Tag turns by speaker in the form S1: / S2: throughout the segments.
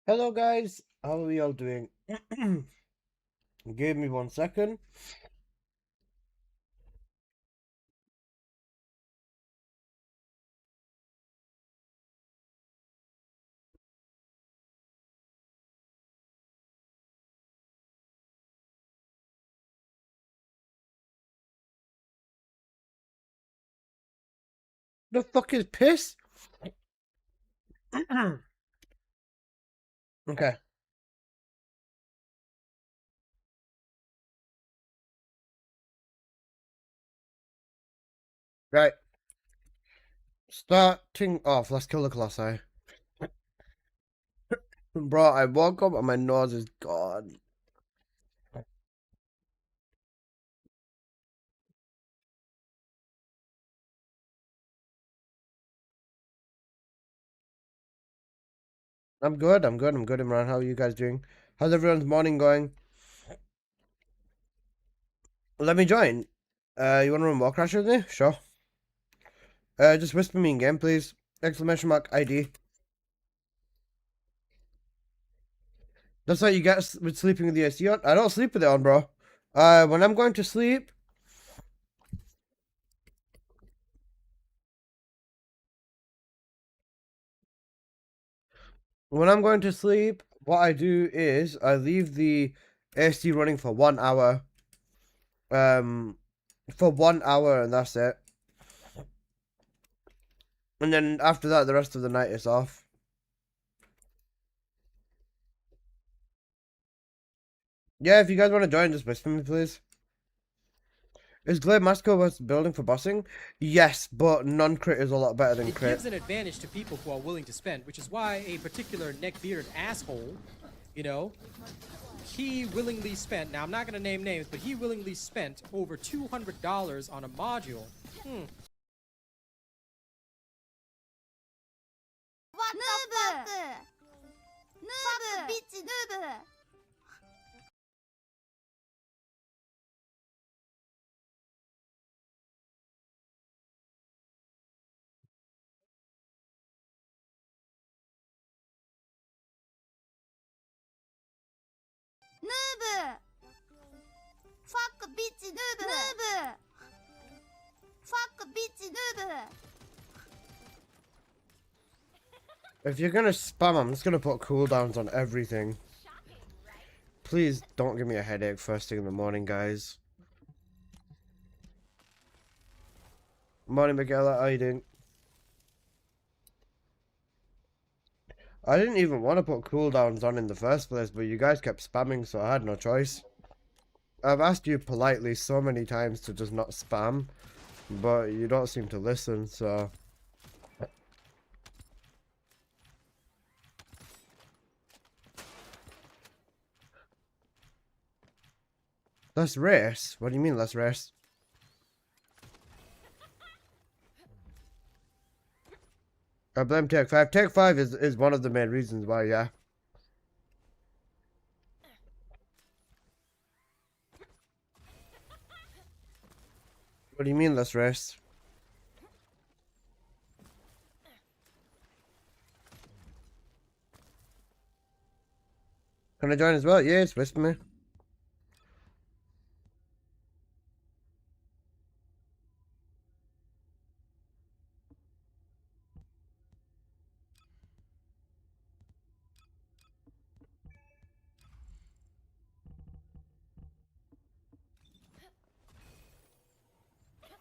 S1: Hello guys, how are we all doing? Give me 1 second. The fuck is piss? Okay, right. Starting off, let's kill the Colossi. Bro, I woke up and my nose is gone. I'm good, Imran. How are you guys doing? How's everyone's morning going? Let me join. You wanna run War Crash with me? Sure. Just whisper me in game, please. Exclamation mark ID. That's what you get with sleeping with the AC on. I don't sleep with it on, bro. When I'm going to sleep, what I do is I leave the AC running for 1 hour. Um, for 1 hour, and that's it. And then after that, the rest of the night is off. Yeah, if you guys want to join, just whisper me, please. Is Glade Masco was building for bossing? Yes, but non-crit is a lot better than crit.
S2: It gives an advantage to people who are willing to spend, which is why a particular neck-bearded asshole, you know, he willingly spent, now I'm not going to name names, but he willingly spent over $200 on a module.
S3: What the fuck? Noob! Bitch, noob! Noob! Fuck, bitch, noob! Noob! Fuck, bitch, noob!
S1: If you're gonna spam, I'm just gonna put cooldowns on everything. Please don't give me a headache first thing in the morning, guys. Morning, Miguela. How you doing? I didn't even want to put cooldowns on in the first place, but you guys kept spamming, so I had no choice. I've asked you politely so many times to just not spam, but you don't seem to listen, so... Let's race? What do you mean, let's race? I blame Take 5. Take 5 is one of the main reasons why, yeah. What do you mean, let's race? Can I join as well? Yes, whisper me.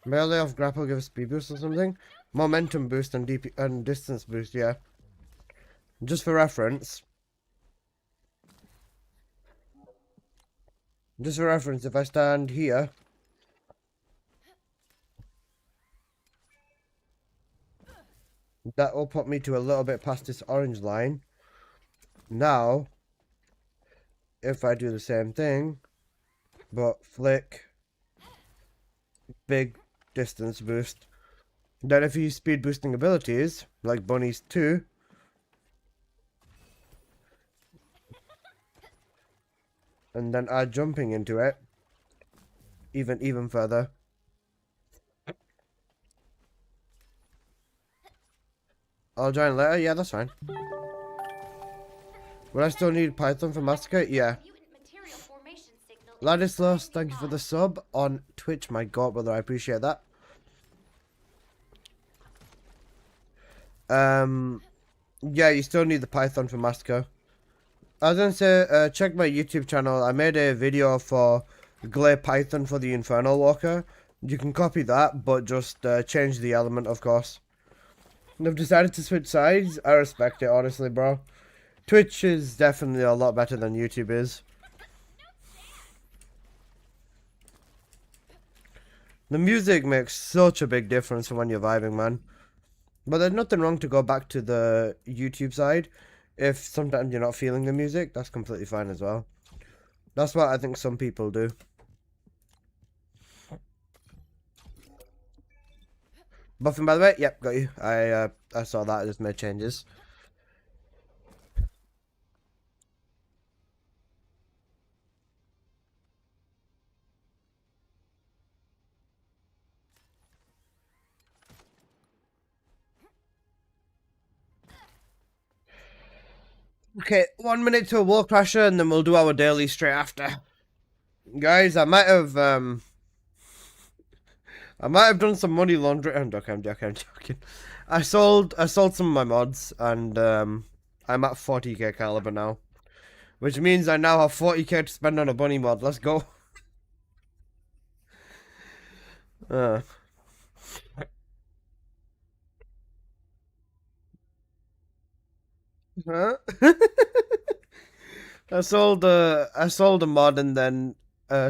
S1: Melee off grapple gives speed boost or something? Momentum boost and DP and distance boost, yeah. Just for reference. Just for reference, if I stand here... That will put me to a little bit past this orange line. Now, if I do the same thing, but flick, big distance boost, then if you use speed boosting abilities, like Bunny's 2, and then add jumping into it, even further. I'll join later, yeah, that's fine. Will I still need Python for Massacre? Yeah. Ladislas, thank you for the sub on Twitch. My god, brother, I appreciate that. Yeah, you still need the Python for Massacre. I was gonna say, check my YouTube channel. I made a video for Glare Python for the Infernal Walker. You can copy that, but just change the element, of course. And I've decided to switch sides. I respect it, honestly, bro. Twitch is definitely a lot better than YouTube is. The music makes such a big difference when you're vibing, man. But there's nothing wrong to go back to the YouTube side. If sometimes you're not feeling the music, that's completely fine as well. That's what I think some people do. Buffing, by the way? Yep, got you. I saw that. I just made changes. Okay, 1 minute to a wall crasher, and then we'll do our daily straight after. Guys, I might have done some money laundering. I'm joking. I sold some of my mods, and I'm at 40k caliber now, which means I now have 40k to spend on a bunny mod. Let's go. Huh? I sold a mod, and then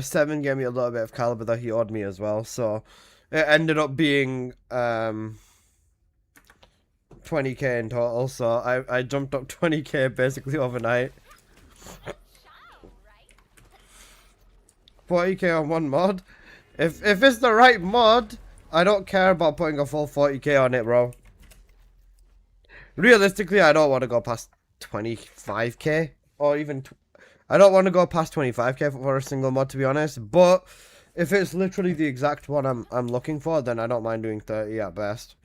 S1: Seven gave me a little bit of caliber that he owed me as well, so it ended up being 20k in total, so I jumped up 20k basically overnight. 40k on one mod. If it's the right mod, I don't care about putting a full 40k on it, bro. Realistically, I don't want to go past 25k or even I don't want to go past 25k for a single mod, to be honest. But if it's literally the exact one I'm looking for, then I don't mind doing 30 at best.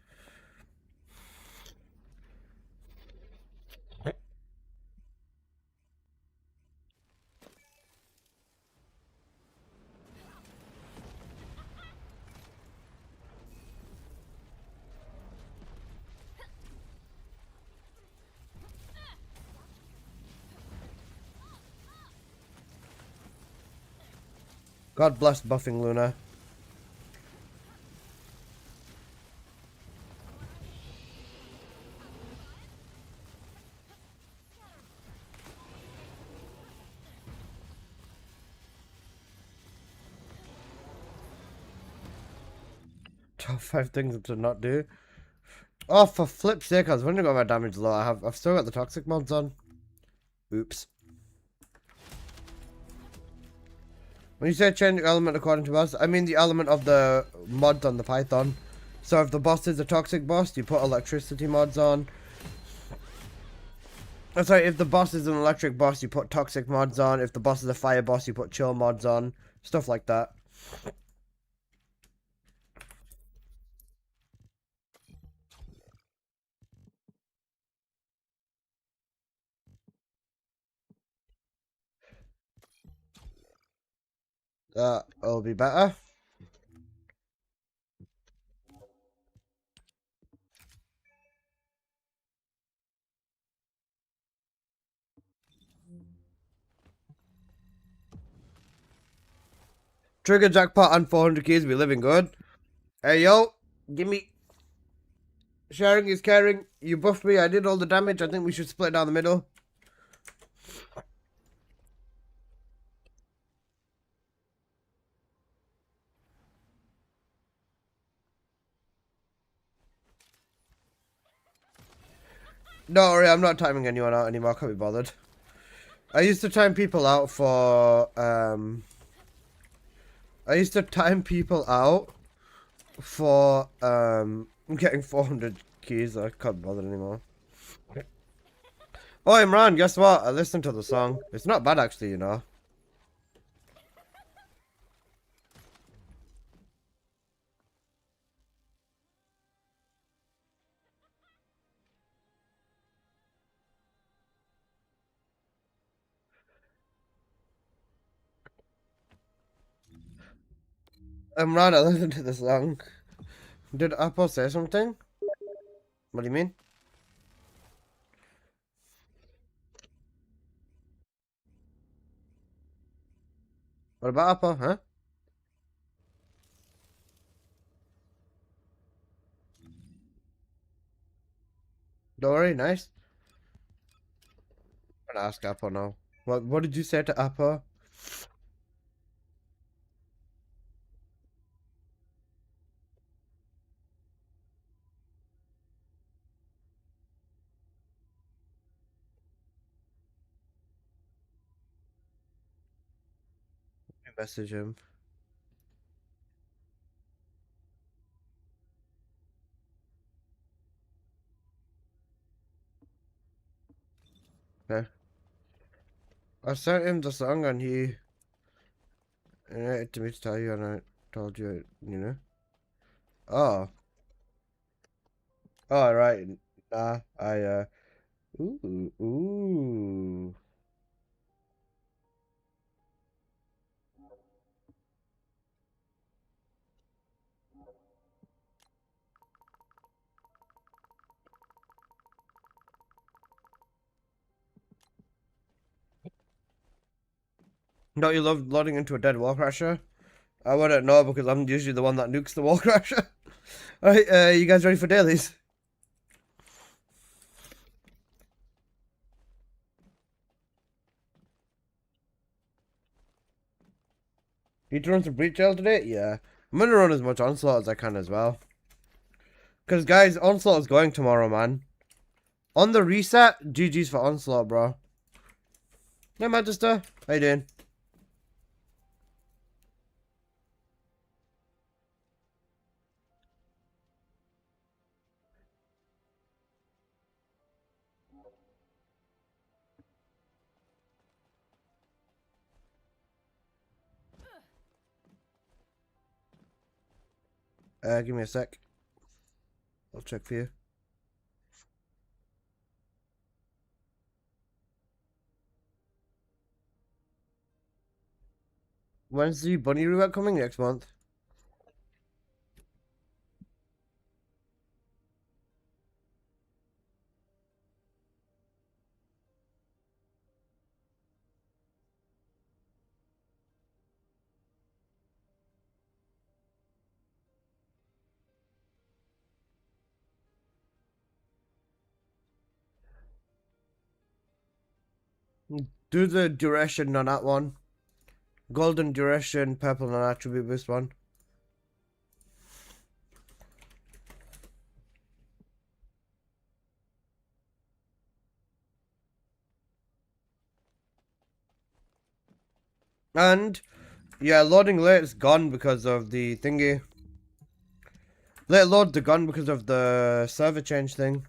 S1: God bless buffing Luna. Top 5 things to not do. Oh, for flip's sake, I was wondering about my damage low. I've still got the toxic mods on. Oops. When you say change element according to us, I mean the element of the mods on the Python. So if the boss is a toxic boss, you put electricity mods on. Oh, sorry, if the boss is an electric boss, you put toxic mods on. If the boss is a fire boss, you put chill mods on. Stuff like that. That'll be better. Trigger jackpot and 400 keys. We living good. Hey yo, give me. Sharing is caring. You buffed me. I did all the damage. I think we should split down the middle. Don't worry, I'm not timing anyone out anymore. I can't be bothered. I used to time people out for getting 400 keys. I can't bother anymore. Oh, Imran, guess what? I listened to the song. It's not bad actually, you know. I'm not listening to the song. Did Apple say something? What do you mean? What about Apple, huh? Don't worry, nice. I'm gonna ask Apple now. What did you say to Apple? Message him. Okay. I sent him the song and he to me to tell you and I told you, you know. Oh. Oh, right. Nah, ooh. Don't you love loading into a dead wall crasher? I wouldn't know because I'm usually the one that nukes the wall crasher. Alright, you guys ready for dailies? Need to run some breach jail today? Yeah. I'm gonna run as much Onslaught as I can as well. Because, guys, Onslaught is going tomorrow, man. On the reset, GG's for Onslaught, bro. Yeah, Magister. How you doing? Give me a sec. I'll check for you. When's the bunny roulette coming next month? Do the duration on that one. Golden duration, purple non attribute boost one. And yeah, loading late is gone because of the thingy. Late load the gun because of the server change thing.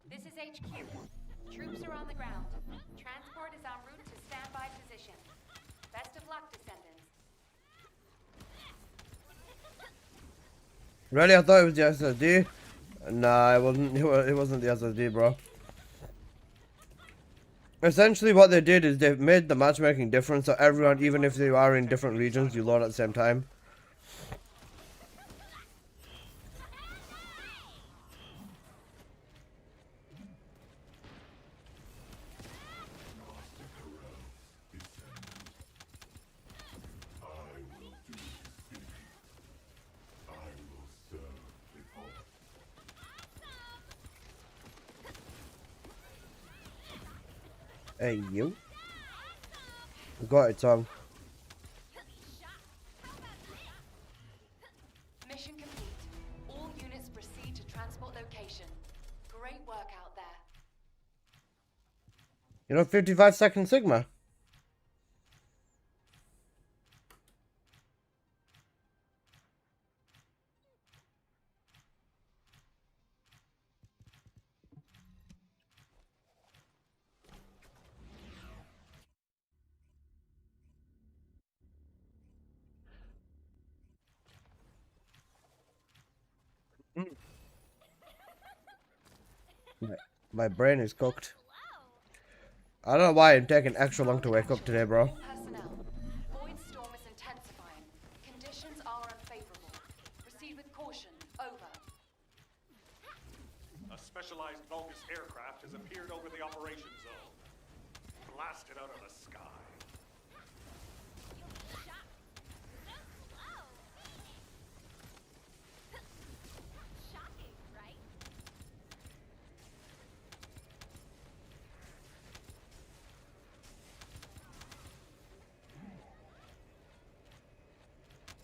S4: This is HQ. Troops are on the ground. Transport is en route to standby position. Best of luck, descendants.
S1: Really, I thought it was the SSD. Nah, it wasn't. It wasn't the SSD, bro. Essentially, what they did is they made the matchmaking different, so everyone, even if they are in different regions, you load at the same time. Hey, you. Got it, Tom.
S4: Mission complete. All units proceed to transport location. Great work out there.
S1: You know, 55-second Sigma. My brain is cooked. I don't know why I'm taking extra long to wake up today, bro.
S4: Personnel. Void storm is intensifying. Conditions are unfavorable. Proceed with caution. Over.
S5: A specialized Vulgus aircraft has appeared over the operation zone. Blasted out of the sky.
S3: Shocking, right?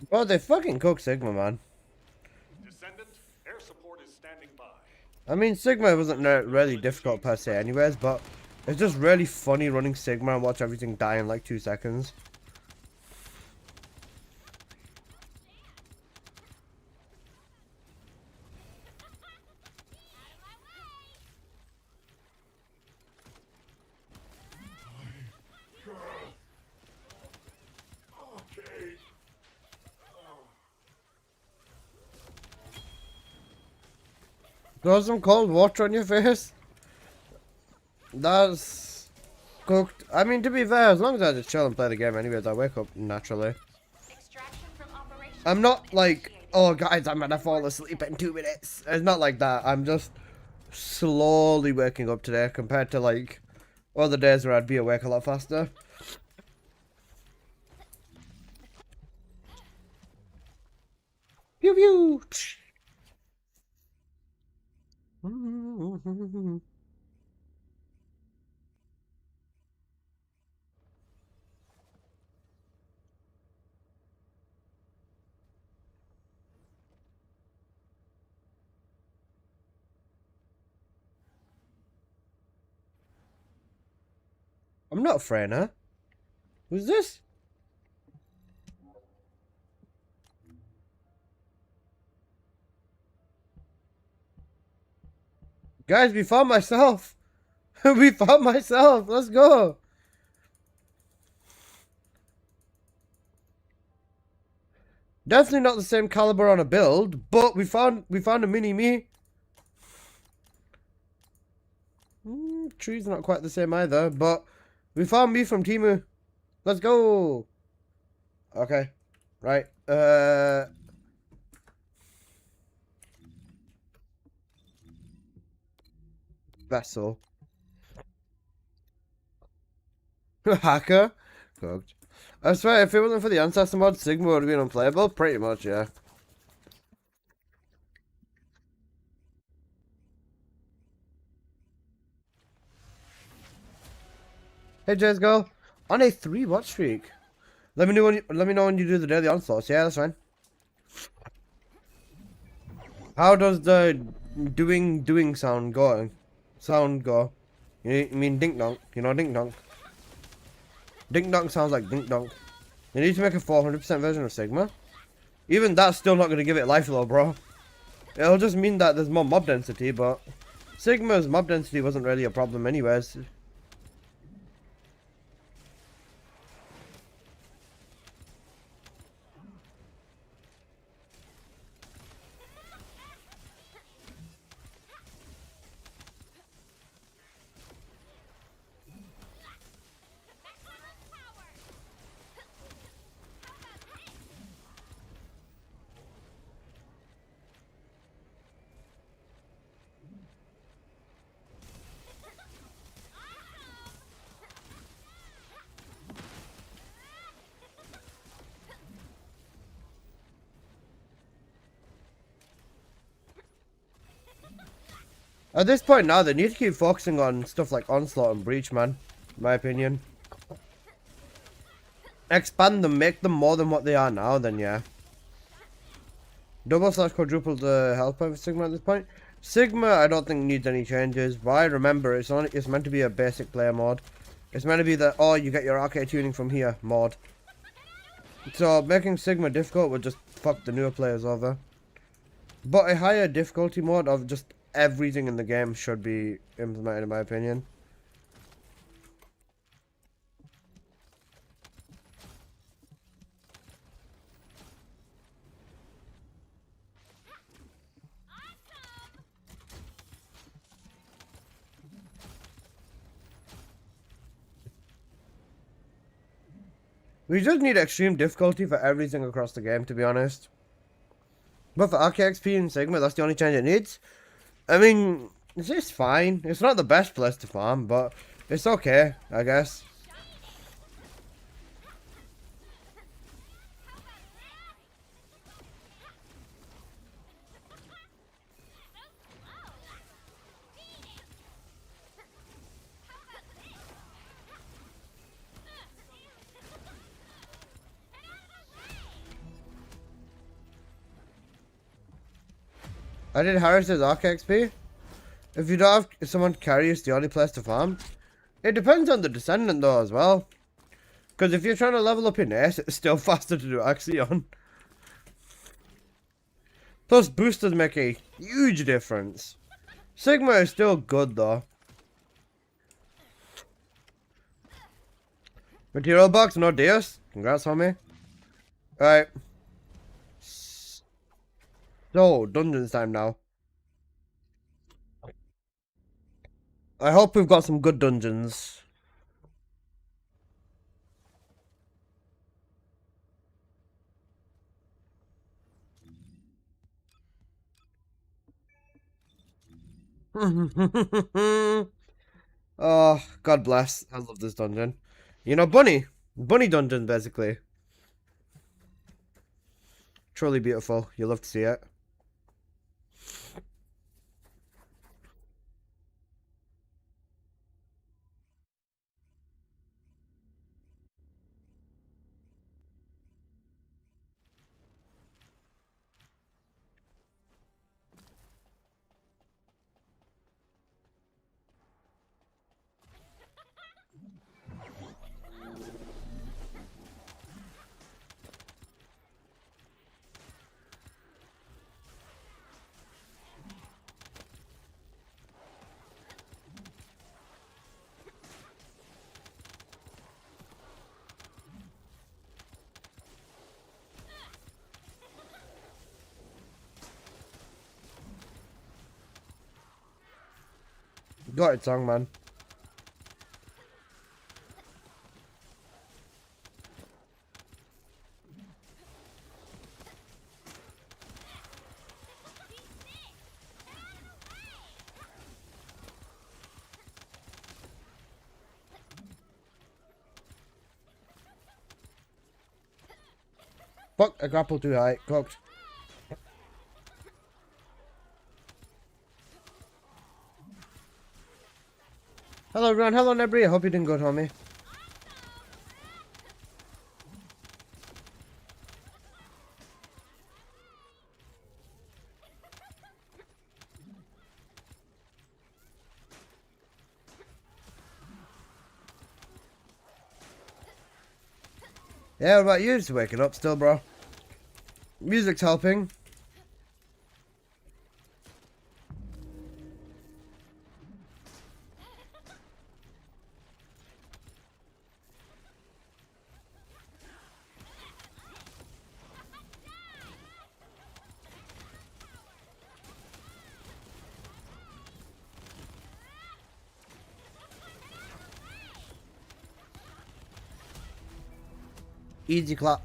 S1: Bro, they fucking cook Sigma, man.
S5: Descendant, air support is standing by.
S1: I mean, Sigma wasn't really difficult per se anyways, but it's just really funny running Sigma and watch everything die in like 2 seconds.
S5: Okay.
S1: Throw some cold water on your face. That's cooked. I mean, to be fair, as long as I just chill and play the game anyways, I wake up naturally.
S4: Extraction from operation.
S1: I'm not like, oh guys, I'm gonna fall asleep in 2 minutes. It's not like that. I'm just slowly waking up today compared to like other days where I'd be awake a lot faster. Pew pew. I'm not Freyna. Who's this? Guys, we found myself. We found myself. Let's go. Definitely not the same caliber on a build, but we found a mini me. Tree's not quite the same either, but we found me from Timu. Let's go. Okay. Right. Vessel. Hacker. Cooked. I swear, if it wasn't for the Ancestor mod, Sigma would have been unplayable. Pretty much, yeah. Hey, Jazz Girl. On a 3-watch streak. Let me know when you do the daily onslaughts. Yeah, that's fine. How does the doing sound go? You mean dink donk? You know dink donk. Dink donk sounds like dink donk. You need to make a 400% version of Sigma. Even that's still not gonna give it life though, bro. It'll just mean that there's more mob density, but Sigma's mob density wasn't really a problem anyways. At this point now, they need to keep focusing on stuff like Onslaught and Breach, man. In my opinion. Expand them, make them more than what they are now, then yeah. Double / quadruple the health point for Sigma at this point. Sigma, I don't think needs any changes. But I remember, it's meant to be a basic player mod. It's meant to be the, oh, you get your arcade tuning from here mod. So making Sigma difficult would just fuck the newer players over. But a higher difficulty mode of just everything in the game should be implemented, in my opinion. We just need extreme difficulty for everything across the game, to be honest. But for RKXP and Sigma, that's the only change it needs. I mean, it's just fine. It's not the best place to farm, but it's okay, I guess. I did Harris's Arc XP. If you don't have someone to carry, it's the only place to farm. It depends on the descendant though as well. Because if you're trying to level up in Ace, it's still faster to do Axion. Plus boosters make a huge difference. Sigma is still good though. Material box, no Deus. Congrats, homie. Alright. So, dungeons time now. I hope we've got some good dungeons. Oh, God bless. I love this dungeon. You know, Bunny dungeon, basically. Truly beautiful. You love to see it. Got it, song, man. Fuck, I grappled too high. Cooked. Hello, everyone. Hello, Nebri. I hope you're doing good, homie. Yeah, what about you? Just waking up still, bro. Music's helping. Easy clap.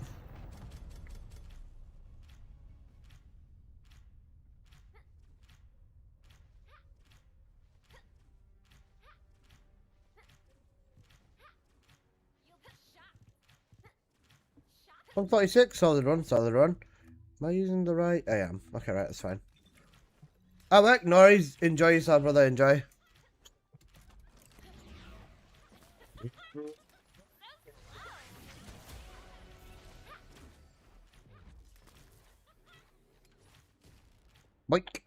S1: One 46, solid run, solid run. Am I using the right? I am. Okay, right, that's fine. Alec, Norris, enjoy yourself, brother, enjoy. Boink.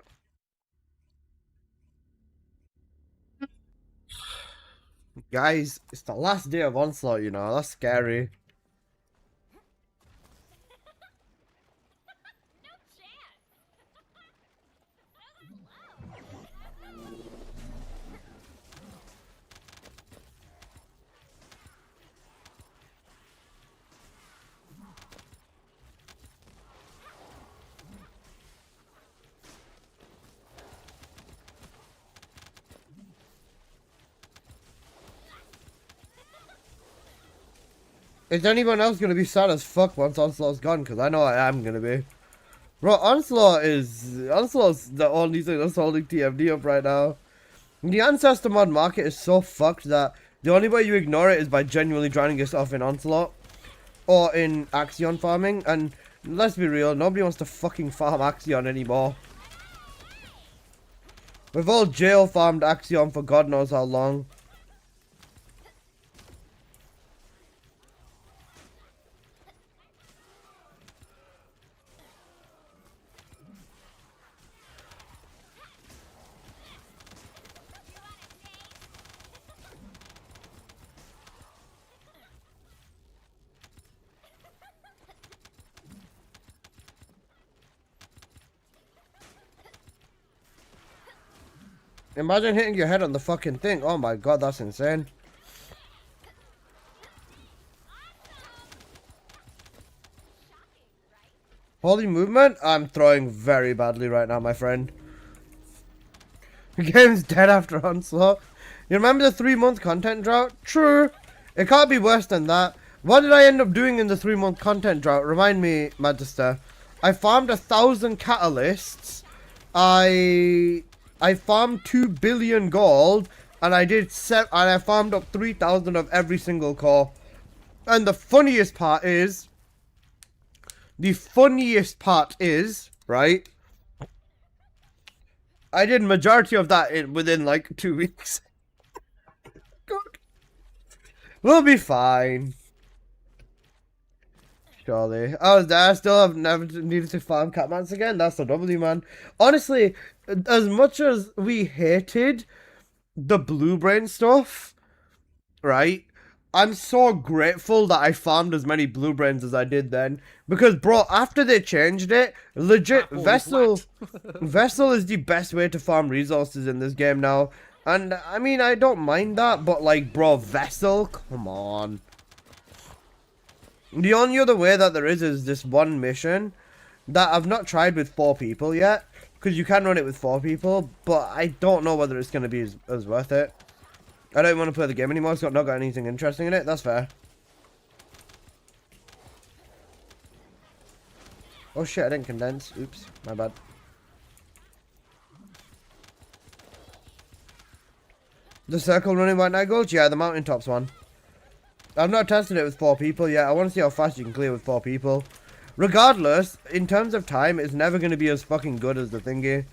S1: Guys, it's the last day of Onslaught, you know, that's scary. Is anyone else gonna be sad as fuck once Onslaught's gone? Because I know I am gonna be. Bro, Onslaught's the only thing that's holding TMD up right now. The Ancestor mod market is so fucked that the only way you ignore it is by genuinely drowning yourself in Onslaught or in Axion farming. And let's be real, nobody wants to fucking farm Axion anymore. We've all jail farmed Axion for God knows how long. Imagine hitting your head on the fucking thing. Oh my god, that's insane. Holy movement? I'm throwing very badly right now, my friend. The game's dead after Onslaught. You remember the 3-month content drought? True. It can't be worse than that. What did I end up doing in the 3-month content drought? Remind me, Magister. I farmed 1,000 catalysts. I farmed 2 billion gold, and I farmed up 3,000 of every single core. And the funniest part is, right? I did majority of that within like 2 weeks. God. We'll be fine. Surely. I still have never needed to farm Catmans again. That's the W, man. Honestly, as much as we hated the blue brain stuff, right? I'm so grateful that I farmed as many blue brains as I did then. Because, bro, after they changed it, legit, Vessel is the best way to farm resources in this game now. And, I mean, I don't mind that, but, like, bro, Vessel? Come on. The only other way that there is this one mission that I've not tried with 4 people yet. Because you can run it with 4 people, but I don't know whether it's going to be as worth it. I don't want to play the game anymore, it's not got anything interesting in it, that's fair. Oh shit, I didn't condense. Oops, my bad. The circle running white night goals? Yeah, the mountaintops one. I've not tested it with 4 people yet. I want to see how fast you can clear with 4 people. Regardless, in terms of time, it's never going to be as fucking good as the thingy.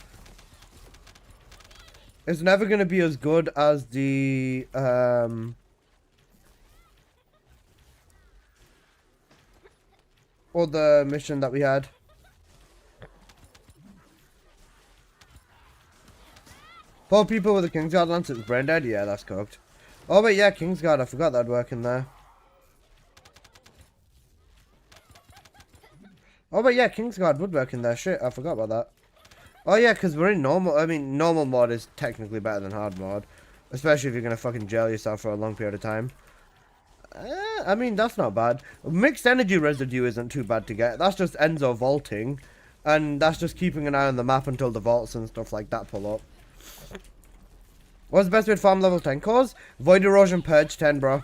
S1: It's never going to be as good as the, other mission that we had. Four people with a Kingsguard lance, it's brain dead? Yeah, that's cooked. Oh wait, yeah, Kingsguard, I forgot that'd work in there. Oh but yeah, Kingsguard would work in there, shit, I forgot about that. Oh yeah, because we're in normal, I mean, normal mod is technically better than hard mod. Especially if you're going to fucking jail yourself for a long period of time. I mean, that's not bad. Mixed energy residue isn't too bad to get. That's just Enzo vaulting. And that's just keeping an eye on the map until the vaults and stuff like that pull up. What's the best way to farm level 10 cores? Void Erosion Purge 10, bro.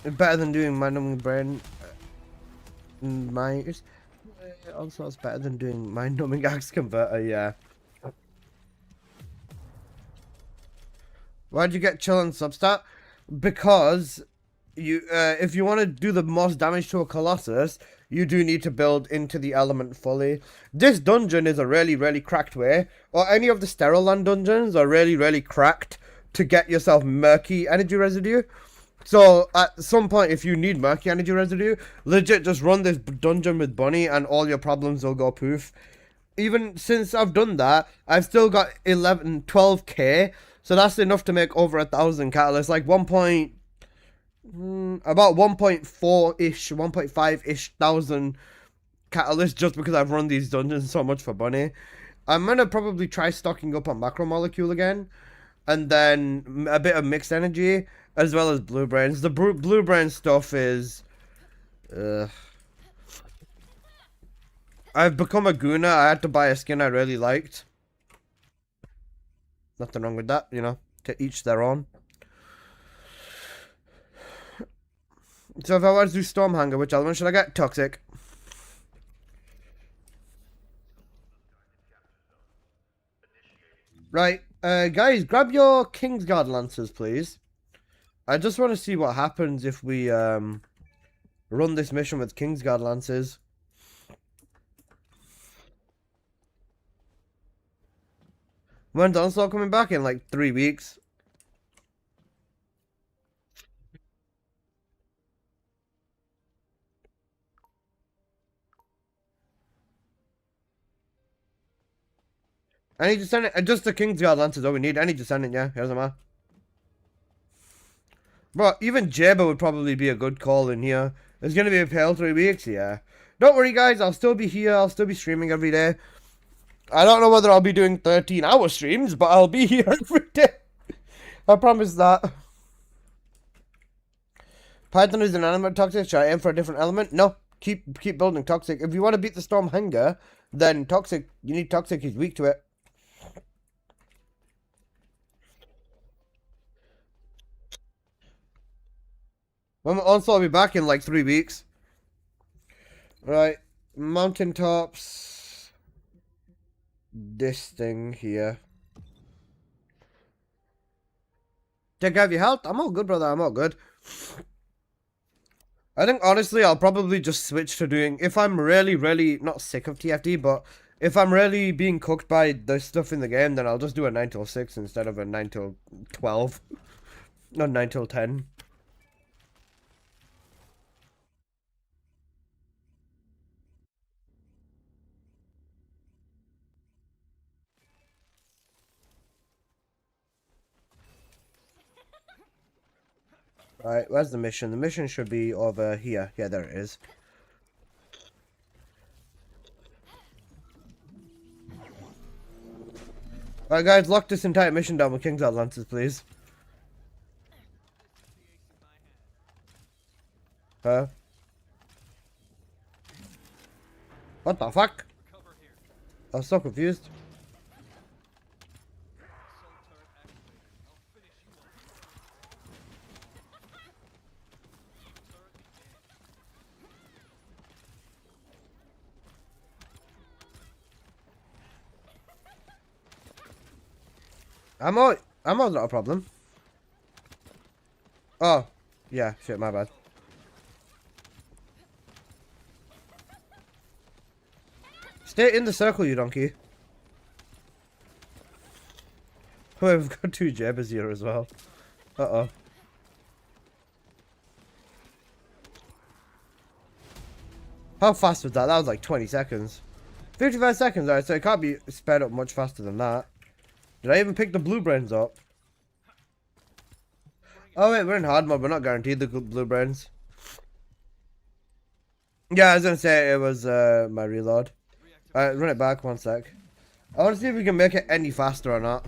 S1: Better than doing mind-numbing brain. Also, it's better than doing mind-numbing axe converter, yeah. Why'd you get chill and substat? Because you, if you want to do the most damage to a Colossus, you do need to build into the element fully. This dungeon is a really, really cracked way, or any of the Sterile Land dungeons are really, really cracked to get yourself murky energy residue. So, at some point, if you need murky energy residue, legit just run this dungeon with Bunny and all your problems will go poof. Even since I've done that, I've still got 12k, so that's enough to make over 1,000 catalysts, like about 1.4-ish, 1.5-ish thousand catalysts just because I've run these dungeons so much for Bunny. I'm gonna probably try stocking up on macromolecule again, and then a bit of mixed energy, as well as blue brains. The blue brain stuff is... I've become a gooner. I had to buy a skin I really liked. Nothing wrong with that, you know. To each their own. So if I was to do Stormhanger, which element should I get? Toxic. Right, guys, grab your Kingsguard Lancers, please. I just want to see what happens if we run this mission with Kingsguard Lancers. When's Onslaught coming back? In like 3 weeks. Any descendant, just the Kingsguard Lancers all we need. Any descendant, yeah, here's a man. But even Jabba would probably be a good call in here. It's gonna be a pale 3 weeks, yeah. Don't worry guys, I'll still be here, I'll still be streaming every day. I don't know whether I'll be doing 13-hour streams, but I'll be here every day. I promise that. Python is an element toxic. Should I aim for a different element? No. Keep building toxic. If you want to beat the Stormhanger, then toxic. You need toxic. He's weak to it. Onslaught will be back in like 3 weeks. Right. Mountaintops. This thing here. Take care of your health. I'm all good, brother. I'm all good. I think, honestly, I'll probably just switch to doing... If I'm really, really not sick of TFT, but if I'm really being cooked by the stuff in the game, then I'll just do a 9 till 6 instead of a 9 till 12. Not 9 till 10. Right, where's the mission? The mission should be over here. Yeah, there it is. Alright guys, lock this entire mission down with Kingsguard Lancers, please. Huh? What the fuck? I was so confused. Ammo's not a problem. Oh, yeah, shit, my bad. Stay in the circle, you donkey. Oh, we've got 2 Jabbers here as well. Uh-oh. How fast was that? That was like 20 seconds. 55 seconds, alright, so it can't be sped up much faster than that. Did I even pick the blue brains up? Oh wait, we're in hard mode. We're not guaranteed the blue brains. Yeah, I was gonna say it was my reload. Alright, run it back 1 sec. I want to see if we can make it any faster or not.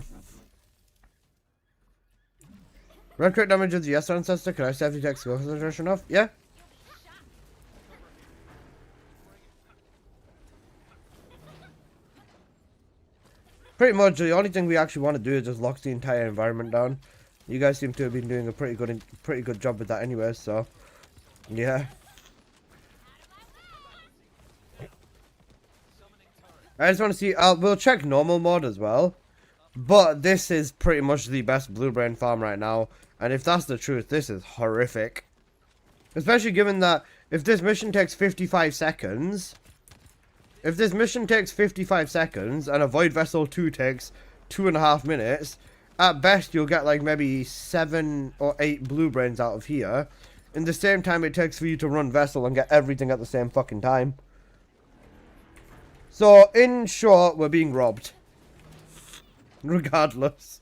S1: Red crit damage is yes, ancestor. Can I safety take skill concentration off? Yeah. Pretty much the only thing we actually want to do is just lock the entire environment down. You guys seem to have been doing a pretty good job with that anyway, so yeah. I just want to see, we'll check normal mode as well. But this is pretty much the best blue brain farm right now. And if that's the truth, this is horrific. Especially given that if this mission takes 55 seconds... If this mission takes 55 seconds and a Void Vessel 2 takes 2.5 minutes, at best you'll get like maybe 7 or 8 blue brains out of here. In the same time it takes for you to run Vessel and get everything at the same fucking time. So, in short, we're being robbed. Regardless.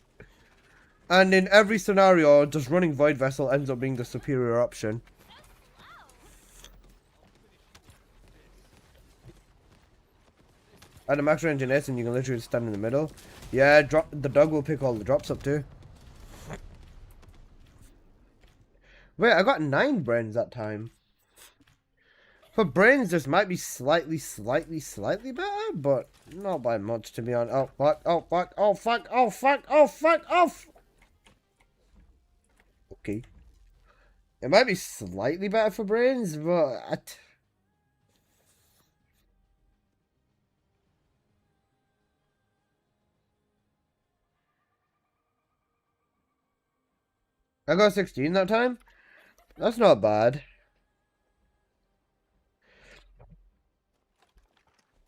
S1: And in every scenario, just running Void Vessel ends up being the superior option. At the max range in S, and you can literally stand in the middle. Yeah, the dog will pick all the drops up too. Wait, I got 9 brains that time. For brains, this might be slightly better, but not by much, to be honest. Oh, fuck, oh, fuck, oh, fuck, oh, fuck, oh, fuck, oh, okay. It might be slightly better for brains, but... I got 16 that time? That's not bad.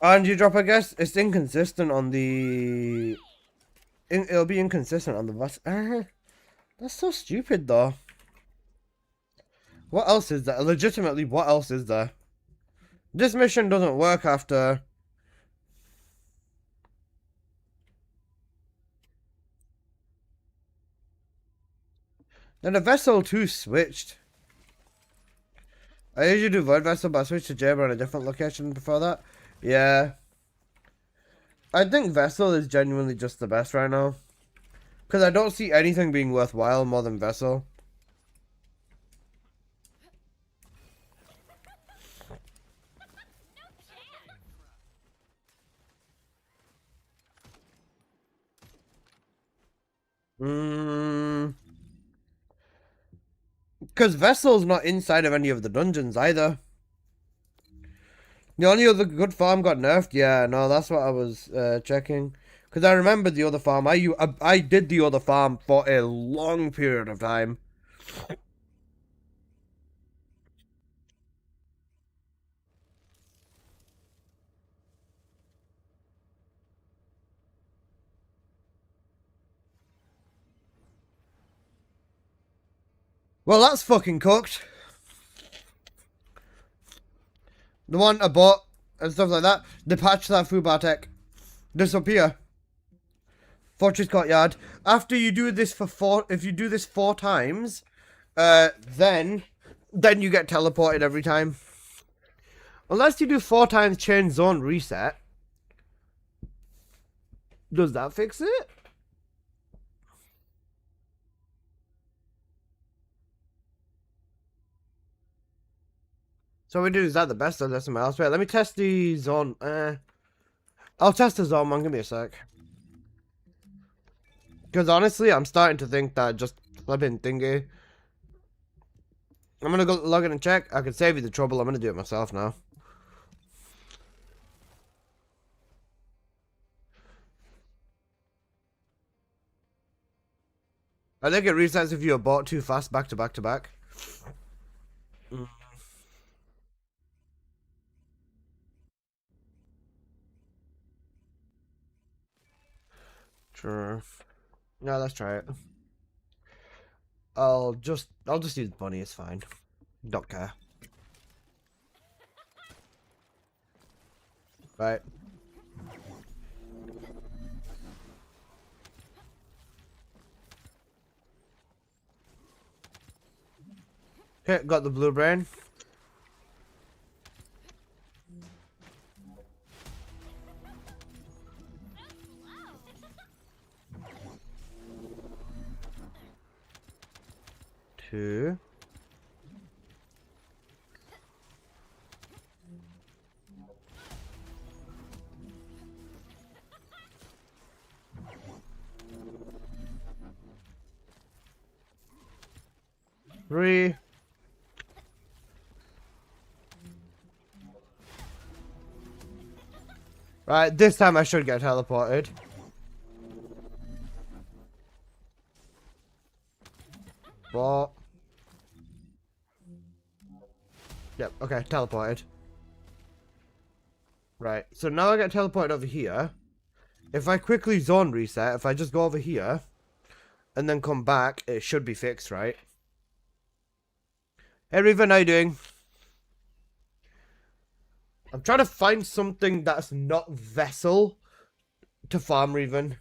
S1: And you drop, I guess, it's inconsistent on the... It'll be inconsistent on the bus. That's so stupid, though. What else is there? Legitimately, what else is there? This mission doesn't work after... Then the Vessel 2 switched. I usually do Void Vessel, but I switched to Jabber on a different location before that. Yeah. I think Vessel is genuinely just the best right now. Because I don't see anything being worthwhile more than Vessel. Because Vessel's not inside of any of the dungeons either. The only other good farm got nerfed? Yeah, no, that's what I was checking. Because I remember the other farm. I did the other farm for a long period of time. Well, that's fucking cooked. The one I bought and stuff like that. They patched that Fubar tech. Disappear. Fortress Courtyard. After you do this if you do this 4 times, then you get teleported every time. Unless you do 4 times chain zone reset. Does that fix it? So we do, is that the best or somewhere else? Wait, let me test the zone. I'll test the zone one, give me a sec. Because honestly, I'm starting to think that just flipping thingy. I'm gonna go log in and check. I can save you the trouble. I'm gonna do it myself now. I think it resets if you abort too fast back to back to back. Sure. No, let's try it. I'll just use bunny, it's fine. Don't care. Right. Okay, got the blue brain. Two. Three. Right, this time I should get teleported. Four. Yep, okay, teleported. Right, so now I get teleported over here. If I quickly zone reset, if I just go over here, and then come back, it should be fixed, right? Hey, Revan, how you doing? I'm trying to find something that's not Vessel to farm, Revan.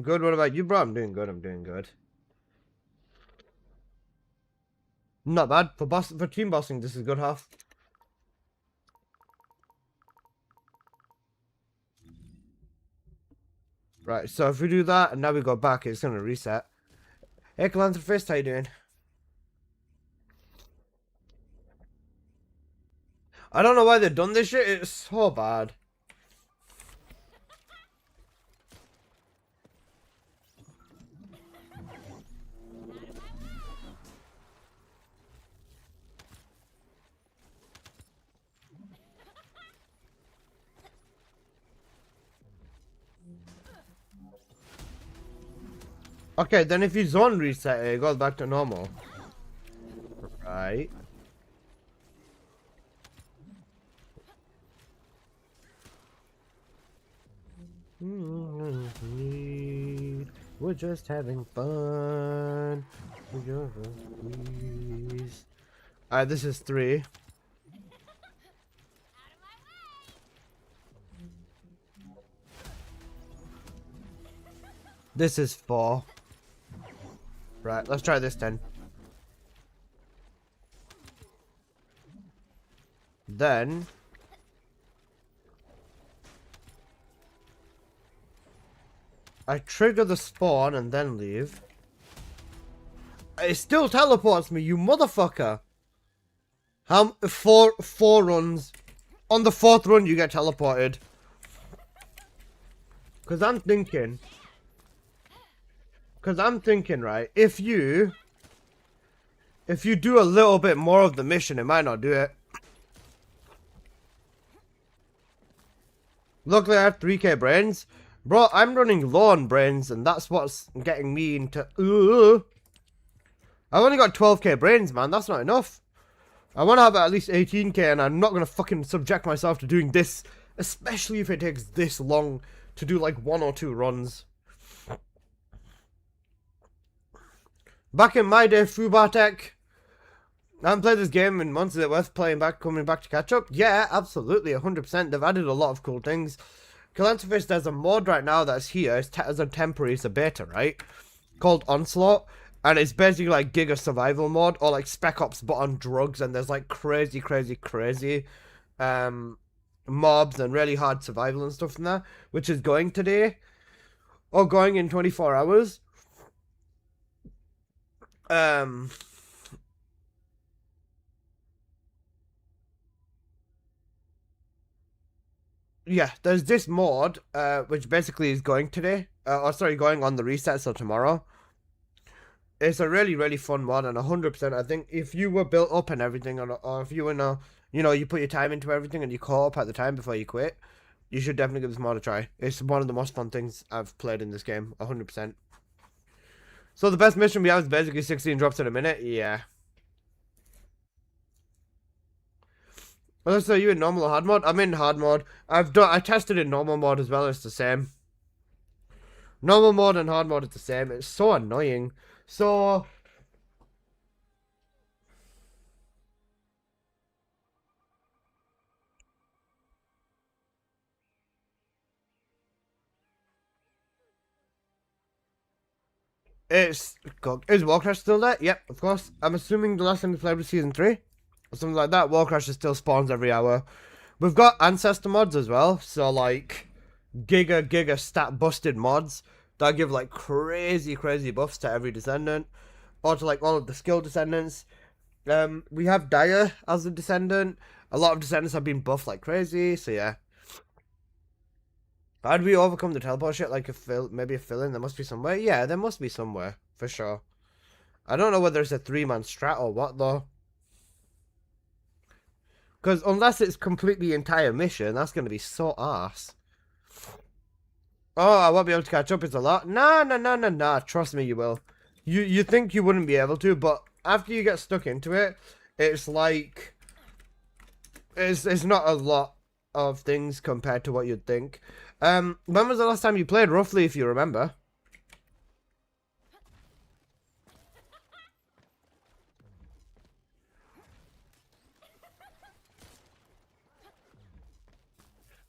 S1: Good, what about you, bro? I'm doing good, I'm doing good. Not bad. For team bossing, this is good half. Right, so if we do that and now we go back, it's gonna reset. Hey, Philanthropist, how you doing? I don't know why they've done this shit. It's so bad. Okay, then if you zone reset it goes back to normal. Right. We're just having fun. Alright, this is 3. This is 4. Right, let's try this then. Then I trigger the spawn and then leave. It still teleports me, you motherfucker. How 4 runs. On the 4th run you get teleported. Cause I'm thinking, right, if you do a little bit more of the mission, it might not do it. Luckily I have 3k brains. Bro, I'm running low on brains, and that's what's getting me into... I've only got 12k brains, man. That's not enough. I want to have at least 18k, and I'm not going to fucking subject myself to doing this, especially if it takes this long to do, like, 1 or 2 runs. Back in my day, Fubartek, I haven't played this game in months. Is it worth coming back to catch up? Yeah, absolutely, 100%. They've added a lot of cool things. Philanthropist, there's a mod right now that's here. It's as a temporary, it's a beta, right? Called Onslaught. And it's basically like Giga Survival mode, or like Spec Ops but on drugs, and there's like crazy mobs and really hard survival and stuff in there, which is going today. Or going in 24 hours. Yeah, there's this mod, which basically is going today. Going on the reset, so tomorrow. It's a really fun mod, and 100%, I think if you were built up and everything, or if you were you put your time into everything and you caught up at the time before you quit, you should definitely give this mod a try. It's one of the most fun things I've played in this game, 100%. So the best mission we have is basically 16 drops in a minute, yeah. So you in normal or hard mode? I'm in hard mode. I tested in normal mode as well. It's the same. Normal mode and hard mode is the same. It's so annoying. So is Warcraft still there? Yep, of course. I'm assuming the last time we played was season 3. Or something like that. Warcraft still spawns every hour. We've got ancestor mods as well, so like giga stat busted mods that give like crazy buffs to every descendant, or to like all of the skill descendants. We have Dire as a descendant. A lot of descendants have been buffed like crazy, so yeah. How do we overcome the teleport shit? Like maybe a fill-in? There must be somewhere. Yeah, there must be somewhere for sure. I don't know whether it's a 3-man strat or what though. Because unless it's completely entire mission, that's going to be so arse. Oh, I won't be able to catch up. It's a lot. Nah. Trust me, you will. You think you wouldn't be able to, but after you get stuck into it, it's like... It's not a lot of things compared to what you'd think. When was the last time you played, roughly, if you remember?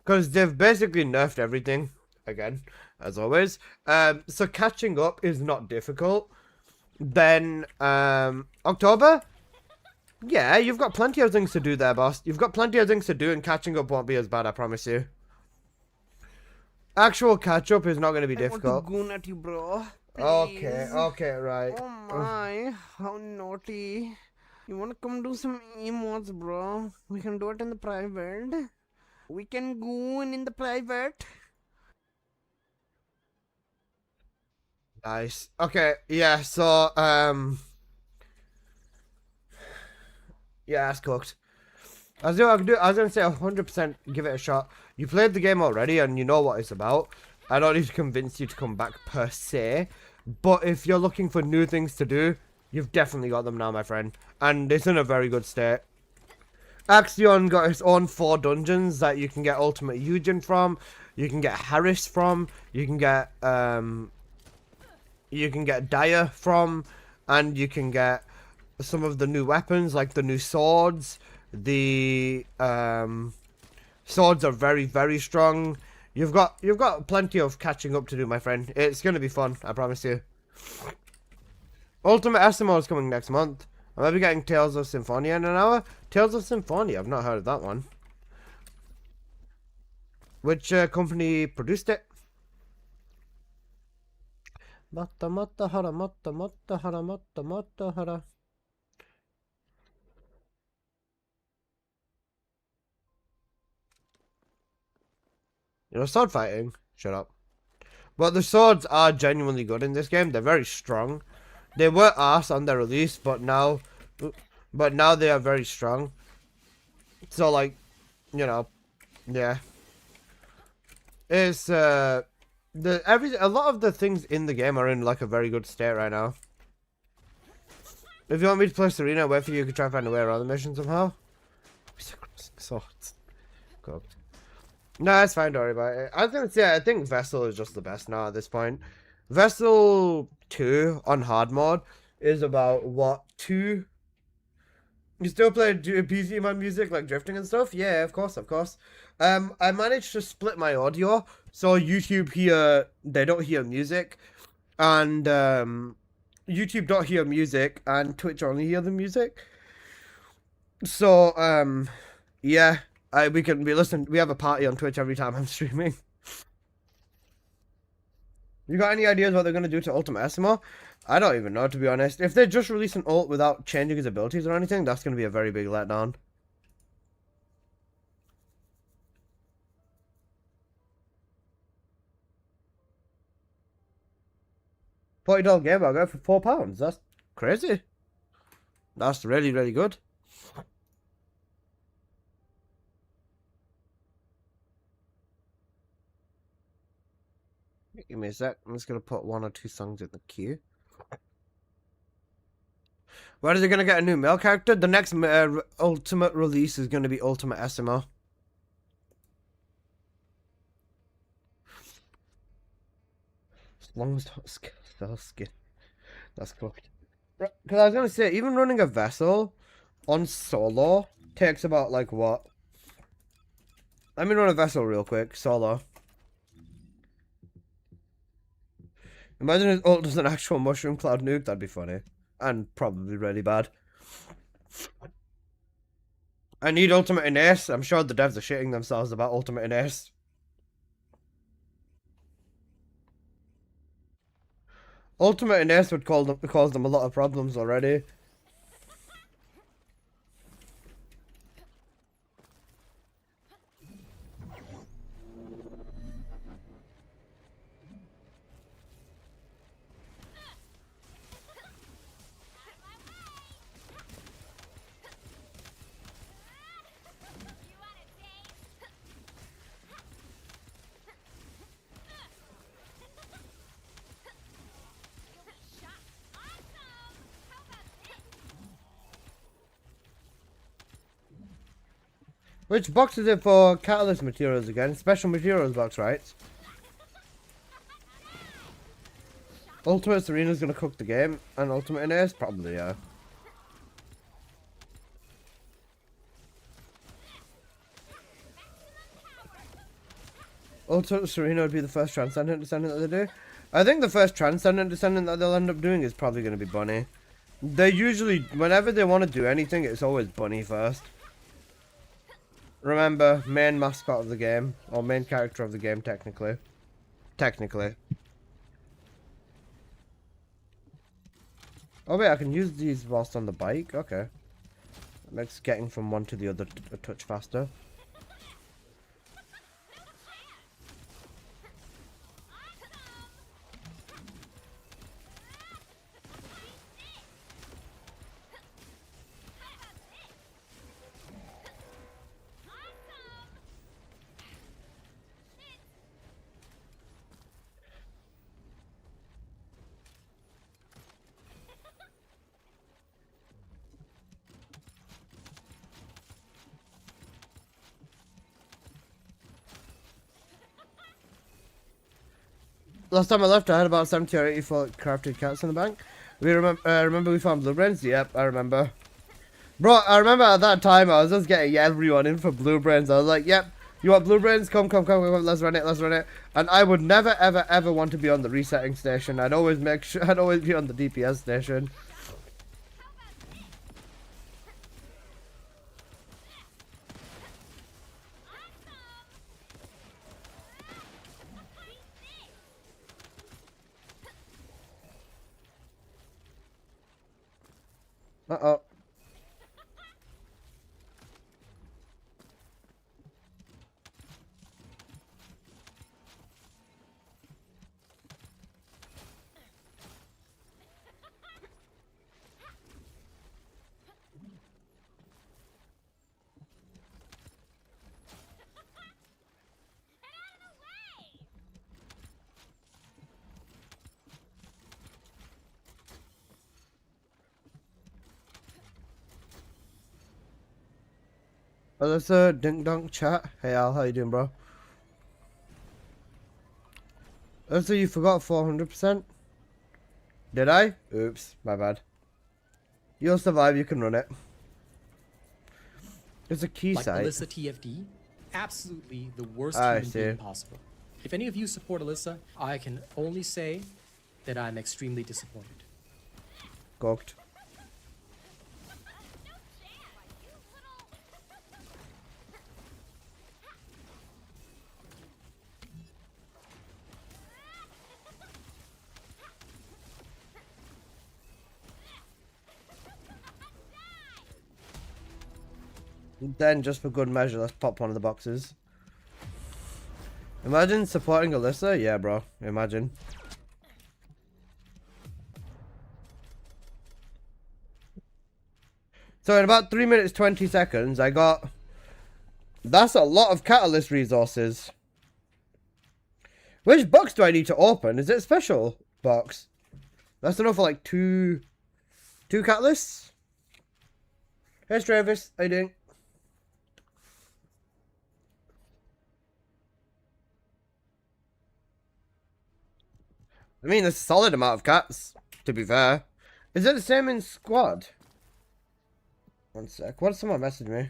S1: Because they've basically nerfed everything, again, as always. So catching up is not difficult. Then, October? Yeah, you've got plenty of things to do there, boss. You've got plenty of things to do, and catching up won't be as bad, I promise you. Actual catch up is not going to be
S6: I want
S1: difficult.
S6: to goon at you, bro.
S1: Okay,
S6: Please.
S1: okay, right.
S6: Oh my, how naughty. You wanna come do some emotes, bro? We can do it in the private. We can goon in the private.
S1: Nice. Okay, yeah, so, yeah, that's cooked. I was gonna say 100% give it a shot. You played the game already and you know what it's about. I don't need to convince you to come back per se. But if you're looking for new things to do, you've definitely got them now, my friend. And it's in a very good state. Axion got his own 4 dungeons that you can get Ultimate Eugen from. You can get Harris from. You can get Dyer from. And you can get some of the new weapons, like the new swords. The swords are very, very strong. You've got plenty of catching up to do, my friend. It's gonna be fun, I promise you. Ultimate SMO is coming next month. I might be getting Tales of Symphonia in an hour. Tales of Symphonia, I've not heard of that one. Which company produced it? Mata mata hara mata mata hara mata mata hara. You know, sword fighting. Shut up. But the swords are genuinely good in this game. They're very strong. They were arse on their release, but now they are very strong. So like, you know, yeah. It's a lot of the things in the game are in like a very good state right now. If you want me to play Serena, wait for you can try and find a way around the mission somehow. Swords. Cooked. No, it's fine, don't worry about it. I think Vessel is just the best now at this point. Vessel 2 on hard mode is about what, 2? You still play PC man music like drifting and stuff? Yeah, of course, of course. I managed to split my audio so YouTube they don't hear music, and YouTube don't hear music, and Twitch only hear the music. So yeah, we have a party on Twitch every time I'm streaming. You got any ideas what they're gonna do to Ultimate SMO? I don't even know, to be honest. If they just release an ult without changing his abilities or anything, that's gonna be a very big letdown. $40 game I'll go for £4. That's crazy. That's really, really good. Give me a sec. I'm just gonna put 1 or 2 songs in the queue. When is it gonna get a new male character? The next Ultimate release is gonna be Ultimate SMO. As long as don't sell skin. That's cooked. Because I was gonna say, even running a vessel on solo takes about like what? Let me run a vessel real quick, solo. Imagine his ult as an actual mushroom cloud nuke, that'd be funny. And probably really bad. I need Ultimate in Ace. I'm sure the devs are shitting themselves about Ultimate in Ace. Ultimate in Ace would cause them a lot of problems already. Which box is it for catalyst materials again? Special materials box, right? Ultimate Serena's gonna cook the game, and Ultimate NAS? Probably, yeah. Ultimate Serena would be the first Transcendent Descendant that they do. I think the first Transcendent Descendant that they'll end up doing is probably gonna be Bunny. They usually, whenever they want to do anything, it's always Bunny first. Remember, main mascot of the game, or main character of the game, technically. Technically. Oh wait, I can use these whilst on the bike? Okay. That makes getting from one to the other a touch faster. Last time I left, I had about 70 or 84 crafted cats in the bank. We remember we found blue brains? Yep, I remember. Bro, I remember at that time I was just getting everyone in for blue brains. I was like, yep, you want blue brains? Come, let's run it. And I would never, ever want to be on the resetting station. I'd always make sure, I'd always be on the DPS station. Uh-oh. Alyssa, Dink Donk chat. Hey Al, how you doing, bro? Alyssa, you forgot 400%? Did I? Oops, my bad. You'll survive, you can run it. It's a key
S2: Like
S1: site.
S2: Alyssa TFD, absolutely the worst
S1: I
S2: human
S1: see.
S2: being possible. If any of you support Alyssa, I can only say that I'm extremely disappointed.
S1: Cooked. Then, just for good measure, let's pop one of the boxes. Imagine supporting Alyssa? Yeah, bro. Imagine. So in about 3 minutes 20 seconds, I got... That's a lot of catalyst resources. Which box do I need to open? Is it a special box? That's enough for like two catalysts? Hey Travis, how you doing? I mean, there's a solid amount of cats, to be fair. Is it the same in squad? One sec. What did someone message me?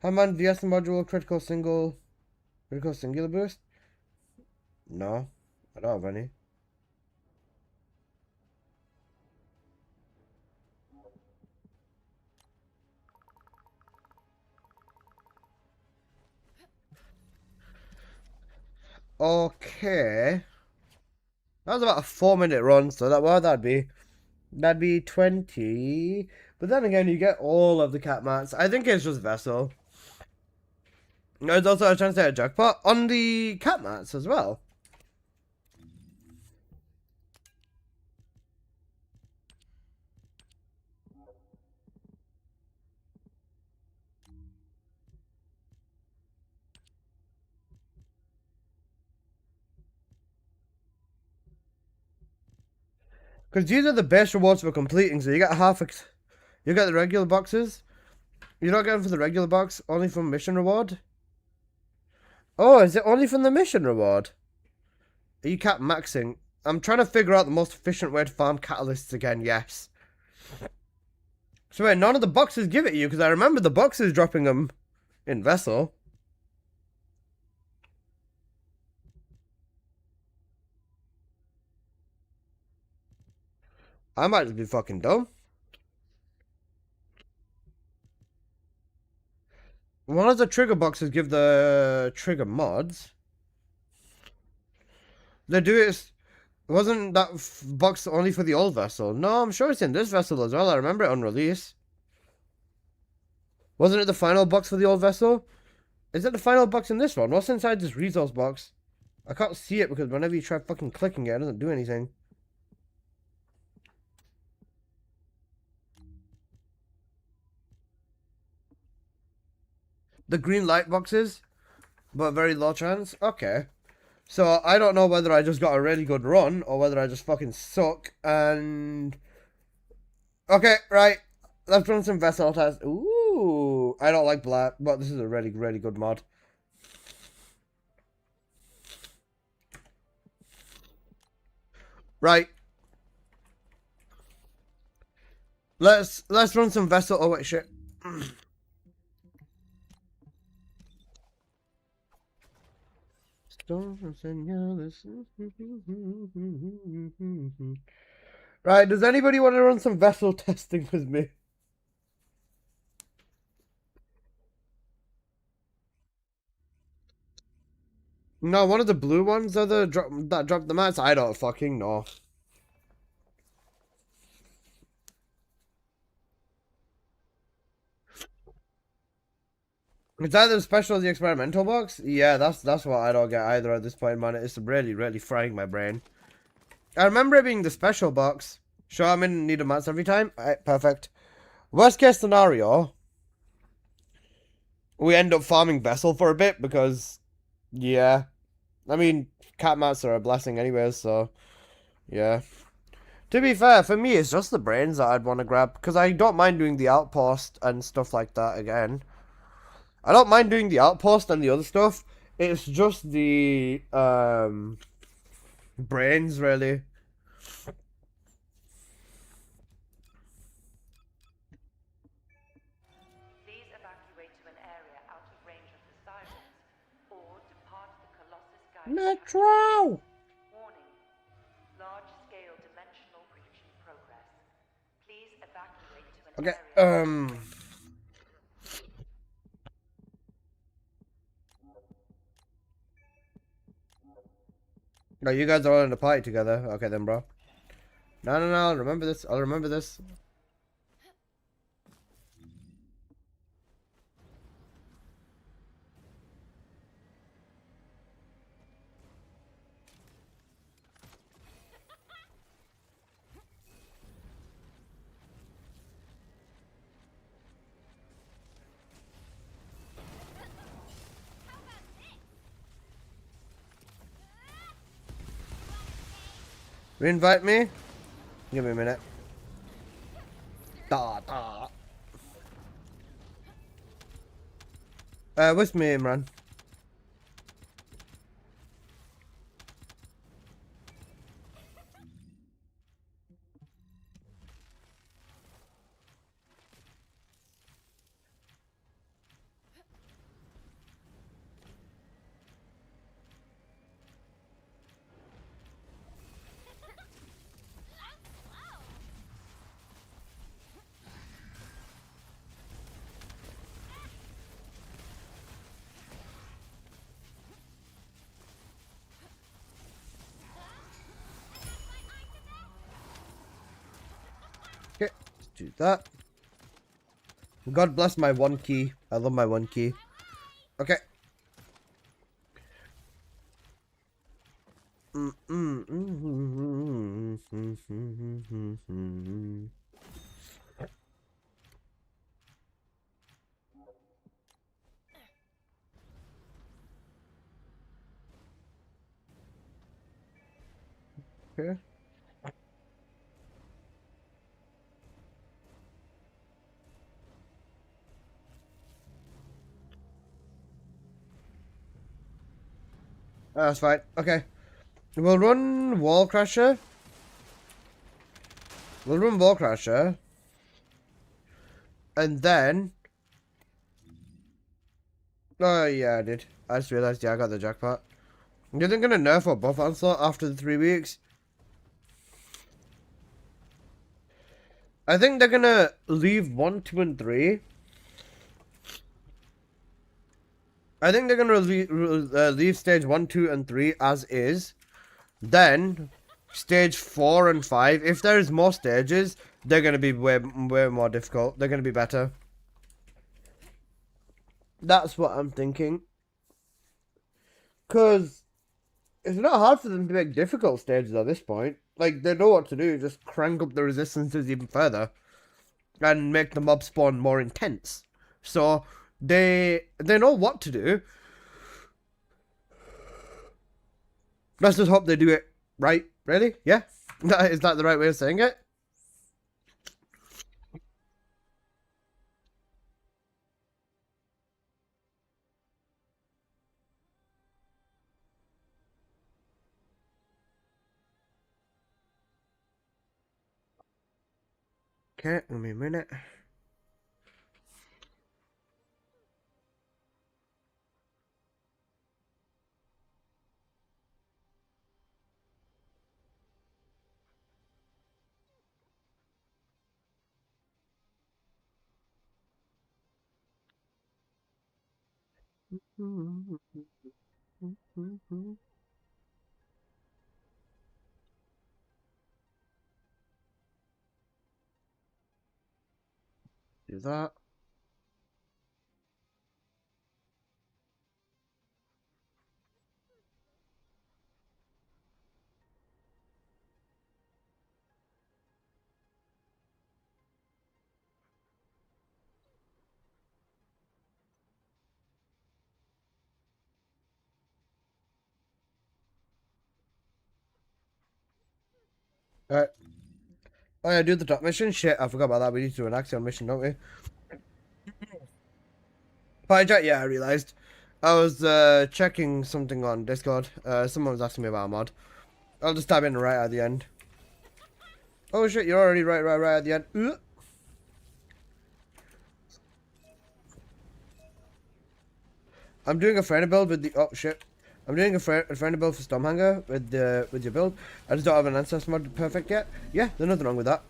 S1: How man VS module critical singular boost? No, I don't have any. Okay. That was about a 4-minute run, so that'd be 20. But then again, you get all of the cat mats. I think it's just Vessel. There's also a chance to get a jackpot on the cat mats as well. Because these are the best rewards for completing, so you get you get the regular boxes. You're not getting for the regular box, only from mission reward. Oh, is it only from the mission reward? Are you cat maxing? I'm trying to figure out the most efficient way to farm catalysts again, yes. So wait, none of the boxes give it you, because I remember the boxes dropping them in Vessel. I might just be fucking dumb. One of the trigger boxes give the trigger mods. They do it. Wasn't that box only for the old vessel? No, I'm sure it's in this vessel as well. I remember it on release. Wasn't it the final box for the old vessel? Is it the final box in this one? What's inside this resource box? I can't see it because whenever you try fucking clicking it, it doesn't do anything. The green light boxes, but very low chance. Okay. So I don't know whether I just got a really good run or whether I just fucking suck. And okay, right. Let's run some vessel tests. Ooh, I don't like black, but this is a really, really good mod. Right. Let's run some vessel. Oh wait, shit. Right, does anybody want to run some vessel testing with me? No, one of the blue ones are the that dropped the mats. I don't fucking know. Is that the special the experimental box? Yeah, that's what I don't get either at this point, man. It's really, really frying my brain. I remember it being the special box. Sure, I'm in need of mats every time. Alright, perfect. Worst case scenario, we end up farming vessel for a bit because, yeah. I mean, cat mats are a blessing anyways, so, yeah. To be fair, for me, it's just the brains that I'd want to grab, because I don't mind doing the outpost and stuff like that again. I don't mind doing the outpost and the other stuff. It's just the, brains, really.
S4: Please evacuate to an area out of range of the sirens, or depart the Colossus guide.
S1: Metro!
S4: Warning. Large-scale dimensional breach in progress. Please evacuate to an
S1: Okay,
S4: area.
S1: No, you guys are all in the party together. Okay then, bro. No, I'll remember this. I'll remember this. Reinvite me? Give me a minute. With me, Imran. Okay, let's do that. God bless my one key. I love my one key. Okay. Okay. That's fine. Okay. We'll run Wall Crusher. We'll run Wall Crusher. And then... Oh, yeah, I did. I just realized, yeah, I got the jackpot. You think gonna nerf or buff Onslaught after the 3 weeks? I think they're gonna leave 1, 2, and 3. I think they're gonna leave stage 1, 2, and 3 as is. Then, stage 4 and 5, if there is more stages, they're going to be way more difficult. They're going to be better. That's what I'm thinking. Because it's not hard for them to make difficult stages at this point. Like, they know what to do. Just crank up the resistances even further. And make the mob spawn more intense. So, they know what to do. Let's just hope they do it right. Really? Yeah? Is that the right way of saying it? Okay, give me a minute. Do that. Alright. Oh yeah, do the top mission? Shit, I forgot about that. We need to do an Axion mission, don't we? Hijack, yeah, I realised. I was checking something on Discord. Someone was asking me about a mod. I'll just type in right at the end. Oh shit, you're already right at the end. I'm doing a friend build with the... Oh shit. I'm doing a friend build for Stormhanger with your build. I just don't have an ancestor mod perfect yet. Yeah, there's nothing wrong with that.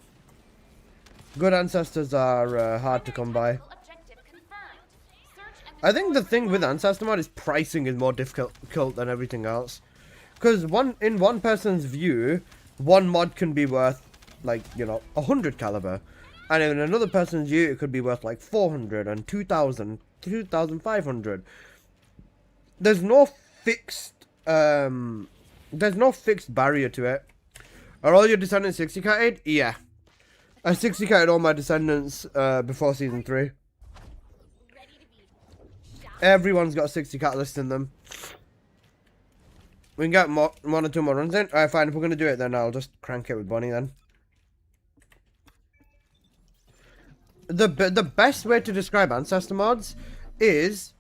S1: Good ancestors are hard to come by. I think the thing with ancestor mod is pricing is more difficult than everything else. Because in one person's view, one mod can be worth, like, you know, 100 caliber. And in another person's view, it could be worth like 400 and 2,000, 2,500. There's no fixed barrier to it. Are all your descendants 60 catted? Yeah. I 60 catted all my descendants before season 3. Everyone's got 60 catalysts in them. We can get one or two more runs in. Alright, fine. If we're going to do it, then I'll just crank it with Bonnie then. The best way to describe ancestor mods is...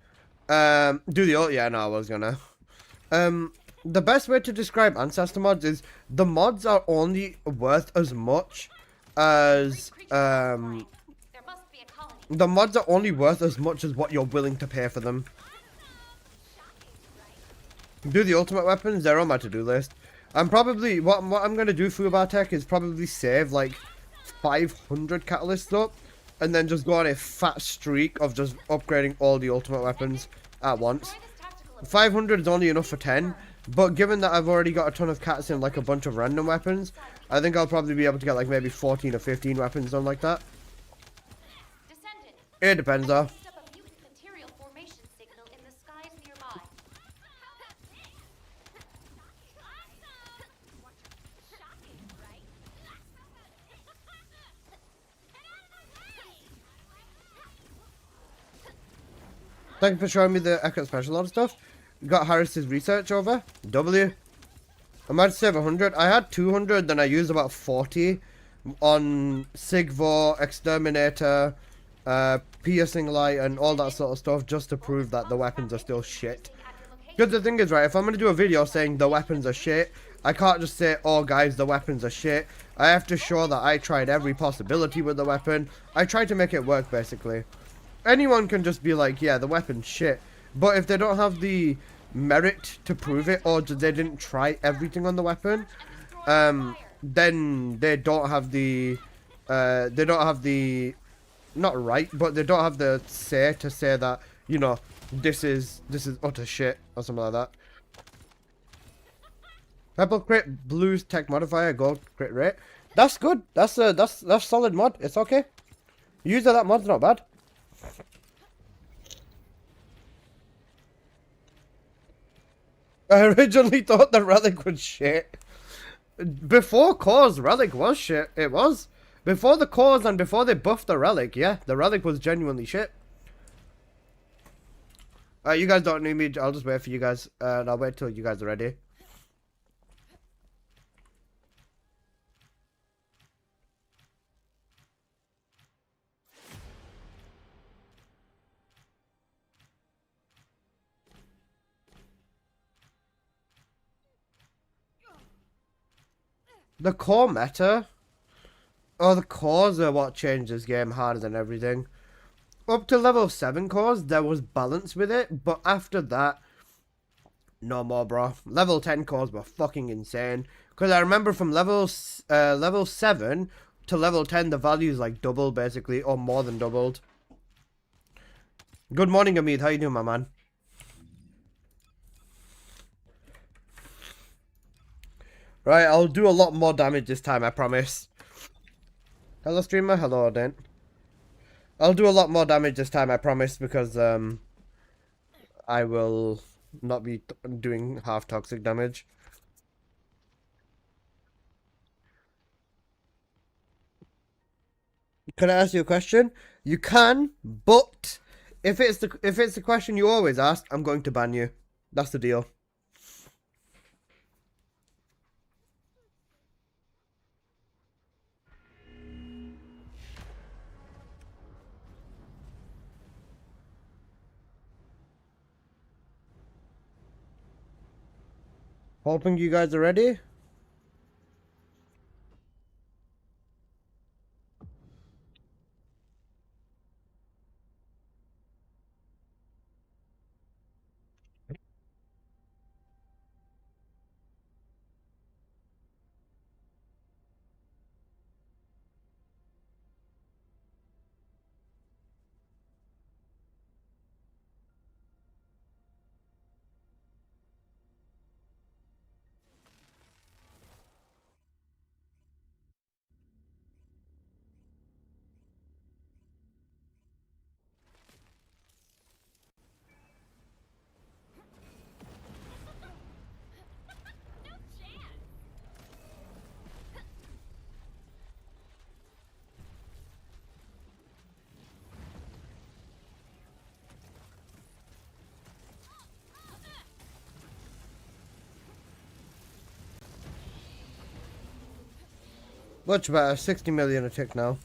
S1: do the ult. Yeah, no, I was gonna. The best way to describe ancestor mods is the mods are only worth as much as... the mods are only worth as much as what you're willing to pay for them. Do the ultimate weapons, they're on my to-do list. I'm probably, what I'm going to do for Bartek is probably save like 500 catalysts up. And then just go on a fat streak of just upgrading all the ultimate weapons at once. 500 is only enough for 10. But given that I've already got a ton of cats in like a bunch of random weapons, I think I'll probably be able to get like maybe 14 or 15 weapons done like that. It depends though. Thank you for showing me the Echo Special Order stuff. Got Harris's research over. W. I might save 100. I had 200, then I used about 40 on Sigvor, Exterminator, Piercing Light, and all that sort of stuff, just to prove that the weapons are still shit. Because the thing is, right, if I'm going to do a video saying the weapons are shit, I can't just say, oh guys, the weapons are shit. I have to show that I tried every possibility with the weapon. I tried to make it work, basically. Anyone can just be like, yeah, the weapon's shit. But if they don't have the merit to prove it, or they didn't try everything on the weapon, then they don't have the, not right, but they don't have the say to say that, you know, this is utter shit, or something like that. Purple crit, blues tech modifier, gold crit rate. That's good. That's solid mod. It's okay. Use of that mod's not bad. I originally thought the relic was shit. Before cause, relic was shit. It was. Before the cause and before they buffed the relic, yeah, the relic was genuinely shit. You guys don't need me. I'll just wait for you guys. And I'll wait till you guys are ready. The core meta, or the cores are what changed this game harder than everything. Up to level 7 cores, there was balance with it, but after that, no more, bro. Level 10 cores were fucking insane. Because I remember from level 7 to level 10, the values like doubled basically, or more than doubled. Good morning, Amit. How you doing, my man? Right, I'll do a lot more damage this time, I promise. Hello, streamer. Hello, Dent. I'll do a lot more damage this time, I promise, because I will not be doing half toxic damage. Can I ask you a question? You can, but if it's the question you always ask, I'm going to ban you. That's the deal. Hoping you guys are ready. Much better. 60 million a tick now.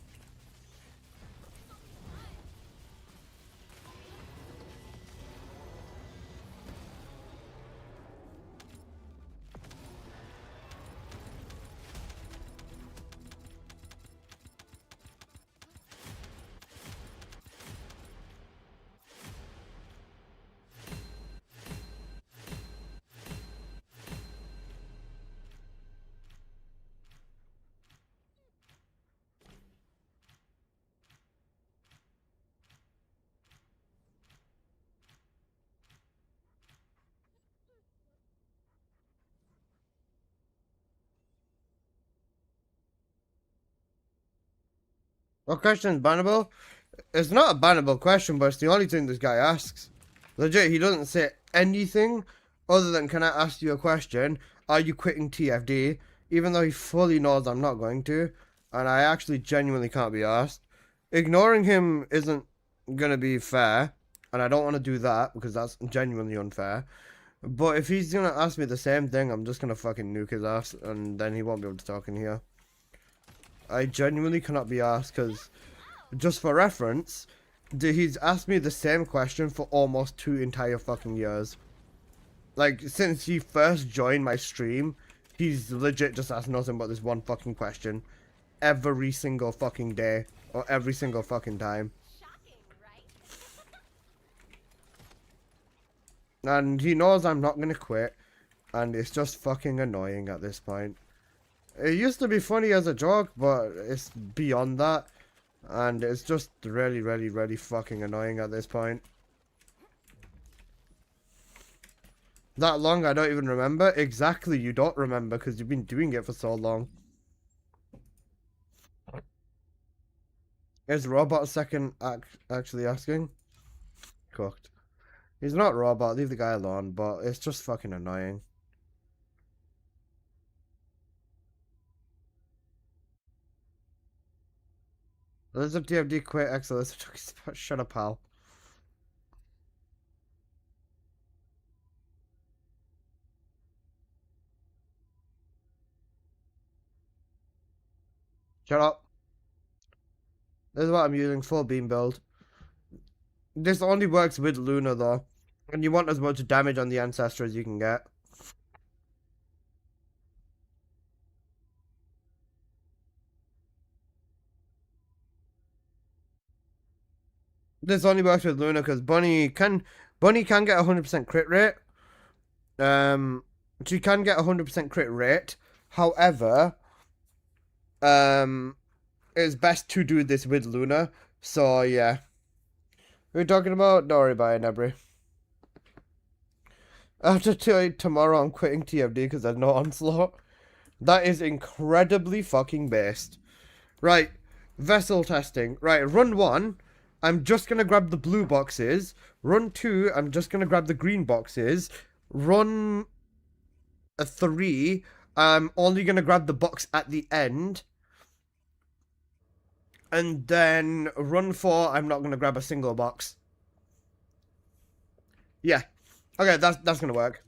S1: What question is bannable? It's not a bannable question, but it's the only thing this guy asks. Legit, he doesn't say anything other than, can I ask you a question? Are you quitting TFD? Even though he fully knows I'm not going to. And I actually genuinely can't be asked. Ignoring him isn't going to be fair. And I don't want to do that because that's genuinely unfair. But if he's going to ask me the same thing, I'm just going to fucking nuke his ass. And then he won't be able to talk in here. I genuinely cannot be asked because, just for reference, he's asked me the same question for almost 2 entire fucking years. Like, since he first joined my stream, he's legit just asked nothing but this one fucking question. Every single fucking day. Or every single fucking time. And he knows I'm not gonna quit. And it's just fucking annoying at this point. It used to be funny as a joke, but it's beyond that. And it's just really, really, really fucking annoying at this point. That long, I don't even remember. Exactly, you don't remember because you've been doing it for so long. Is Robot second actually asking? Cooked. He's not Robot, leave the guy alone, but it's just fucking annoying. Elizabeth DFD quit, excellent. Shut up, pal. Shut up. This is what I'm using, full beam build. This only works with Luna though. And you want as much damage on the Ancestor as you can get. This only works with Luna because Bunny can get 100% crit rate. She can get 100% crit rate. However, it's best to do this with Luna. So yeah. We're talking about, don't worry about it, Nebri. After tomorrow, I'm quitting TFD because there's no Onslaught. That is incredibly fucking based. Right, vessel testing. Right, run 1, I'm just going to grab the blue boxes. Run 2, I'm just going to grab the green boxes. Run 3, I'm only going to grab the box at the end. And then run 4, I'm not going to grab a single box. Yeah. Okay, that's going to work.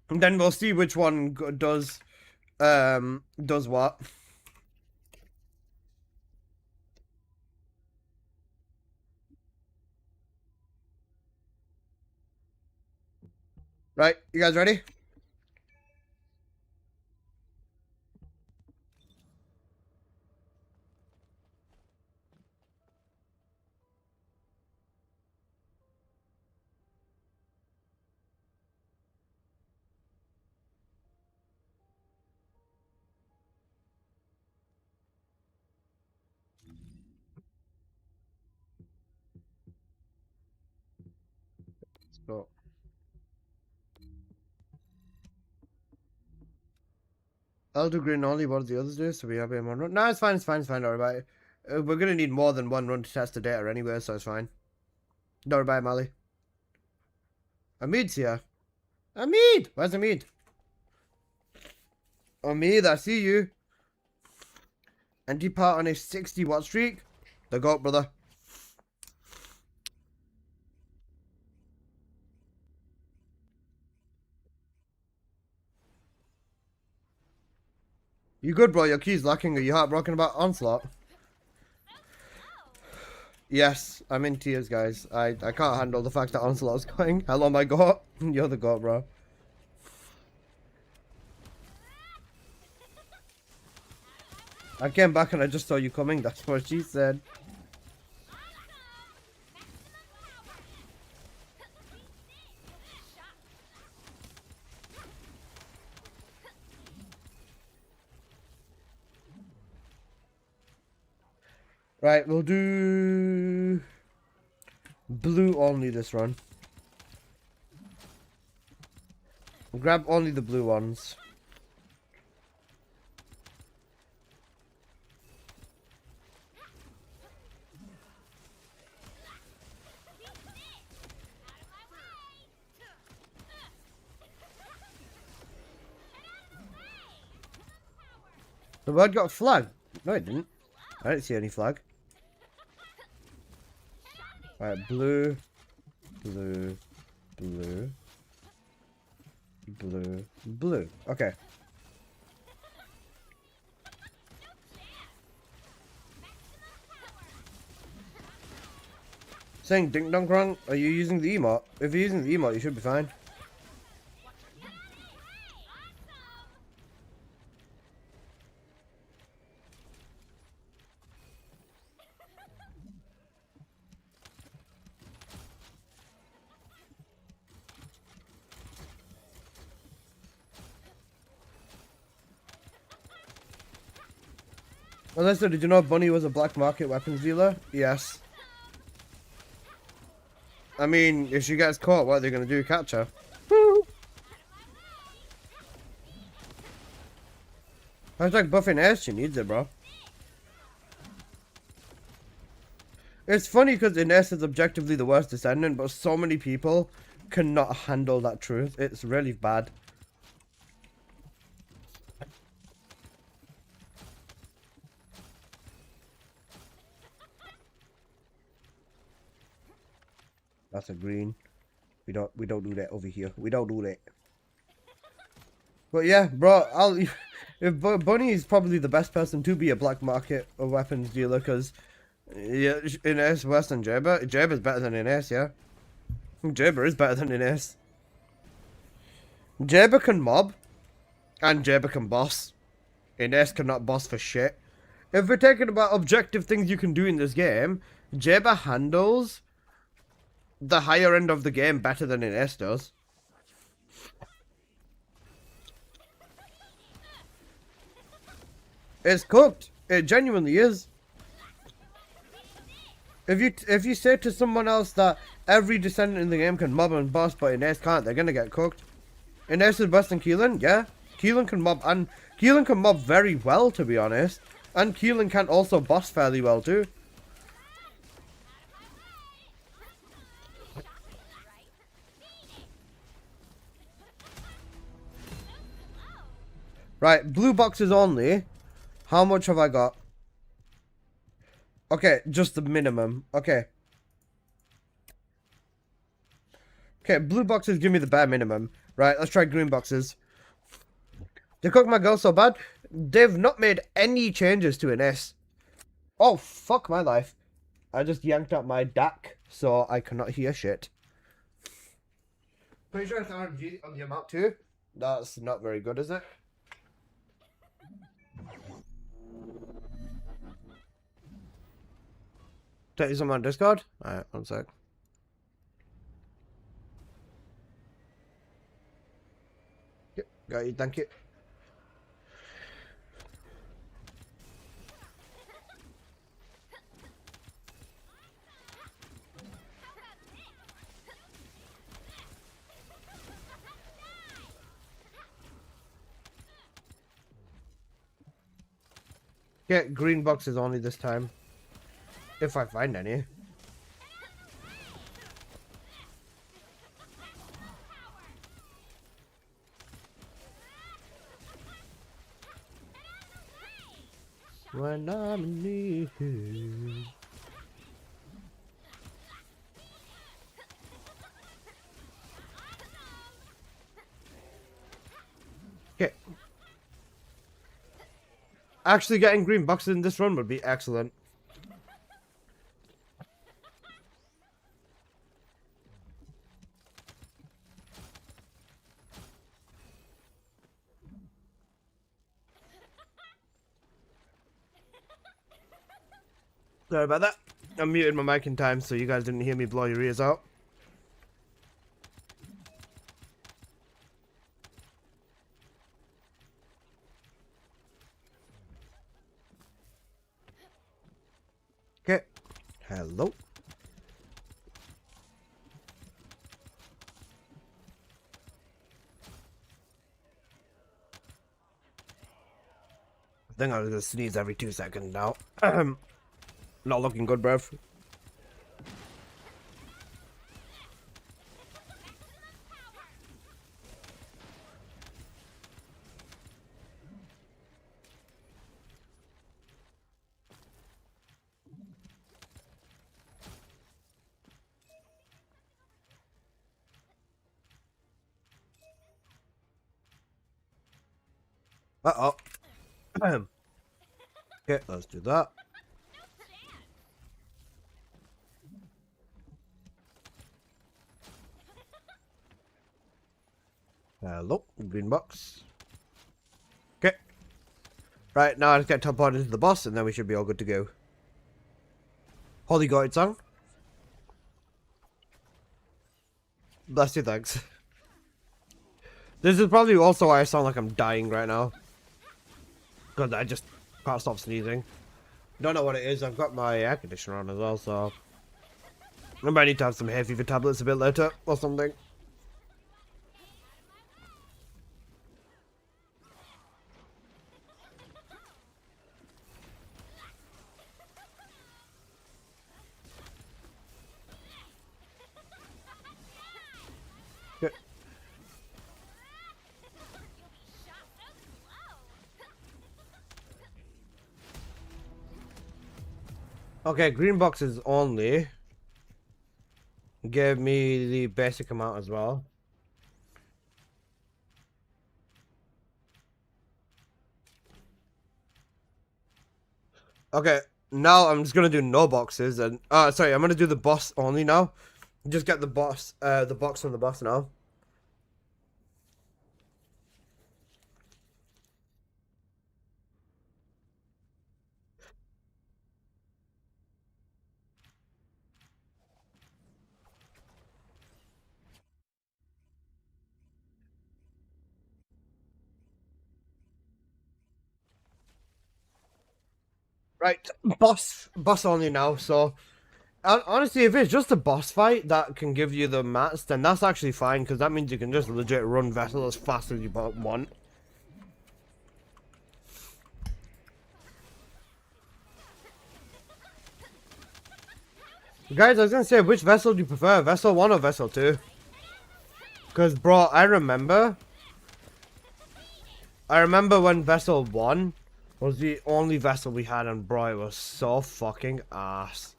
S1: And then we'll see which one does what. Right, you guys ready? So I'll do green only. What do the others do? So we have him on run. No, it's fine. It's fine. It's fine. Don't worry about it. We're gonna need more than one run to test the data anyway, so it's fine. Don't worry about it, Mali. Amid's here. Amid! Where's Amid? Amid, I see you. Anti-part on a 60-watt streak. The GOAT, brother. You good, bro? Your key's lacking. Are you heartbroken about Onslaught? Yes, I'm in tears, guys. I can't handle the fact that Onslaught's going. Hello, my GOAT. You're the GOAT, bro. I came back and I just saw you coming. That's what she said. Right, we'll do blue only this run. Grab only the blue ones. The bird got a flag. No, it didn't. I didn't see any flag. Alright, blue, blue, blue, blue, blue. Okay. Saying ding dong wrong. Are you using the emote? If you're using the emote, you should be fine. Alyssa, did you know Bunny was a black market weapons dealer? Yes. I mean, if she gets caught, what are they going to do? Catch her? Hashtag buffing S, she needs it, bro. It's funny because Ines is objectively the worst descendant, but so many people cannot handle that truth. It's really bad. That's a green. We don't do that over here. We don't do that. But yeah, bro, if Bunny is probably the best person to be a black market or weapons dealer, because yeah, Ines worse than Jaber. Jaber's better than Ines, yeah. Jaber is better than Ines. Jaber can mob, and Jaber can boss. Ines cannot boss for shit. If we're talking about objective things you can do in this game, Jaber handles the higher end of the game better than Ines does. It's cooked. It genuinely is. If you say to someone else that every descendant in the game can mob and boss, but Ines can't, they're gonna get cooked. Ines is worse than Keelan, yeah. Keelan can mob, and Keelan can mob very well, to be honest. And Keelan can also boss fairly well too. Right, blue boxes only. How much have I got? Okay, just the minimum. Okay. Okay, blue boxes give me the bare minimum. Right, let's try green boxes. They cook my girl so bad. They've not made any changes to an S. Oh, fuck my life. I just yanked out my DAC, so I cannot hear shit. Pretty sure it's RNG on the amount too. That's not very good, is it? Take some on Discord? Alright, one sec. Yep, got you, thank you. Get green boxes only this time. If I find any. When I'm in need. Okay. Actually getting green boxes in this run would be excellent. Sorry about that. I muted my mic in time so you guys didn't hear me blow your ears out. Okay. Hello. I think I was gonna sneeze every 2 seconds now. Not looking good, bruv. Uh-oh. Okay, let's do that. Hello, green box. Okay. Right, now I just get teleported into the boss and then we should be all good to go. Holy God, it's on. Bless you, thanks. This is probably also why I sound like I'm dying right now. Because I just can't stop sneezing. Don't know what it is, I've got my air conditioner on as well, so... I might need to have some hay fever tablets a bit later, or something. Okay, green boxes only. Give me the basic amount as well. Okay, now I'm just gonna do no boxes and sorry, I'm gonna do the boss only now. Just get the boss, the box from the boss now. Right, boss only now. So honestly, if it's just a boss fight that can give you the mats, then that's actually fine because that means you can just legit run Vessel as fast as you want. Guys, I was gonna say, which Vessel do you prefer, Vessel 1 or Vessel 2? Because, bro, I remember when Vessel 1 was the only Vessel we had, and bro, it was so fucking ass.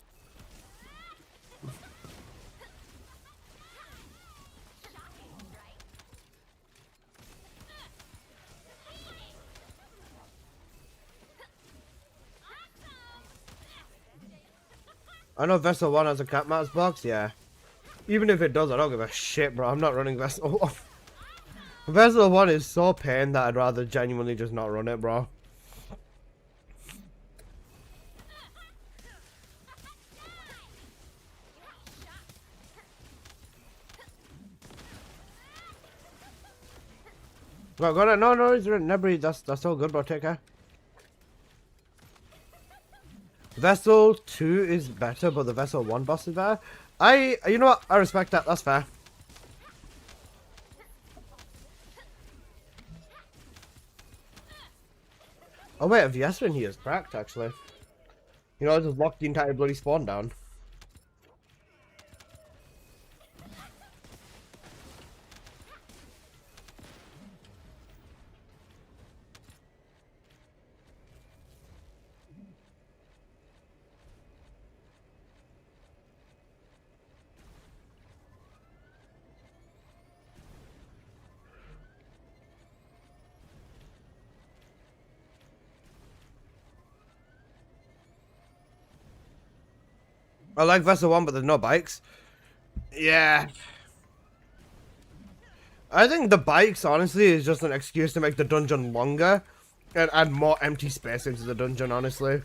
S1: I know Vessel 1 has a cat mats box, yeah. Even if it does, I don't give a shit, bro. I'm not running Vessel 1. Vessel 1 is so pain that I'd rather genuinely just not run it, bro. No, go on. No, he's never. That's all good, bro. Take care. Vessel 2 is better, but the Vessel 1 boss is better. You know what? I respect that. That's fair. Oh wait, if Yasmin here is cracked, actually. You know, I just locked the entire bloody spawn down. I like Vessel 1, but there's no bikes. Yeah. I think the bikes, honestly, is just an excuse to make the dungeon longer and add more empty space into the dungeon, honestly.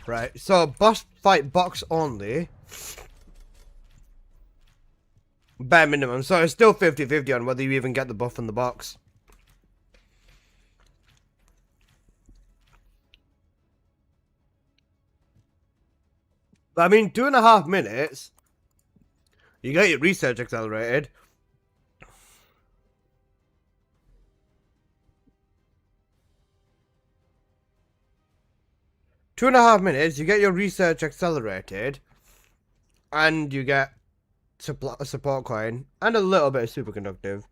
S1: Right, so boss fight box only. Bare minimum, so it's still 50-50 on whether you even get the buff in the box. I mean, 2.5 minutes, you get your research accelerated. Two and a half minutes, you get your research accelerated, and you get a support coin, and a little bit of superconductive.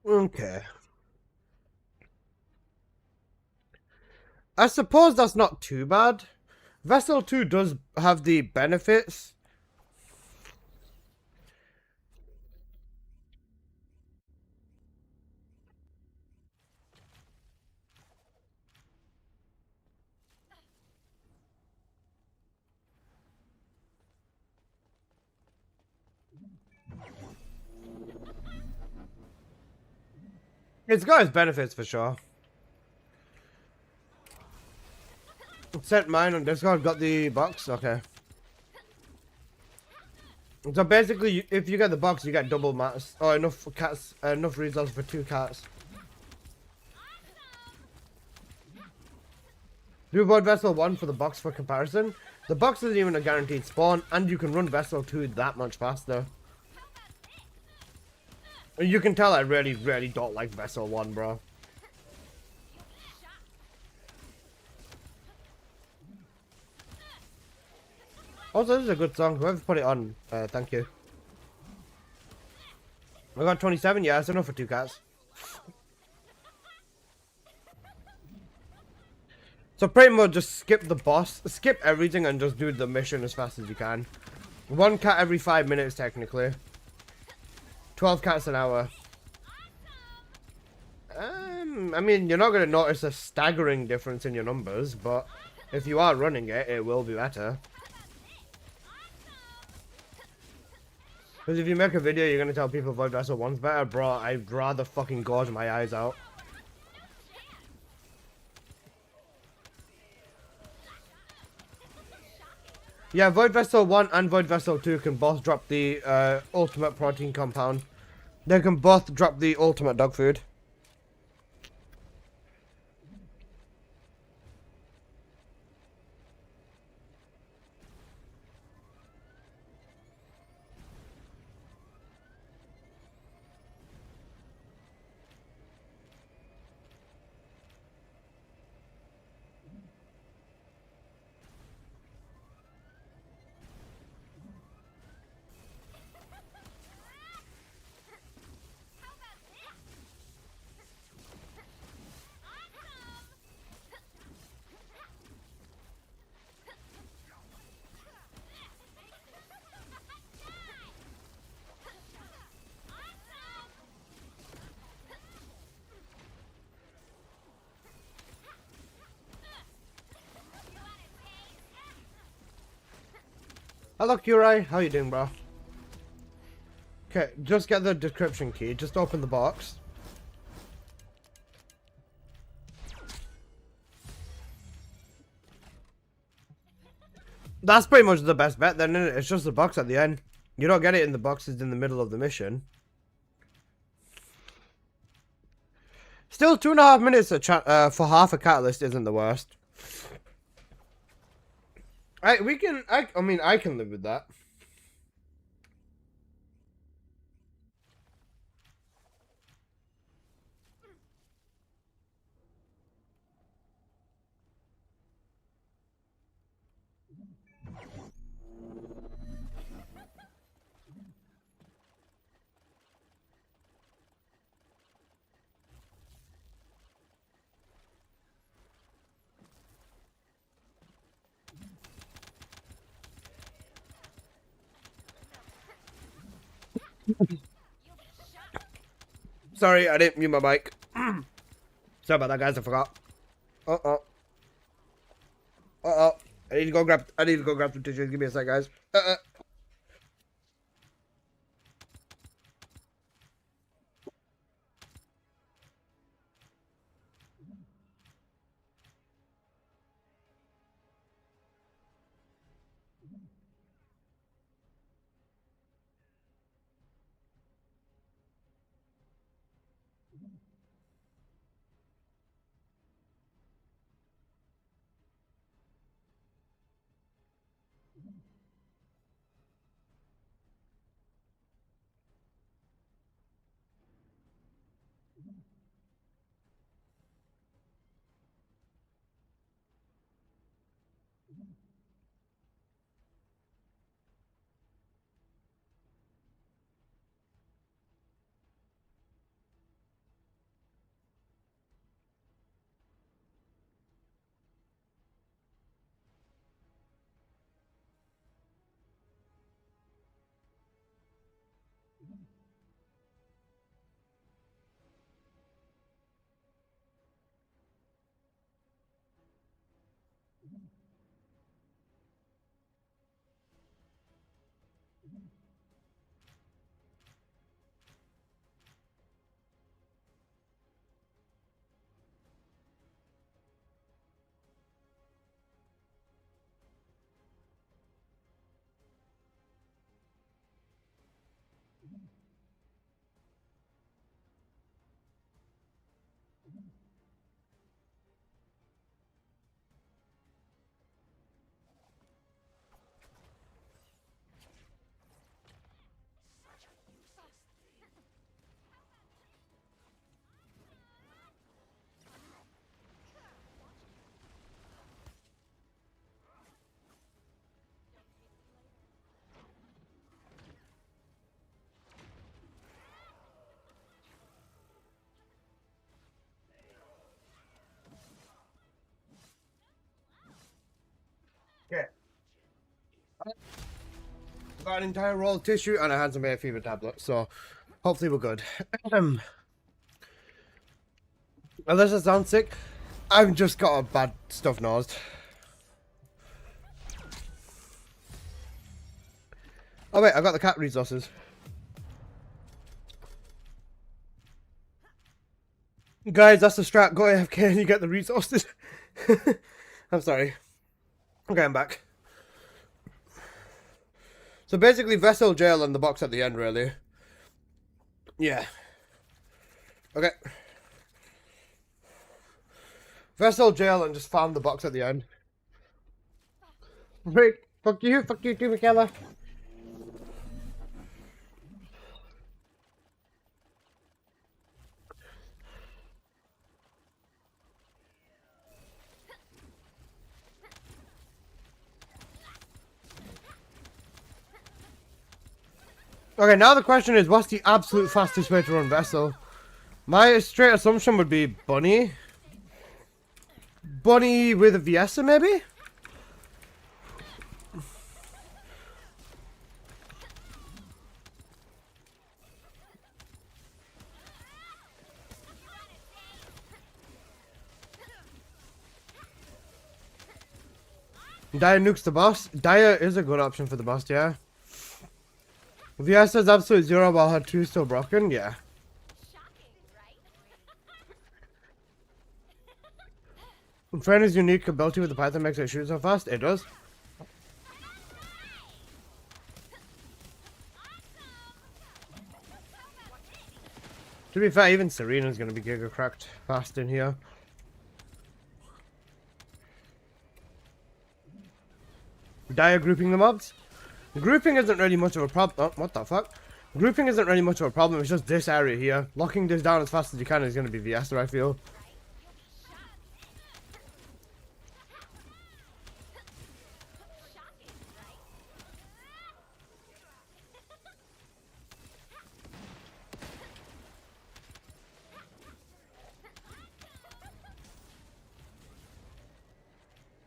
S1: Okay. I suppose that's not too bad. Vessel 2 does have the benefits. It's got its benefits for sure. Sent mine on Discord, got the box, okay. So basically, if you get the box, you get double mats. Or enough cats, enough results for 2 cats. Do Void Vessel 1 for the box for comparison. The box isn't even a guaranteed spawn, and you can run Vessel 2 that much faster. And you can tell I really, really don't like Vessel 1, bro. Also, this is a good song. Whoever put it on, thank you. I got 27, yeah, that's enough for 2 cats. So pretty much just skip the boss, skip everything and just do the mission as fast as you can. 1 cat every 5 minutes technically. 12 cats an hour. I mean, you're not going to notice a staggering difference in your numbers, but if you are running it, it will be better. Because if you make a video, you're going to tell people Void Vessel 1's better, bro, I'd rather fucking gouge my eyes out. Yeah, Void Vessel 1 and Void Vessel 2 can both drop the ultimate protein compound. They can both drop the ultimate dog food. Hello, Kurai. How you doing, bro? Okay, just get the description key. Just open the box. That's pretty much the best bet then, isn't it? It's just the box at the end. You don't get it in the boxes in the middle of the mission. Still, 2.5 minutes for half a catalyst isn't the worst. I mean, I can live with that. Sorry, I didn't mute my mic. Sorry about that, guys. I forgot. Uh-oh. Uh-oh. I need to go grab some tissues. Give me a sec, guys. got an entire roll of tissue and I had some air fever tablets, so hopefully we're good. Unless I sound sick, I've just got a bad stuffed nose. Oh wait, I got the cat resources. Guys, that's the strat. Go AFK and you get the resources. I'm sorry. Okay, I'm back. So basically, Vessel, Jail, and the box at the end, really. Yeah. Okay. Vessel, Jail, and just farm the box at the end. Rick, fuck you too, Michaela. Okay, now the question is, what's the absolute fastest way to run Vessel? My straight assumption would be Bunny. Bunny with a Viesa, maybe? Daya nukes the boss. Daya is a good option for the boss, yeah. Viesa's absolute zero while her 2 is still broken, yeah. Freyna's unique ability with the Python makes it shoot so fast. It does. To be fair, even Serena's gonna be giga cracked fast in here. Daya grouping the mobs. Grouping isn't really much of a problem. Oh, what the fuck? Grouping isn't really much of a problem. It's just this area here. Locking this down as fast as you can is gonna be Viesa, I feel.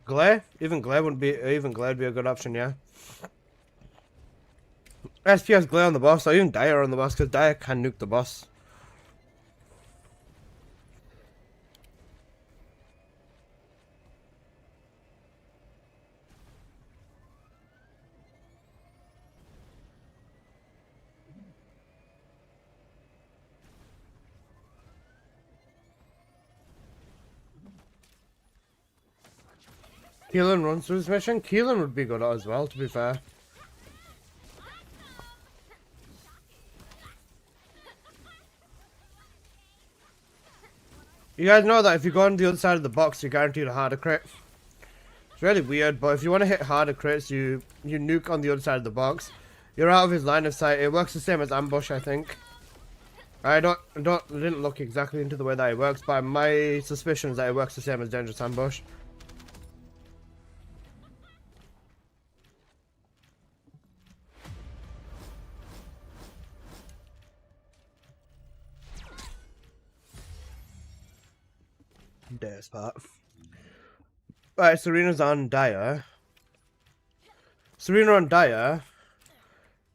S1: Glare? Even Glare would be a good option, yeah. SPS Glare on the boss, or even Daya on the boss, because Daya can nuke the boss. Keelan runs through this mission. Keelan would be good as well, to be fair. You guys know that if you go on the other side of the box, you're guaranteed a harder crit. It's really weird, but if you want to hit harder crits, you nuke on the other side of the box. You're out of his line of sight. It works the same as ambush, I think. I didn't look exactly into the way that it works, but my suspicion is that it works the same as dangerous ambush. Daya spot. Alright, Serena's on Daya. Serena on Daya.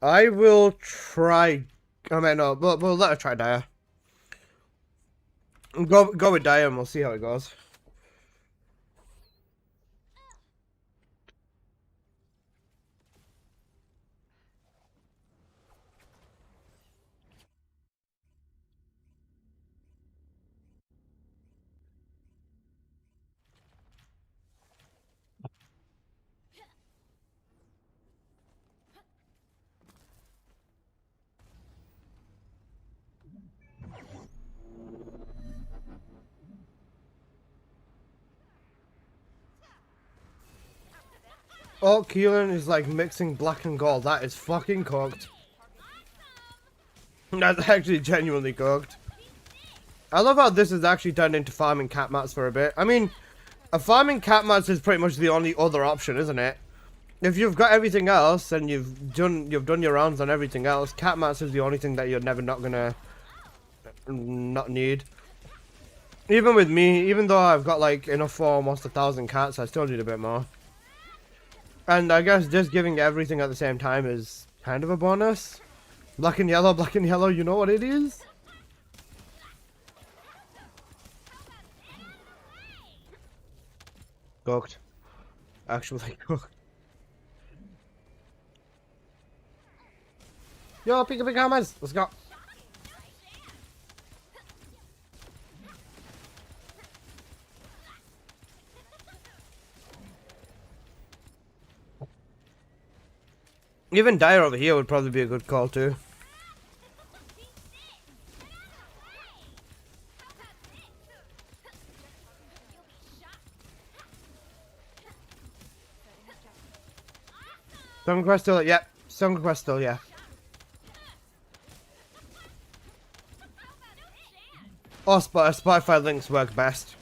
S1: I will try. I mean, no, we'll let her try Daya. Go with Daya and we'll see how it goes. Oh, Keelan is like mixing black and gold. That is fucking cooked. That's actually genuinely cooked. I love how this has actually turned into farming cat mats for a bit. I mean, farming cat mats is pretty much the only other option, isn't it? If you've got everything else and you've done your rounds on everything else, cat mats is the only thing that you're never not gonna not need. Even with me, even though I've got like enough for almost 1,000 cats, I still need a bit more. And I guess just giving everything at the same time is kind of a bonus. Black and yellow, you know what it is? Cooked. Actually cooked. Yo, Pika Pika Hammers! Let's go. Even Dire over here would probably be a good call too. Song Quest still, yeah. Song Quest still, yeah. Or Spotify links work best.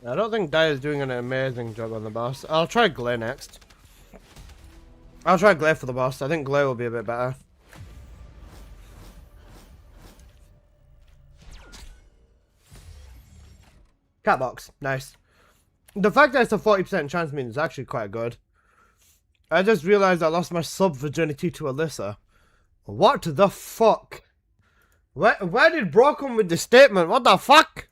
S1: I don't think Dire's doing an amazing job on the boss. I'll try Glare next. I'll try Glare for the boss. I think Glare will be a bit better. Catbox. Nice. The fact that it's a 40% chance means it's actually quite good. I just realized I lost my sub virginity to Alyssa. What the fuck? Where did Bro come with this statement? What the fuck?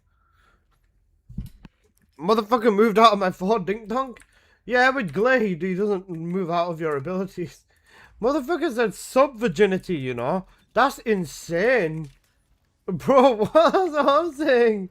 S1: Motherfucker moved out of my 4 dink donk? Yeah, with Glare he doesn't move out of your abilities. Motherfucker said sub virginity, you know? That's insane. Bro, what's I'm saying?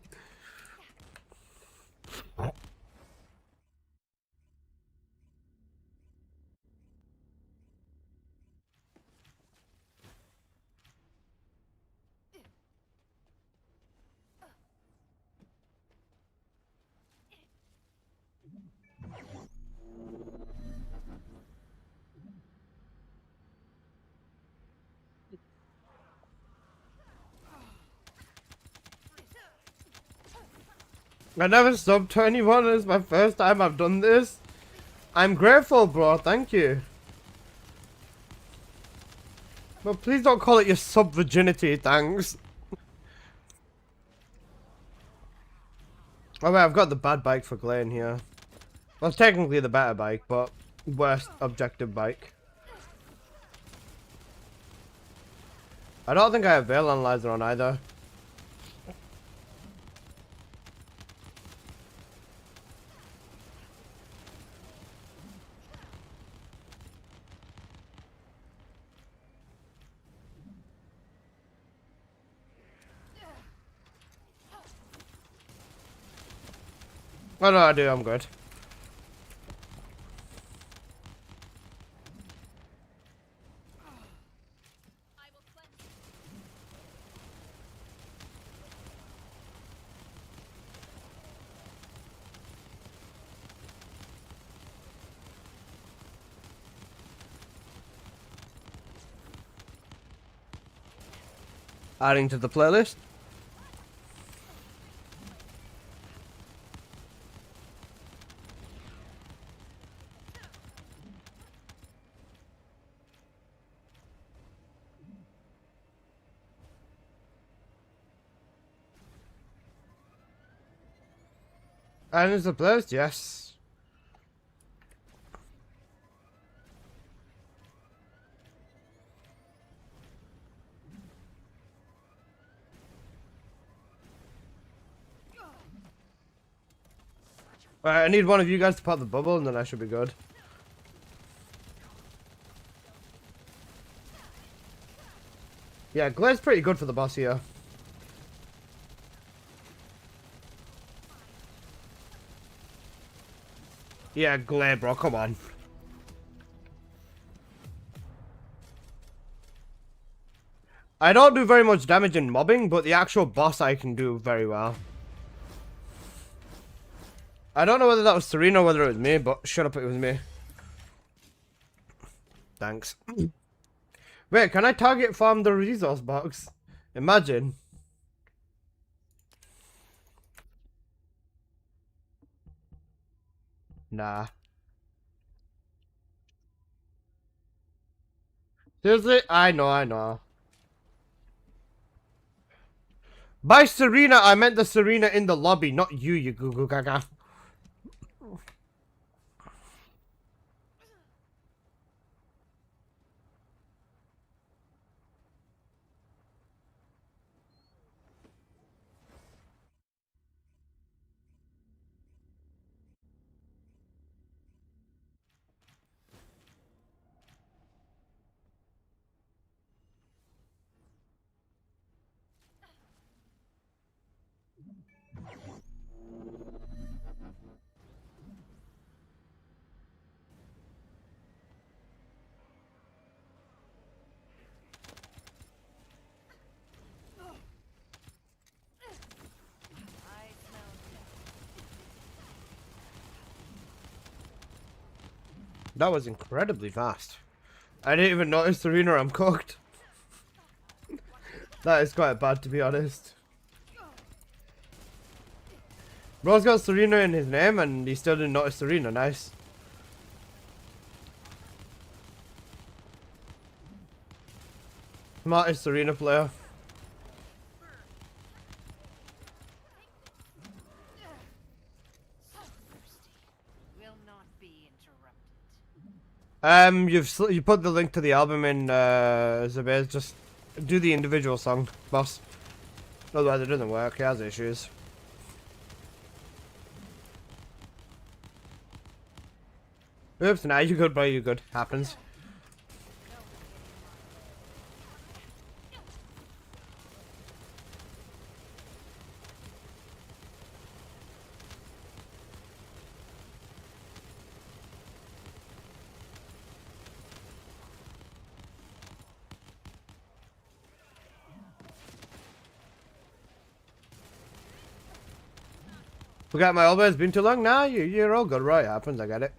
S1: I never subbed to anyone. It's my first time I've done this. I'm grateful, bro. Thank you. But please don't call it your sub virginity. Thanks. Oh wait, I've got the bad bike for Glare in here. Well, it's technically the better bike, but worst objective bike. I don't think I have Veil Analyzer on either. Oh no, I do, I'm good. Adding to the playlist. And it's a playlist, yes. Alright, I need one of you guys to pop the bubble and then I should be good. Yeah, Glaive's pretty good for the boss here. Yeah, Glaive, bro, come on. I don't do very much damage in mobbing, but the actual boss I can do very well. I don't know whether that was Serena or whether it was me, but shut up, it was me. Thanks. Wait, can I target farm the resource box? Imagine. Nah. Seriously? I know. By Serena, I meant the Serena in the lobby, not you, you goo goo gaga. That was incredibly fast. I didn't even notice Serena, I'm cooked. That is quite bad, to be honest. Bro's got Serena in his name and he still didn't notice Serena, nice. Smartest Serena player. You put the link to the album in Zabez. Just do the individual song, boss. Otherwise it doesn't work, he has issues. Oops, nah, you good, bro, you good. Happens. Forgot my elbow, it's been too long? Nah, you're all good, right? Happens, I get it.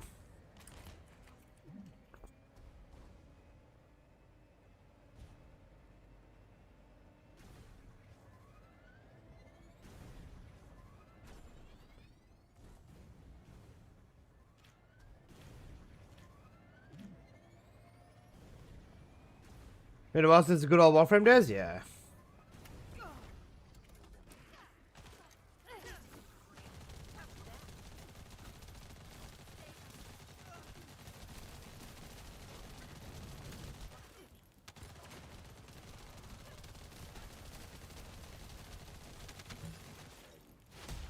S1: Been a while since the good old Warframe days? Yeah.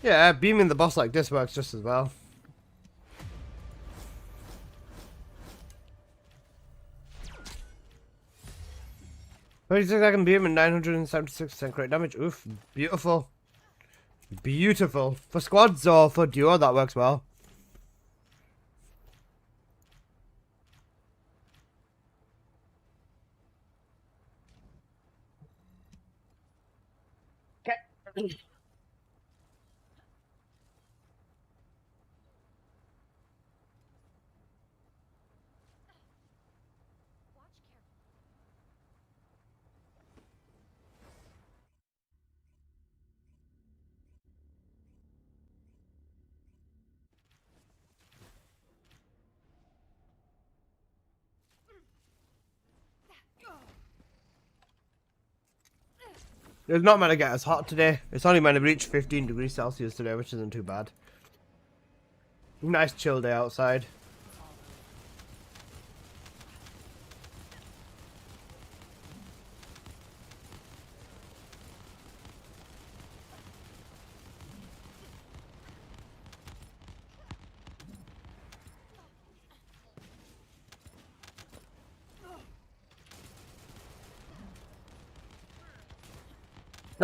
S1: Yeah, beaming the boss like this works just as well. 36-second beam and 976% crit damage. Oof, beautiful. Beautiful. For squads or for duo, that works well. Okay. It's not meant to get as hot today. It's only meant to reach 15 degrees Celsius today, which isn't too bad. Nice chill day outside.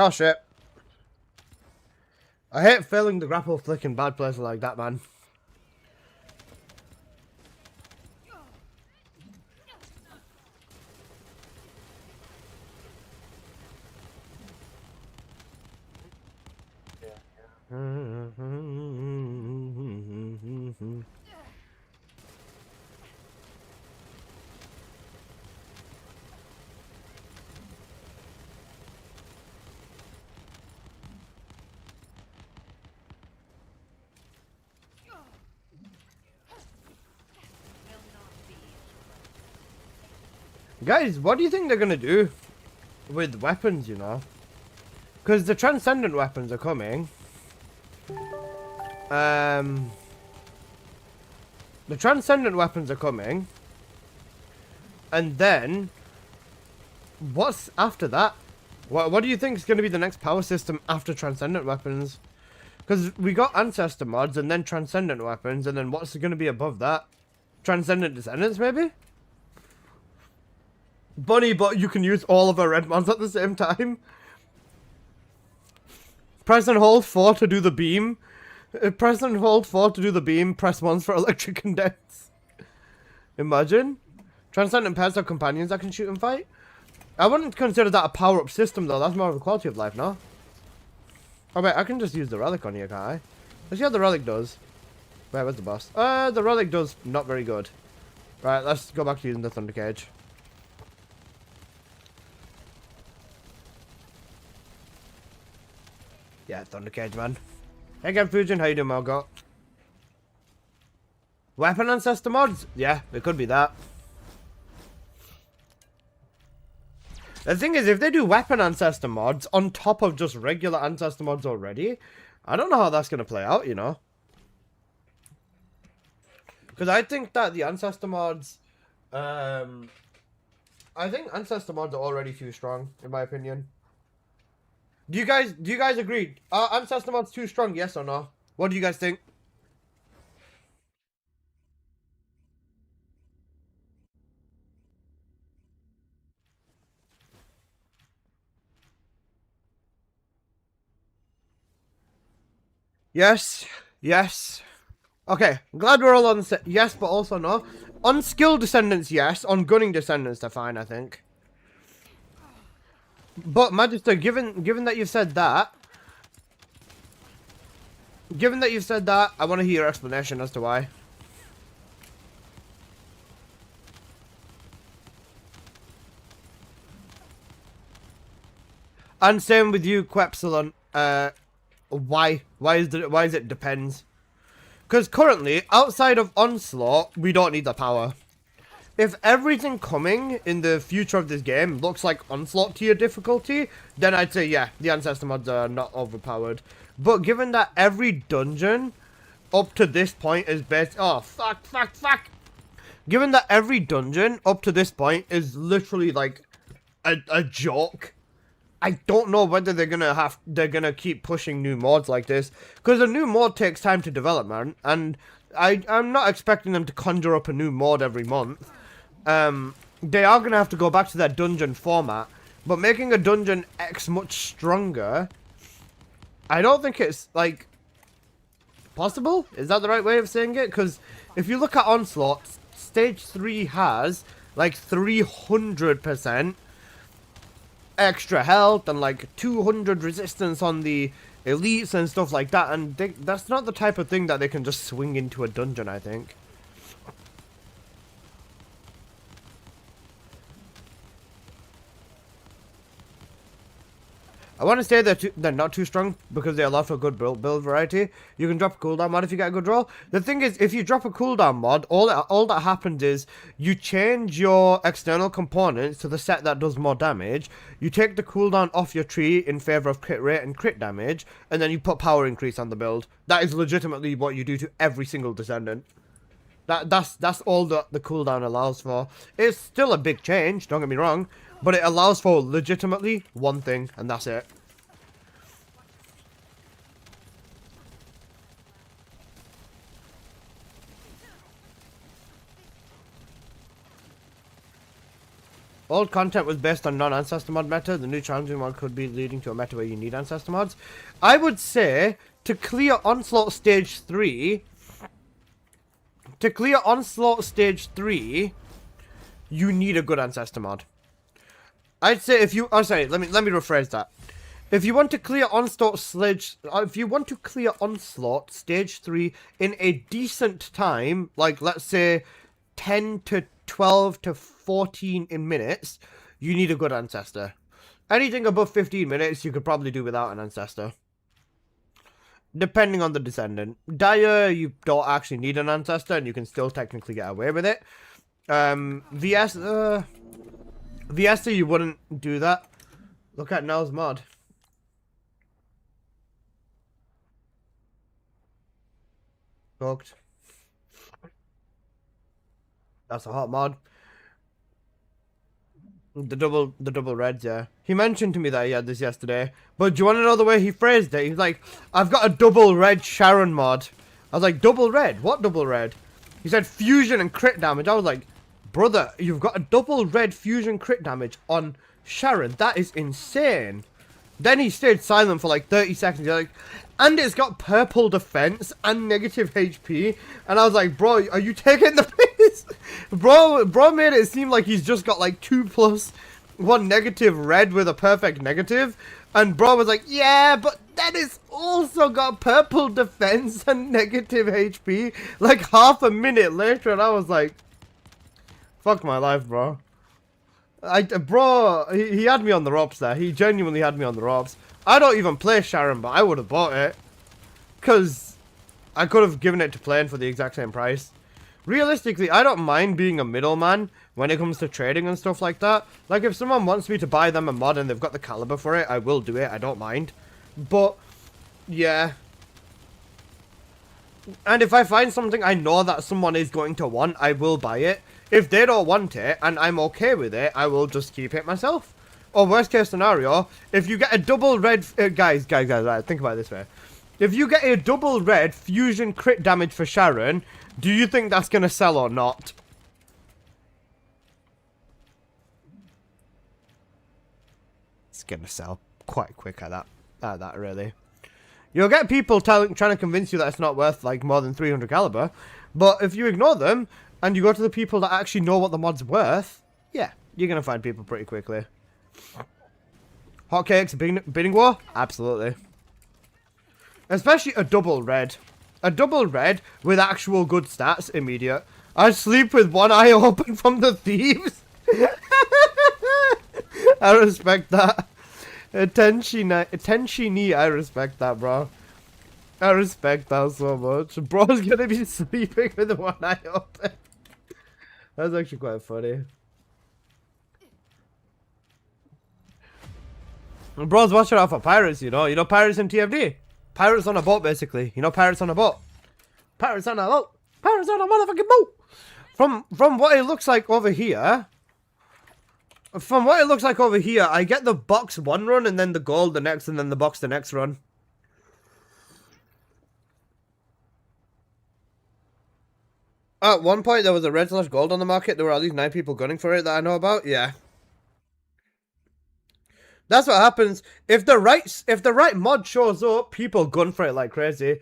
S1: Oh shit. I hate failing the grapple flick in bad places like that, man. Guys, what do you think they're gonna do with weapons, you know? Because the transcendent weapons are coming. The transcendent weapons are coming. And then, what's after that? What do you think is going to be the next power system after transcendent weapons? Because we got ancestor mods and then transcendent weapons, and then what's going to be above that? Transcendent descendants, maybe? Bunny, but you can use all of our red mods at the same time. Press and hold 4 to do the beam. Press and hold 4 to do the beam. Press 1 for electric condense. Imagine. Transcendent pairs are companions that can shoot and fight. I wouldn't consider that a power-up system, though. That's more of a quality of life, no? Oh, wait, I can just use the relic on here, can't I? Let's see how the relic does. Wait, where's the boss? The relic does not very good. Right, let's go back to using the Thunder Cage. Yeah, Thunder Cage, man. Hey again, Fujin, how you doing, Margot? Weapon Ancestor mods? Yeah, it could be that. The thing is, if they do Weapon Ancestor mods on top of just regular Ancestor mods already, I don't know how that's going to play out, you know? Because I think that the Ancestor mods... I think Ancestor mods are already too strong, in my opinion. Do you guys agree? Are Ancestor mods too strong, yes or no? What do you guys think? Yes. Yes. Okay, glad we're all on the yes, but also no. On skill descendants, yes. On gunning descendants, they're fine, I think. But Magister, given that you've said that, I want to hear your explanation as to why. And same with you, Quepsilon. Why? Why is it depends? Because currently, outside of Onslaught, we don't need the power. If everything coming in the future of this game looks like Onslaught tier difficulty, then I'd say, yeah, the Ancestor mods are not overpowered. But given that every dungeon up to this point is based... Oh, fuck. Given that every dungeon up to this point is literally like a joke, I don't know whether they're gonna keep pushing new mods like this, because a new mod takes time to develop, man, and I'm not expecting them to conjure up a new mod every month. They are gonna have to go back to that dungeon format, but making a dungeon X much stronger, I don't think it's like possible. Is that the right way of saying it? Because if you look at Onslaught, stage 3 has like 300% extra health and like 200 resistance on the elites and stuff like that, and that's not the type of thing that they can just swing into a dungeon, I think. I want to say they're not too strong because they allow for good build variety. You can drop a cooldown mod if you get a good roll. The thing is, if you drop a cooldown mod, all that happens is you change your external components to the set that does more damage. You take the cooldown off your tree in favor of crit rate and crit damage, and then you put power increase on the build. That is legitimately what you do to every single descendant. That's all the cooldown allows for. It's still a big change, don't get me wrong, but it allows for legitimately one thing, and that's it. Old content was based on non-ancestor mod meta. The new challenging mod could be leading to a meta where you need ancestor mods. I would say to clear Onslaught Stage 3, you need a good ancestor mod. I'd say if you, oh sorry, let me rephrase that. If you want to clear Onslaught Stage 3 in a decent time, like let's say 10 to 12 to 14 in minutes, you need a good ancestor. Anything above 15 minutes, you could probably do without an ancestor. Depending on the descendant. Dire, you don't actually need an ancestor, and you can still technically get away with it. Viesta, you wouldn't do that. Look at Nell's mod. Cooked. That's a hot mod. The double reds, yeah. He mentioned to me that he had this yesterday. But do you want to know the way he phrased it? He's like, I've got a double red Sharon mod. I was like, double red? What double red? He said fusion and crit damage. I was like, brother, you've got a double red fusion crit damage on Sharon. That is insane. Then he stayed silent for like 30 seconds. He's like, and it's got purple defense and negative HP. And I was like, bro, are you taking the piss? Bro made it seem like he's just got like 2+1 negative red with a perfect negative. And bro was like, yeah, but that is also got purple defense and negative HP. Like half a minute later, and I was like, fuck my life, bro. Bro, he had me on the ropes there. He genuinely had me on the ropes. I don't even play Sharon, but I would have bought it. Because I could have given it to Plane for the exact same price. Realistically, I don't mind being a middleman when it comes to trading and stuff like that. Like, if someone wants me to buy them a mod and they've got the caliber for it, I will do it. I don't mind. But, yeah. And if I find something I know that someone is going to want, I will buy it. If they don't want it, and I'm okay with it, I will just keep it myself. Or worst case scenario, if you get a double red... guys, right, think about it this way. If you get a double red fusion crit damage for Sharon, do you think that's going to sell or not? It's going to sell quite quick at that, really. You'll get people trying to convince you that it's not worth, like, more than 300 caliber. But if you ignore them, and you go to the people that actually know what the mod's worth, yeah, you're going to find people pretty quickly. Hotcakes, bidding war? Absolutely. Especially a double red. A double red with actual good stats, immediate. I sleep with one eye open from the thieves. I respect that. Tenshini, I respect that, bro. I respect that so much. Bro's gonna be sleeping with one eye open. That's actually quite funny. Bro's watching out for pirates, you know. You know pirates in TFD? Pirates on a boat, basically. You know pirates on a boat. Pirates on a boat. Pirates on a motherfucking boat. From what it looks like over here. From what it looks like over here, I get the box one run and then the gold the next and then the box the next run. At one point, there was a red/gold on the market. There were at least 9 people gunning for it that I know about. Yeah. That's what happens. If the right mod shows up, people gun for it like crazy.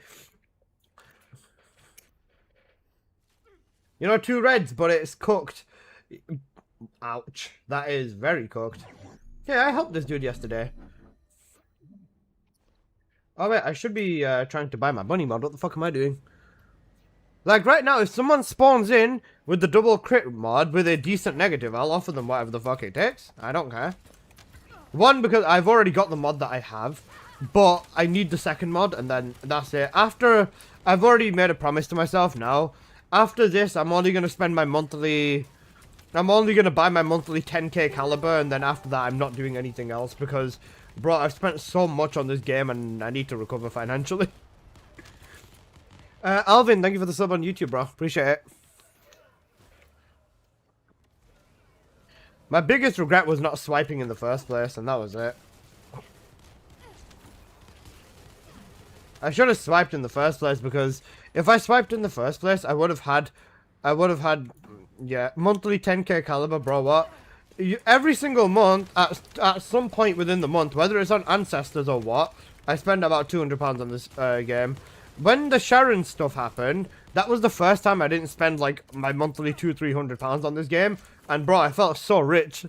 S1: You know, 2 reds, but it's cooked. Ouch. That is very cooked. Yeah, I helped this dude yesterday. Oh wait, I should be trying to buy my bunny mod. What the fuck am I doing? Like right now, if someone spawns in with the double crit mod with a decent negative, I'll offer them whatever the fuck it takes. I don't care. One, because I've already got the mod that I have, but I need the second mod, and then that's it. After, I've already made a promise to myself now. After this, I'm only going to spend my monthly... I'm only going to buy my monthly 10k caliber, and then after that, I'm not doing anything else, because, bro, I've spent so much on this game, and I need to recover financially. Alvin, thank you for the sub on YouTube, bro. Appreciate it. My biggest regret was not swiping in the first place, and that was it. I should have swiped in the first place, because if I swiped in the first place, I would have had, yeah, monthly 10k caliber, bro, what? every single month, at some point within the month, whether it's on Ancestors or what, I spend about £200 on this game. When the Sharon stuff happened, that was the first time I didn't spend like my monthly £200-300 on this game, and bro, I felt so rich.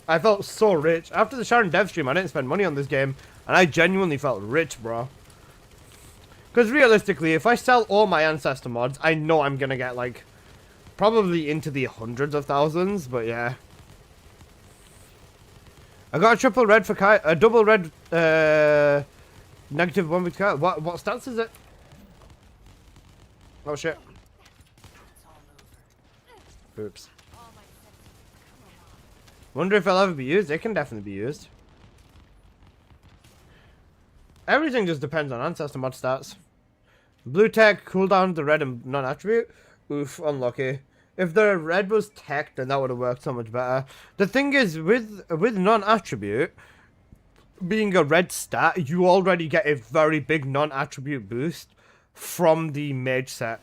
S1: I felt so rich. After the Sharon dev stream, I didn't spend money on this game, and I genuinely felt rich, bro. Because realistically, if I sell all my Ancestor mods, I know I'm gonna get like probably into the hundreds of thousands, but yeah. I got a triple red for Kai, a double red, negative one with Kai. What stats is it? Oh shit. Oops. Wonder if it'll ever be used. It can definitely be used. Everything just depends on Ancestor mod stats. Blue tech, cooldown, the red and non-attribute. Oof, unlucky. If the red was tech, then that would have worked so much better. The thing is, with non-attribute being a red stat, you already get a very big non-attribute boost from the mage set.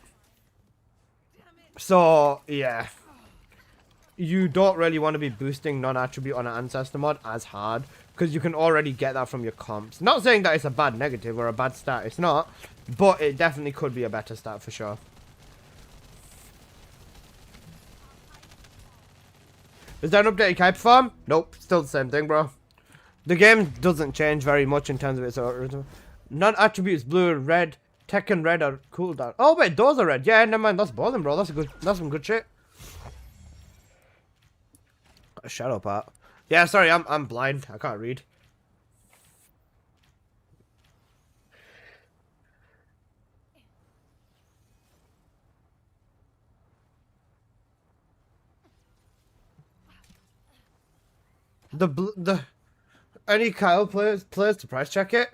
S1: So, yeah. You don't really want to be boosting non-attribute on an Ancestor mod as hard, because you can already get that from your comps. Not saying that it's a bad negative or a bad stat, it's not, but it definitely could be a better stat for sure. Is there an updated Kuiper farm? Nope, still the same thing, bro. The game doesn't change very much in terms of its original. Non-attributes blue and red, tech and red are cooldown. Oh wait, those are red. Yeah, never mind, that's boring, bro. That's some good shit. A shadow part. Yeah, sorry, I'm blind. I can't read. Any Kyle players to price check it?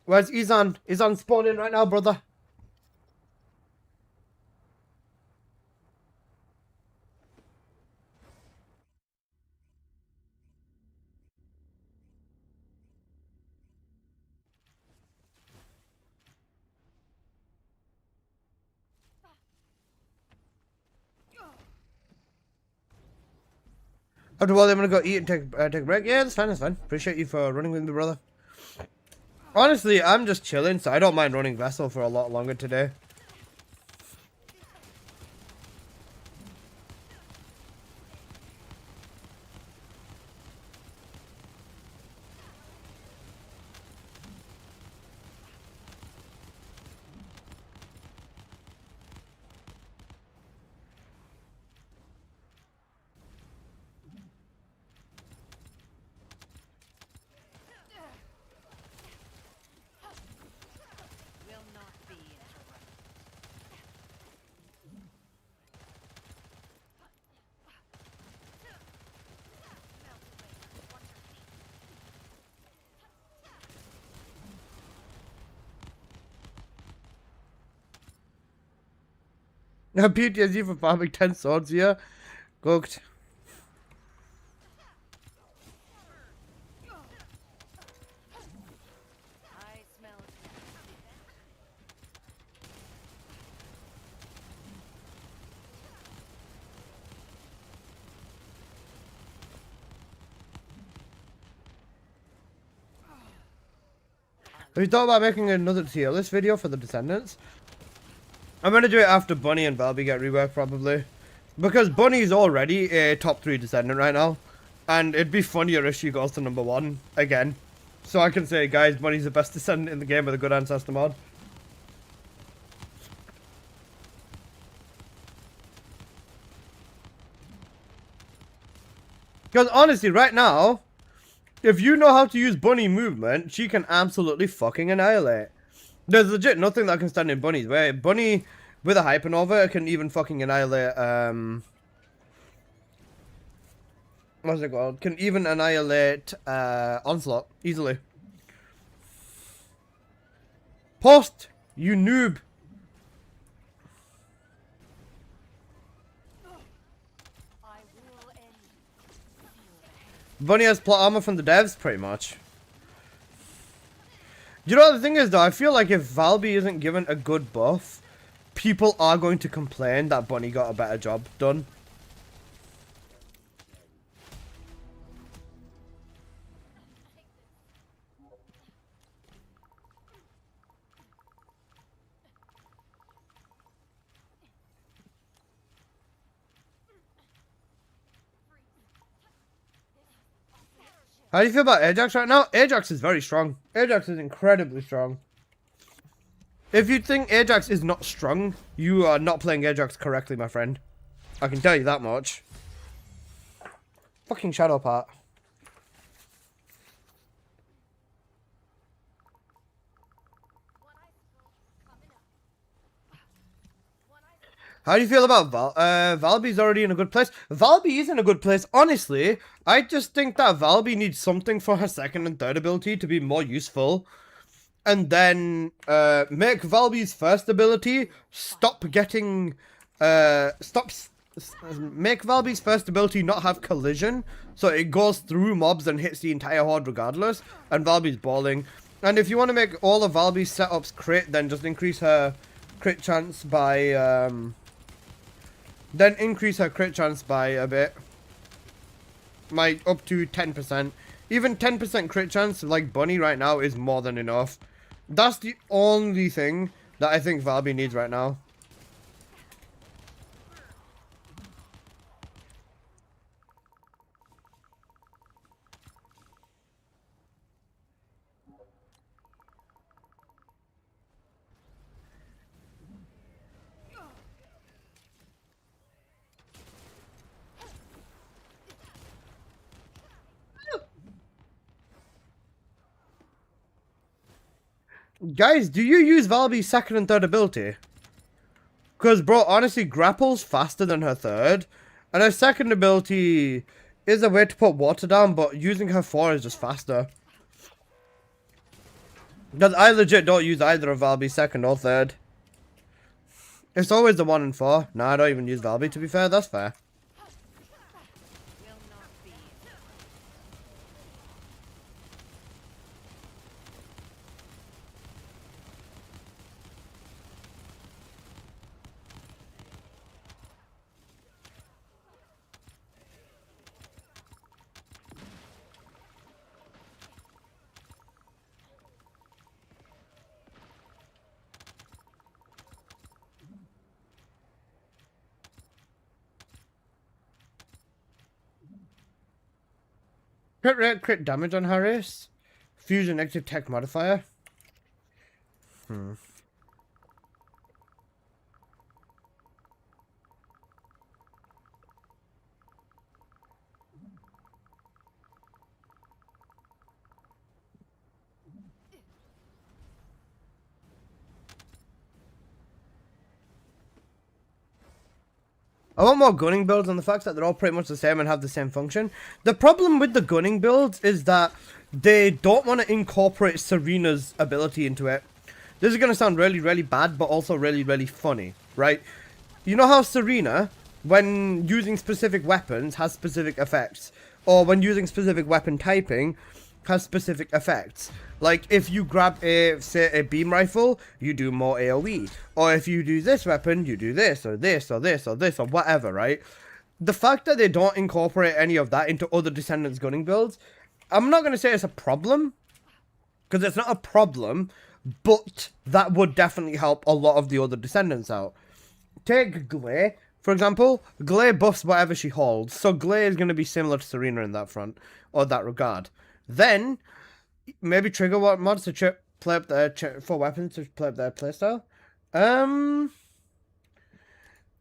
S1: Where's Izan? Izan spawning right now, brother. After a while, I'm gonna go eat and take a break. Yeah, that's fine, that's fine. Appreciate you for running with me, brother. Honestly, I'm just chilling, so I don't mind running Vessel for a lot longer today. Now PTSD for farming 10 swords here. Cooked. Have you thought about making another tier list video for the Descendants? I'm gonna do it after Bunny and Valby get reworked, probably. Because Bunny's already a top 3 Descendant right now. And it'd be funnier if she goes to number 1 again. So I can say, guys, Bunny's the best Descendant in the game with a good Ancestor mod. Because honestly, right now, if you know how to use Bunny movement, she can absolutely fucking annihilate. There's legit nothing that can stand in Bunny's way. Bunny with a Hypernova can even fucking annihilate, what's it called? Can even annihilate, Onslaught easily. Post, you noob. Bunny has plot armor from the devs, pretty much. You know what the thing is though, I feel like if Valby isn't given a good buff, people are going to complain that Bunny got a better job done. How do you feel about Ajax right now? Ajax is very strong. Ajax is incredibly strong. If you think Ajax is not strong, you are not playing Ajax correctly, my friend. I can tell you that much. Fucking Shadow Part. How do you feel about Valby's already in a good place? Valby is in a good place. Honestly, I just think that Valby needs something for her second and third ability to be more useful. And then make Valby's first ability stop getting... make Valby's first ability not have collision. So it goes through mobs and hits the entire horde regardless. And Valby's balling. And if you want to make all of Valby's setups crit, then just increase her crit chance by... Then increase her crit chance by a bit. Up to 10%. Even 10% crit chance, like Bunny right now, is more than enough. That's the only thing that I think Valby needs right now. Guys, do you use Valby's second and third ability? Because, bro, honestly, grapple's faster than her third. And her second ability is a way to put water down, but using her 4 is just faster. Because I legit don't use either of Valby's second or third. It's always the 1 and 4. Nah, I don't even use Valby, to be fair. That's fair. Crit rate, crit damage on Harris. Fusion negative tech modifier. I want more gunning builds, and the fact that they're all pretty much the same and have the same function. The problem with the gunning builds is that they don't want to incorporate Serena's ability into it. This is going to sound really, really bad, but also really, really funny, right? You know how Serena, when using specific weapons, has specific effects? Or when using specific weapon typing, has specific effects. Like, if you grab say a beam rifle, you do more AoE. Or if you do this weapon, you do this, or this, or this, or this, or whatever, right? The fact that they don't incorporate any of that into other Descendants gunning builds, I'm not going to say it's a problem, because it's not a problem, but that would definitely help a lot of the other Descendants out. Take Glay, for example. Glay buffs whatever she holds, so Glay is going to be similar to Serena in that front, or that regard. Then, maybe trigger mods to play up their for weapons to play up their playstyle.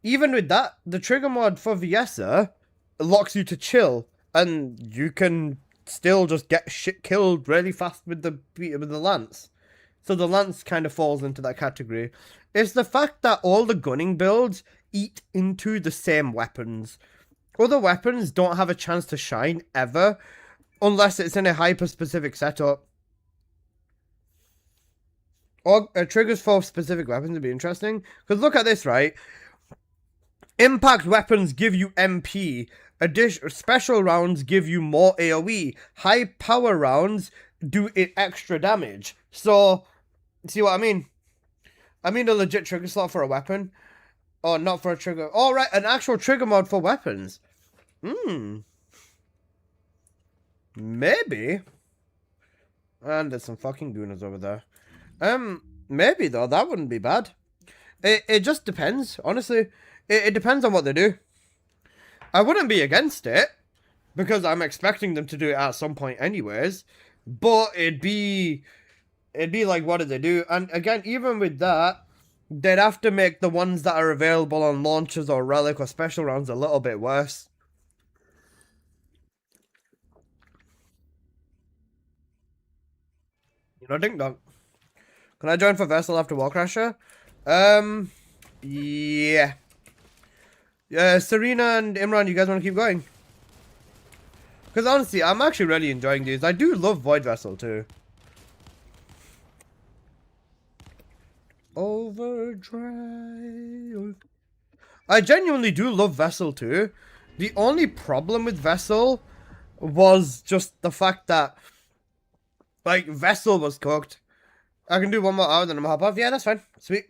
S1: Even with that, the trigger mod for Viessa locks you to chill, and you can still just get shit killed really fast with the lance. So the lance kind of falls into that category. It's the fact that all the gunning builds eat into the same weapons. Other weapons don't have a chance to shine ever, unless it's in a hyper-specific setup. Or triggers for specific weapons would be interesting. Because look at this, right? Impact weapons give you MP. Special rounds give you more AoE. High power rounds do it extra damage. So, see what I mean? I mean a legit trigger slot for a weapon. Or not for a trigger. Oh, right, an actual trigger mod for weapons. Maybe. And there's some fucking gooners over there. Maybe though, that wouldn't be bad. It just depends, honestly. It depends on what they do. I wouldn't be against it. because I'm expecting them to do it at some point anyways. But it'd be like, what did they do? And again, even with that, they'd have to make the ones that are available on launches or relic or special rounds a little bit worse. You know, ding dong. Can I join for Vessel after Warcrasher? Yeah. Yeah, Serena and Imran, you guys want to keep going? Because honestly, I'm actually really enjoying these. I do love Void Vessel too. Overdrive. I genuinely do love Vessel too. The only problem with Vessel was just the fact that, like, Vessel was cooked. I can do one more hour, then I'm hop off. Yeah, that's fine. Sweet.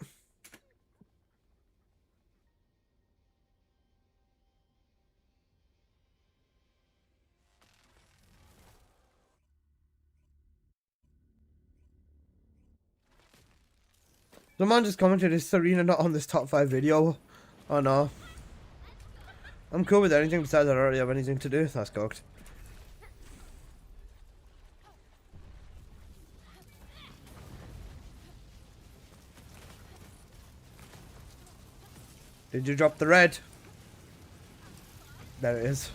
S1: Someone just commented, is Serena not on this top 5 video? Oh no. I'm cool with anything besides I don't really have anything to do. That's cooked. Did you drop the red? There it is.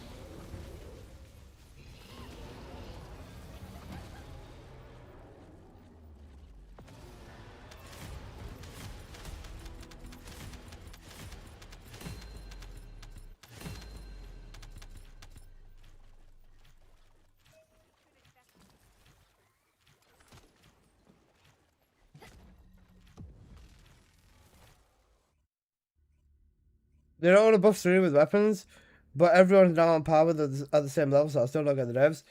S1: They don't want to buff Serena with weapons, but everyone's now on par with it at the same level, so I still don't get the devs.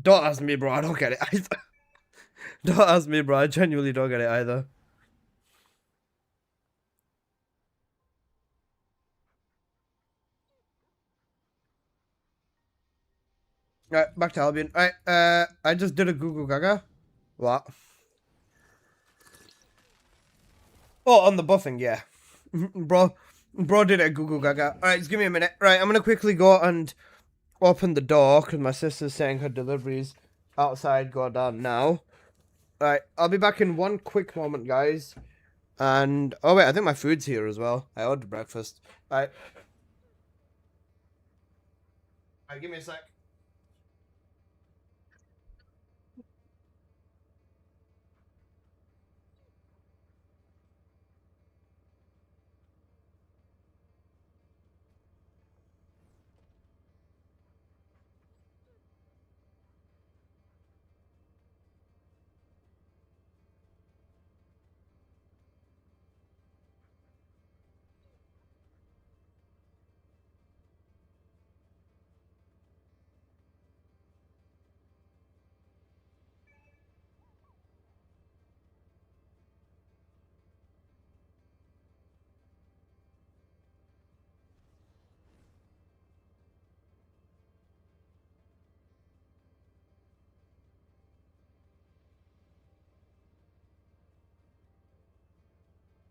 S1: Don't ask me, bro. I don't get it either. Don't ask me, bro. I genuinely don't get it either. Right, back to Albion. Right, I just did a Google Gaga. What? Oh, on the buffing, yeah. Bro did a Google Gaga. Alright, just give me a minute. Right, I'm gonna quickly go and open the door, because my sister's saying her deliveries outside go down now. Alright, I'll be back in one quick moment, guys. And, oh wait, I think my food's here as well. I ordered breakfast. Alright. Alright, give me a sec.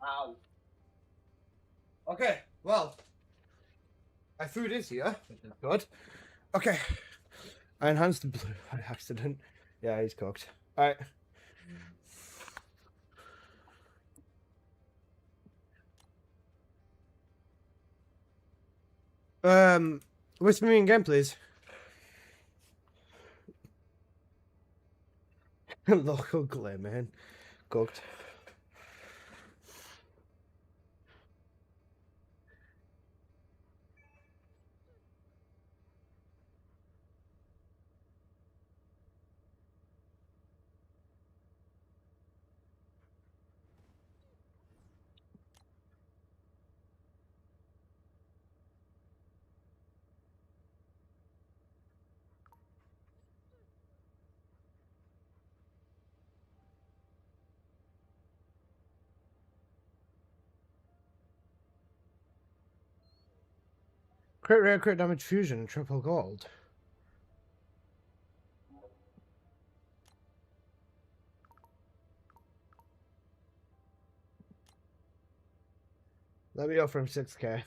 S1: Ow. Okay, well, my food is here, which is good. Okay, I enhanced the blue by accident. Yeah, he's cooked. Alright. Whisper me in game, please. Local glare, man. Cooked. Crit rare, crit damage fusion, triple gold. Let me go from 6k.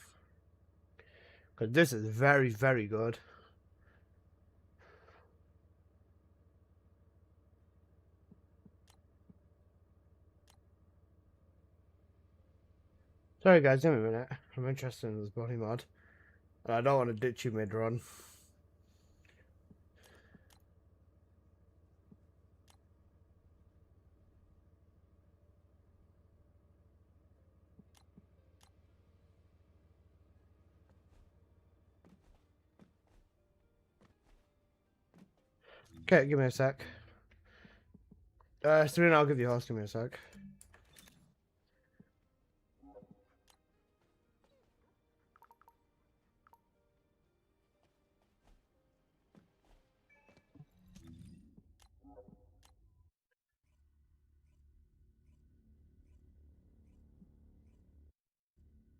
S1: Because this is very, very good. Sorry guys, give me a minute. I'm interested in this body mod. And I don't want to ditch you mid-run. Okay, give me a sec. Serena, I'll give you a host. Give me a sec.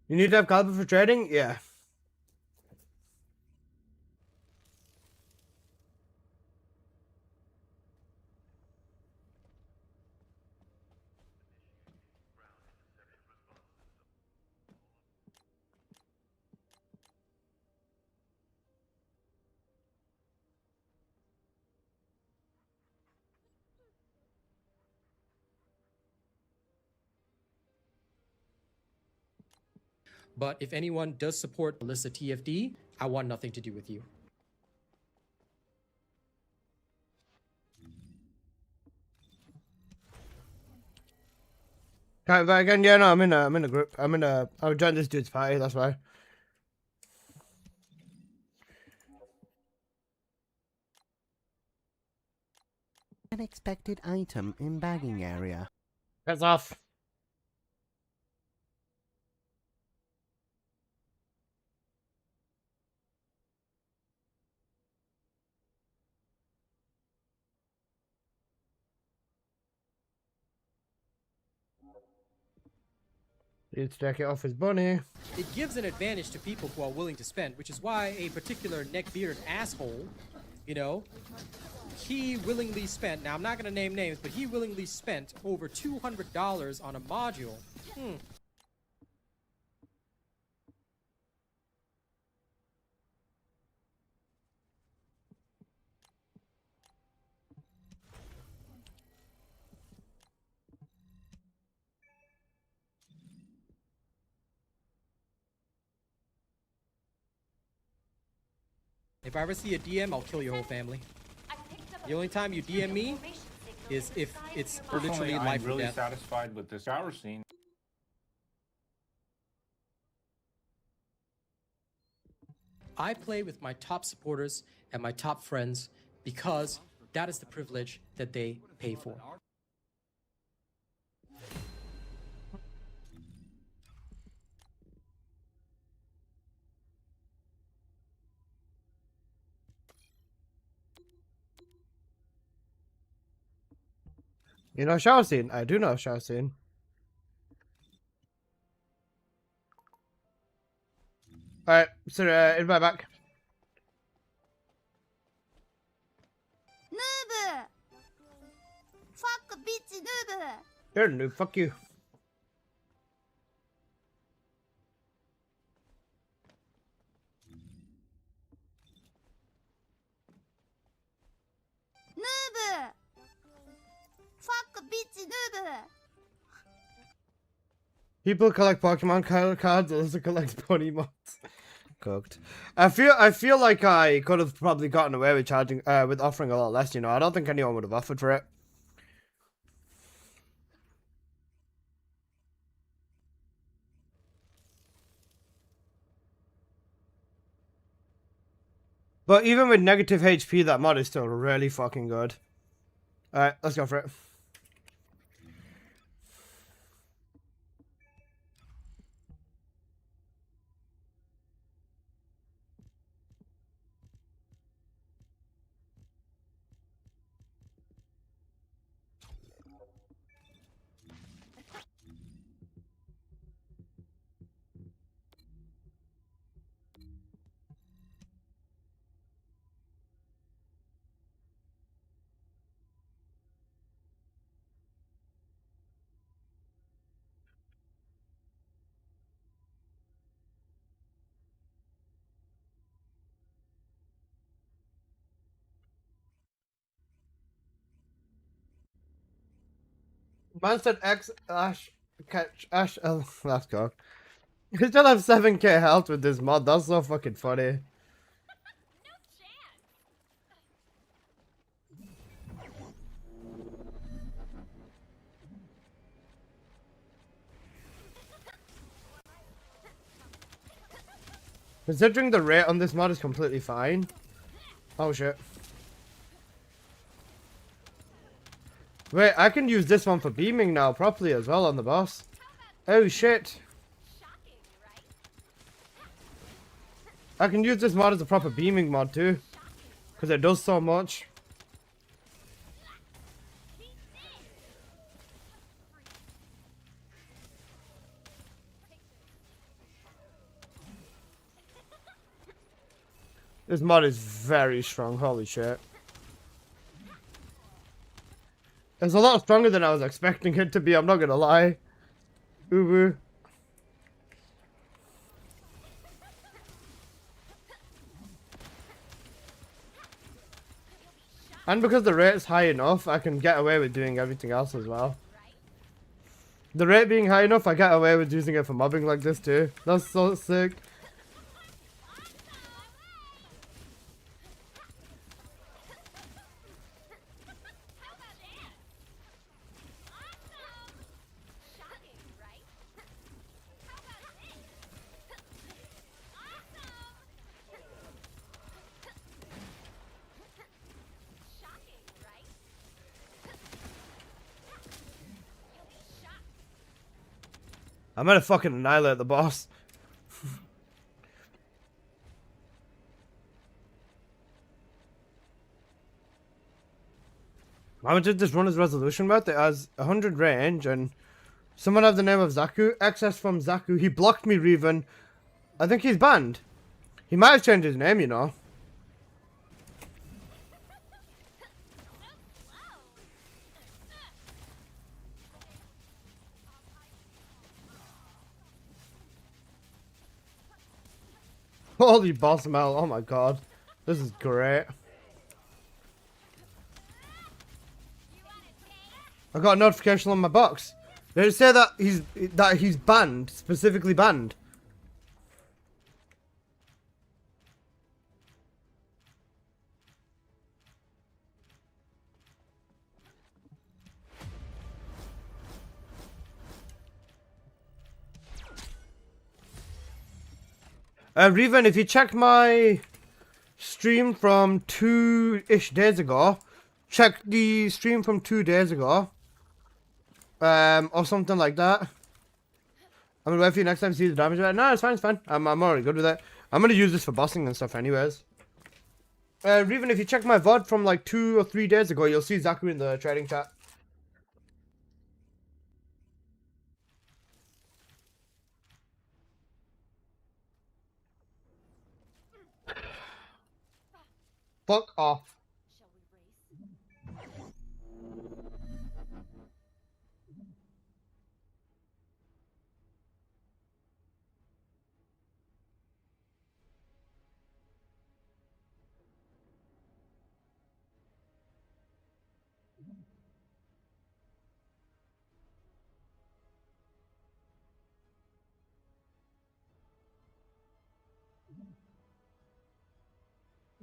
S1: You need to have caliber for trading? Yeah.
S2: But if anyone does support Alyssa TFD, I want nothing to do with you.
S1: Can't invite again? Yeah, no, I'm in a group. I joined this dude's party, that's why.
S6: Unexpected item in bagging area.
S1: That's off. Needs to take it off his bunny.
S2: It gives an advantage to people who are willing to spend, which is why a particular neck-bearded asshole, you know, he willingly spent, now I'm not going to name names, but he willingly spent over $200 on a module. If I ever see a DM, I'll kill your whole family. The only time you DM me is if it's literally
S7: I'm
S2: life or
S7: really
S2: death.
S7: satisfied with this shower scene.
S2: I play with my top supporters and my top friends because that is the privilege that they pay for.
S1: You know shower scene? I do know shower scene. Alright, so invite back.
S3: Noob! Fuck bitch noob!
S1: You're a noob, fuck you.
S3: Noob! Fuck bitch noob!
S1: People collect Pokemon cards, others collect bunny mods. Cooked. I feel like I could have probably gotten away with charging, with offering a lot less. You know, I don't think anyone would have offered for it. But even with negative HP, that mod is still really fucking good. Alright, let's go for it. Man said X Ash catch Ash. Oh, let's go. You still have 7k health with this mod. That's so fucking funny. Considering the rate on this mod is completely fine. Oh shit. Wait, I can use this one for beaming now properly as well on the boss. Oh shit. I can use this mod as a proper beaming mod too. Because it does so much. This mod is very strong, holy shit. It's a lot stronger than I was expecting it to be, I'm not gonna lie. Uwu. And because the rate is high enough, I can get away with doing everything else as well. The rate being high enough, I get away with using it for mobbing like this too. That's so sick. I'm gonna fucking annihilate the boss. I did this run as resolution mode that has 100 range and someone have the name of Zaku. Access from Zaku. He blocked me, Reven. I think he's banned. He might have changed his name, you know. Holy boss Mel, oh my god. This is great. I got a notification on my box. Did it say that he's banned, specifically banned? Reven, if you check my stream from 2-ish days ago, check the stream from 2 days ago, or something like that. I'm gonna wait for you next time to see the damage. No, it's fine, it's fine. I'm already good with it. I'm gonna use this for bossing and stuff anyways. Reven, if you check my VOD from like 2 or 3 days ago, you'll see Zaku in the trading chat. Fuck off.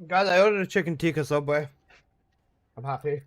S1: Guys, I ordered a chicken tikka Subway. I'm happy.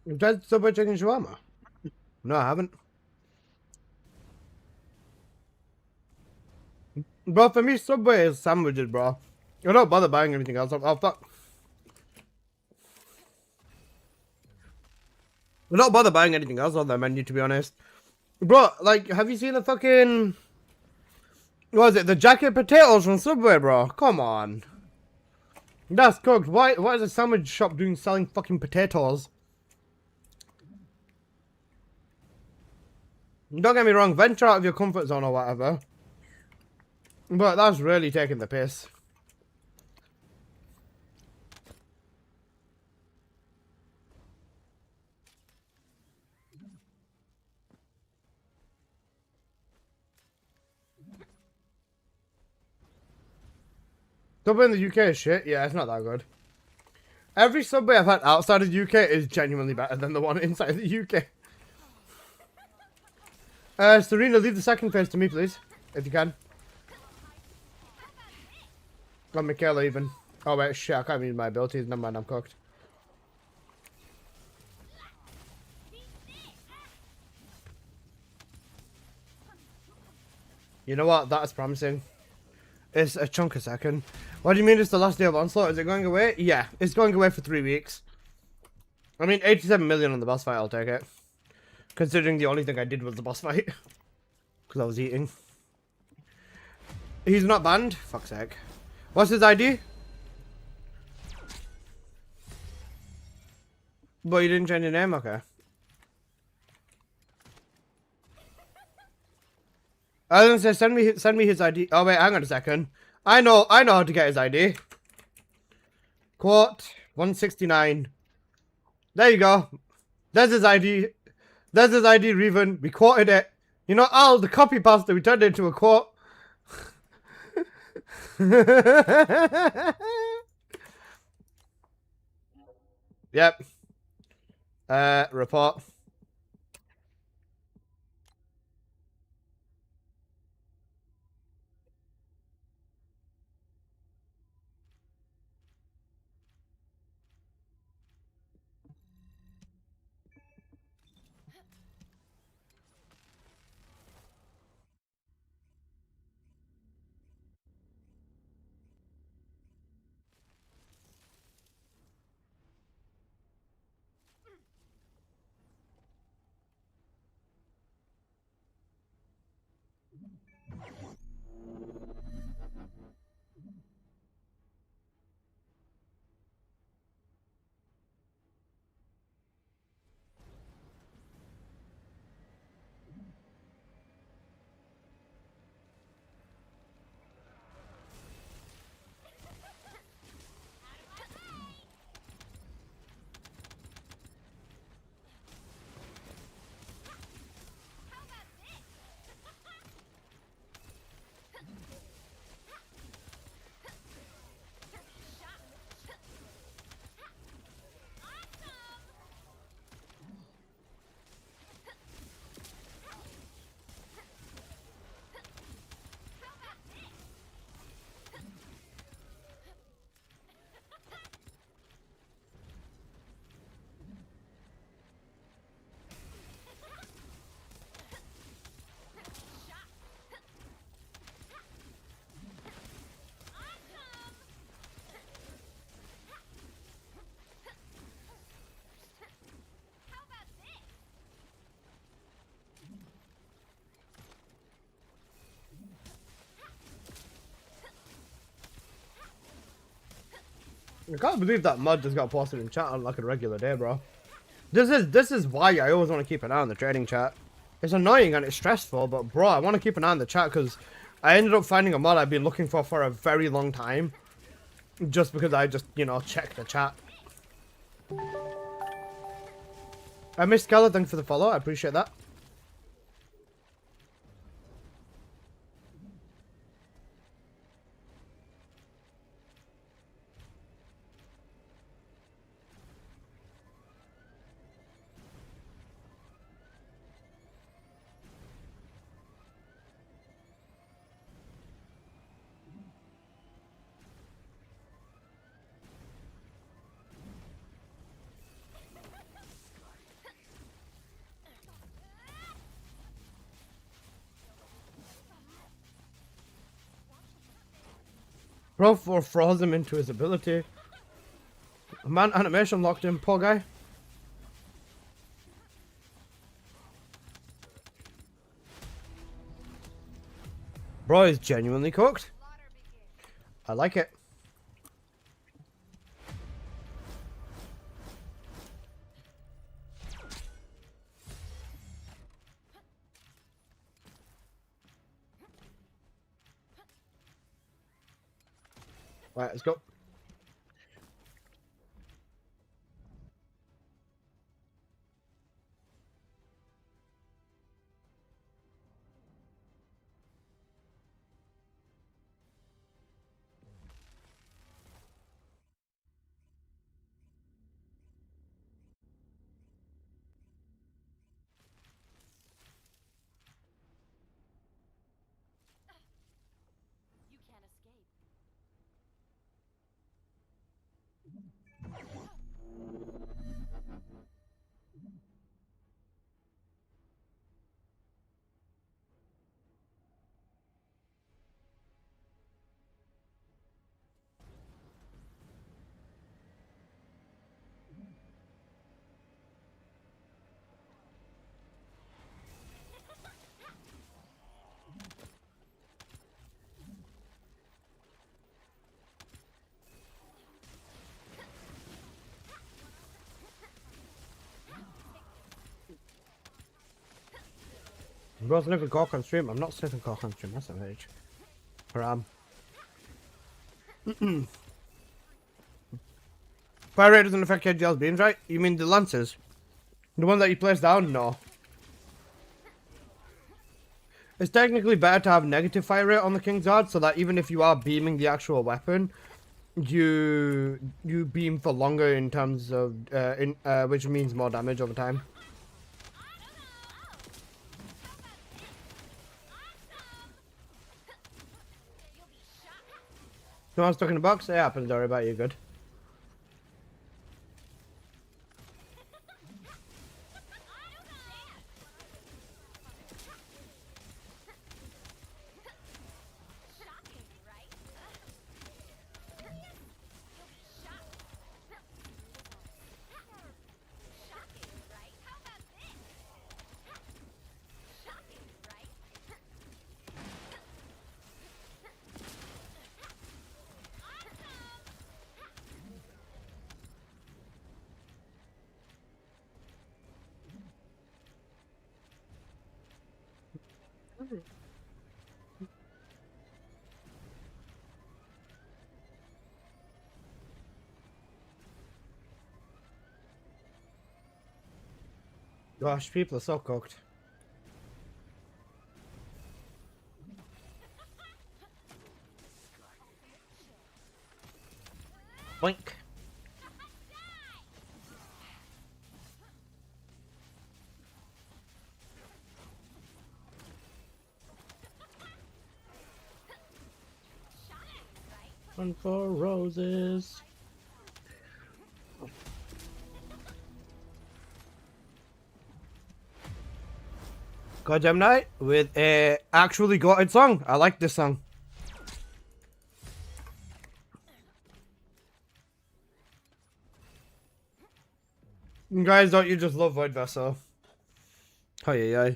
S1: You tried Subway chicken shawarma? No, I haven't. Bro, for me, Subway is sandwiches, bro. I don't bother buying anything else. Oh, fuck. I don't bother buying anything else on their menu, to be honest. Bro, like, have you seen the fucking... What was it? The jacket potatoes from Subway, bro? Come on. That's cooked. Why is a sandwich shop selling fucking potatoes? Don't get me wrong, venture out of your comfort zone or whatever. But that's really taking the piss. Subway in the UK is shit. Yeah, it's not that good. Every Subway I've had outside of the UK is genuinely better than the one inside the UK. Serena, leave the second phase to me, please. If you can. Got Michaela even. Oh wait, shit, I can't use my abilities. Never mind, I'm cooked. You know what? That's promising. It's a chunk a second. What do you mean it's the last day of Onslaught? Is it going away? Yeah, it's going away for 3 weeks. I mean, 87 million on the boss fight, I'll take it. Considering the only thing I did was the boss fight. Because I was eating. He's not banned? Fuck's sake. What's his ID? But you didn't change your name? Okay. I was gonna say, send me his ID. Oh wait, hang on a second. I know how to get his ID. Quote 169. There you go. There's his ID. There's his ID, Reven. We quoted it. You know, Al, the copy pasta, we turned it into a quote. Yep. Report. I can't believe that mod just got posted in chat on like a regular day, bro. This is why I always want to keep an eye on the trading chat. It's annoying and it's stressful, but bro, I want to keep an eye on the chat because I ended up finding a mod I've been looking for a very long time. Just because I just, you know, check the chat. I missed Scarlet, thanks for the follow, I appreciate that.
S6: Bro froze him into his ability. Man, animation locked in, poor guy. Bro is genuinely cooked. I like it. Right, let's go.
S4: You can't escape.
S6: Bro sniffing cock on stream. I'm not sniffing cock on stream. That's a rage. Haram. Fire rate doesn't affect KGL's beams, right? You mean the lances? The one that you place down? No. It's technically better to have negative fire rate on the King's Guard, so that even if you are beaming the actual weapon, you beam for longer in terms of which means more damage over time. No one's stuck in the box? It happens, don't worry about it, you're good. Gosh, people are so cooked. Boink. One for roses. Goddamn night with a actually goated song. I like this song. Guys, don't you just love Void Vessel? Oh yeah, yeah.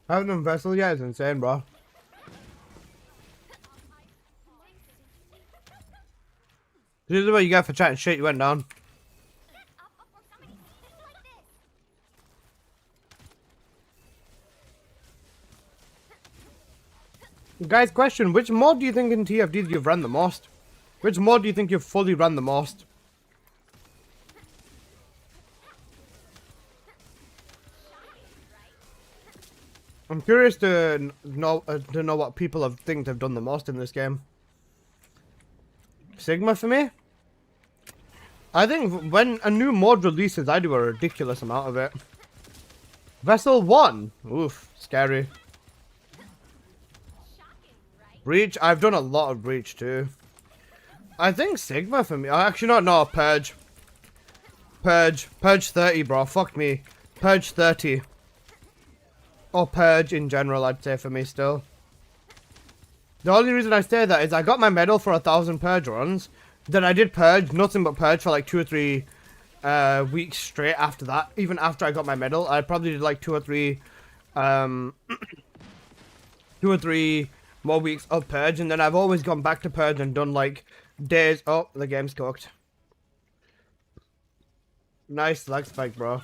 S6: Having them Vessel, yeah, is insane, bro. This is what you get for chatting shit. You went down. Guys, question: which mod do you think in TFD you've run the most? Which mod do you think you've fully run the most? I'm curious to know what people have think they've done the most in this game. Sigma for me. I think when a new mod releases, I do a ridiculous amount of it. Vessel 1. Oof, scary. Breach. I've done a lot of Breach too. I think Sigma for me. Actually, no, Purge. Purge 30, bro. Fuck me. Purge 30. Or Purge in general, I'd say for me still. The only reason I say that is I got my medal for 1,000 Purge runs. Then I did Purge, nothing but Purge for like 2 or 3 weeks straight after that. Even after I got my medal, I probably did like 2 or 3 2 or 3 more weeks of Purge, and then I've always gone back to Purge and done like days. Oh, the game's cooked. Nice lag spike, bro.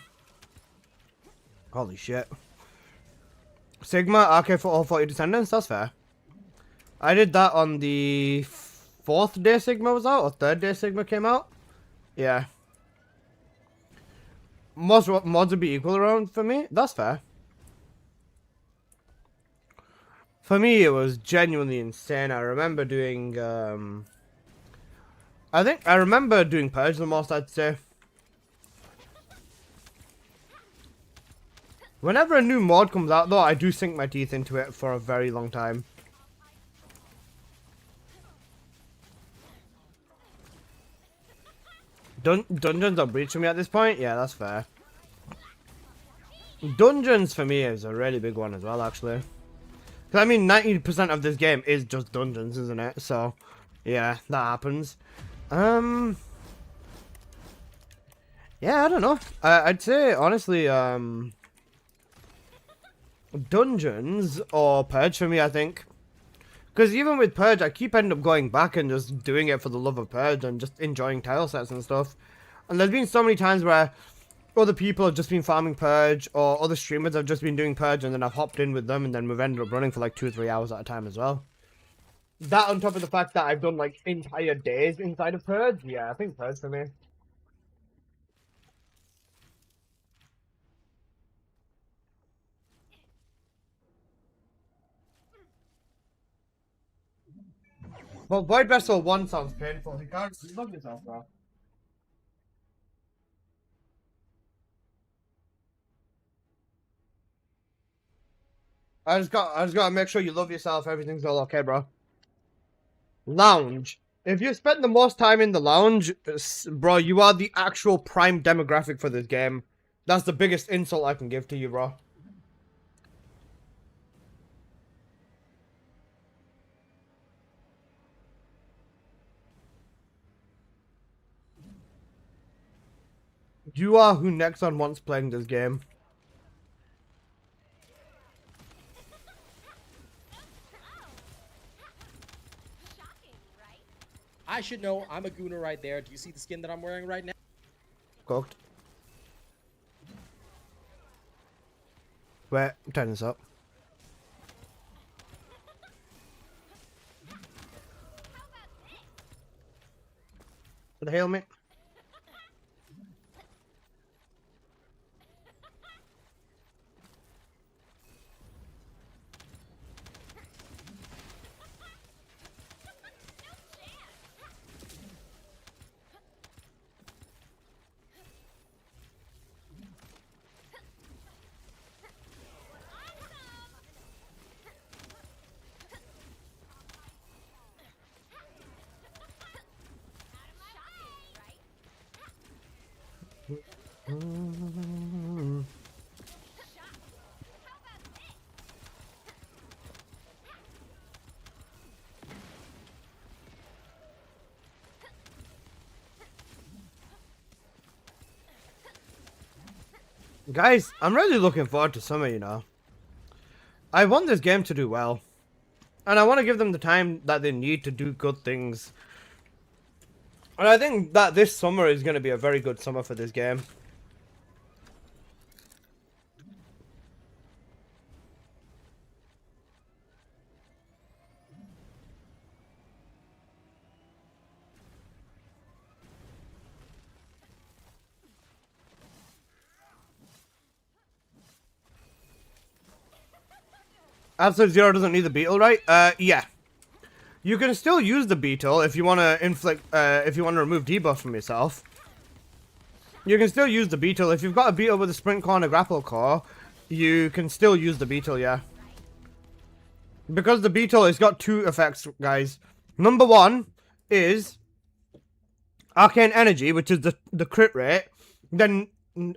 S6: Holy shit. Sigma, RK for all 40 Descendants, that's fair. I did that on the 4th day Sigma was out, or 3rd day Sigma came out. Yeah. Mods would be equal around for me, that's fair. For me, it was genuinely insane. I remember doing, I remember doing Purge the most, I'd say. Whenever a new mod comes out, though, I do sink my teeth into it for a very long time. Dungeons are Breach for me at this point? Yeah, that's fair. Dungeons for me is a really big one as well, actually. Because, I mean, 90% of this game is just dungeons, isn't it? So, yeah, that happens. Yeah, I don't know. I'd say, honestly, Dungeons or Purge for me, I think. Because even with Purge, I keep ending up going back and just doing it for the love of Purge and just enjoying tile sets and stuff. And there's been so many times where other people have just been farming Purge, or other streamers have just been doing Purge, and then I've hopped in with them, and then we've ended up running for like 2 or 3 hours at a time as well. That on top of the fact that I've done like entire days inside of Purge, yeah, I think Purge for me. Well, Void Vessel 1 sounds painful. You can't love yourself, bro. I just gotta make sure you love yourself. Everything's all okay, bro. Lounge. If you spend the most time in the lounge, bro, you are the actual prime demographic for this game. That's the biggest insult I can give to you, bro. You are who Nexon wants playing this game.
S2: I should know. I'm a gooner right there. Do you see the skin that I'm wearing right now?
S6: Cooked. Wait, turn this up. For the helmet. Guys, I'm really looking forward to summer, you know. I want this game to do well. And I want to give them the time that they need to do good things. And I think that this summer is going to be a very good summer for this game. Absolute Zero doesn't need the beetle, right? Yeah. You can still use the beetle if you want to inflict, if you want to remove debuff from yourself. You can still use the beetle. If you've got a beetle with a sprint core and a grapple core, you can still use the beetle, yeah. Because the beetle has got two effects, guys. Number one is Arcane Energy, which is the crit rate. Then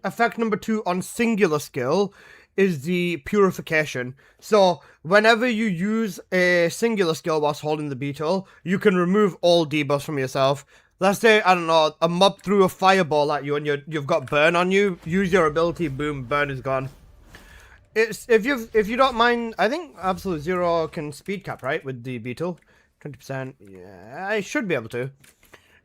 S6: effect number two on singular skill is the purification. So whenever you use a singular skill whilst holding the beetle, you can remove all debuffs from yourself. Let's say, I don't know, a mob threw a fireball at you and you've got burn on you. Use your ability, boom, burn is gone. It's if you don't mind, I think Absolute Zero can speed cap, right, with the beetle. 20%. Yeah, I should be able to.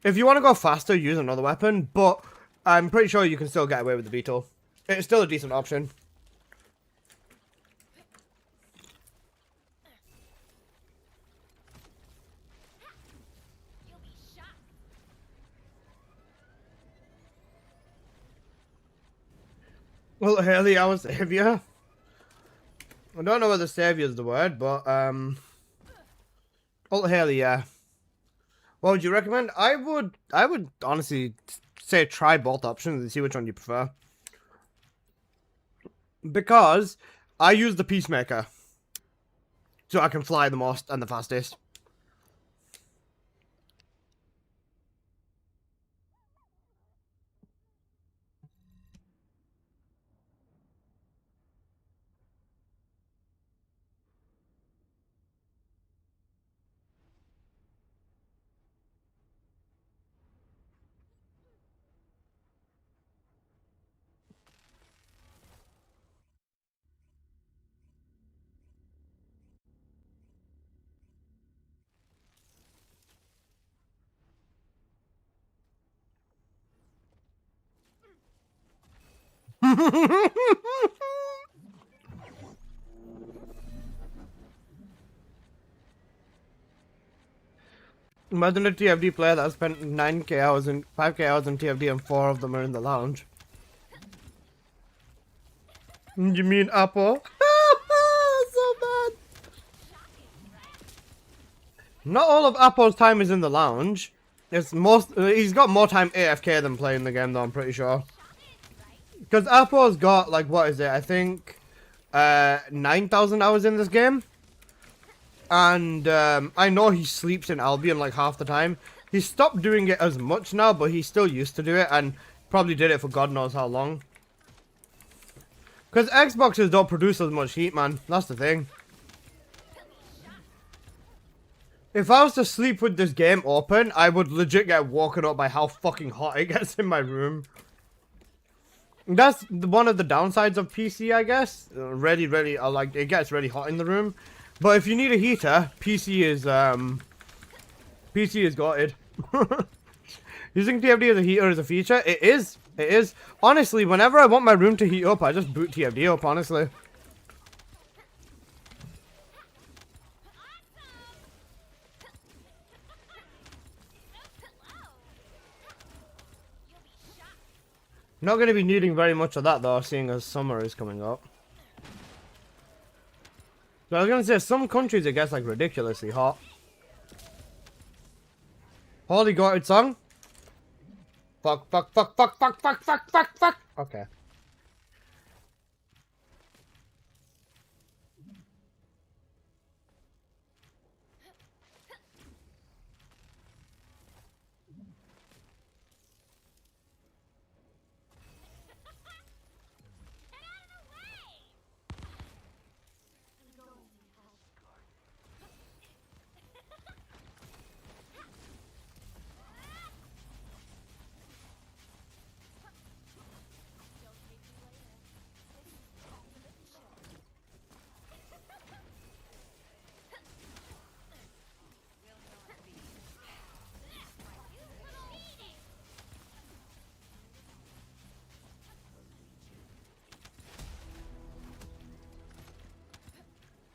S6: If you want to go faster, use another weapon, but I'm pretty sure you can still get away with the beetle. It's still a decent option. Well, Haley, I was savior. I don't know whether savior is the word, but Ult Haley, yeah. What would you recommend? I would honestly say try both options and see which one you prefer. Because I use the Peacemaker, so I can fly the most and the fastest. Imagine a TFD player that spent 9k hours and 5k hours in TFD and 4 of them are in the lounge. You mean Apple? So bad. Not all of Apple's time is in the lounge. It's most. He's got more time AFK than playing the game, though. I'm pretty sure. Because Apple's got like, what is it? I think 9,000 hours in this game. And I know he sleeps in Albion like half the time. He stopped doing it as much now, but he still used to do it and probably did it for God knows how long. Because Xboxes don't produce as much heat, man. That's the thing. If I was to sleep with this game open, I would legit get woken up by how fucking hot it gets in my room. That's one of the downsides of PC, I guess. Really, like, it gets really hot in the room. But if you need a heater, PC is gutted. Using TFD as a heater is a feature. It is. It is. Honestly, whenever I want my room to heat up, I just boot TFD up, honestly. Not going to be needing very much of that, though, seeing as summer is coming up. So I was going to say, some countries it gets, like, ridiculously hot. Holy Gotted song? Fuck. Okay.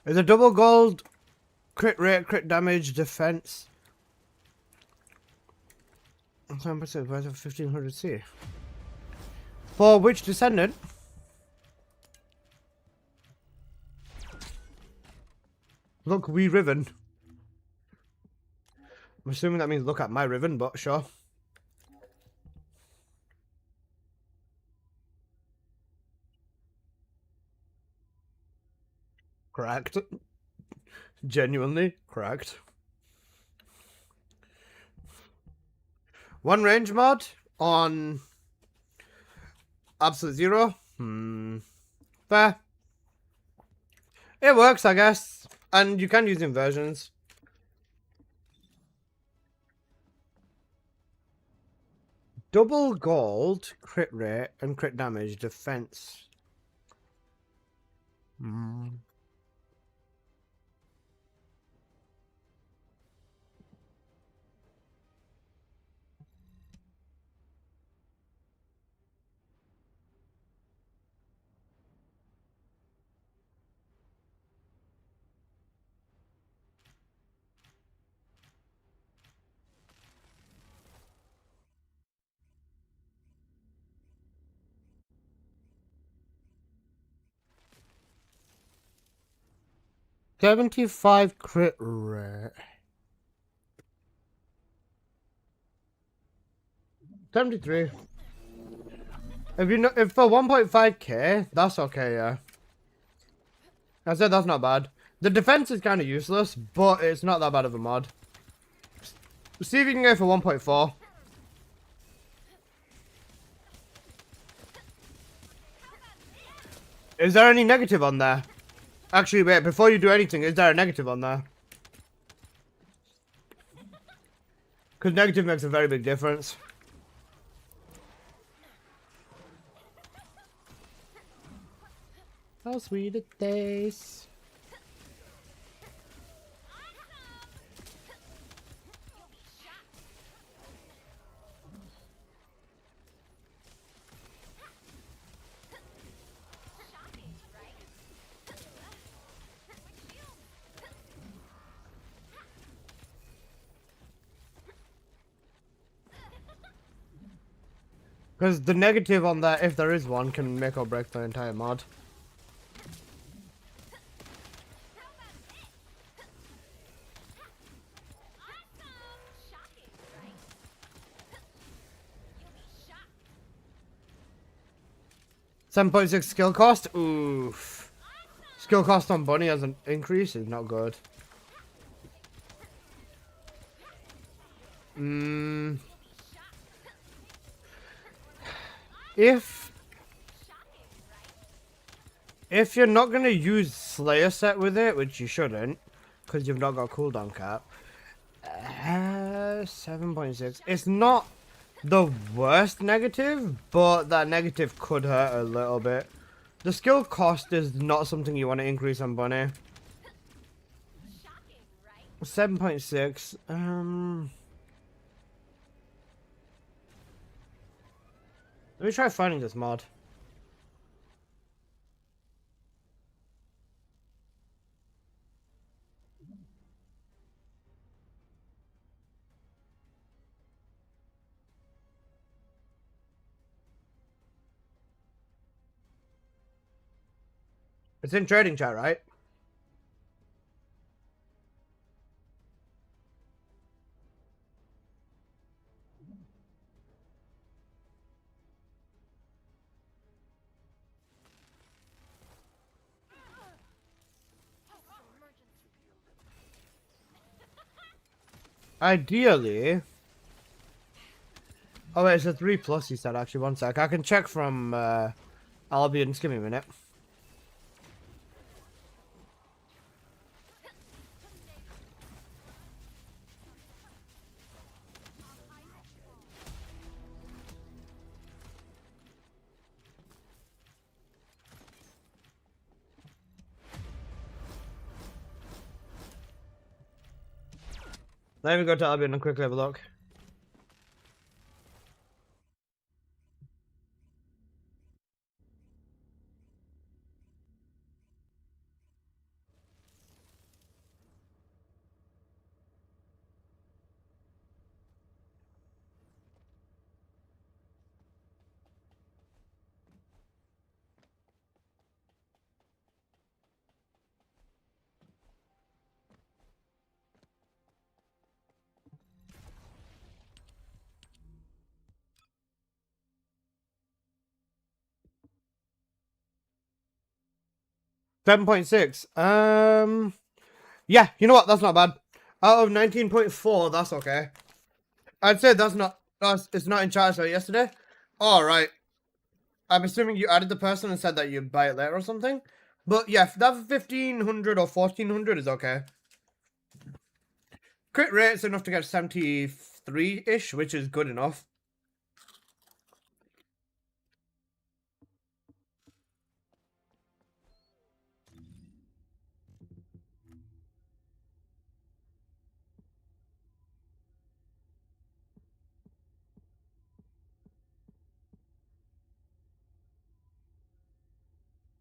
S6: Is a double gold crit rate, crit damage, defense. 7% worth of 1500 C. For which descendant? Look, we Riven. I'm assuming that means look at my Riven, but sure. Correct. Genuinely correct. One range mod on Absolute Zero. Fair. It works, I guess. And you can use inversions. Double gold, crit rate, and crit damage, defense. 75 crit rate. 73. If for 1.5k, that's okay, yeah. I said that's not bad. The defense is kind of useless, but it's not that bad of a mod. See if you can go for 1.4. Is there any negative on there? Actually, wait, before you do anything, is there a negative on there? Because negative makes a very big difference. How sweet it tastes. Because the negative on that, if there is one, can make or break the entire mod. $7.6 skill cost? Oof. Skill cost on Bunny as an increase is not good. If you're not gonna use Slayer set with it, which you shouldn't, because you've not got cooldown cap. 7.6. It's not the worst negative, but that negative could hurt a little bit. The skill cost is not something you want to increase on Bunny. 7.6. Let me try finding this mod. It's in trading chat, right? Ideally. Oh wait, it's a 3+ he said actually. One sec. I can check from Albion. Just give me a minute. Let me go to Albion and quickly have a look. 7.6. Yeah, you know what? That's not bad. Out of 19.4, that's okay. I'd say it's not in charge of yesterday. All right. I'm assuming you added the person and said that you'd buy it later or something. But yeah, that 1500 or 1400 is okay. Crit rate's enough to get 73-ish, which is good enough.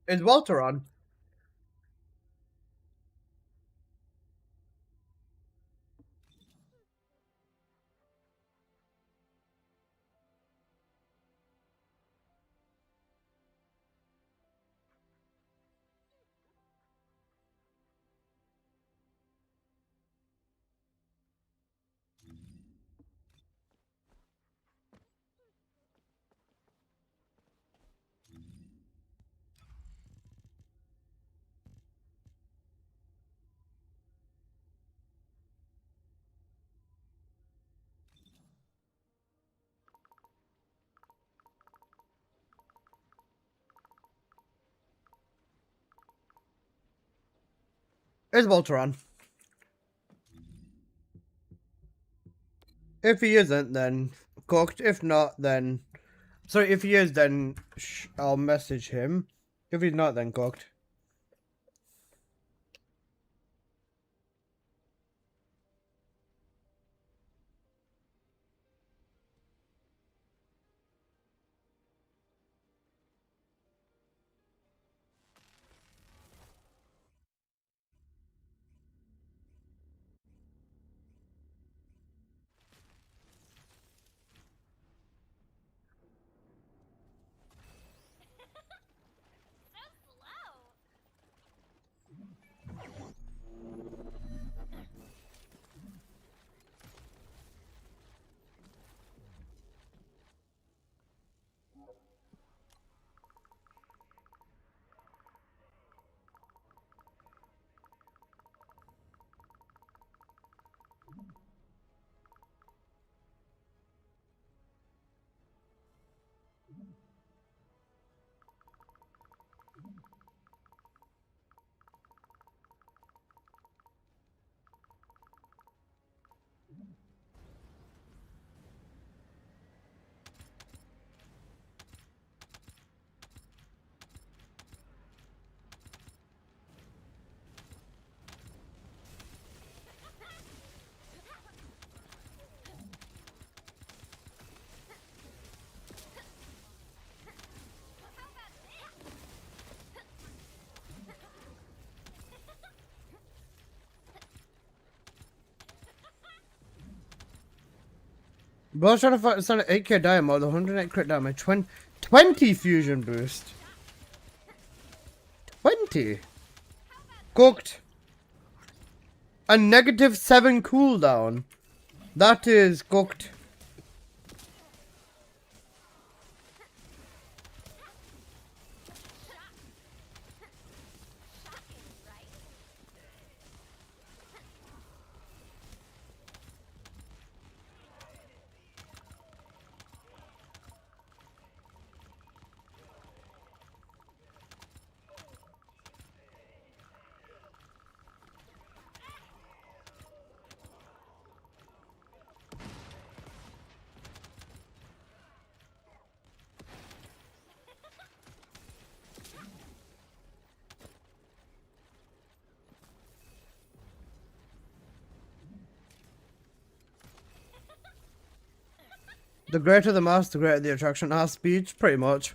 S6: Is Walter on? Is Walter on? If he isn't, then cooked. If not, then... Sorry, if he is, then I'll message him. If he's not, then cooked. Bro's trying to fight it's on an 8k diamond, 108 crit damage, 20 fusion boost. 20? Cooked. A -7 cooldown. That is cooked. The greater the mass, the greater the attraction has speed, pretty much.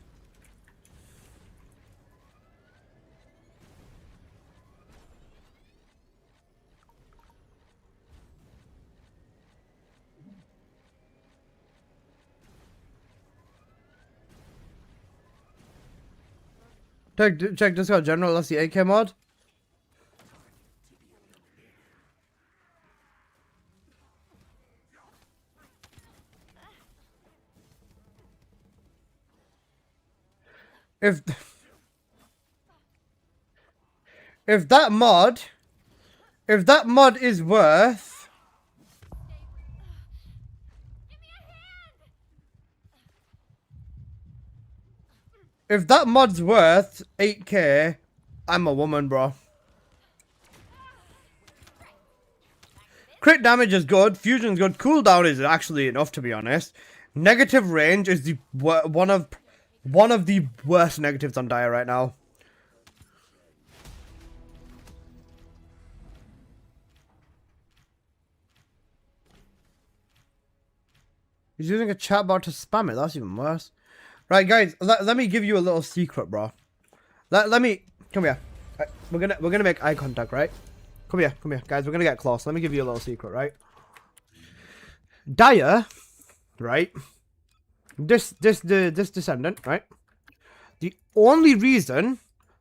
S6: Check this out, General, that's the AK mod. if that mod is worth if that mod's worth 8k, I'm a woman, bro. Crit damage is good, fusion's good, cooldown is actually enough, to be honest. Negative range is the one of the worst negatives on Dire right now. He's using a chatbot to spam it. That's even worse. Right, guys. Let me give you a little secret, bro. Let me come here. Right, we're gonna make eye contact, right? Come here, guys. We're gonna get close. Let me give you a little secret, right? Dire, right? This descendant, right? The only reason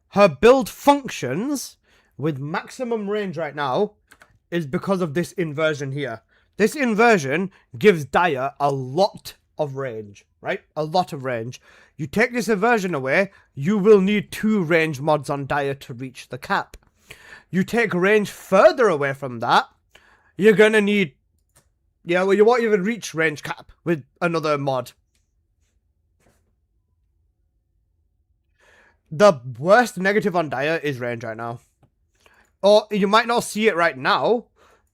S6: her build functions with maximum range right now is because of this inversion here. This inversion gives Dire a lot of range, right? A lot of range. You take this inversion away, you will need 2 range mods on Dire to reach the cap. You take range further away from that, you're gonna need... Yeah, well, you won't even reach range cap with another mod. The worst negative on Dire is range right now. Or you might not see it right now,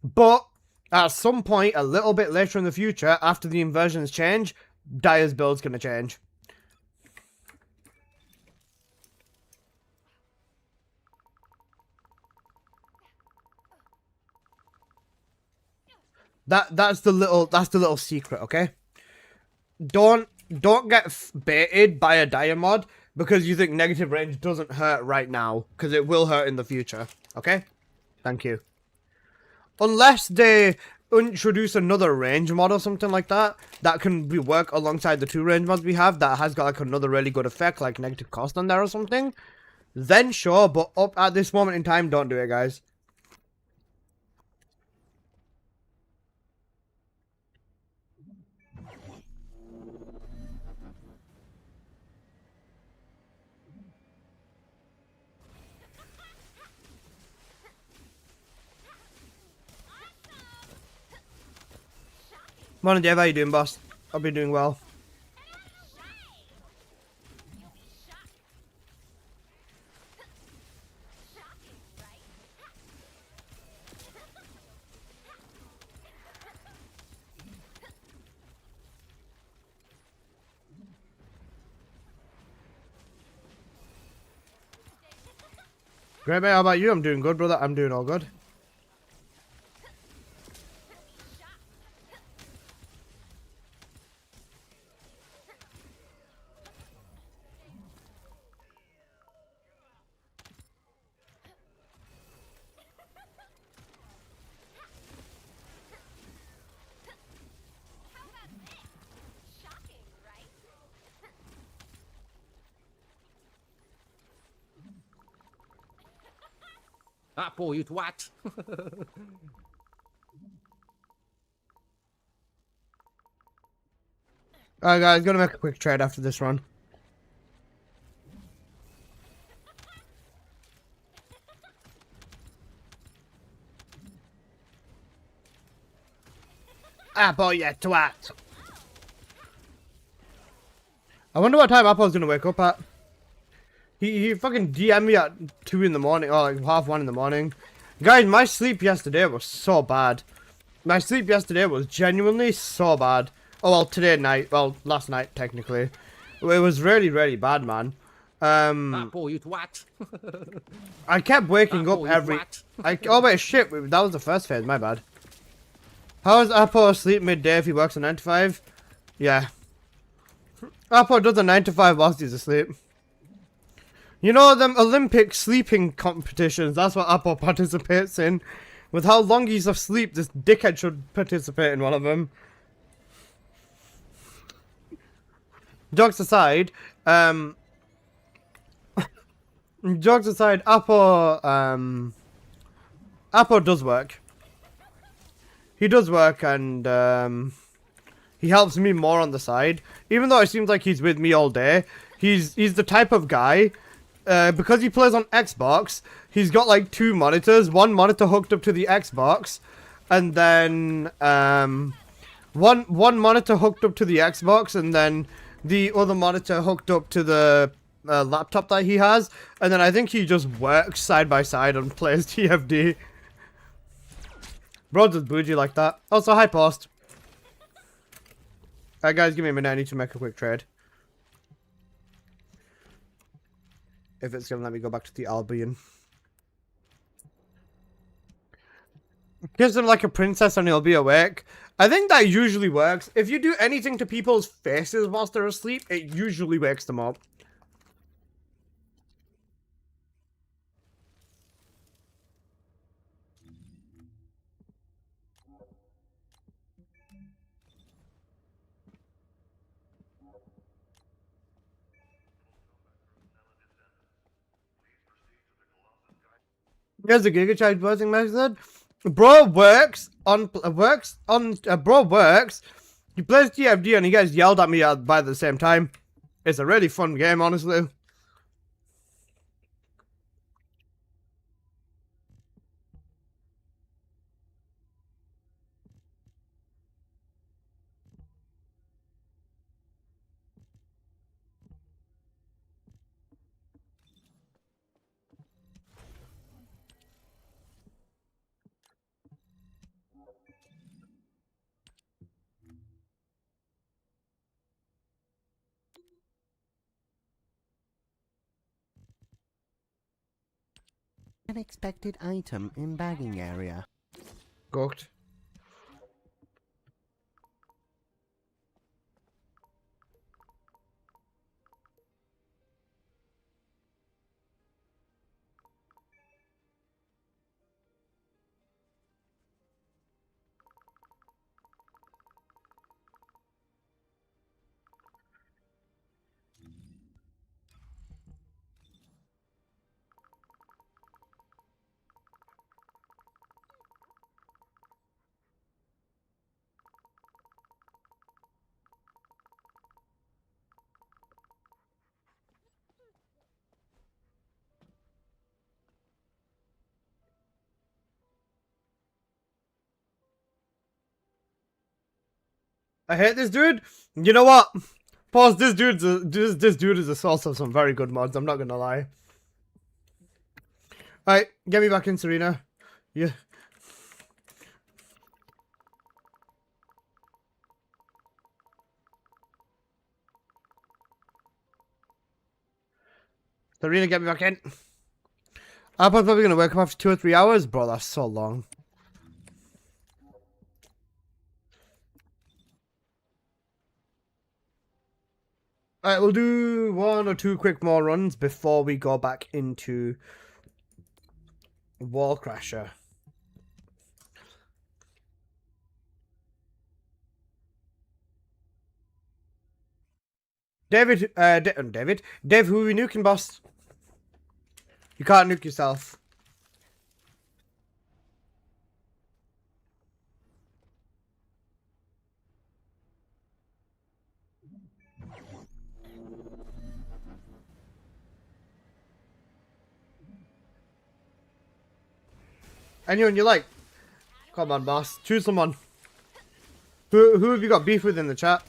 S6: but at some point, a little bit later in the future, after the inversions change, Dire's build's gonna change. That's the little secret, okay? Don't get baited by a Dire mod because you think negative range doesn't hurt right now, because it will hurt in the future, okay? Thank you. Unless they introduce another range mod or something like that, that can work alongside the 2 range mods we have, that has got like another really good effect, like negative cost on there or something, then sure, but up at this moment in time, don't do it, guys. Morning, Dave. How you doing, boss? I've been doing well. Great, mate. How about you? I'm doing good, brother. I'm doing all good.
S8: Ah, boy, you twat.
S6: Alright, guys. Gonna make a quick trade after this run. Ah, boy, you twat. I wonder what time Apple's gonna wake up at. He fucking DM'd me at 2 in the morning, or like 1:30 in the morning. Guys, my sleep yesterday was so bad. My sleep yesterday was genuinely so bad. Oh, well, today night. Well, last night, technically. It was really, really bad, man.
S8: Ah, boy, you twat.
S6: I kept waking up
S8: you
S6: every...
S8: twat.
S6: Oh, wait, shit. That was the first phase. My bad. How is Apple asleep midday if he works a 9 to 5? Yeah. Apple does a 9 to 5 whilst he's asleep. You know them Olympic sleeping competitions, that's what Apple participates in. With how long he's asleep, this dickhead should participate in one of them. Jokes aside, Apple does work. He does work, and he helps me more on the side. Even though it seems like he's with me all day, he's the type of guy because he plays on Xbox, he's got like 2 monitors. One monitor hooked up to the Xbox, and then one monitor hooked up to the Xbox, and then the other monitor hooked up to the laptop that he has. And then I think he just works side by side and plays TFD. Bro, just bougie like that. Also, hi, Post. Alright, guys, give me a minute. I need to make a quick trade. If it's gonna let me go back to the Albion. Kiss him like a princess and he'll be awake. I think that usually works. If you do anything to people's faces whilst they're asleep, it usually wakes them up. Here's the Giga Charge buzzing method. Bro works. He plays TFD and he gets yelled at me by the same time. It's a really fun game, honestly.
S9: Unexpected item in bagging area.
S6: Cooked. I hate this dude. You know what? Pause. This dude is a source of some very good mods. I'm not gonna lie. Alright, get me back in, Serena. Yeah. Serena, get me back in. I'm probably gonna wake up after 2 or 3 hours. Bro, that's so long. Alright, we'll do 1 or 2 quick more runs before we go back into Wall Crasher. Dave, who are we nuking, boss? You can't nuke yourself. Anyone you like? Come on, boss. Choose someone. Who have you got beef with in the chat?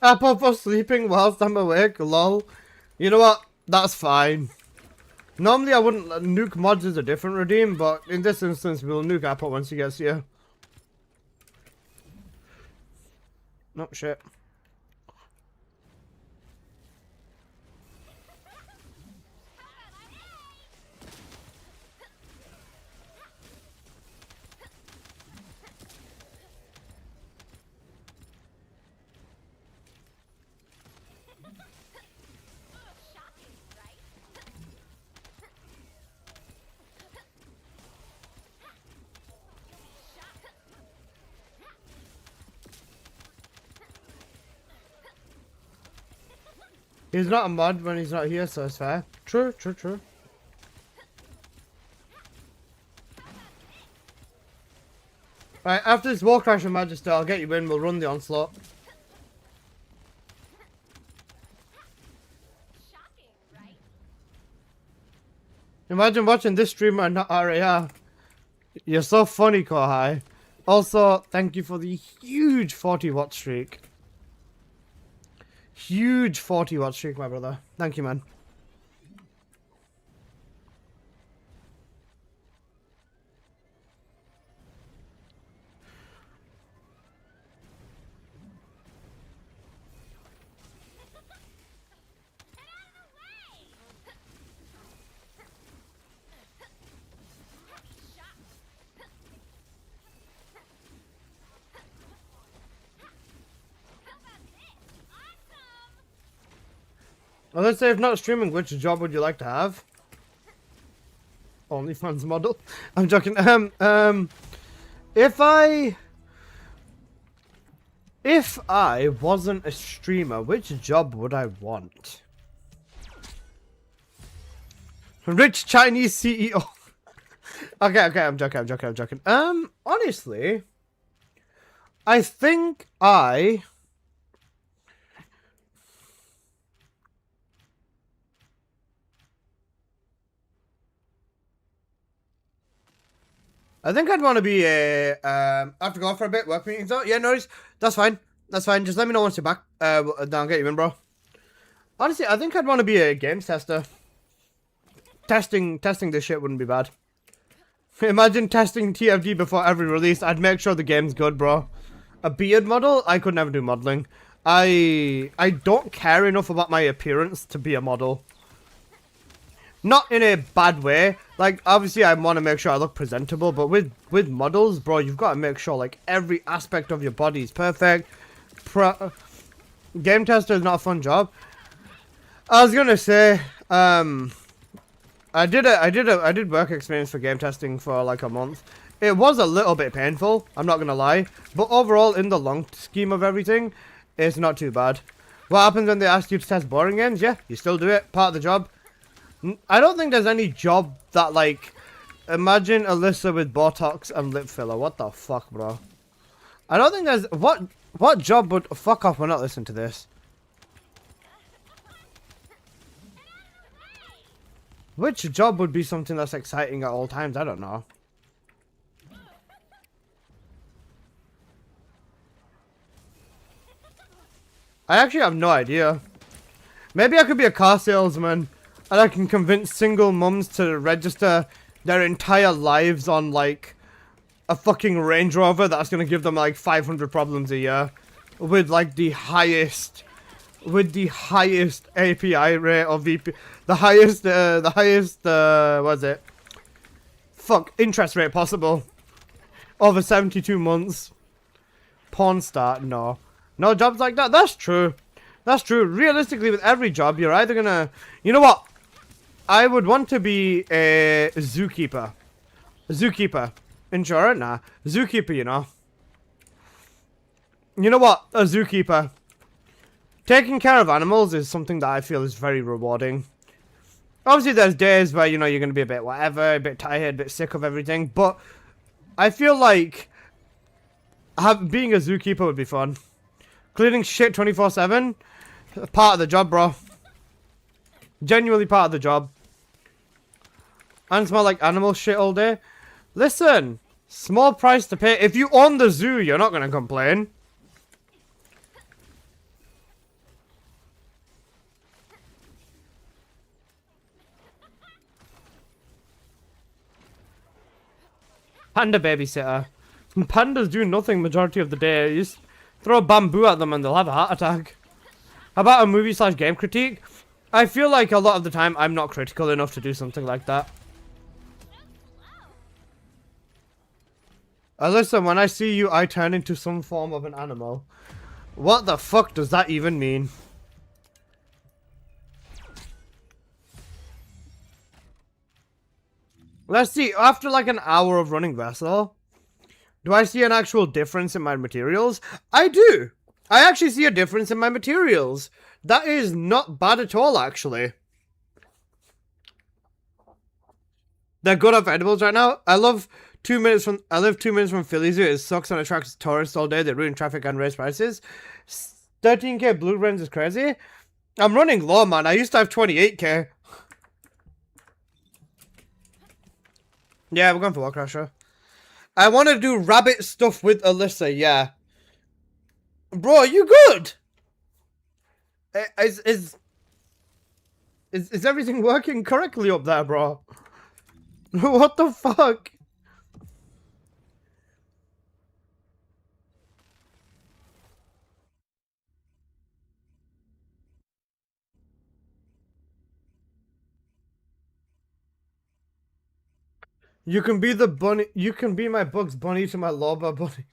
S6: Apple for sleeping whilst I'm awake, lol. You know what? That's fine. Normally I wouldn't nuke mods is a different redeem, but in this instance we'll nuke Apple once he gets here. No shit. He's not a mod when he's not here, so it's fair. True. Right, after this War Crash of Majesty, I'll get you in, we'll run the Onslaught. Imagine watching this streamer and not RAR. You're so funny, Kohai. Also, thank you for the huge 40-watt streak. Huge 40-watt streak, my brother. Thank you, man. Well, let's say if not streaming, which job would you like to have? OnlyFans model. I'm joking. If I wasn't a streamer, which job would I want? Rich Chinese CEO. Okay, I'm joking. Honestly, I think I think I'd want to be a, I have to go off for a bit, work meetings out. Yeah, no worries. That's fine. Just let me know once you're back. Then I'll get you in, bro. Honestly, I think I'd want to be a games tester. Testing this shit wouldn't be bad. Imagine testing TFD before every release. I'd make sure the game's good, bro. A beard model? I could never do modeling. I don't care enough about my appearance to be a model. Not in a bad way. Like, obviously, I want to make sure I look presentable, but with models, bro, you've got to make sure, like, every aspect of your body is perfect. Game tester is not a fun job. I was gonna say, I did work experience for game testing for, like, a month. It was a little bit painful, I'm not gonna lie, but overall, in the long scheme of everything, it's not too bad. What happens when they ask you to test boring games? Yeah, you still do it, part of the job. I don't think there's any job that, like, imagine Alyssa with Botox and lip filler. What the fuck, bro? I don't think there's, what job would, fuck off, we're not listening to this. Which job would be something that's exciting at all times? I don't know. I actually have no idea. Maybe I could be a car salesman. And I can convince single mums to register their entire lives on, like, a fucking Range Rover that's gonna give them, like, 500 problems a year. With, like, the highest API rate or VP. The highest, what is it? Fuck, interest rate possible. Over 72 months. Porn star, no. No jobs like that, that's true. That's true. Realistically, with every job, you're either gonna... You know what? I would want to be a zookeeper. Zookeeper. Insurer? Nah. Zookeeper, you know. You know what? A zookeeper. Taking care of animals is something that I feel is very rewarding. Obviously, there's days where, you know, you're going to be a bit whatever, a bit tired, a bit sick of everything. But I feel like being a zookeeper would be fun. Cleaning shit 24/7. Part of the job, bro. Genuinely part of the job. And smell like animal shit all day. Listen, small price to pay. If you own the zoo, you're not gonna complain. Panda babysitter. Pandas do nothing majority of the day. You just throw bamboo at them and they'll have a heart attack. How about a movie/game critique? I feel like a lot of the time I'm not critical enough to do something like that. Listen, when I see you, I turn into some form of an animal. What the fuck does that even mean? Let's see, after like an hour of running Vessel, do I see an actual difference in my materials? I do! I actually see a difference in my materials. That is not bad at all, actually. They're good off edibles right now. I live 2 minutes from Philly Zoo. It sucks and attracts tourists all day. They ruin traffic and raise prices. 13k blue rents is crazy. I'm running low, man. I used to have 28k. Yeah, we're going for Warcrasher. I want to do rabbit stuff with Alyssa, yeah. Bro, are you good? Is everything working correctly up there, bro? What the fuck? You can be the bunny. You can be my Bugs Bunny to my Loba Bunny.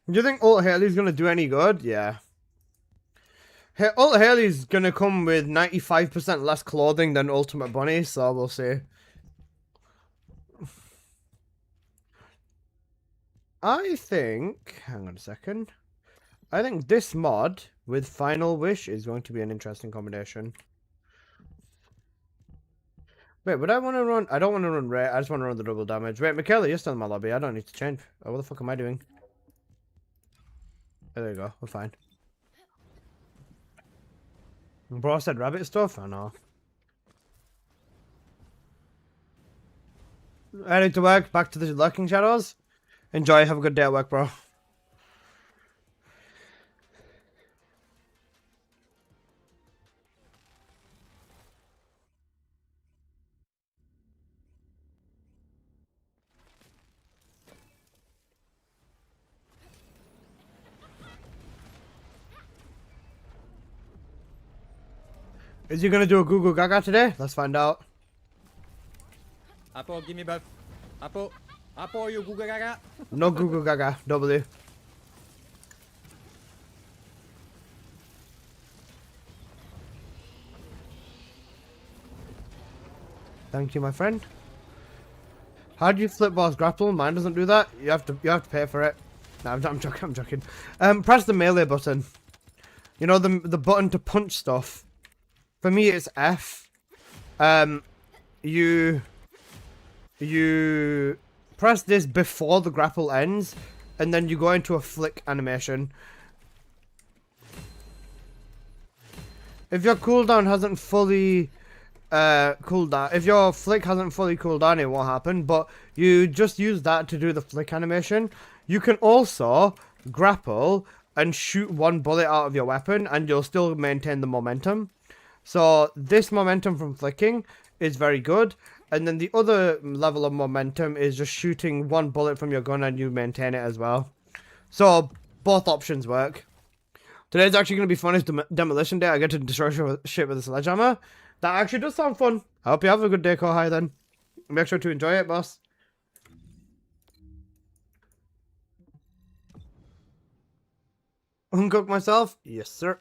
S6: Do you think Alt Haley's gonna do any good? Yeah. Hey, Alt Haley's gonna come with 95% less clothing than Ultimate Bunny, so we'll see. I think. Hang on a second. I think this mod with Final Wish is going to be an interesting combination. Wait, would I want to run? I don't want to run Ray. I just want to run the double damage. Wait, Michaela, you're still in my lobby. I don't need to change. Oh, what the fuck am I doing? There you go. We're fine. Bro said rabbit stuff? I know. Heading to work. Back to the lurking shadows. Enjoy. Have a good day at work, bro. Is he gonna do a Google Gaga today? Let's find out.
S2: Apo, give me buff. Apo, you Google Gaga.
S6: No Google Gaga. W. Thank you, my friend. How do you flip boss grapple? Mine doesn't do that. You have to pay for it. No, I'm joking. Press the melee button. You know the button to punch stuff. For me, it's F. You press this before the grapple ends, and then you go into a flick animation. If your cooldown hasn't fully cooled down, if your flick hasn't fully cooled down, it won't happen. But you just use that to do the flick animation. You can also grapple and shoot one bullet out of your weapon, and you'll still maintain the momentum. So this momentum from flicking is very good. And then the other level of momentum is just shooting one bullet from your gun and you maintain it as well. So both options work. Today's actually going to be fun. It's Demolition Day. I get to destroy shit with a sledgehammer. That actually does sound fun. I hope you have a good day, Kohai, then. Make sure to enjoy it, boss. Uncook myself? Yes, sir.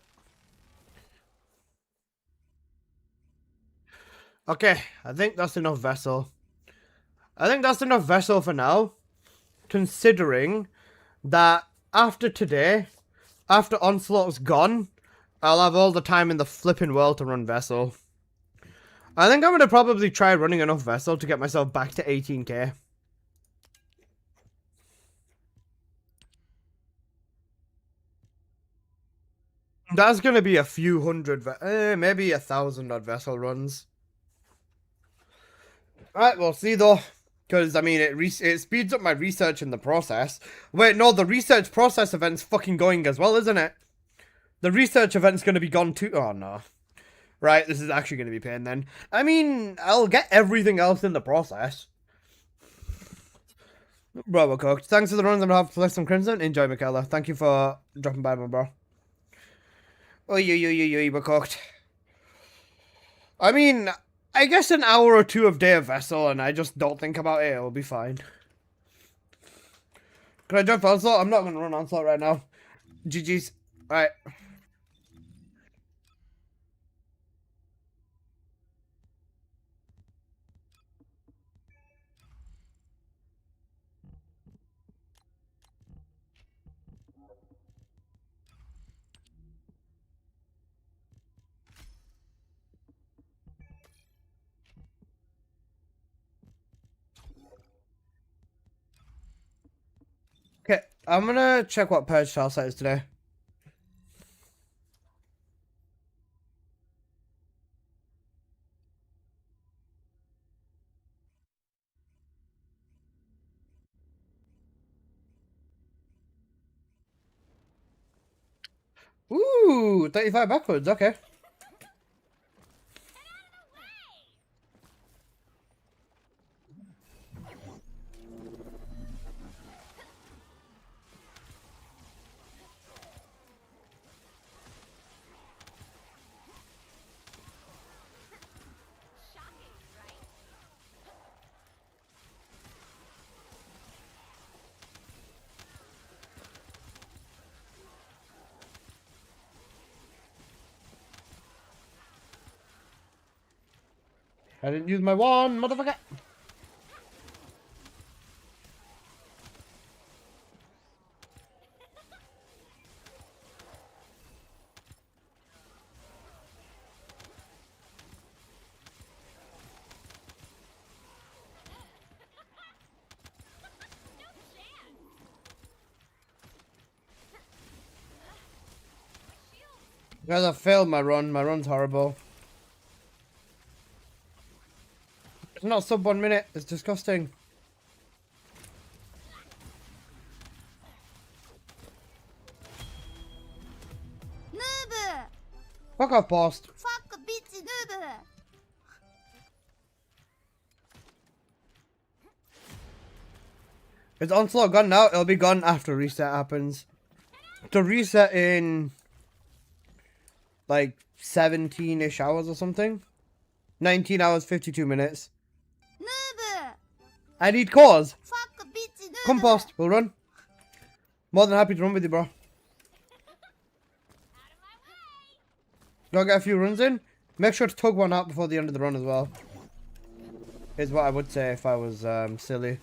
S6: Okay, I think that's enough vessel. I think that's enough vessel for now. Considering that after today, after Onslaught's gone, I'll have all the time in the flipping world to run vessel. I think I'm going to probably try running enough vessel to get myself back to 18k. That's going to be a few hundred, maybe 1,000 odd vessel runs. Alright, we'll see though. Because, I mean, it speeds up my research in the process. Wait, no, the research process event's fucking going as well, isn't it? The research event's going to be gone too. Oh, no. Right, this is actually going to be pain then. I mean, I'll get everything else in the process. Bro, we're cooked. Thanks for the runs on behalf of Celeste and Crimson. Enjoy, Michaela. Thank you for dropping by, my bro. We're cooked. I mean, I guess an hour or two of Day of Vessel and I just don't think about it, it'll be fine. Can I jump Onslaught? I'm not going to run Onslaught right now. GG's. Alright. I'm gonna check what purge tile set is today. Ooh, 35 backwards, okay. I didn't use my wand, motherfucker. Guys, I failed my run. My run's horrible. It's not sub 1 minute. It's disgusting.
S3: Noob!
S6: Fuck off, post.
S3: Fuck bitch noob!
S6: Is Onslaught gone now? It'll be gone after reset happens. To reset in like 17-ish hours or something. 19 hours, 52 minutes.
S3: Noob!
S6: I need cause.
S3: Fuck bitch noob!
S6: Come, post. We'll run. More than happy to run with you, bro. Gotta get a few runs in. Make sure to tug one out before the end of the run as well. Is what I would say if I was silly.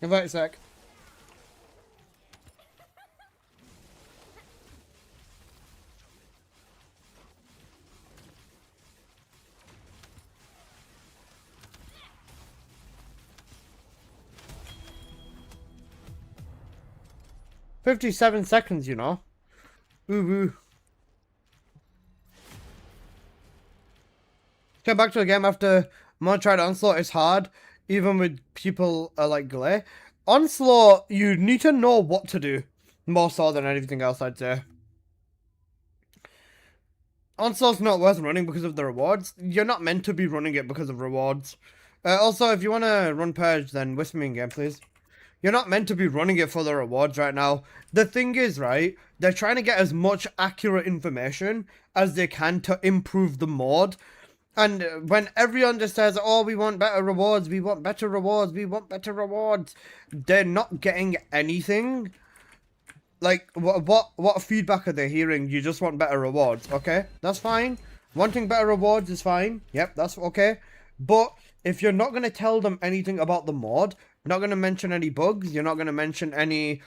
S6: Invite a sec. "57 seconds, you know. Ooh woo. Get back to the game after Mod tried Onslaught is hard, even with people like Glay. Onslaught, you need to know what to do. More so than anything else, I'd say. Onslaught's not worth running because of the rewards. You're not meant to be running it because of rewards. Also, if you want to run Purge, then whisper me in game, please. You're not meant to be running it for the rewards right now. The thing is, right, they're trying to get as much accurate information as they can to improve the mod. And when everyone just says, oh, we want better rewards, we want better rewards, we want better rewards, they're not getting anything. Like, what feedback are they hearing? You just want better rewards, okay? That's fine. Wanting better rewards is fine. Yep, that's okay. But if you're not going to tell them anything about the mod, you're not going to mention any bugs, you're not going to mention any,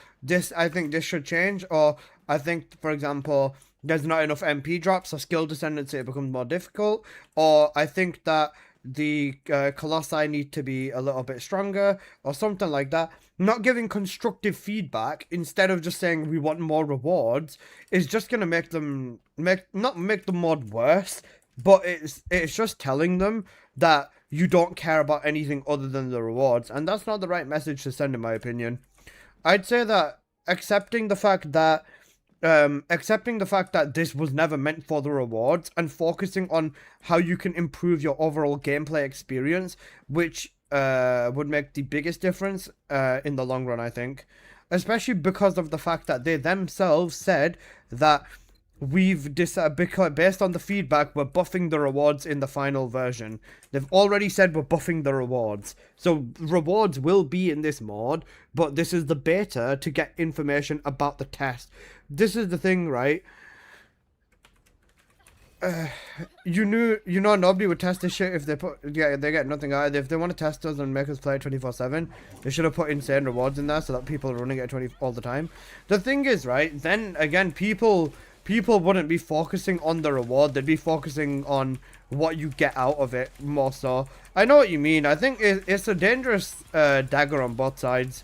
S6: I think this should change, or I think, for example, there's not enough MP drops, so skill descendancy becomes more difficult, or I think that the Colossi need to be a little bit stronger, or something like that. Not giving constructive feedback, instead of just saying we want more rewards, is just going to make them, not make the mod worse, but it's just telling them that you don't care about anything other than the rewards, and that's not the right message to send in my opinion. I'd say that accepting the fact that this was never meant for the rewards and focusing on how you can improve your overall gameplay experience, which would make the biggest difference in the long run, I think. Especially because of the fact that they themselves said that we've decided, because based on the feedback, we're buffing the rewards in the final version. They've already said we're buffing the rewards. So rewards will be in this mod, but this is the beta to get information about the test. This is the thing, right? You know nobody would test this shit if they get nothing out of it. If they want to test us and make us play 24/7, they should have put insane rewards in there so that people are running it 20 all the time. The thing is, right, then again, people wouldn't be focusing on the reward, they'd be focusing on what you get out of it more so. I know what you mean. I think it's a dangerous dagger on both sides.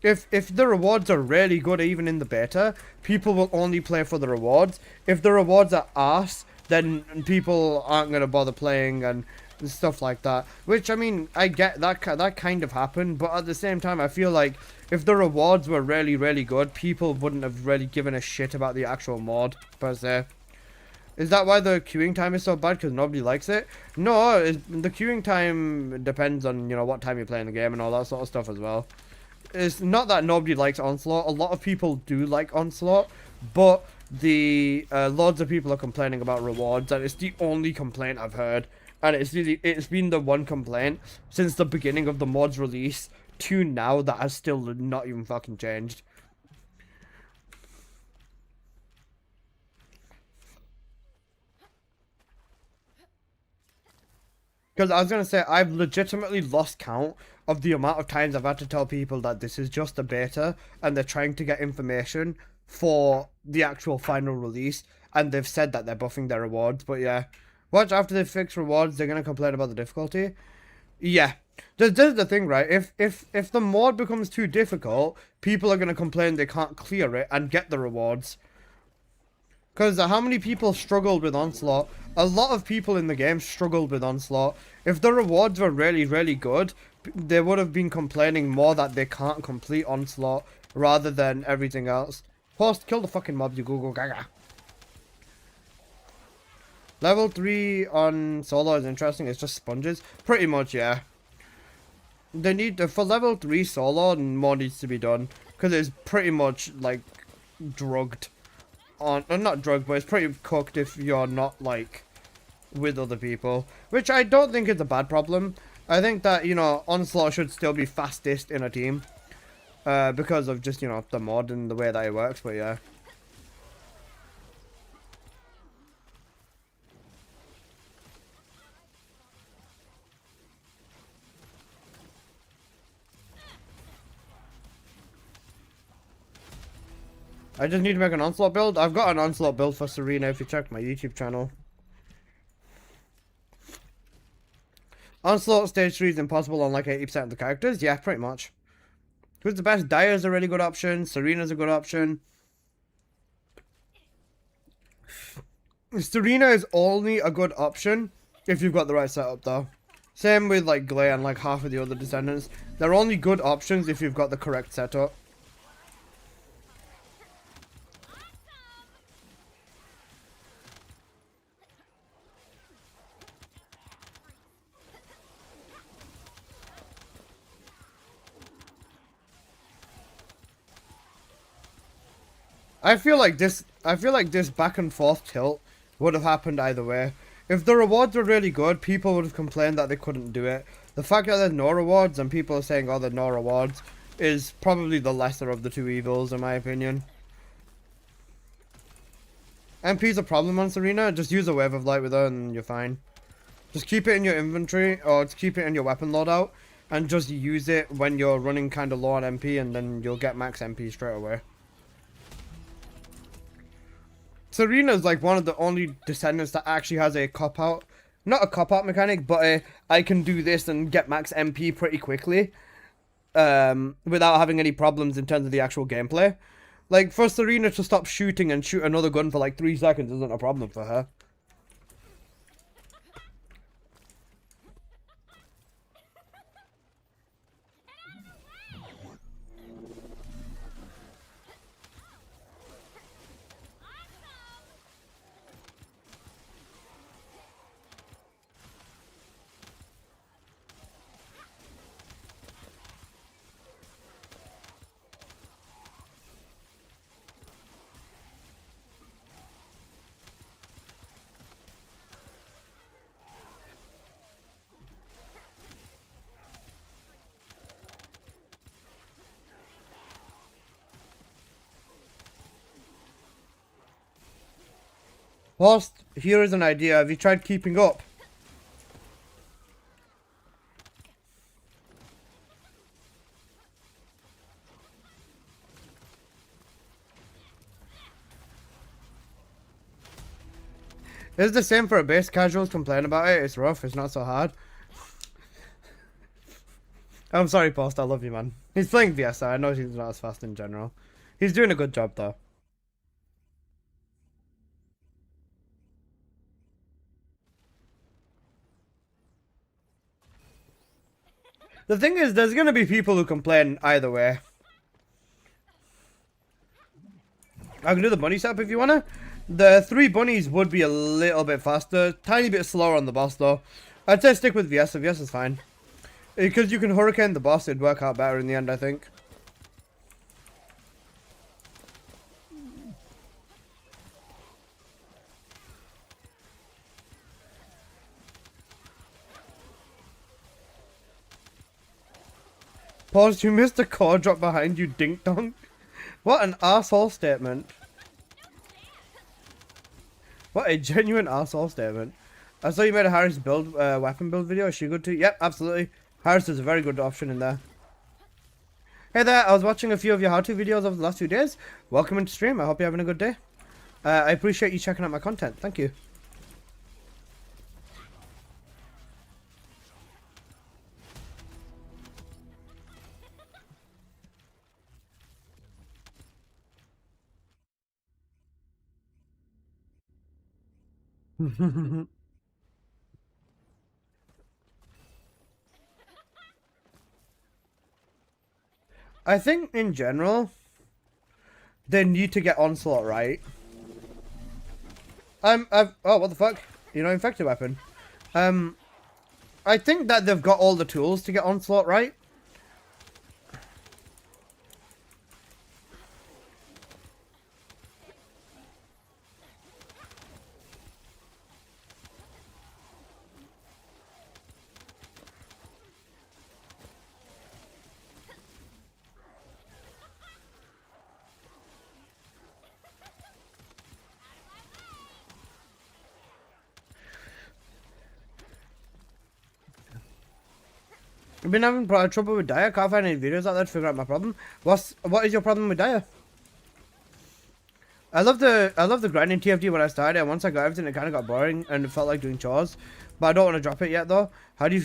S6: If the rewards are really good, even in the beta, people will only play for the rewards. If the rewards are arse, then people aren't going to bother playing and stuff like that. Which, I mean, I get that kind of happened, but at the same time, I feel like if the rewards were really, really good, people wouldn't have really given a shit about the actual mod, per se. Is that why the queuing time is so bad? Because nobody likes it? No, the queuing time depends on, you know, what time you're playing the game and all that sort of stuff as well. It's not that nobody likes Onslaught. A lot of people do like Onslaught, but the loads of people are complaining about rewards, and it's the only complaint I've heard. And it's been the one complaint since the beginning of the mod's release to now that has still not even fucking changed. Because I was going to say, I've legitimately lost count of the amount of times I've had to tell people that this is just a beta and they're trying to get information for the actual final release, and they've said that they're buffing their rewards. But yeah, watch, after they fix rewards, they're going to complain about the difficulty. Yeah, this is the thing, right? If the mod becomes too difficult, people are going to complain they can't clear it and get the rewards. Because how many people struggled with Onslaught? A lot of people in the game struggled with Onslaught. If the rewards were really, really good, they would have been complaining more that they can't complete Onslaught rather than everything else. Post, kill the fucking mob, you Google Gaga. Level 3 on solo is interesting. It's just sponges. Pretty much, yeah. They need for level 3 solo, more needs to be done. Because it's pretty much, like, drugged. Not drugged, but it's pretty cooked if you're not, like, with other people. Which I don't think is a bad problem. I think that, you know, Onslaught should still be fastest in a team. Because of just, you know, the mod and the way that it works, but yeah. I just need to make an Onslaught build. I've got an Onslaught build for Serena if you check my YouTube channel. Onslaught stage 3 is impossible on like 80% of the characters. Yeah, pretty much. Who's the best? Dire's a really good option. Serena's a good option. Serena is only a good option if you've got the right setup though. Same with like Glay and like half of the other descendants. They're only good options if you've got the correct setup. I feel like this back and forth tilt would have happened either way. If the rewards were really good, people would have complained that they couldn't do it. The fact that there's no rewards and people are saying, oh, there's no rewards, is probably the lesser of the two evils, in my opinion. MP's a problem on Serena. Just use a Wave of Light with her and you're fine. Just keep it in your inventory, or just keep it in your weapon loadout, and just use it when you're running kind of low on MP, and then you'll get max MP straight away. Serena's like one of the only descendants that actually has a cop-out. Not a cop-out mechanic, but I can do this and get max MP pretty quickly. Without having any problems in terms of the actual gameplay. Like, for Serena to stop shooting and shoot another gun for like 3 seconds isn't a problem for her. Whilst here is an idea. Have you tried keeping up? It's the same for a base. Casuals complain about it. It's rough. It's not so hard. I'm sorry, Post. I love you, man. He's playing VS. I know he's not as fast in general. He's doing a good job, though. The thing is, there's going to be people who complain either way. I can do the bunny setup if you want to. The 3 bunnies would be a little bit faster. Tiny bit slower on the boss, though. I'd say stick with VS. VS is fine. Because you can hurricane the boss, it'd work out better in the end, I think. Pause, you missed a core drop behind you, dink dong. What an asshole statement. What a genuine asshole statement. I saw you made a Harris build, weapon build video. Is she good too? Yep, absolutely. Harris is a very good option in there. Hey there, I was watching a few of your how-to videos over the last few days. Welcome into stream. I hope you're having a good day. I appreciate you checking out my content. Thank you. I think in general, they need to get Onslaught right. Oh, what the fuck? You know, infected weapon. I think that they've got all the tools to get Onslaught right. I've been having trouble with Dire. Can't find any videos out there to figure out my problem. What is your problem with Dire? I love the grinding TFD when I started, and once I got everything, it kind of got boring and it felt like doing chores. But I don't want to drop it yet, though. How do you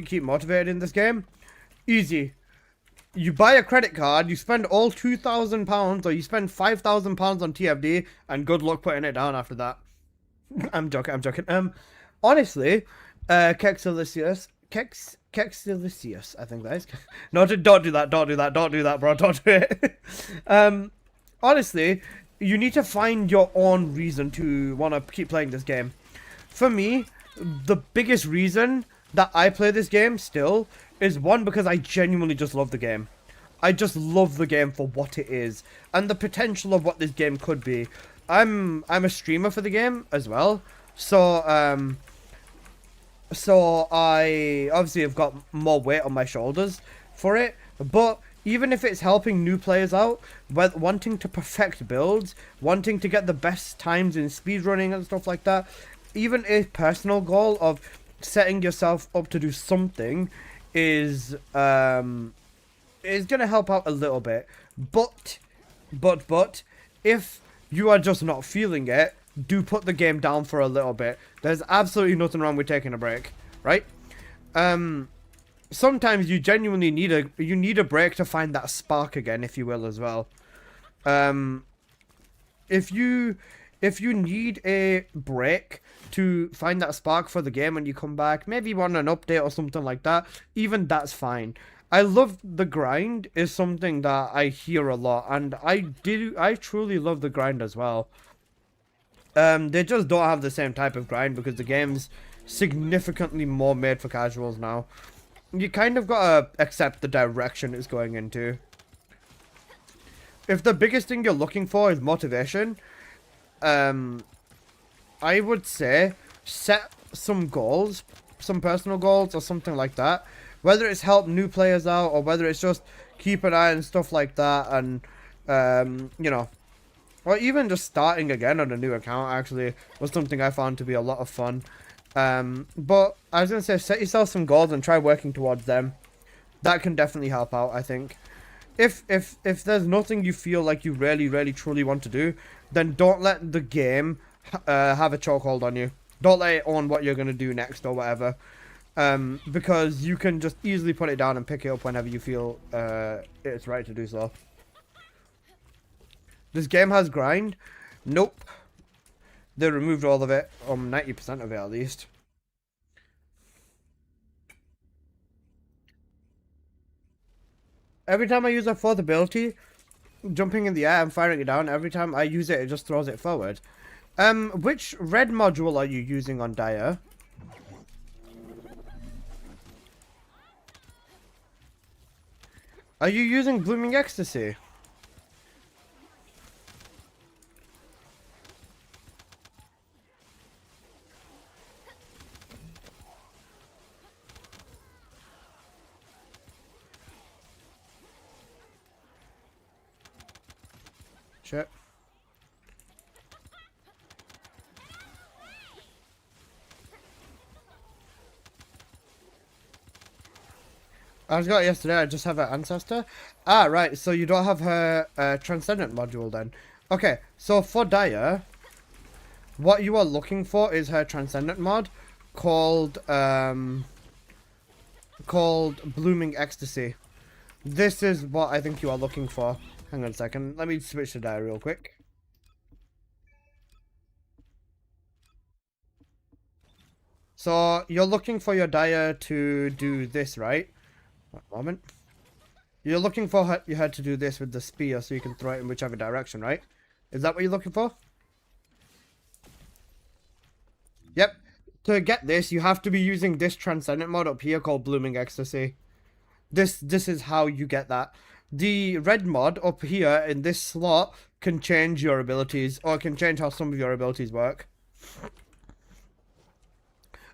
S6: keep motivated in this game? Easy. You buy a credit card, you spend all £2,000, or you spend £5,000 on TFD, and good luck putting it down after that. I'm joking. Honestly, Kexilicious, I think that is. No, don't do that, bro, don't do it. Honestly, you need to find your own reason to want to keep playing this game. For me, the biggest reason that I play this game still is one, because I genuinely just love the game. I just love the game for what it is and the potential of what this game could be. I'm a streamer for the game as well, so I obviously have got more weight on my shoulders for it. But even if it's helping new players out, wanting to perfect builds, wanting to get the best times in speedrunning and stuff like that, even a personal goal of setting yourself up to do something is gonna help out a little bit. But if you are just not feeling it, do put the game down for a little bit. There's absolutely nothing wrong with taking a break, right? Sometimes you genuinely need a break to find that spark again, if you will, as well. If you need a break to find that spark for the game when you come back, maybe you want an update or something like that, even that's fine. I love the grind is something that I hear a lot, and I truly love the grind as well. They just don't have the same type of grind because the game's significantly more made for casuals now. You kind of gotta accept the direction it's going into. If the biggest thing you're looking for is motivation, I would say set some goals, some personal goals or something like that. Whether it's help new players out or whether it's just keep an eye on stuff like that and, you know, or even just starting again on a new account actually was something I found to be a lot of fun. But I was gonna say, set yourself some goals and try working towards them. That can definitely help out, I think. If there's nothing you feel like you really truly want to do, then don't let the game have a chokehold on you. Don't let it own what you're gonna do next or whatever. Because you can just easily put it down and pick it up whenever you feel it's right to do so. This game has grind? Nope. They removed all of it, 90% of it at least. Every time I use a fourth ability, jumping in the air and firing it down, every time I use it, it just throws it forward. Which red module are you using on Dire? Are you using Blooming Ecstasy? Shit. I just got it yesterday, I just have her Ancestor. Ah, right, so you don't have her Transcendent module then. Okay, so for Dire, what you are looking for is her Transcendent mod called Blooming Ecstasy. This is what I think you are looking for. Hang on a second, let me switch to Dire real quick. So, you're looking for your Dire to do this, right? One moment. You're looking for her to do this with the spear so you can throw it in whichever direction, right? Is that what you're looking for? Yep. To get this, you have to be using this Transcendent mod up here called Blooming Ecstasy. This is how you get that. The red mod up here in this slot can change your abilities, or can change how some of your abilities work.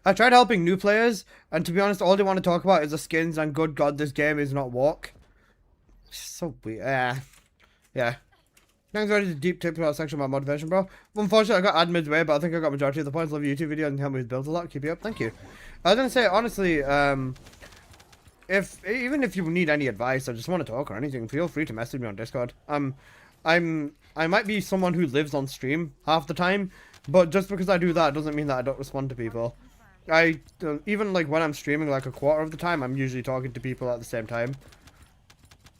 S6: I tried helping new players, and to be honest, all they want to talk about is the skins, and good god, this game is not walk. So weird. Yeah. Thanks for the deep tip about section about motivation, bro. Unfortunately, I got ad midway, but I think I got majority of the points. Love your YouTube video and help me build a lot. Keep you up. Thank you. I was gonna say, honestly, even if you need any advice or just want to talk or anything, feel free to message me on Discord. I might be someone who lives on stream half the time, but just because I do that doesn't mean that I don't respond to people. Even like when I'm streaming like a quarter of the time, I'm usually talking to people at the same time.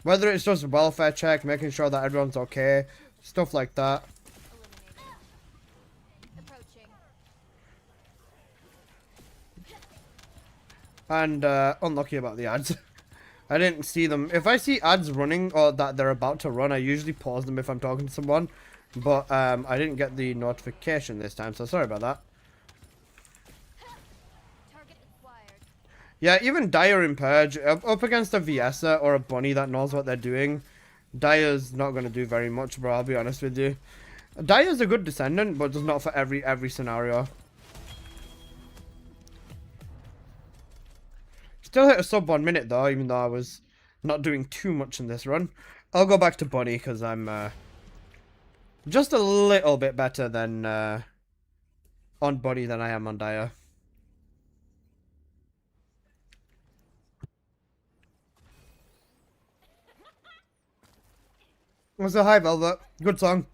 S6: Whether it's just welfare check, making sure that everyone's okay, stuff like that. And unlucky about the ads. I didn't see them. If I see ads running or that they're about to run, I usually pause them if I'm talking to someone. But I didn't get the notification this time, so sorry about that. Yeah, even Dire in Purge, up against a Viessa or a Bunny that knows what they're doing, Dire's not going to do very much, bro, I'll be honest with you. Dire's a good Descendant, but just not for every scenario. Still hit a sub 1 minute though, even though I was not doing too much in this run. I'll go back to Bunny, because I'm just a little bit better than on Bunny than I am on Dire. What's a hi, Velvet? Good song.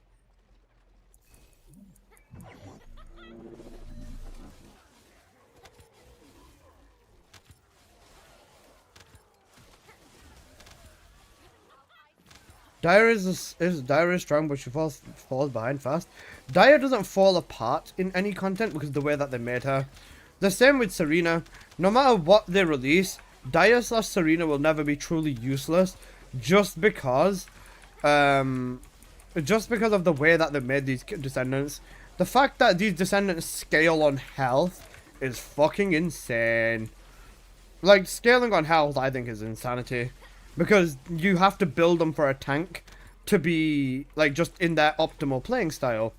S6: Dire is strong, but she falls behind fast. Dire doesn't fall apart in any content because of the way that they made her. The same with Serena. No matter what they release, Dire / Serena will never be truly useless, just because of the way that they made these Descendants. The fact that these Descendants scale on health is fucking insane. Like, scaling on health, I think, is insanity. Because you have to build them for a tank to be, like, just in their optimal playing style.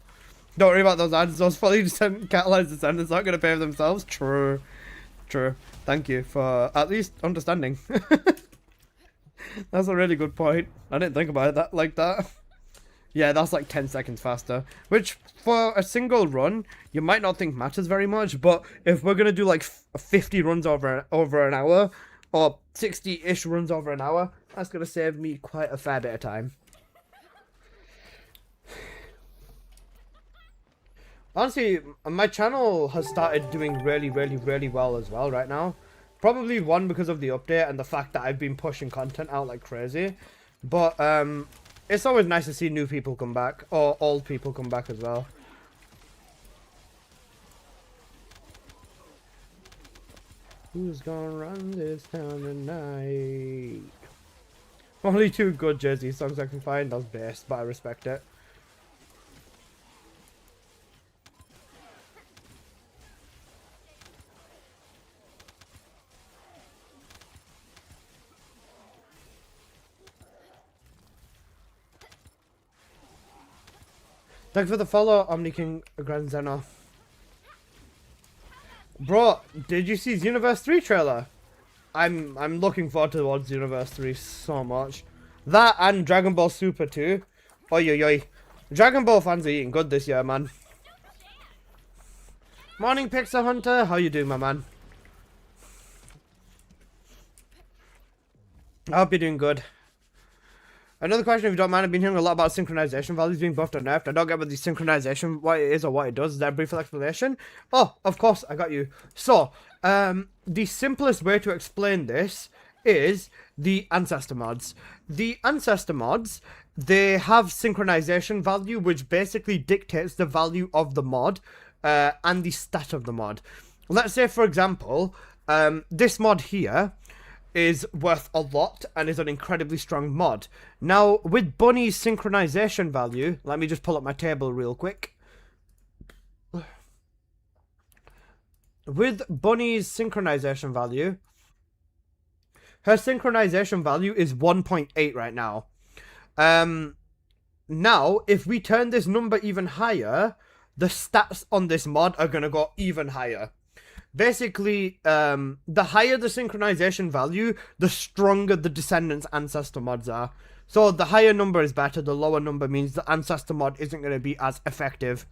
S6: Don't worry about those ads. Those fully catalyzed Descendants aren't going to pay for themselves. True. True. Thank you for at least understanding. That's a really good point. I didn't think about it like that. Yeah, that's like 10 seconds faster. Which, for a single run, you might not think matters very much, but if we're gonna do like 50 runs over an hour, or 60-ish runs over an hour, that's gonna save me quite a fair bit of time. Honestly, my channel has started doing really, really, really well as well right now. Probably one, because of the update and the fact that I've been pushing content out like crazy. But, it's always nice to see new people come back, or old people come back as well. Who's gonna run this town tonight? Only 2 good Jersey songs I can find. That's best, but I respect it. Thanks for the follow, Omni King Grand Zeno. Bro, did you see Xenoverse 3 trailer? I'm looking forward towards Xenoverse 3 so much. That and Dragon Ball Super 2. Oi oi oi. Dragon Ball fans are eating good this year, man. Morning, Pixar Hunter. How you doing, my man? I hope you're doing good. Another question, if you don't mind, I've been hearing a lot about synchronization values being buffed or nerfed. I don't get what the synchronization, what it is or what it does. Is that a brief explanation? Oh, of course, I got you. So, the simplest way to explain this is the Ancestor mods. The Ancestor mods, they have synchronization value, which basically dictates the value of the mod and the stat of the mod. Let's say, for example, this mod here is worth a lot and is an incredibly strong mod. Now, with Bunny's synchronization value, let me just pull up my table real quick. With Bunny's synchronization value, her synchronization value is 1.8 right now. Now, if we turn this number even higher, the stats on this mod are going to go even higher. Basically, the higher the synchronization value, the stronger the Descendants Ancestor mods are. So the higher number is better, the lower number means the Ancestor mod isn't going to be as effective.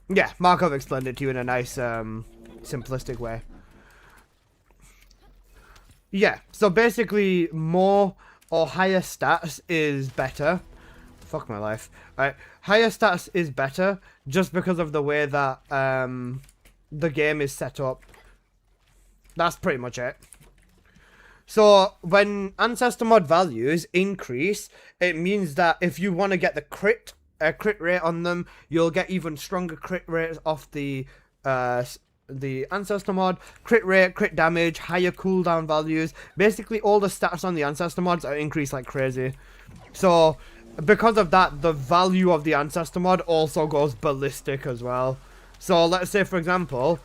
S6: Yeah, Markov explained it to you in a nice, simplistic way. Yeah, so basically, more or higher stats is better. Fuck my life. Alright, higher stats is better just because of the way that the game is set up. That's pretty much it. So, when Ancestor mod values increase, it means that if you want to get the crit rate on them, you'll get even stronger crit rates off the Ancestor mod. Crit rate, crit damage, higher cooldown values. Basically, all the stats on the Ancestor mods are increased like crazy. So, because of that, the value of the Ancestor mod also goes ballistic as well. So, let's say, for example,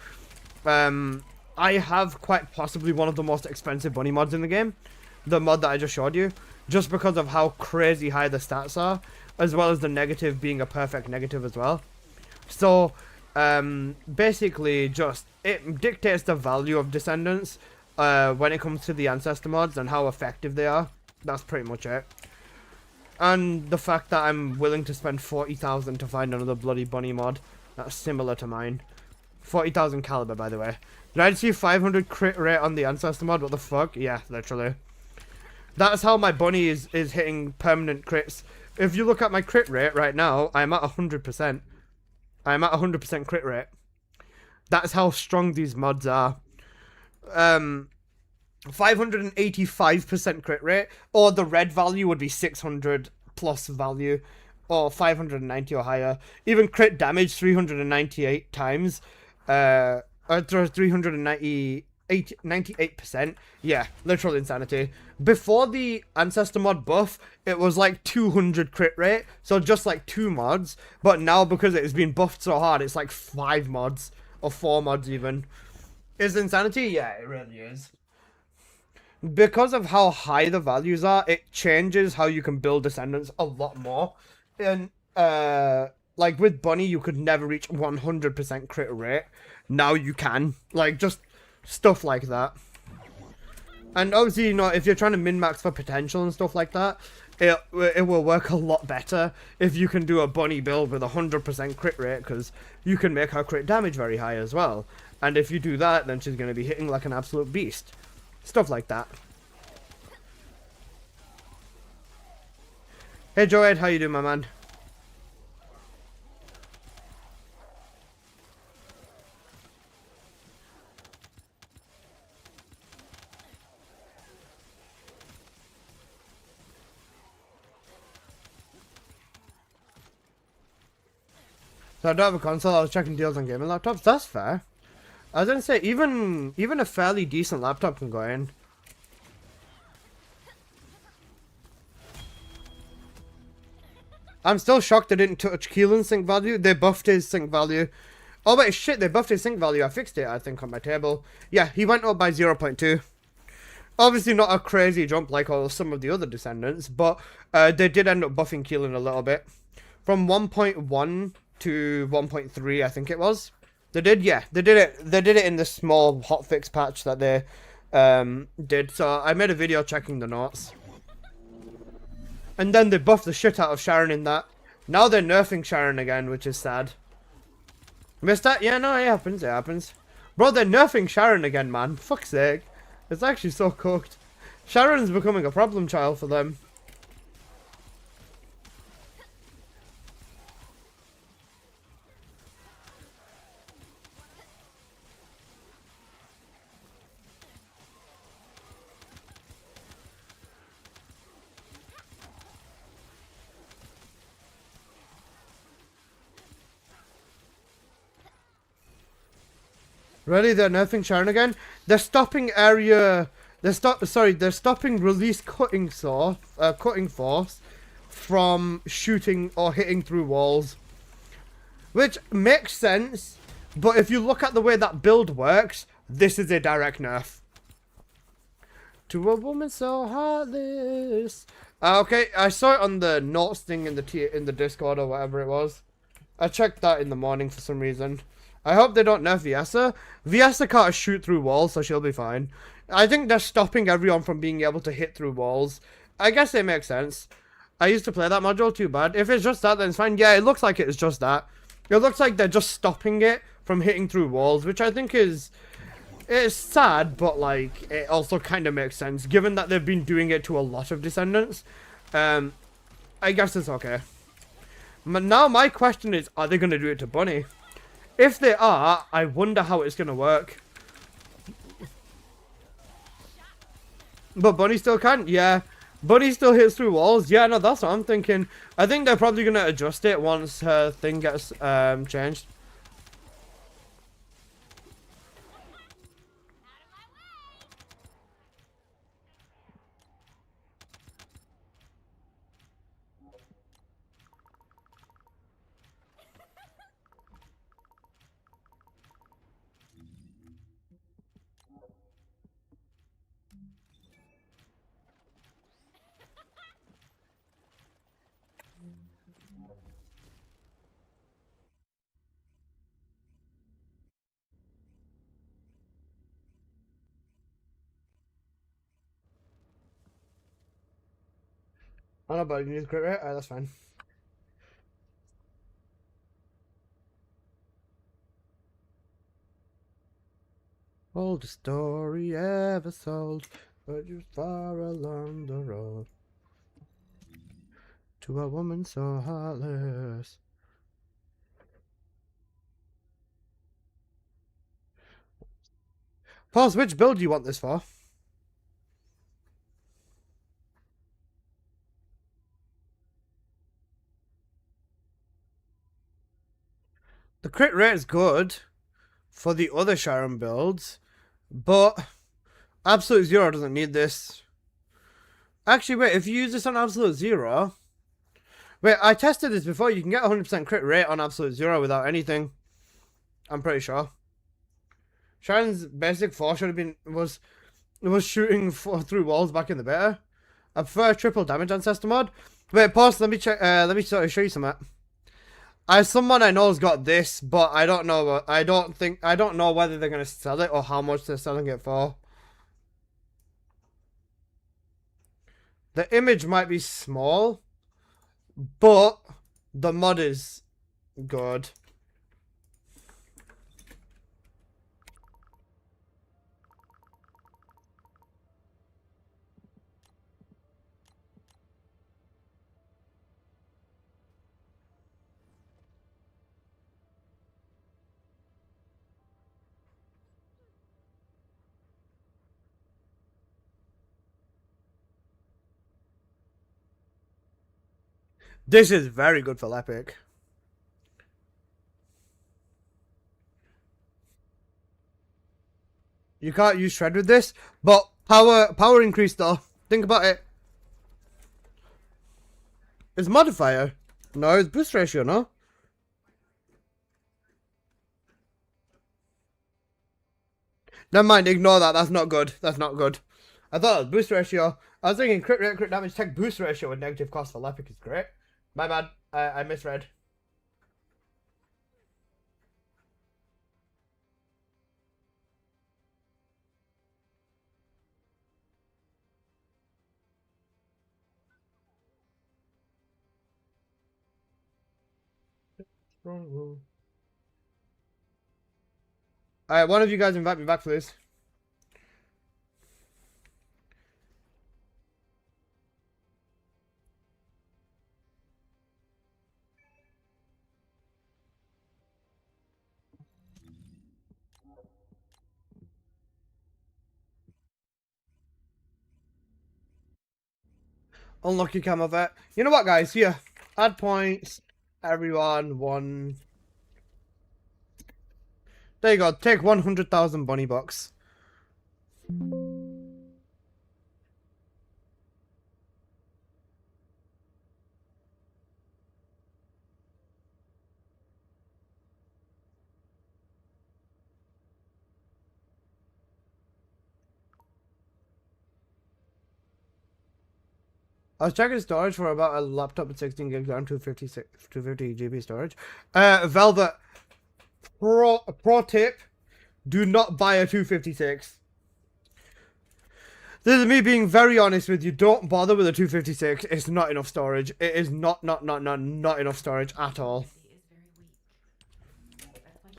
S6: I have quite possibly one of the most expensive bunny mods in the game. The mod that I just showed you. Just because of how crazy high the stats are. As well as the negative being a perfect negative as well. So, basically, just, it dictates the value of Descendants when it comes to the Ancestor mods and how effective they are. That's pretty much it. And the fact that I'm willing to spend 40,000 to find another bloody bunny mod. That's similar to mine. 40,000 caliber, by the way. Did I see 500 crit rate on the Ancestor mod? What the fuck? Yeah, literally. That's how my bunny is hitting permanent crits. If you look at my crit rate right now, I'm at 100%. I'm at 100% crit rate. That's how strong these mods are. 585% crit rate, or the red value would be 600 plus value, or 590 or higher. Even crit damage 398 times. 398%. Yeah, literal insanity. Before the Ancestor mod buff, it was like 200 crit rate, so just like 2 mods. But now, because it has been buffed so hard, it's like 5 mods, or 4 mods even. Is insanity? Yeah, it really is. Because of how high the values are, it changes how you can build Descendants a lot more. And, like with Bunny, you could never reach 100% crit rate. Now you can. Like, just stuff like that. And obviously, you know, if you're trying to min-max for potential and stuff like that, it will work a lot better if you can do a bunny build with 100% crit rate, because you can make her crit damage very high as well. And if you do that, then she's going to be hitting like an absolute beast. Stuff like that. Hey Joed, how you doing, my man? So I don't have a console, I was checking deals on gaming laptops. That's fair. I was gonna say, even a fairly decent laptop can go in. I'm still shocked they didn't touch Keelan's sync value. They buffed his sync value. Oh wait, shit, they buffed his sync value. I fixed it, I think, on my table. Yeah, he went up by 0.2. Obviously not a crazy jump like all some of the other descendants, but they did end up buffing Keelan a little bit. From 1.1 to 1.3, I think it was. They did, yeah. They did it in the small hotfix patch that they did. So I made a video checking the notes. And then they buffed the shit out of Sharon in that. Now they're nerfing Sharon again, which is sad. Missed that? Yeah, no, it happens, it happens. Bro, they're nerfing Sharon again, man. Fuck's sake. It's actually so cooked. Sharon's becoming a problem child for them. Really, they're nerfing Sharon again? They're stopping area. They're stopping release cutting force from shooting or hitting through walls, which makes sense. But if you look at the way that build works, this is a direct nerf. To a woman so heartless. Okay, I saw it on the notes thing in the Discord or whatever it was. I checked that in the morning for some reason. I hope they don't nerf Viessa. Viessa can't shoot through walls, so she'll be fine. I think they're stopping everyone from being able to hit through walls. I guess it makes sense. I used to play that module, too bad. If it's just that, then it's fine. Yeah, it looks like it's just that. It looks like they're just stopping it from hitting through walls, which I think is... It's sad, but, like, it also kind of makes sense, given that they've been doing it to a lot of Descendants. I guess it's okay. But now my question is, are they going to do it to Bunny? If they are, I wonder how it's going to work. But Bunny still can't? Yeah. Bunny still hits through walls? Yeah, no, that's what I'm thinking. I think they're probably going to adjust it once her thing gets changed. I don't know, but you need to crit rate? Alright, that's fine. Oldest story ever sold, but you're far along the road. To a woman so heartless. Pause, which build do you want this for? The crit rate is good for the other Sharon builds, but Absolute Zero doesn't need this. Actually, wait, if you use this on Absolute Zero... Wait, I tested this before. You can get 100% crit rate on Absolute Zero without anything. I'm pretty sure. Sharon's basic 4 should have been... was shooting through walls back in the beta. I prefer triple damage ancestor mod. Wait, pause, let me check, let me sort of show you something. Someone I know has got this, but I don't know. I don't know whether they're gonna sell it or how much they're selling it for. The image might be small, but the mod is good. This is very good for Epic. You can't use shred with this, but power increase though. Think about it. It's modifier. No, it's boost ratio, no? Never mind, ignore that. That's not good. That's not good. I thought it was boost ratio. I was thinking crit rate, crit damage, tech boost ratio with negative cost for Epic is great. My bad. I misread. Alright, one of you guys invite me back, please. Unlucky camel vet. You know what, guys? Here. Add points. Everyone, one. There you go. Take 100,000 bunny bucks. I was checking storage for about a laptop with 16 gigs RAM, 250 GB storage. Velvet, pro tip, do not buy a 256. This is me being very honest with you. Don't bother with a 256. It's not enough storage. It is not enough storage at all.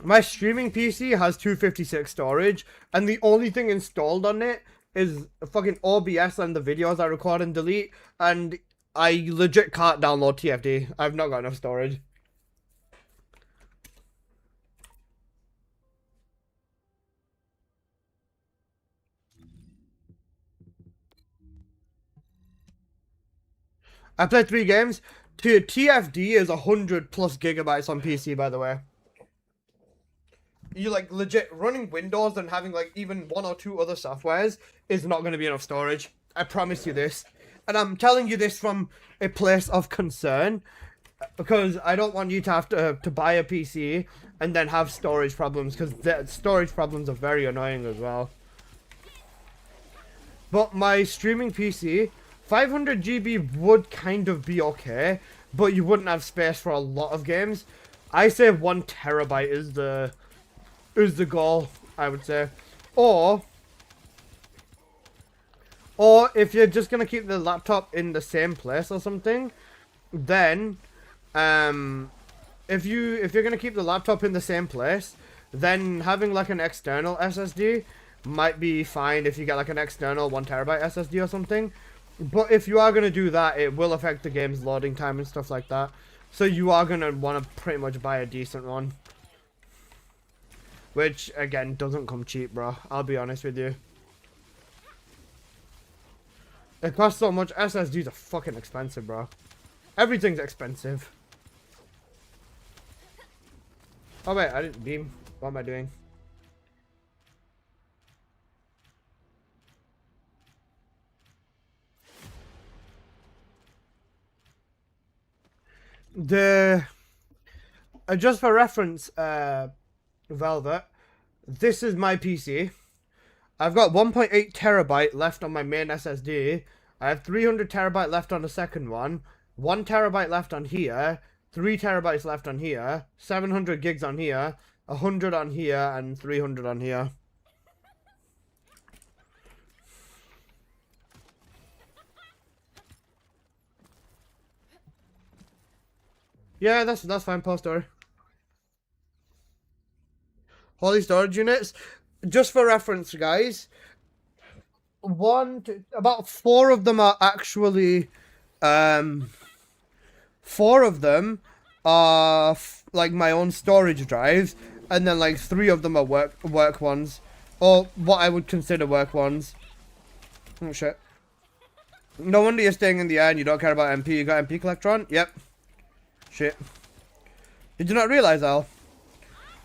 S6: My streaming PC has 256 storage, and the only thing installed on it is fucking OBS and the videos I record and delete, and I legit can't download TFD. I've not got enough storage. I played 3 games. TFD is 100 plus gigabytes on PC, by the way. You like legit running Windows and having like even 1 or 2 other softwares is not going to be enough storage. I promise you this. And I'm telling you this from a place of concern, because I don't want you to have to buy a PC and then have storage problems, because the storage problems are very annoying as well. But my streaming PC, 500 GB would kind of be okay, but you wouldn't have space for a lot of games. I say 1 terabyte is the goal, I would say. Or if you're just gonna keep the laptop in the same place or something, then if you're gonna keep the laptop in the same place, then having like an external SSD might be fine if you get like an external 1 terabyte SSD or something. But if you are gonna do that, it will affect the game's loading time and stuff like that. So you are gonna want to pretty much buy a decent one. Which, again, doesn't come cheap, bro. I'll be honest with you. It costs so much. SSDs are fucking expensive, bro. Everything's expensive. Oh, wait. I didn't beam. What am I doing? Just for reference, Velvet, this is my PC. I've got 1.8 terabyte left on my main SSD. I have 300 terabyte left on the second one, 1 terabyte left on here, 3 terabytes left on here, 700 gigs on here, 100 on here, and 300 on here. Yeah, that's fine. Post story. Holy storage units. Just for reference, guys. About 4 of them are actually, 4 of them are like my own storage drives, and then like 3 of them are work ones, or what I would consider work ones. Oh shit! No wonder you're staying in the air and you don't care about MP. You got MP collector on? Yep. Shit. Did you not realize, Al?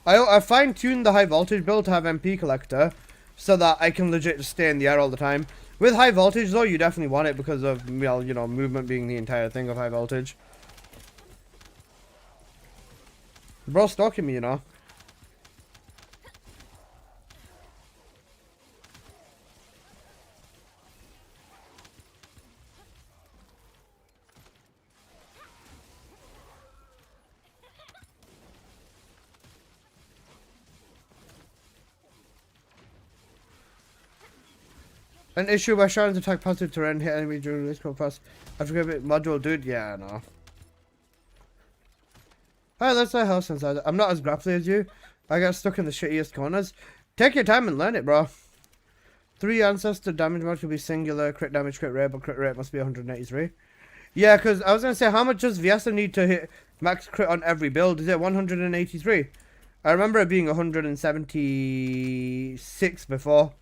S6: I fine-tuned the high voltage build to have MP collector, so that I can legit just stay in the air all the time. With high voltage though, you definitely want it because of, well, you know, movement being the entire thing of high voltage. Bro, stalking me, you know. An issue where shards attack positive terrain, hit enemy during this pass. I forget it module, dude. Yeah, no. Hi, let's say house inside. I'm not as grapply as you. I got stuck in the shittiest corners. Take your time and learn it, bro. 3 ancestor damage mod could be singular, crit damage, crit rate, but crit rate must be 183. Yeah, because I was going to say, how much does Viesa need to hit max crit on every build? Is it 183? I remember it being 176 before.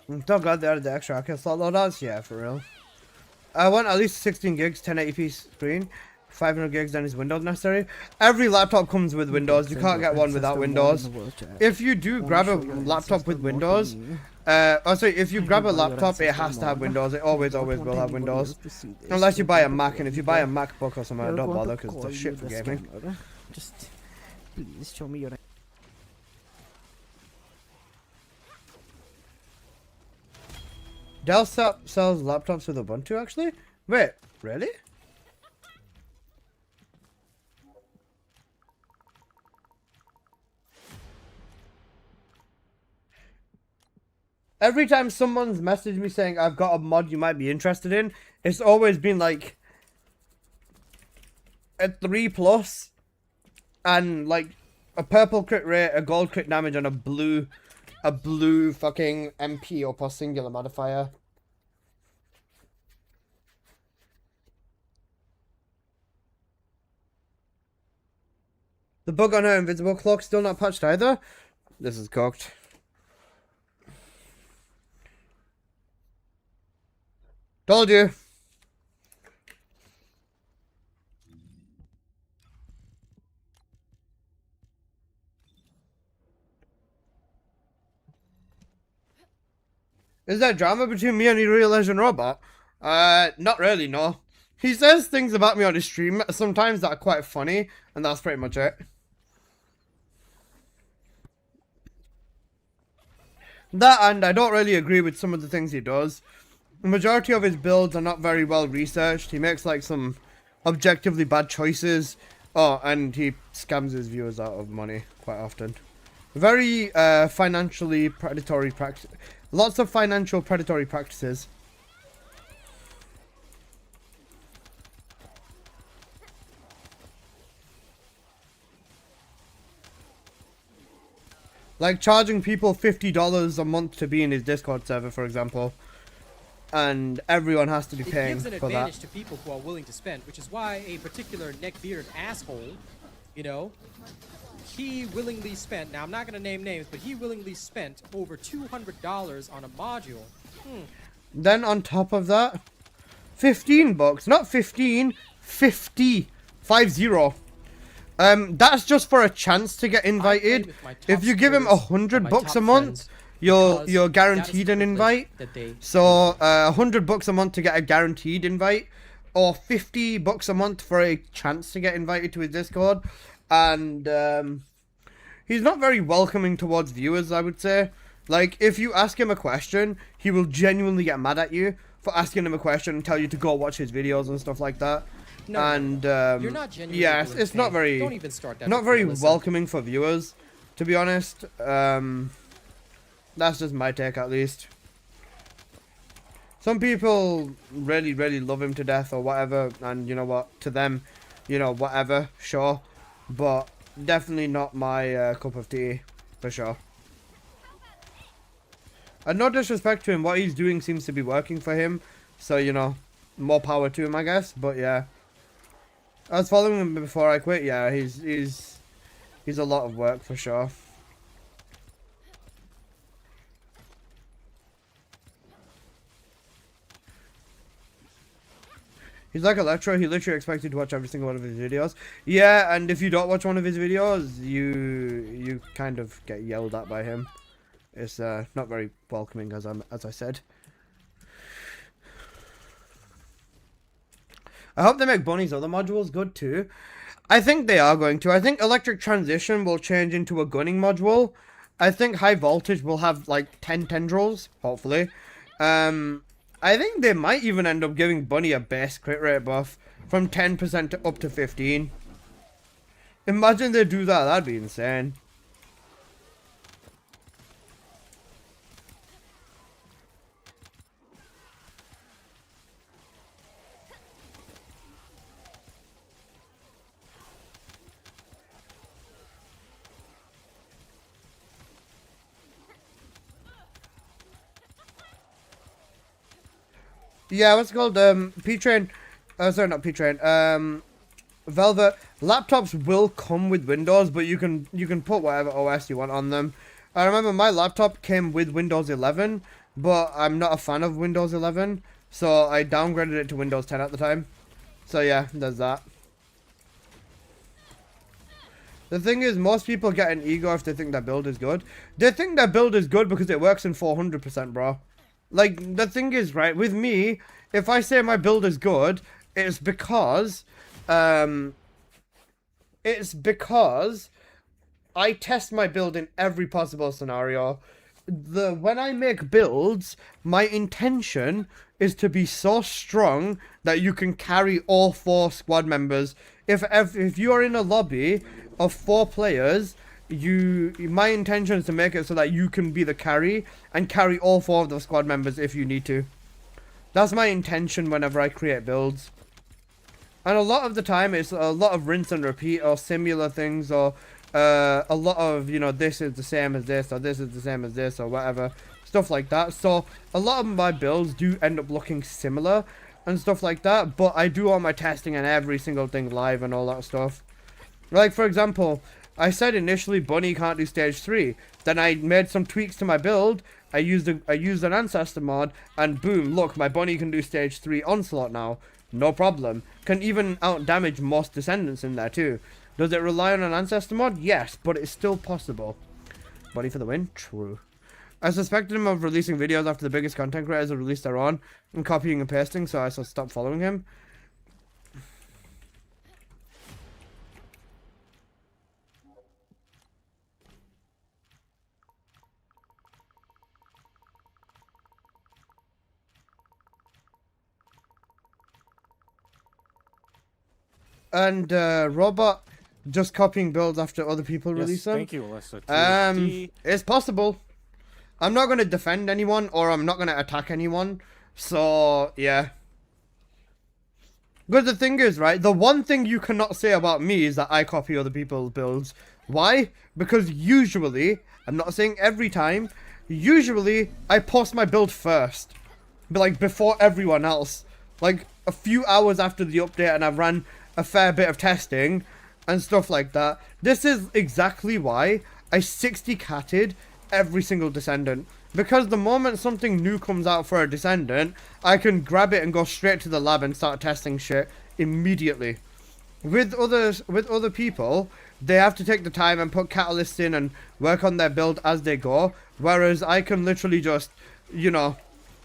S6: I'm so glad they added the extra AK slot loadouts. Yeah, for real. I want at least 16 gigs, 1080p screen, 500 gigs, and is Windows necessary? Every laptop comes with Windows. You can't get one without Windows. If you do grab a laptop with Windows, if you grab a laptop, it has to have Windows. It always will have Windows. Unless you buy a Mac, and if you buy a MacBook or something, don't bother because it's shit for gaming.
S9: Just please show me your.
S6: Dell sells laptops with Ubuntu, actually? Wait, really? Every time someone's messaged me saying I've got a mod you might be interested in, it's always been like a 3+, and like a purple crit rate, a gold crit damage, and a blue fucking MP or plus singular modifier. The bug on her invisible cloak still not patched either. This is cocked. Told you. Is there drama between me and the Real Legend Robot? Not really, no. He says things about me on his stream sometimes that are quite funny, and that's pretty much it. That, and I don't really agree with some of the things he does. The majority of his builds are not very well researched. He makes like some objectively bad choices. Oh, and he scams his viewers out of money quite often. Very financially predatory practice. Lots of financial predatory practices. Like charging people $50 a month to be in his Discord server, for example. And everyone has to be paying
S2: It gives an
S6: for
S2: advantage
S6: that.
S2: to people who are willing to spend, which is why a particular neck-bearded asshole, you know, he willingly spent, now I'm not going to name names, but he willingly spent over $200 on a module.
S6: Then on top of that, 15 bucks, not 15, 50, 50, That's just for a chance to get invited. If you give him $100 a month, you're guaranteed an invite. So $100 a month to get a guaranteed invite, or $50 a month for a chance to get invited to his Discord. And he's not very welcoming towards viewers, I would say. Like, if you ask him a question, he will genuinely get mad at you for asking him a question and tell you to go watch his videos and stuff like that.
S2: No,
S6: And
S2: you're not genuinely
S6: yeah,
S2: willing
S6: it's
S2: to
S6: not
S2: pay.
S6: very
S2: Don't even start that
S6: not
S2: with
S6: very
S2: me, listen.
S6: welcoming for viewers, to be honest. That's just my take, at least. Some people really, really love him to death or whatever, and you know what, to them, you know, whatever, sure, but definitely not my cup of tea, for sure. And no disrespect to him, what he's doing seems to be working for him, so, you know, more power to him, I guess. But yeah, I was following him before I quit. Yeah, he's a lot of work for sure. He's like Electro, he literally expects you to watch every single one of his videos. Yeah, and if you don't watch one of his videos, you kind of get yelled at by him. It's not very welcoming, as I said. I hope they make Bunny's other modules good too. I think they are going to. I think Electric Transition will change into a gunning module. I think High Voltage will have like 10 tendrils, hopefully. I think they might even end up giving Bunny a base crit rate buff from 10% to up to 15. Imagine they do that, that'd be insane. Yeah, what's it called? P-Train. Sorry, not P-Train. Velvet. Laptops will come with Windows, but you can put whatever OS you want on them. I remember my laptop came with Windows 11, but I'm not a fan of Windows 11, so I downgraded it to Windows 10 at the time. So yeah, there's that. The thing is, most people get an ego if they think their build is good. They think their build is good because it works in 400%, bro. Like, the thing is, right, with me, if I say my build is good, it's because I test my build in every possible scenario. When I make builds, my intention is to be so strong that you can carry all 4 squad members. If you are in a lobby of 4 players, my intention is to make it so that you can be the carry and carry all 4 of the squad members if you need to. That's my intention whenever I create builds. And a lot of the time it's a lot of rinse and repeat or similar things, or a lot of, you know, this is the same as this, or this is the same as this, or whatever, stuff like that. So a lot of my builds do end up looking similar and stuff like that, but I do all my testing and every single thing live and all that stuff. Like, for example, I said initially Bunny can't do stage 3. Then I made some tweaks to my build. I used an ancestor mod, and boom, look, my Bunny can do stage 3 Onslaught now. No problem. Can even out damage most descendants in there too. Does it rely on an ancestor mod? Yes, but it's still possible. Bunny for the win? True. I suspected him of releasing videos after the biggest content creators have released their own and copying and pasting, so I stopped following him. And Robot just copying builds after other people release them.
S7: Thank you, Alyssa.
S6: It's possible. I'm not going to defend anyone, or I'm not going to attack anyone. So, yeah. But the thing is, right, the one thing you cannot say about me is that I copy other people's builds. Why? Because usually, I'm not saying every time, usually I post my build first. But like before everyone else. Like a few hours after the update, and I've ran a fair bit of testing and stuff like that. This is exactly why I 60-catted every single descendant. Because the moment something new comes out for a descendant, I can grab it and go straight to the lab and start testing shit immediately. with other people, they have to take the time and put catalysts in and work on their build as they go. Whereas I can literally just, you know,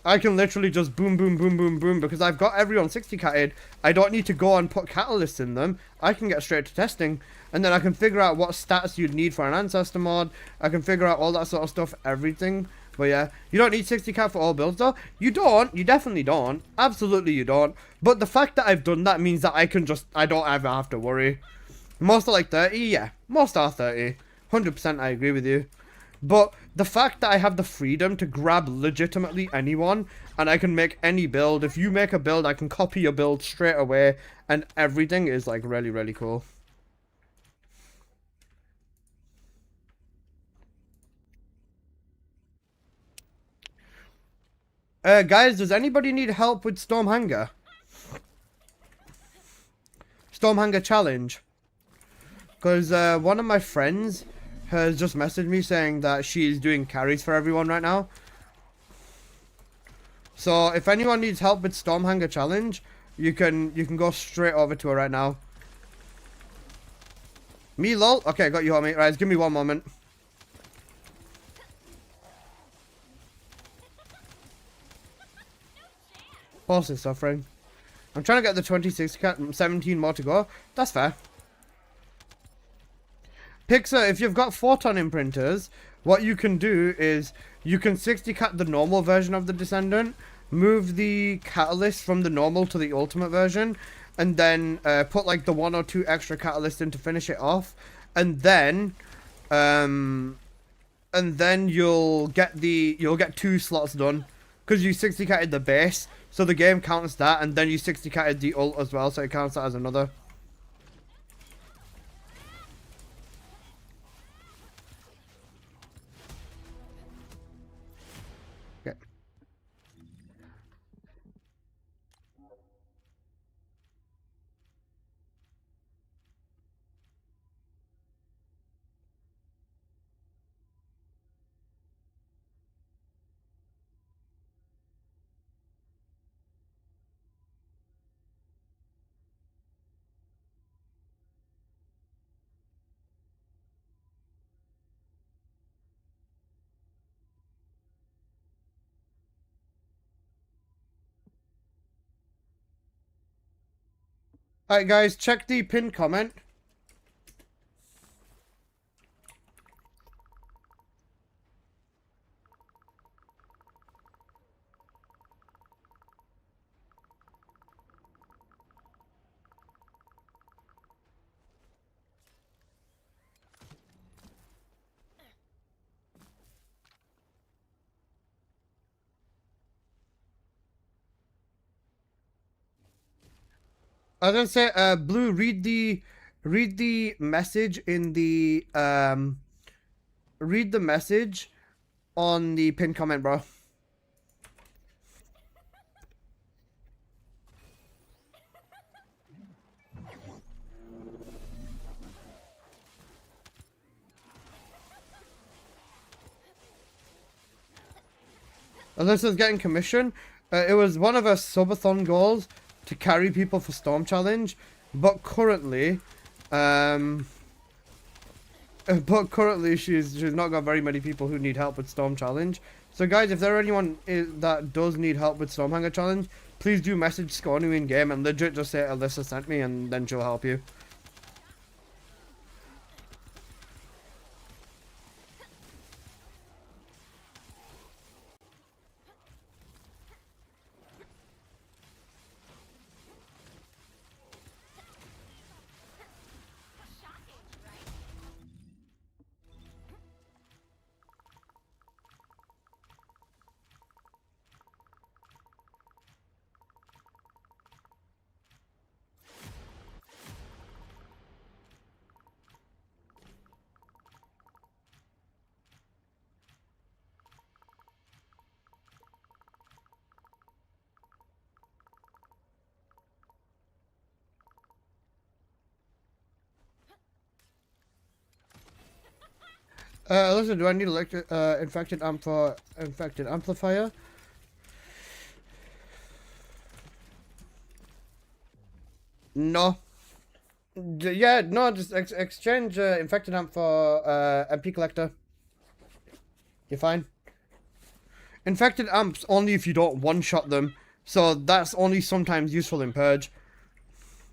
S6: I can literally just boom, boom, boom, boom, boom, because I've got everyone 60 catted. I don't need to go and put catalysts in them. I can get straight to testing, and then I can figure out what stats you'd need for an ancestor mod. I can figure out all that sort of stuff, everything. But yeah, you don't need 60 cat for all builds though. You don't. You definitely don't. Absolutely you don't. But the fact that I've done that means that I don't ever have to worry. Most are like 30, yeah. Most are 30. 100% I agree with you. But the fact that I have the freedom to grab legitimately anyone and I can make any build. If you make a build, I can copy your build straight away and everything is like really, really cool. Guys, does anybody need help with Stormhanger? Stormhanger challenge. Because one of my friends has just messaged me saying that she's doing carries for everyone right now. So if anyone needs help with Stormhanger challenge, you can go straight over to her right now. Me lol? Okay, got you, homie. Right, give me one moment. Pause is suffering. I'm trying to get the 26 cat, 17 more to go. That's fair. Pixar, if you've got photon imprinters, what you can do is you can 60 cat the normal version of the Descendant, move the catalyst from the normal to the ultimate version, and then put like the 1 or 2 extra catalysts in to finish it off, and then you'll get 2 slots done because you 60 catted the base, so the game counts that, and then you 60 catted the ult as well, so it counts that as another. Okay. Alright guys, check the pinned comment. I was gonna say, Blue, read the message in the read the message on the pinned comment, bro. Alyssa's getting commission. It was one of her subathon goals to carry people for Storm Challenge, but currently, she's not got very many people who need help with Storm Challenge. So guys, if there are anyone that does need help with Stormhanger Challenge, please do message Sconu in game and legit just say Alyssa sent me, and then she'll help you. Listen, do I need infected amplifier? No. Yeah, no, just exchange infected amp for MP collector. You're fine. Infected amps only if you don't one-shot them, so that's only sometimes useful in Purge.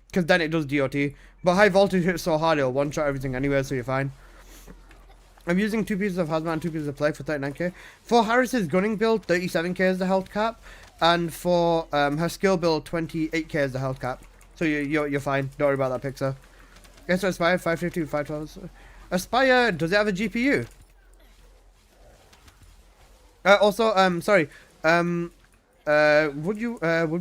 S6: Because then it does DOT. But high voltage hits so hard it'll one-shot everything anyway, so you're fine. I'm using 2 pieces of Hazmat and 2 pieces of Plague for 39k. For Harris's gunning build, 37k is the health cap. And for her skill build, 28k is the health cap. So you're fine. Don't worry about that, Pixar. Yes, so Aspire, 550, 512. Aspire, does it have a GPU? Also, sorry. Would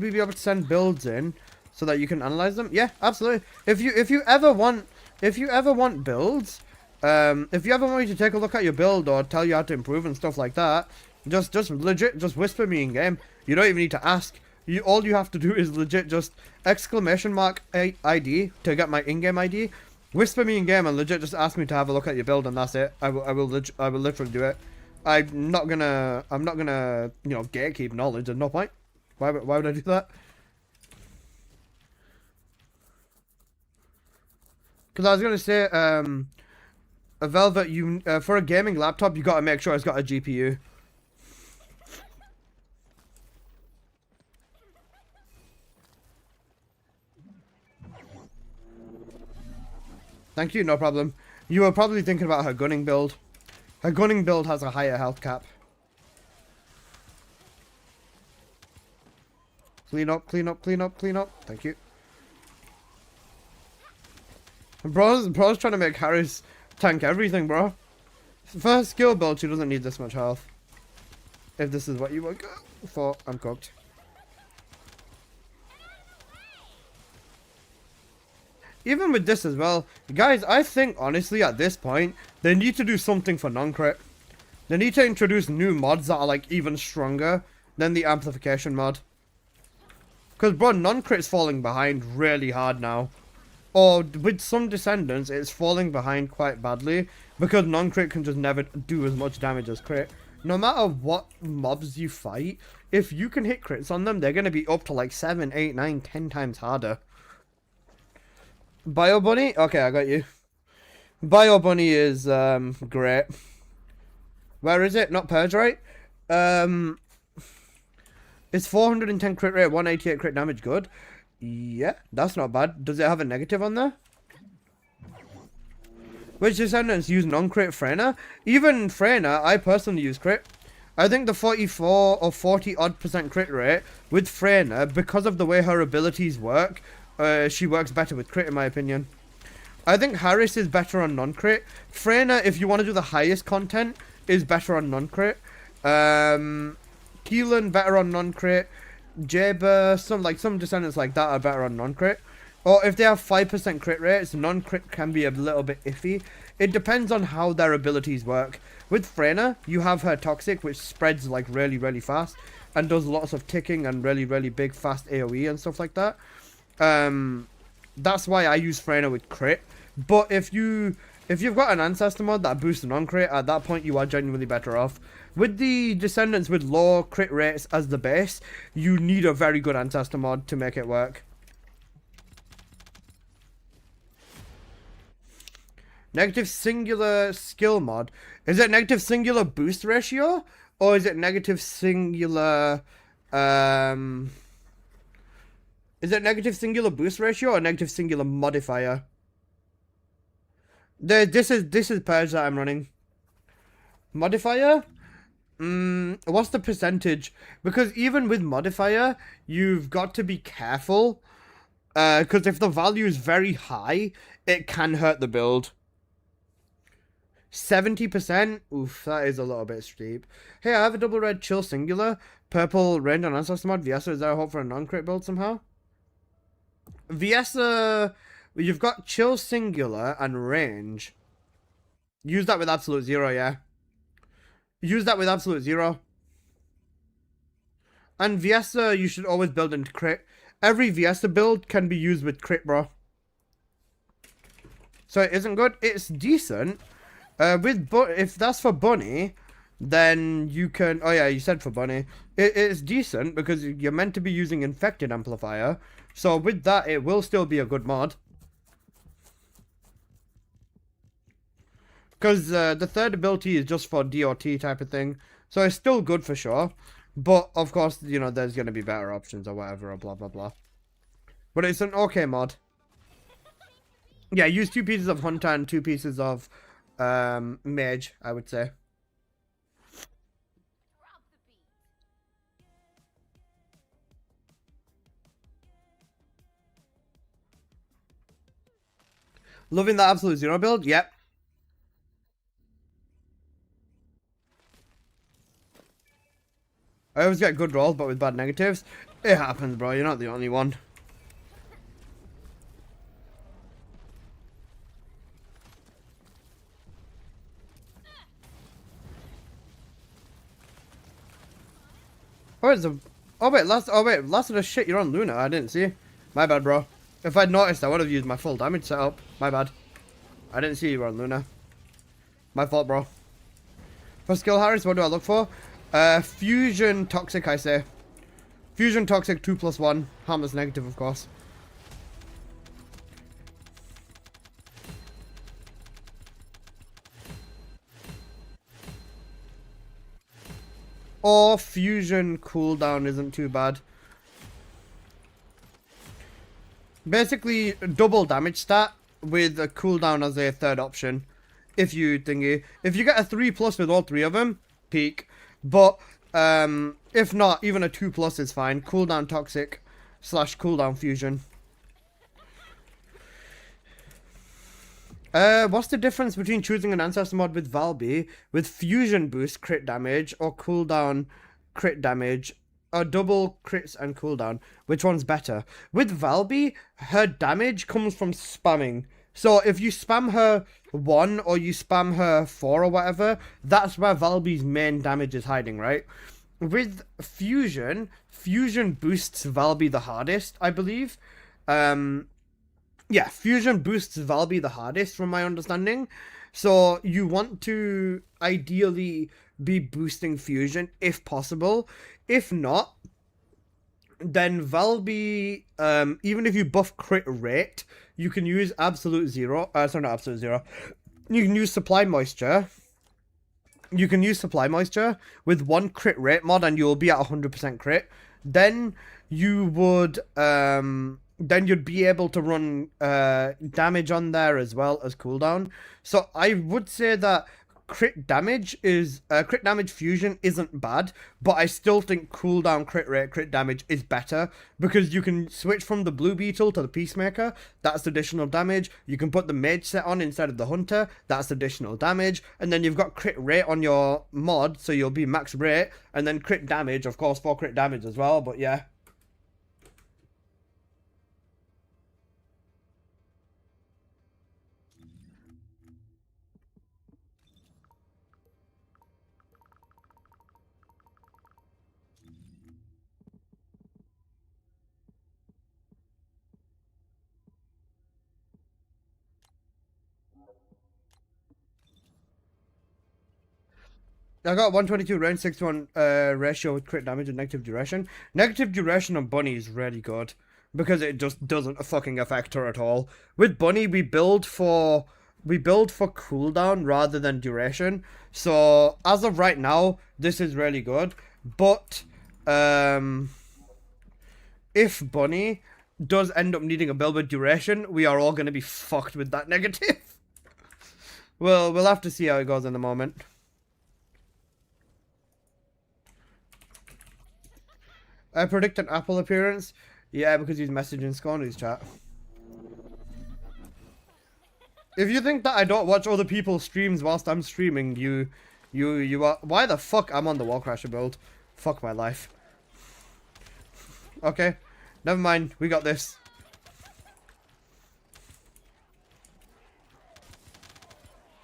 S6: we be able to send builds in so that you can analyze them? Yeah, absolutely. If you ever want builds, if you ever want me to take a look at your build or tell you how to improve and stuff like that, just legit, just whisper me in game. You don't even need to ask. All you have to do is legit just exclamation mark ID to get my in-game ID. Whisper me in game and legit just ask me to have a look at your build, and that's it. I will literally do it. I'm not gonna you know, gatekeep knowledge. There's no point. Why would I do that? Because I was gonna say, a Velvet, for a gaming laptop, you gotta make sure it's got a GPU. Thank you, no problem. You were probably thinking about her gunning build. Her gunning build has a higher health cap. Clean up, clean up, clean up, clean up. Thank you. Bro's trying to make Harris tank everything, bro. For her skill build, she doesn't need this much health. If this is what you want for, I'm cooked. Even with this as well, guys, I think honestly at this point, they need to do something for non-crit. They need to introduce new mods that are like even stronger than the amplification mod. Because bro, non-crit's falling behind really hard now. Or with some Descendants, it's falling behind quite badly because non-crit can just never do as much damage as crit. No matter what mobs you fight, if you can hit crits on them, they're going to be up to like 7, 8, 9, 10 times harder. Bio Bunny? Okay, I got you. Bio Bunny is great. Where is it? Not Purge, right? It's 410 crit rate, 188 crit damage good. Yeah, that's not bad. Does it have a negative on there? Which Descendants use non-crit Freyna? Even Freyna, I personally use crit. I think the 44 or 40 odd % crit rate with Freyna, because of the way her abilities work, she works better with crit in my opinion. I think Harris is better on non-crit. Freyna, if you want to do the highest content, is better on non-crit. Keelan better on non-crit. Jaber, some Descendants like that are better on non-crit. Or if they have 5% crit rates, non-crit can be a little bit iffy. It depends on how their abilities work. With Freyna, you have her Toxic, which spreads like really, really fast and does lots of ticking and really, really big fast AoE and stuff like that. That's why I use Freyna with crit. But if you've got an Ancestor mod that boosts non-crit, at that point you are genuinely better off. With the Descendants with low crit rates as the base, you need a very good Ancestor mod to make it work. Negative singular skill mod. Is it negative singular boost ratio? Or is it negative singular... Is it negative singular boost ratio or negative singular modifier? This is Purge that I'm running. Modifier? What's the percentage? Because even with modifier, you've got to be careful. Because if the value is very high, it can hurt the build. 70%? Oof, that is a little bit steep. Hey, I have a double red chill singular. Purple range on Ancestor mod. Viesa, is there a hope for a non-crit build somehow? Viesa, you've got chill singular and range. Use that with absolute 0, yeah. Use that with absolute 0. And Viesa, you should always build into crit. Every Viesa build can be used with crit, bro. So it isn't good. It's decent. If that's for Bunny, then you can... Oh yeah, you said for Bunny. It's decent because you're meant to be using Infected Amplifier. So with that, it will still be a good mod. Because the third ability is just for DOT type of thing. So it's still good for sure. But, of course, you know, there's going to be better options or whatever or blah, blah, blah. But it's an okay mod. Yeah, use 2 pieces of Hunter and 2 pieces of Mage, I would say. Loving the Absolute Zero build? Yep. I always get good rolls, but with bad negatives. It happens, bro. You're not the only one. Oh, it's a... Oh, wait. Last of the shit. You're on Luna. I didn't see. My bad, bro. If I'd noticed, I would have used my full damage setup. My bad. I didn't see you were on Luna. My fault, bro. For skill Harris, what do I look for? Fusion Toxic, I say. Fusion Toxic 2+1. Harmless negative, of course. Or Fusion cooldown isn't too bad. Basically, double damage stat with a cooldown as a third option. If you thingy. If you get a 3+ with all 3 of them, peak. But, if not, even a 2+ is fine. Cooldown Toxic / cooldown Fusion. What's the difference between choosing an Ancestor mod with Valby, with Fusion boost crit damage, or cooldown crit damage, or double crits and cooldown? Which one's better? With Valby, her damage comes from spamming. So if you spam her 1 or you spam her 4 or whatever, that's where Valby's main damage is hiding, right? With Fusion, Fusion boosts Valby the hardest, I believe. Yeah, Fusion boosts Valby the hardest from my understanding. So you want to ideally be boosting Fusion if possible. If not, then Valby, even if you buff crit rate, you can use Absolute Zero. Sorry, not Absolute Zero. You can use Supply Moisture. You can use Supply Moisture with 1 crit rate mod and you'll be at 100% crit. Then you would, then you'd be able to run damage on there as well as cooldown. So I would say that crit damage Fusion isn't bad, but I still think cooldown crit rate crit damage is better because you can switch from the Blue Beetle to the Peacemaker. That's additional damage. You can put the Mage set on instead of the Hunter. That's additional damage. And then you've got crit rate on your mod, so you'll be max rate, and then crit damage, of course, for crit damage as well. But yeah. I got 122 range, 61 ratio with crit damage and negative duration. Negative duration on Bunny is really good because it just doesn't fucking affect her at all. With Bunny, we build for cooldown rather than duration. So as of right now, this is really good. But if Bunny does end up needing a build with duration, we are all going to be fucked with that negative. Well, we'll have to see how it goes in the moment. I predict an Apple appearance. Yeah, because he's messaging Scorny's chat. If you think that I don't watch other people's streams whilst I'm streaming, you are... Why the fuck I'm on the Wallcrasher build? Fuck my life. Okay. Never mind. We got this.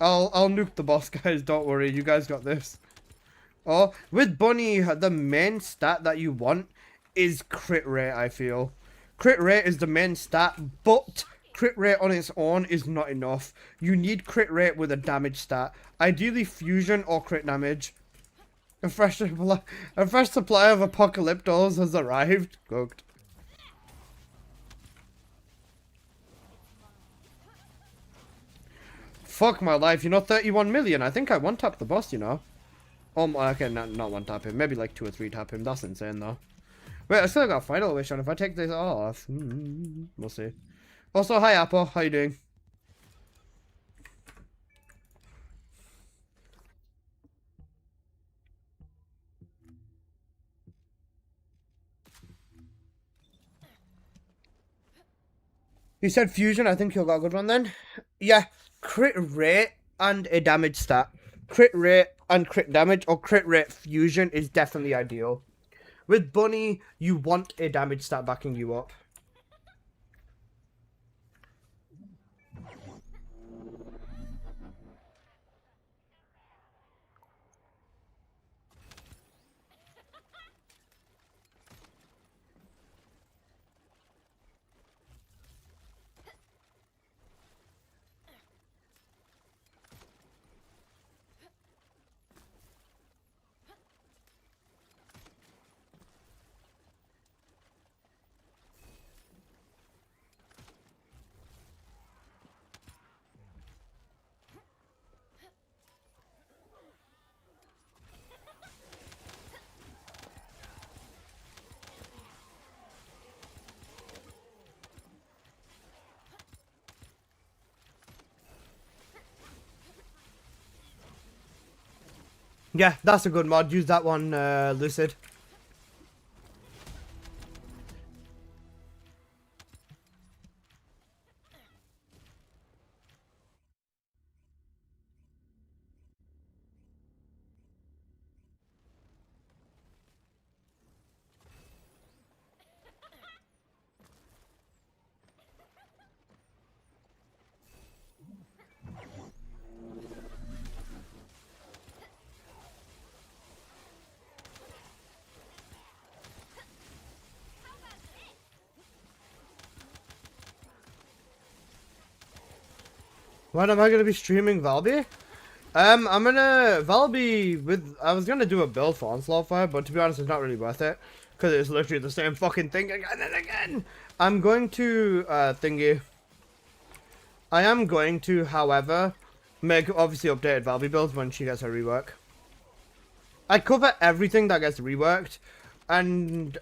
S6: I'll nuke the boss, guys. Don't worry. You guys got this. Oh, with Bunny, the main stat that you want is crit rate, I feel. Crit rate is the main stat, but crit rate on its own is not enough. You need crit rate with a damage stat. Ideally Fusion or crit damage. A fresh supply of Apocalyptos has arrived. Cooked. Fuck my life, you know, 31 million. I think I one-tap the boss, you know. Oh, okay, not one-tap him. Maybe like 2 or 3 tap him. That's insane, though. Wait, I still got Final Wish on. If I take this off, we'll see. Also, hi, Apple. How you doing? You said fusion. I think you got a good one then. Yeah, crit rate and a damage stat. Crit rate and crit damage, or crit rate fusion is definitely ideal. With Bunny, you want a damage stat backing you up. Yeah, that's a good mod. Use that one, Lucid. When am I gonna be streaming Valby? I'm gonna Valby with. I was gonna do a build for Onslaught Fire, but to be honest, it's not really worth it because it's literally the same fucking thing again and again. I'm going to thingy. I am going to, however, make obviously updated Valby builds when she gets her rework. I cover everything that gets reworked, and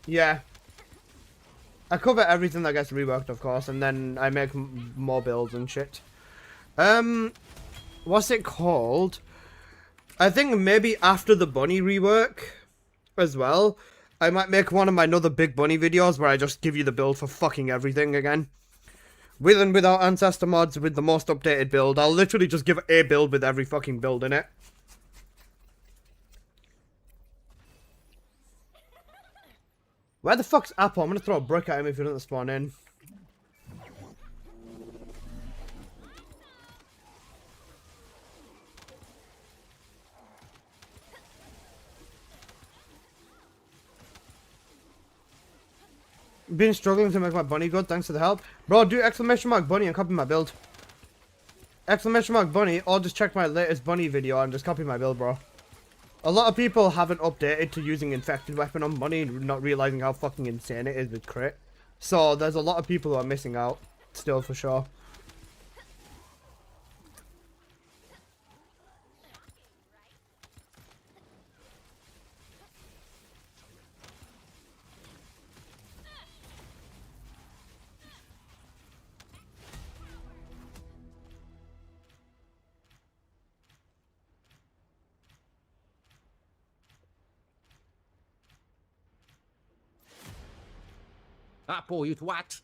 S6: yeah. I cover everything that gets reworked, of course, and then I make more builds and shit. What's it called? I think maybe after the bunny rework as well, I might make one of my other big bunny videos where I just give you the build for fucking everything again. With and without ancestor mods, with the most updated build. I'll literally just give a build with every fucking build in it. Where the fuck's Apple? I'm gonna throw a brick at him if he doesn't spawn in. Been struggling to make my bunny good, thanks for the help. Bro, do exclamation mark bunny and copy my build. Exclamation mark bunny, or just check my latest bunny video and just copy my build, bro. A lot of people haven't updated to using infected weapon on bunny, not realizing how fucking insane it is with crit. So there's a lot of people who are missing out, still for sure.
S8: That boy, you twat.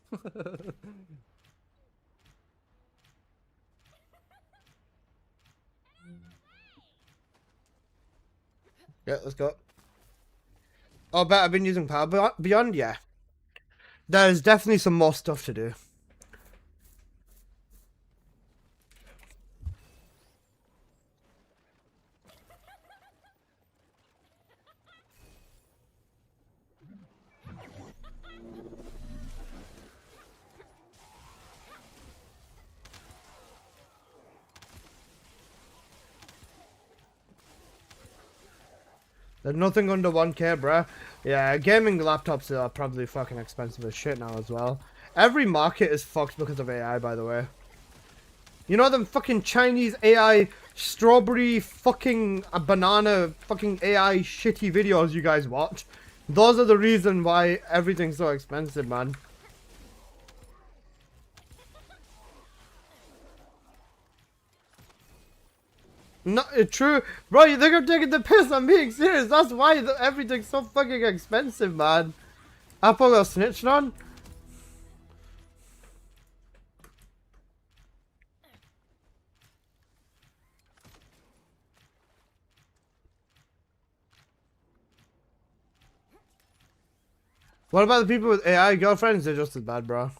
S6: Yeah, let's go. Oh, but I've been using Power Beyond, yeah. There's definitely some more stuff to do. There's nothing under 1K, bruh. Yeah, gaming laptops are probably fucking expensive as shit now as well. Every market is fucked because of AI, by the way. You know them fucking Chinese AI strawberry fucking banana fucking AI shitty videos you guys watch? Those are the reason why everything's so expensive, man. No, true, bro. You think I'm taking the piss? I'm being serious. That's why everything's so fucking expensive, man. Apple got snitched on. What about the people with AI girlfriends? They're just as bad, bro.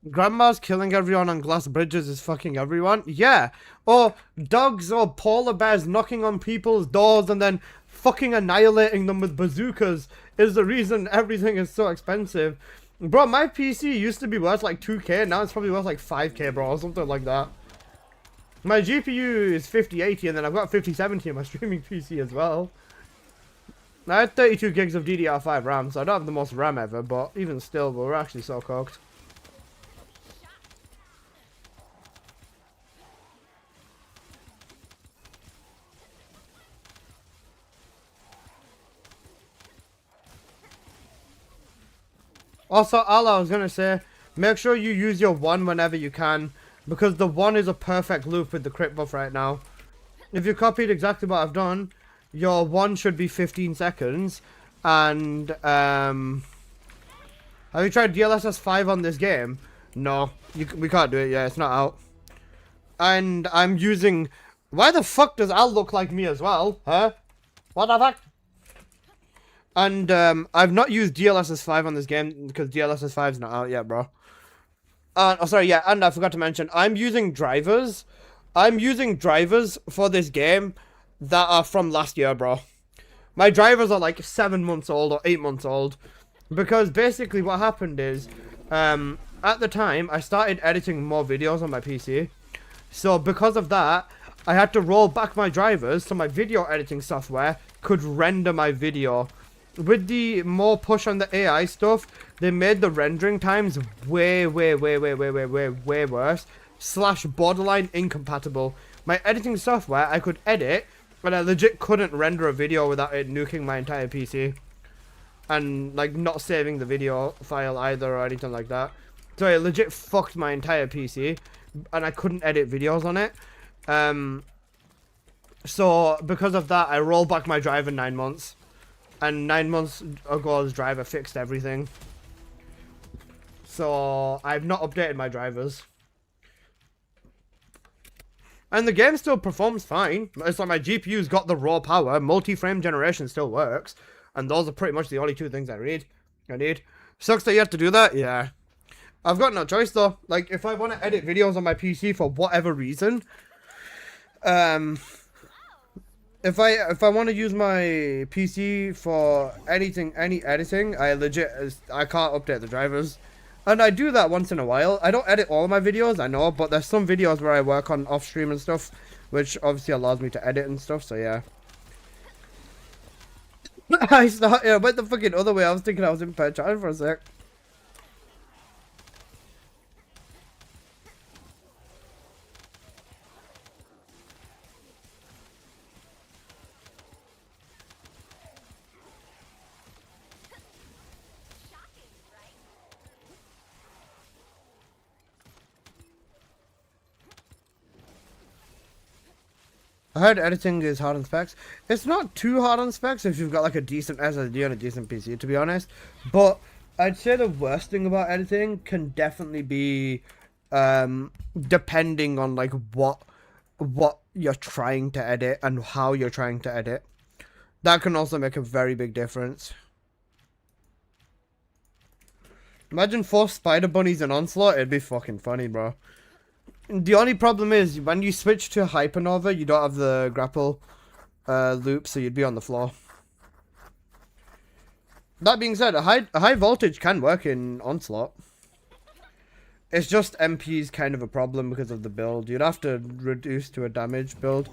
S6: Grandma's killing everyone on glass bridges is fucking everyone. Yeah. Or dogs or polar bears knocking on people's doors and then fucking annihilating them with bazookas is the reason everything is so expensive. Bro, my PC used to be worth like 2k. Now it's probably worth like 5k, bro. Or something like that. My GPU is 5080 and then I've got 5070 in my streaming PC as well. I had 32 gigs of DDR5 RAM, so I don't have the most RAM ever, but even still, we're actually so cooked. Also, all I was gonna say, make sure you use your 1 whenever you can, because the 1 is a perfect loop with the crit buff right now. If you copied exactly what I've done, your 1 should be 15 seconds, and, have you tried DLSS 5 on this game? No, we can't do it yet, it's not out. And I'm using, why the fuck does Al look like me as well, huh? What the fuck? And, I've not used DLSS 5 on this game, because DLSS 5 is not out yet, bro. Oh, sorry, yeah, and I forgot to mention, I'm using drivers for this game that are from last year, bro. My drivers are like 7 months old or 8 months old. Because basically what happened is, at the time, I started editing more videos on my PC. So because of that, I had to roll back my drivers so my video editing software could render my video. With the more push on the AI stuff, they made the rendering times way worse. / borderline incompatible. My editing software, I could edit, but I legit couldn't render a video without it nuking my entire PC. And, like, not saving the video file either or anything like that. So it legit fucked my entire PC, and I couldn't edit videos on it. So, because of that, I rolled back my drive in 9 months. And 9 months ago's driver fixed everything. So, I've not updated my drivers. And the game still performs fine. It's like my GPU's got the raw power. Multi-frame generation still works. And those are pretty much the only 2 things I need. Sucks that you have to do that? Yeah. I've got no choice though. Like, if I want to edit videos on my PC for whatever reason, if I want to use my PC for any editing, I can't update the drivers. And I do that once in a while. I don't edit all of my videos, I know, but there's some videos where I work on off stream and stuff, which obviously allows me to edit and stuff, so yeah. I went the fucking other way. I was thinking I was in pet chat for a sec. I heard editing is hard on specs. It's not too hard on specs if you've got like a decent SSD and a decent PC, to be honest. But I'd say the worst thing about editing can definitely be depending on like what you're trying to edit and how you're trying to edit. That can also make a very big difference. Imagine 4 spider bunnies in Onslaught, it'd be fucking funny, bro. The only problem is, when you switch to Hypernova, you don't have the grapple loop, so you'd be on the floor. That being said, a high voltage can work in Onslaught. It's just MP's kind of a problem because of the build. You'd have to reduce to a damage build.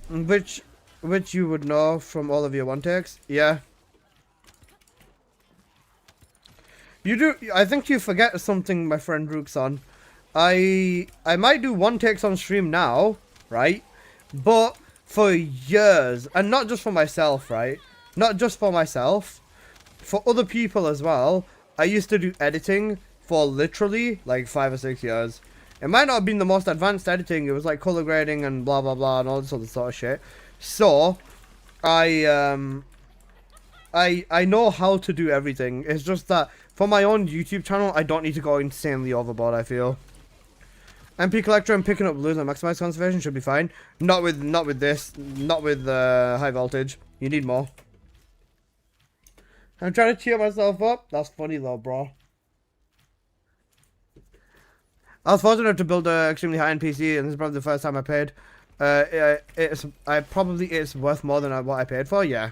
S6: Which which you would know from all of your one takes. Yeah. You do. I think you forget something, my friend Rookson. I might do one takes on stream now, right? But for years, and not just for myself, right? Not just for myself, for other people as well. I used to do editing for literally like 5 or 6 years. It might not have been the most advanced editing. It was like color grading and blah blah blah and all this other sort of shit. So I know how to do everything. It's just that for my own YouTube channel, I don't need to go insanely overboard, I feel. MP collector and picking up blues and maximize conservation should be fine. Not with this. Not with high voltage. You need more. I'm trying to cheer myself up. That's funny though, bro. I was fortunate to build an extremely high-end PC, and this is probably the first time I paid. It's worth more than what I paid for. Yeah.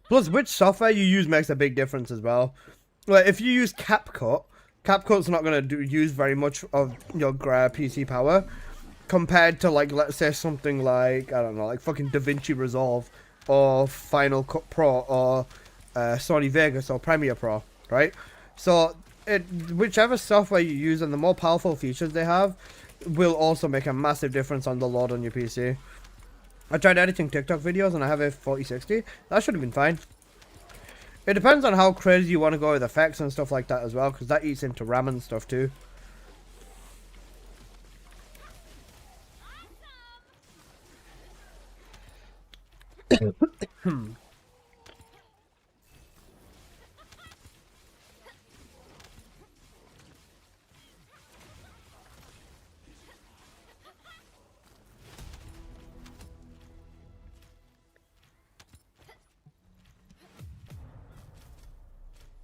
S6: Plus, which software you use makes a big difference as well. Like, if you use CapCut's not going to use very much of your PC power compared to, like, let's say something like, I don't know, like fucking DaVinci Resolve or Final Cut Pro or Sony Vegas or Premiere Pro, right? So, whichever software you use and the more powerful features they have will also make a massive difference on the load on your PC. I tried editing TikTok videos and I have a 4060. That should have been fine. It depends on how crazy you want to go with effects and stuff like that as well, because that eats into RAM and stuff too.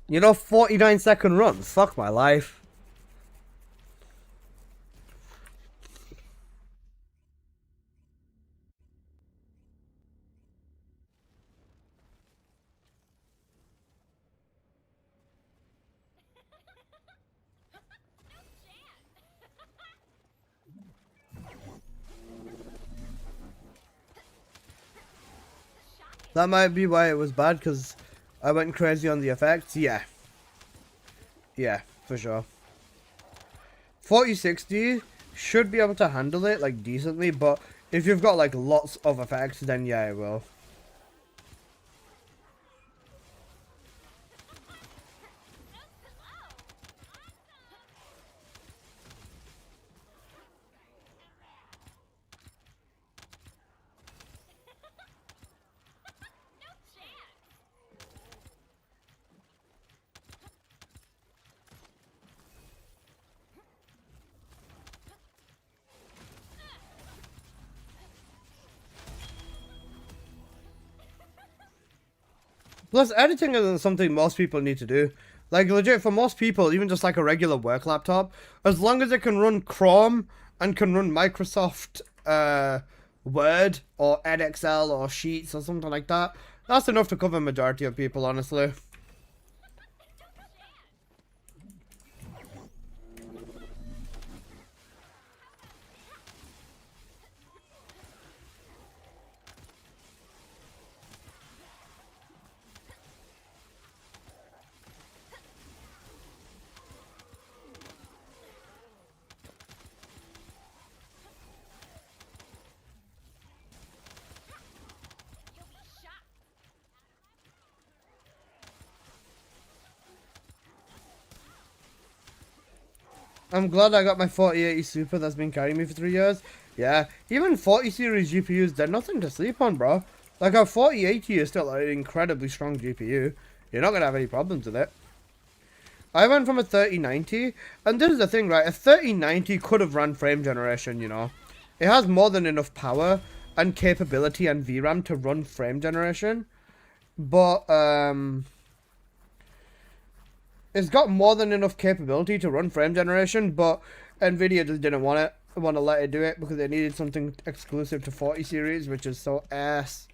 S6: You know, 49-second runs. Fuck my life. That might be why it was bad, because I went crazy on the effects. Yeah. Yeah, for sure. 4060 should be able to handle it, like, decently, but if you've got, like, lots of effects, then yeah, it will. Plus, editing isn't something most people need to do. Like, legit, for most people, even just like a regular work laptop, as long as it can run Chrome and can run Microsoft Word or EdXL or Sheets or something like that, that's enough to cover majority of people, honestly. I'm glad I got my 4080 Super that's been carrying me for 3 years. Yeah, even 40 series GPUs, they're nothing to sleep on, bro. Like, a 4080 is still an incredibly strong GPU. You're not going to have any problems with it. I went from a 3090, and this is the thing, right? A 3090 could have run frame generation, you know. It has more than enough power and capability and VRAM to run frame generation. But, it's got more than enough capability to run frame generation, but Nvidia just didn't want to let it do it because they needed something exclusive to 40 series, which is so ass.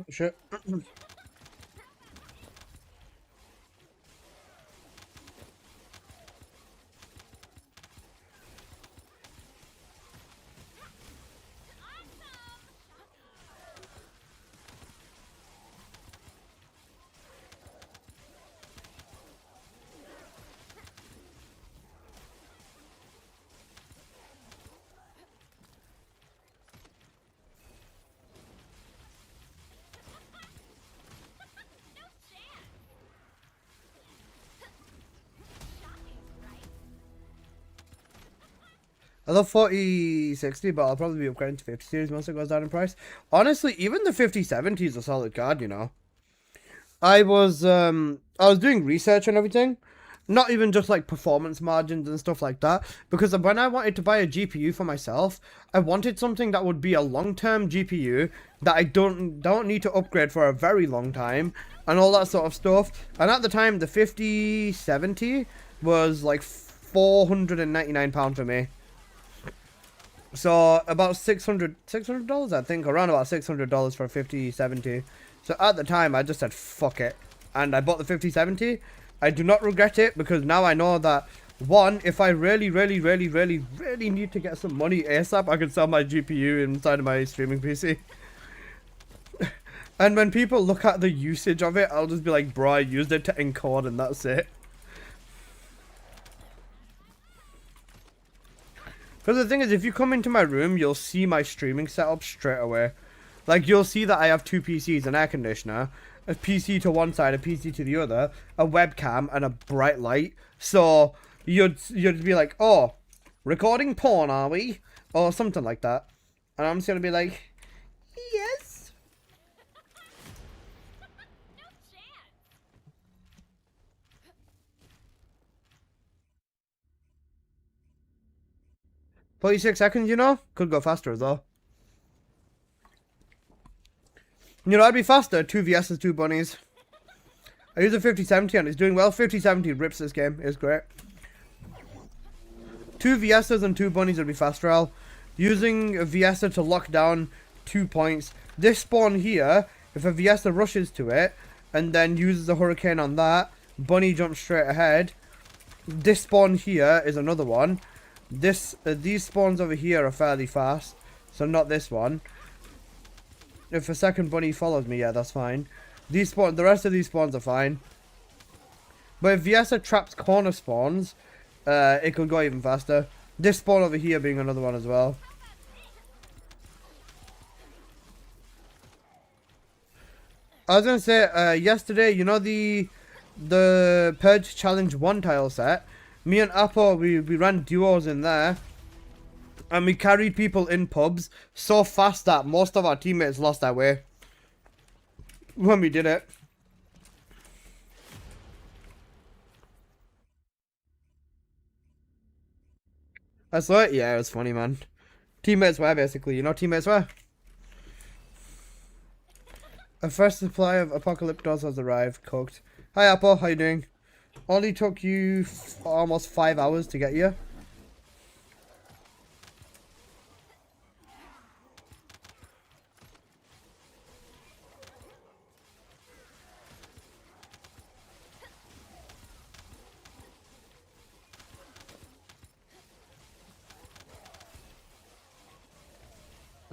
S6: Shit. I love 4060, but I'll probably be upgrading to 50 series once it goes down in price. Honestly, even the 5070 is a solid card, you know. I was doing research and everything, not even just like performance margins and stuff like that, because when I wanted to buy a GPU for myself, I wanted something that would be a long-term GPU that I don't need to upgrade for a very long time and all that sort of stuff. And at the time, the 5070 was like £499 for me. So about $600, I think, around about $600 for a 5070. So at the time, I just said fuck it, and I bought the 5070. I do not regret it, because now I know that, one, if I really need to get some money ASAP, I can sell my GPU inside of my streaming PC. And when people look at the usage of it, I'll just be like, bro, I used it to encode and that's it. Because the thing is, if you come into my room, you'll see my streaming setup straight away. Like, you'll see that I have two PCs, an air conditioner, a PC to one side, a PC to the other, a webcam, and a bright light. So, you'd be like, oh, recording porn, are we? Or something like that. And I'm just going to be like, yes.
S4: No chance.
S6: 46 seconds, you know? Could go faster, though. You know, I'd be faster. 2 VS's, 2 bunnies. I use a 5070 and it's doing well. 5070 rips this game. It's great. 2 VS's and 2 bunnies would be faster, Al. Using a VS'a to lock down 2 points. This spawn here, if a VS'a rushes to it and then uses a hurricane on that, bunny jumps straight ahead. This spawn here is another one. These spawns over here are fairly fast, so not this one. If a second bunny follows me, yeah, that's fine. The rest of these spawns are fine. But if VS'a traps corner spawns, it could go even faster. This spawn over here being another one as well. I was gonna say, yesterday, you know the Purge Challenge 1 tile set? Me and Apple, we ran duos in there. And we carried people in pubs so fast that most of our teammates lost their way when we did it. I saw it. Yeah, it was funny, man. Teammates were basically, you know, teammates were. A first supply of Apocalyptos has arrived, cooked. Hi, Apple. How you doing? Only took you almost 5 hours to get here.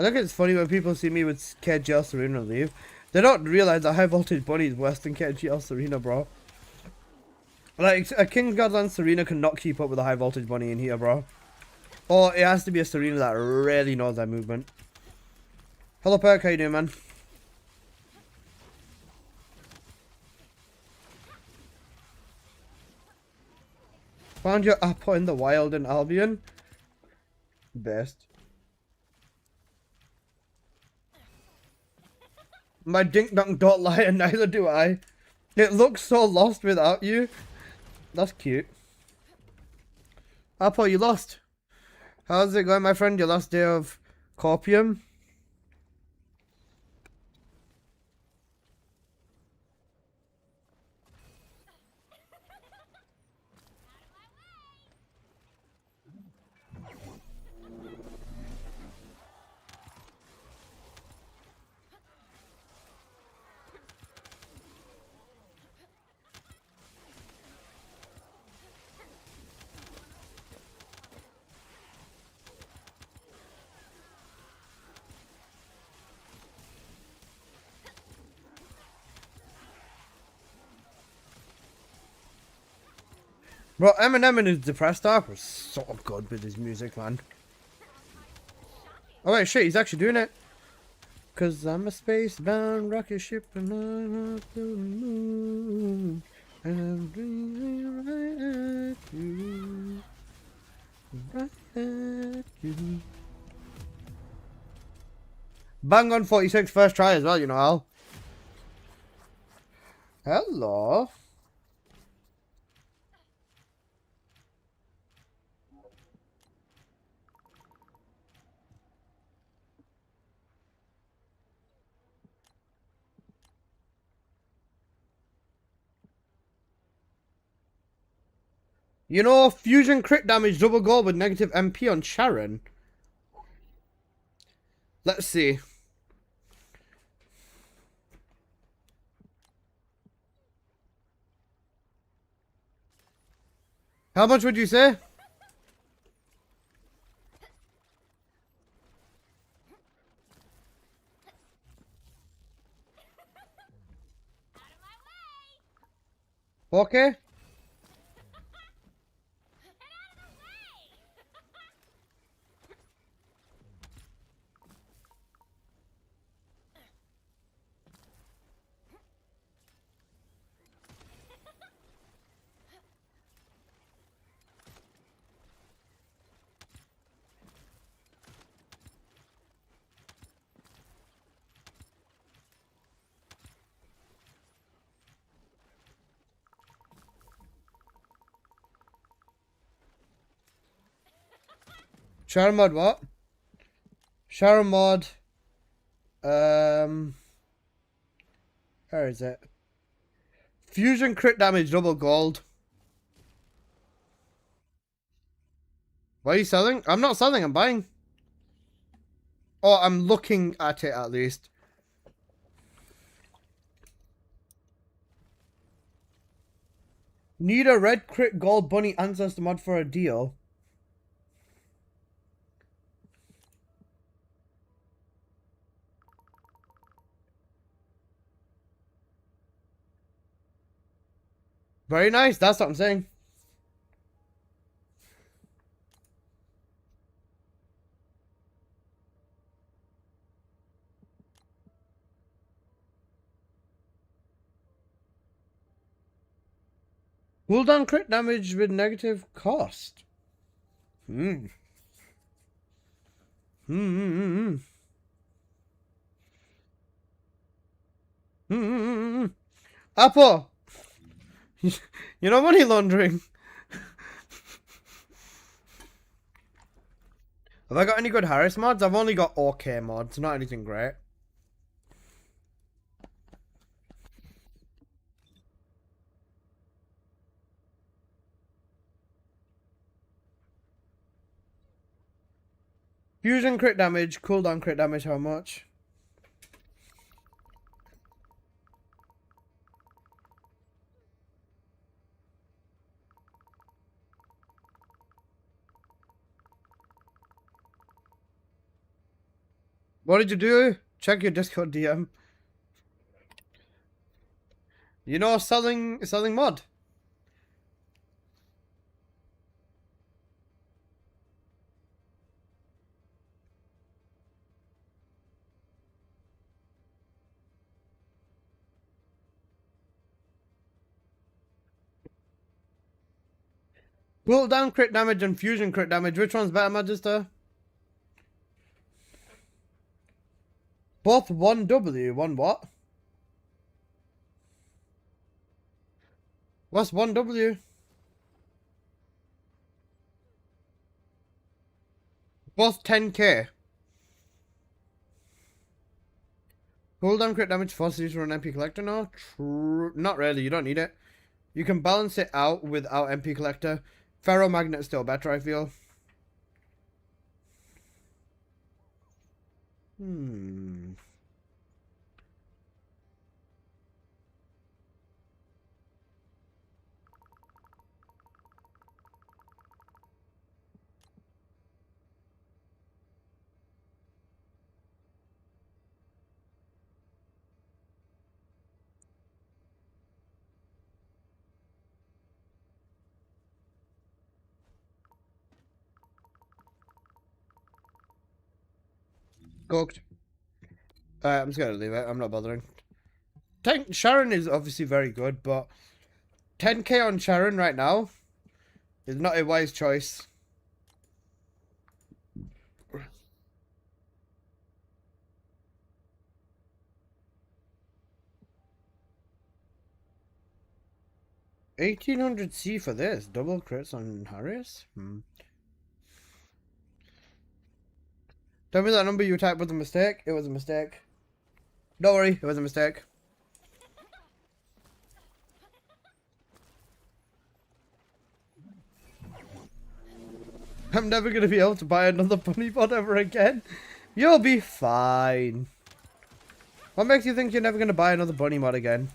S6: I think it's funny when people see me with KGL Serena leave. They don't realize that high voltage bunny is worse than KGL Serena, bro. Like, a King's Godland Serena cannot keep up with a high voltage bunny in here, bro. Or it has to be a Serena that really knows that movement. Hello, Perk, how you doing, man? Found your apple in the wild in Albion. Best. My dink dunk don't lie, and neither do I. It looks so lost without you. That's cute. Apple, you lost. How's it going, my friend? Your last day of Corpium? Bro, Eminem in his depressed arc was so good with his music, man. Oh wait, shit, he's actually doing it. Cause I'm a space-bound rocket ship and I'm up to the moon. And I'm dreaming right at you. Right at you. Bang on 46 first try as well, you know, Al. Hello. You know, fusion crit damage double goal with negative MP on Sharon. Let's see. How much would you say? Okay. Sharon mod what? Sharon mod. Where is it? Fusion crit damage double gold. What are you selling? I'm not selling, I'm buying. Oh, I'm looking at it at least. Need a red crit gold bunny ancestor mod for a deal. Very nice, that's what I'm saying. Cooldown crit damage with negative cost. Hmm. Apple! You know money laundering. Have I got any good Harris mods? I've only got OK mods, not anything great. Fusion crit damage, cooldown crit damage, how much? What did you do? Check your Discord DM. You know, selling mod. Cooldown crit damage and fusion crit damage. Which one's better, Magister? Both 1W. One what? What's 1W? Both 10k. Cooldown crit damage forces you to run MP collector? No, not really. You don't need it. You can balance it out without MP collector. Ferromagnet's still better, I feel.
S1: Cooked. I'm just gonna leave it. I'm not bothering. Sharon is obviously very good, but 10k on Sharon right now is not a wise choice. $1,800 for this. Double crits on Harris? Tell me that number you typed was a mistake. It was a mistake. Don't worry, it was a mistake. I'm never gonna be able to buy another bunny mod ever again. You'll be fine. What makes you think you're never gonna buy another bunny mod again?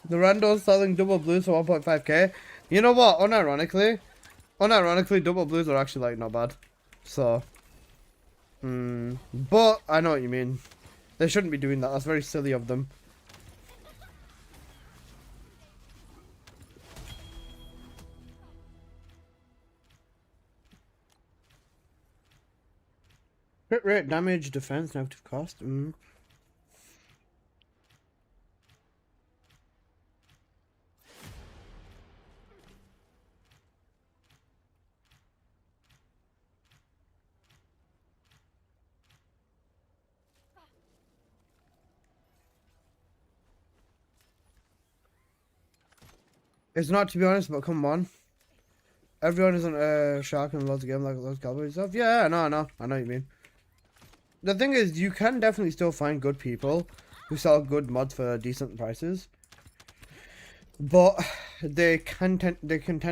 S1: The randos selling double blues for 1.5k. You know what? Unironically, double blues are actually like not bad. So, but I know what you mean. They shouldn't be doing that. That's very silly of them. Crit rate, damage, defense, negative cost. It's not, to be honest, but come on. Everyone isn't a shark and loves the game like loves cowboy stuff. Yeah, I know what you mean. The thing is, you can definitely still find good people who sell good mods for decent prices. But they can tend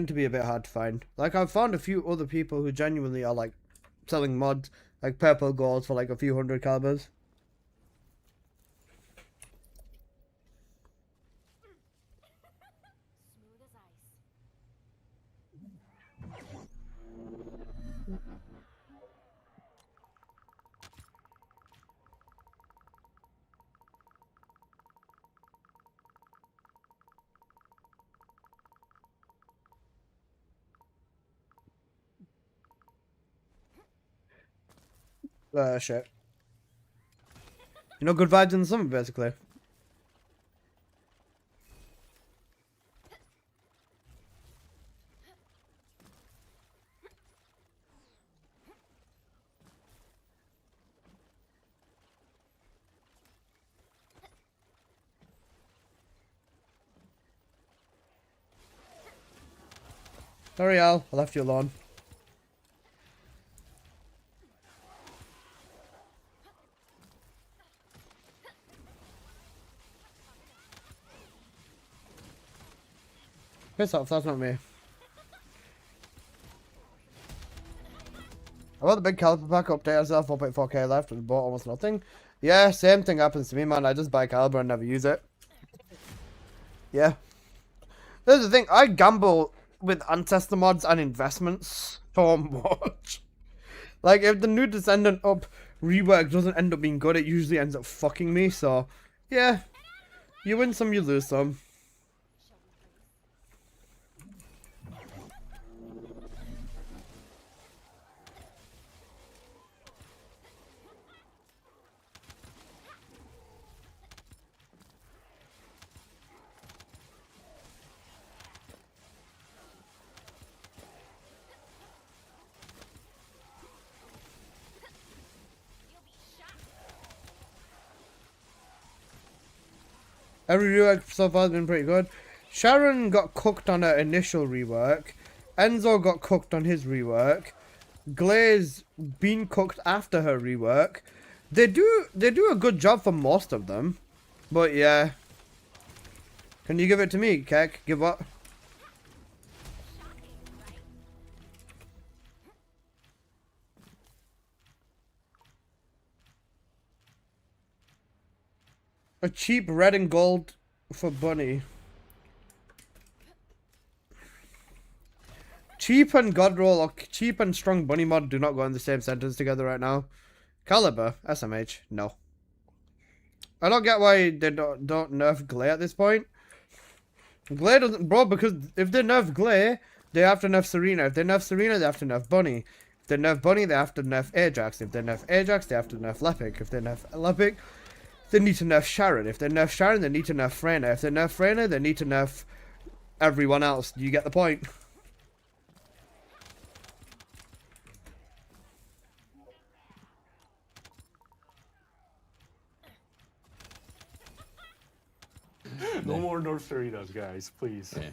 S1: to be a bit hard to find. Like, I've found a few other people who genuinely are like selling mods, like purple golds for like a few hundred calibers. Shit. You know, good vibes in the summer, basically. Sorry, Al. I left you alone. Piss off, that's not me. I bought the big caliber pack update myself, 1.4k left, and bought almost nothing. Yeah, same thing happens to me, man. I just buy caliber and never use it. Yeah. There's the thing, I gamble with ancestor mods and investments so much. Like, if the new Descendant up rework doesn't end up being good, it usually ends up fucking me, so yeah. You win some, you lose some. Every rework so far has been pretty good. Sharon got cooked on her initial rework. Enzo got cooked on his rework. Glaze been cooked after her rework. They do a good job for most of them. But yeah. Can you give it to me, Keck? Give what? A cheap red and gold for Bunny.
S6: Cheap and God roll or cheap and strong bunny mod do not go in the same sentence together right now. Caliber, SMH, no. I don't get why they don't nerf Glay at this point. Glay doesn't, bro, because if they nerf Glay, they have to nerf Serena. If they nerf Serena, they have to nerf Bunny. If they nerf Bunny, they have to nerf Ajax. If they nerf Ajax, they have to nerf Lepic. If they nerf Lepic, they need to nerf Sharon. If they nerf Sharon, they need to nerf Freyna. If they nerf Freyna, they need to nerf everyone else. Do you get the point?
S5: No more North Serenas, guys, please.
S8: Yeah.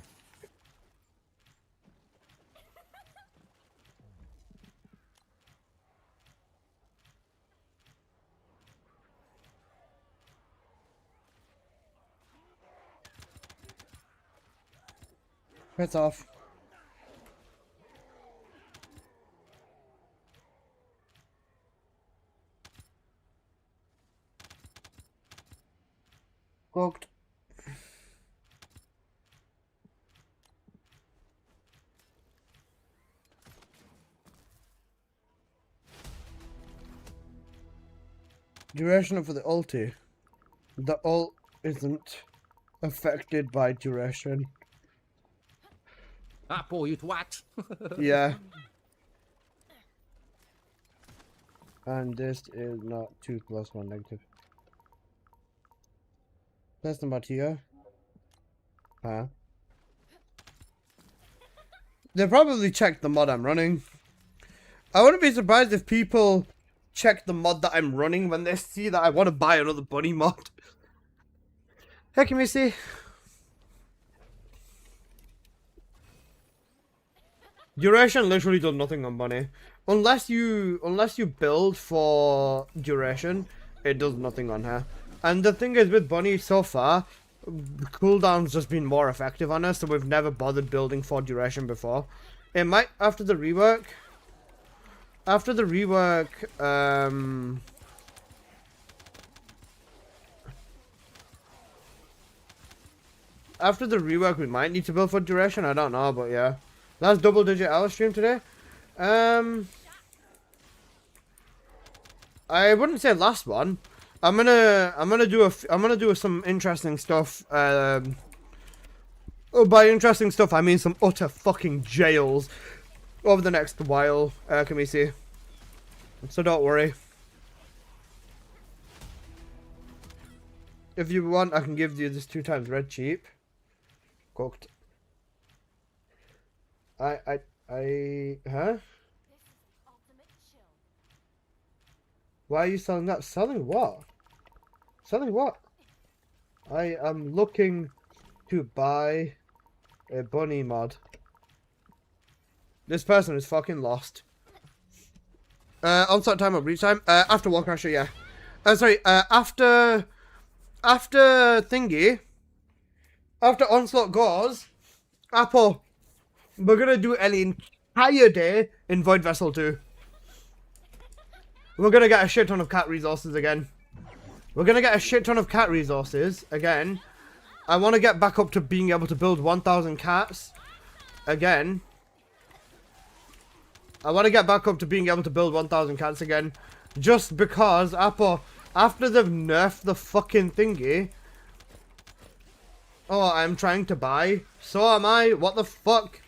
S6: It's off. Cooked. Duration for the ulti. The ult isn't affected by duration.
S8: That boy, you twat.
S6: Yeah. And this is not 2 plus 1 negative. That's about here. Huh? They probably checked the mod I'm running. I wouldn't be surprised if people check the mod that I'm running when they see that I want to buy another bunny mod. Hey, can we see? Duration literally does nothing on bunny. Unless you build for duration, it does nothing on her. And the thing is with bunny so far, the cooldown's just been more effective on her, so we've never bothered building for duration before. It might after the rework. After the rework, we might need to build for duration. I don't know, but yeah. Last double-digit hour stream today. I wouldn't say last one. I'm gonna do some interesting stuff. Oh, by interesting stuff, I mean some utter fucking jails over the next while. Can we see? So don't worry. If you want, I can give you this 2 times red cheap. Cooked. Huh? Why are you selling that? Selling what? Selling what? I am looking to buy a bunny mod. This person is fucking lost. Onslaught time or breach time? After Warcrasher, yeah. Sorry, after thingy. After Onslaught goes, Apple, we're gonna do an entire day in Void Vessel 2. We're gonna get a shit ton of cat resources again. I want to get back up to being able to build 1,000 cats. Again. Just because, Apple, after they've nerfed the fucking thingy. Oh, I'm trying to buy. So am I. What the fuck?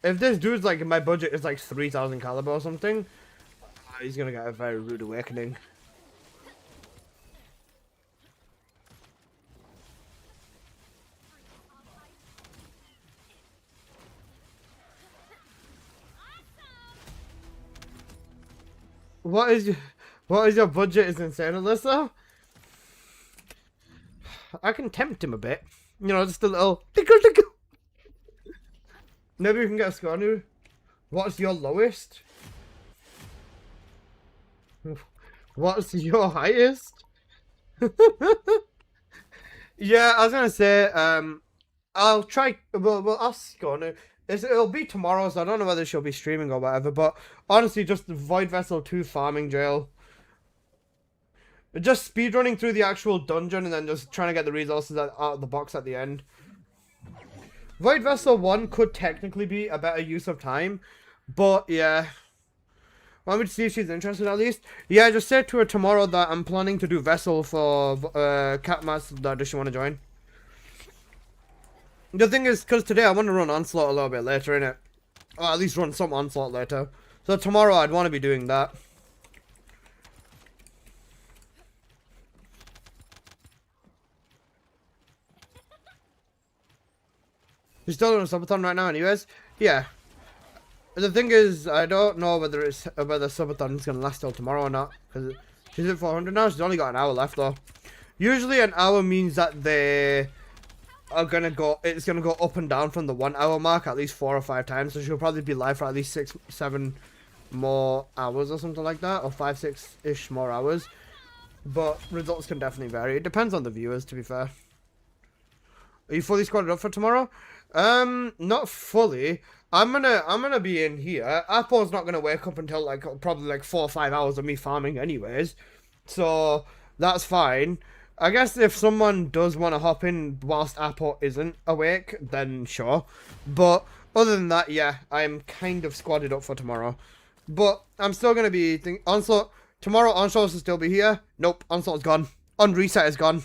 S6: If this dude's like, my budget is like 3,000 caliber or something, he's gonna get a very rude awakening. What is your budget is insane, Alyssa? I can tempt him a bit. You know, just a little tickle tickle. Maybe we can get a score new. What's your lowest? What's your highest? Yeah, I was gonna say, I'll try. We'll ask Scornu. It'll be tomorrow, so I don't know whether she'll be streaming or whatever. But honestly, just Void Vessel 2 farming jail. Just speedrunning through the actual dungeon and then just trying to get the resources out of the box at the end. Void Vessel 1 could technically be a better use of time, but yeah. Want me to see if she's interested at least? Yeah, just say to her tomorrow that I'm planning to do Vessel for Catmas. Does she want to join? The thing is, because today I want to run Onslaught a little bit later, innit? Or at least run some Onslaught later. So tomorrow I'd want to be doing that. You're still doing a subathon right now anyways? Yeah. The thing is, I don't know whether subathon is going to last till tomorrow or not. Because she's at 400 now, she's only got an hour left though. Usually an hour means that they are gonna go, it's gonna go up and down from the 1 hour mark at least 4 or 5 times, so she'll probably be live for at least 6, 7 more hours or something like that, or 5, 6-ish more hours. But results can definitely vary. It depends on the viewers, to be fair. Are you fully squadded up for tomorrow? Not fully. I'm gonna be in here. Apple's not gonna wake up until like probably like 4 or 5 hours of me farming anyways, so that's fine. I guess if someone does want to hop in whilst Apple isn't awake, then sure. But other than that, yeah, I'm kind of squadded up for tomorrow. But I'm still going to be Onslaught. Tomorrow, Onslaught will still be here. Nope, Onslaught's gone. Reset is gone.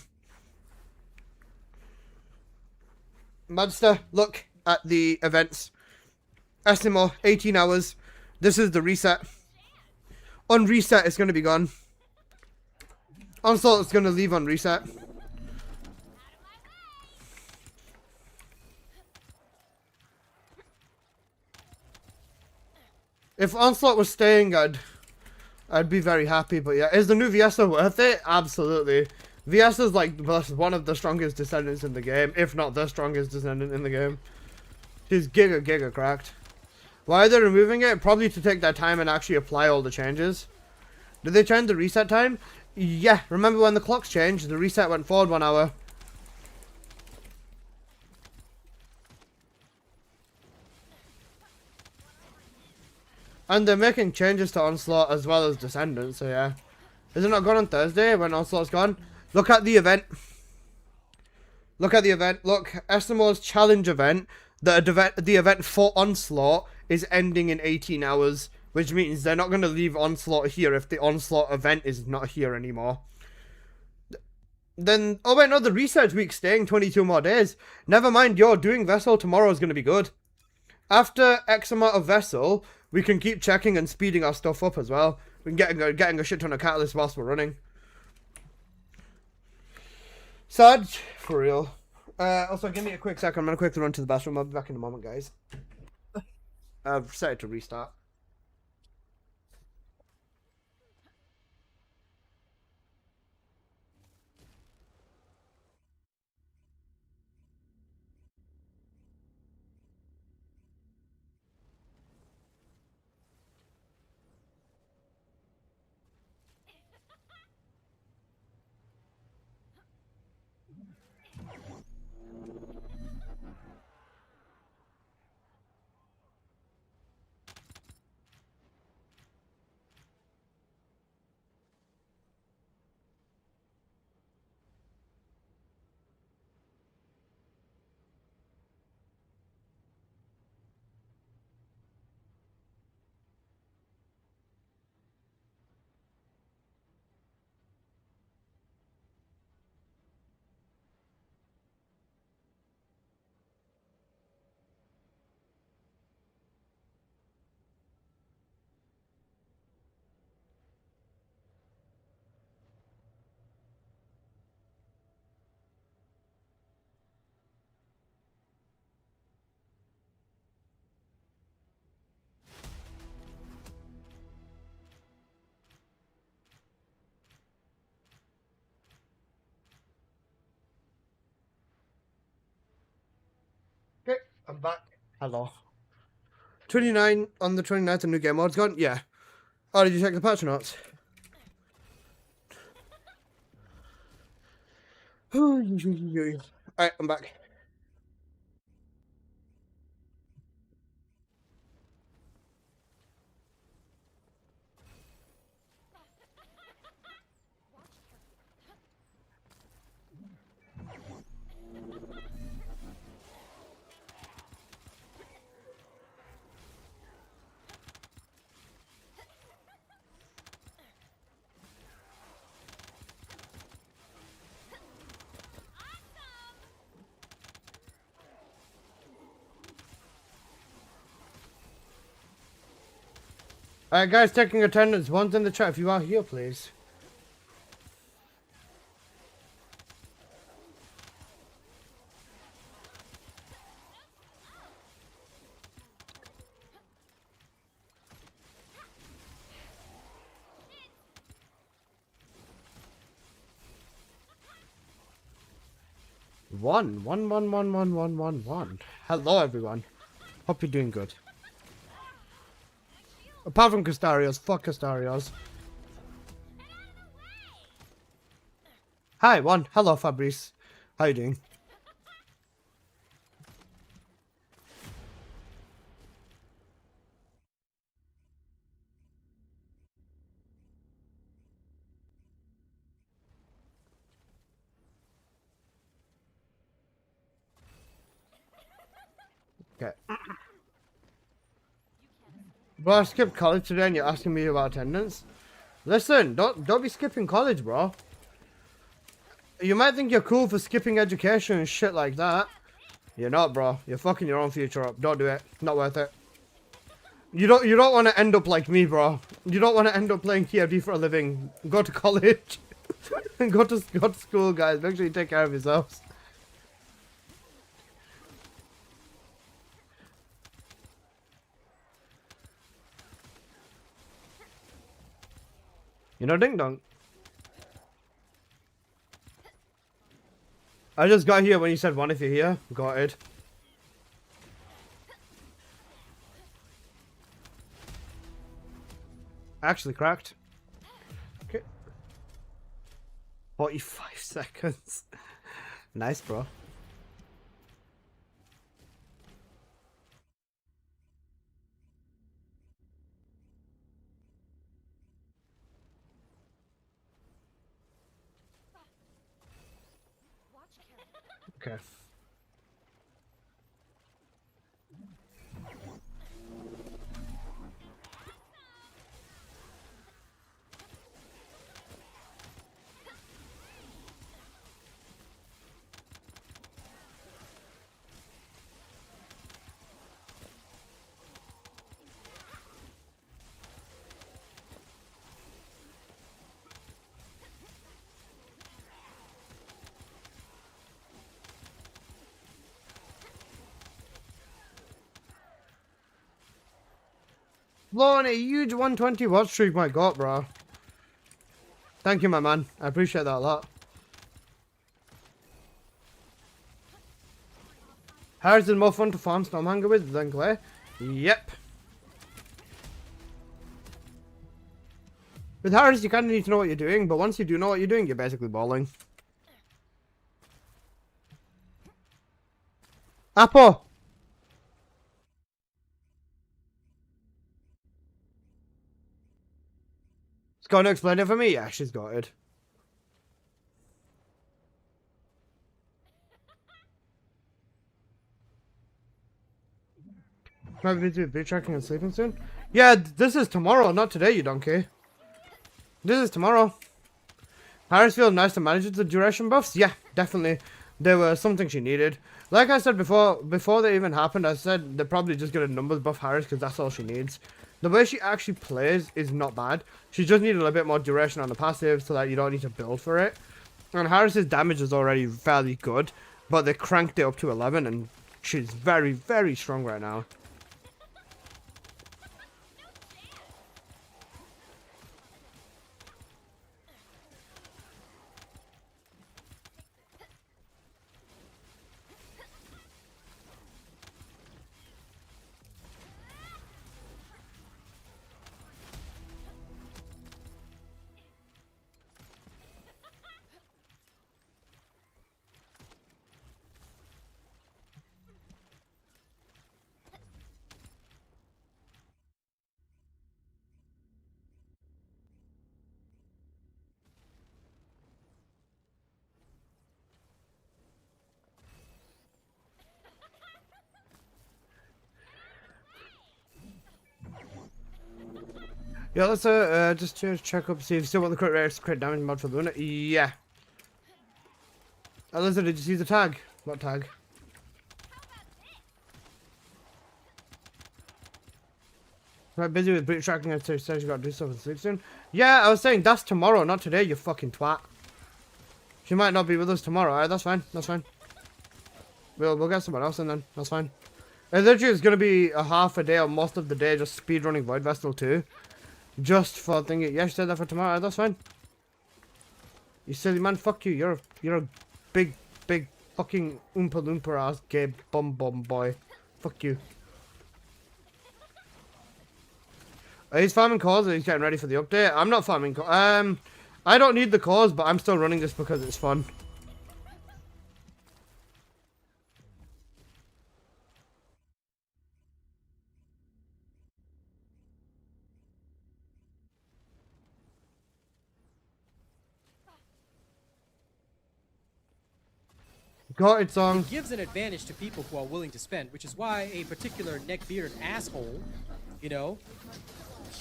S6: Madster, look at the events. Esimo, 18 hours. This is the reset. On reset, it's going to be gone. Onslaught is going to leave on reset. If Onslaught was staying, I'd be very happy. But yeah, is the new Viesa worth it? Absolutely. Viesa's like one of the strongest descendants in the game, if not the strongest descendant in the game. She's giga cracked. Why are they removing it? Probably to take their time and actually apply all the changes. Did they change the reset time? Yeah, remember when the clocks changed, the reset went forward 1 hour. And they're making changes to Onslaught as well as Descendants, so yeah. Is it not gone on Thursday when Onslaught's gone? Look at the event. Look at the event. Look, Esimo's challenge event, the event for Onslaught is ending in 18 hours. Which means they're not going to leave Onslaught here if the Onslaught event is not here anymore. Then, oh wait, no, the research week's staying 22 more days. Never mind, you're doing Vessel tomorrow is going to be good. After X amount of Vessel, we can keep checking and speeding our stuff up as well. We can getting a shit ton of catalysts whilst we're running. Sad, for real. Also, give me a quick second. I'm going to quickly run to the bathroom. I'll be back in a moment, guys. I've set it to restart. Okay, I'm back. Hello. 29 on the 29th, the new game mode's gone? Yeah. Oh, did you check the patch notes? Alright, I'm back. Alright, guys, taking attendance. One's in the chat if you are here, please. One. Hello, everyone. Hope you're doing good. Apart from Castarios, fuck Castarios. Hi, one. Hello, Fabrice. How you doing? Okay. Bro, I skipped college today and you're asking me about attendance? Listen, don't be skipping college, bro. You might think you're cool for skipping education and shit like that. You're not, bro. You're fucking your own future up. Don't do it. Not worth it. You don't want to end up like me, bro. You don't want to end up playing TFD for a living. Go to college. go to school, guys. Make sure you take care of yourselves. You know, ding dong. I just got here when you said one if you're here. Got it. Actually cracked. Okay. 45 seconds. Nice, bro. Okay. Blowing a huge 120 watch streak, my god, bro. Thank you, my man. I appreciate that a lot. Harris is more fun to farm Stormhanger with than Clay. Yep. With Harris, you kind of need to know what you're doing, but once you do know what you're doing, you're basically balling. Apple! It's going to explain it for me? Yeah, she's got it. Might be busy with boot tracking and sleeping soon. Yeah, this is tomorrow, not today, you donkey. This is tomorrow. Harris feels nice to manage the duration buffs. Yeah, definitely. They were something she needed. Like I said before they even happened, I said they're probably just gonna numbers buff Harris because that's all she needs. The way she actually plays is not bad. She just needed a little bit more duration on the passive so that you don't need to build for it. And Harris's damage is already fairly good, but they cranked it up to 11 and she's very, very strong right now. Yeah, let's just check up, see if you still want the crit rate, crit damage mod for Luna. Yeah. Alyssa, did you see the tag? What tag? Quite busy with breach tracking and so says you gotta do stuff and sleep soon. Yeah, I was saying that's tomorrow, not today, you fucking twat. She might not be with us tomorrow. Alright, that's fine. That's fine. We'll get someone else and then that's fine. And literally, it's gonna be a half a day or most of the day just speedrunning Void Vestal 2. Just for thinking. Yeah, she said that for tomorrow. That's fine. You silly man. Fuck you. You're a big fucking oompa loompa ass gay bum boy. Fuck you. He's farming cores and he's getting ready for the update. I'm not farming cores. I don't need the cores, but I'm still running this because it's fun. Got it, song.
S2: It gives an advantage to people who are willing to spend, which is why a particular neckbearded asshole, you know,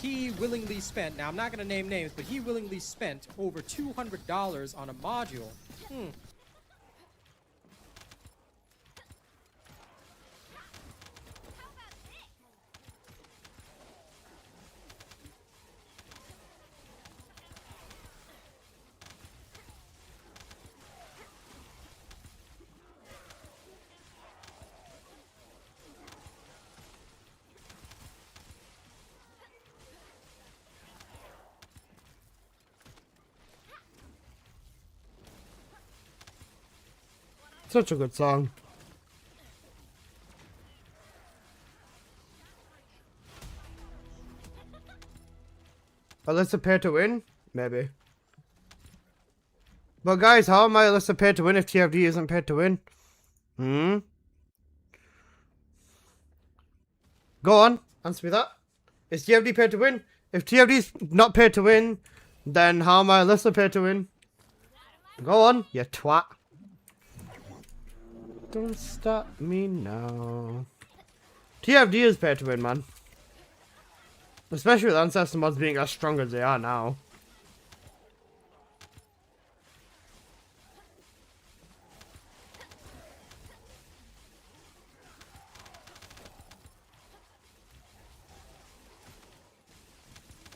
S2: he willingly spent, now I'm not going to name names, but he willingly spent over $200 on a module.
S6: Such a good song. Alyssa pay to win? Maybe. But guys, how am I Alyssa paid to win if TFD isn't paid to win? Go on, answer me that. Is TFD paid to win? If TFD's not paid to win, then how am I Alyssa paid to win? Go on, you twat. Don't stop me now. TFD is paid to win, man. Especially with Ancestor mods being as strong as they are now.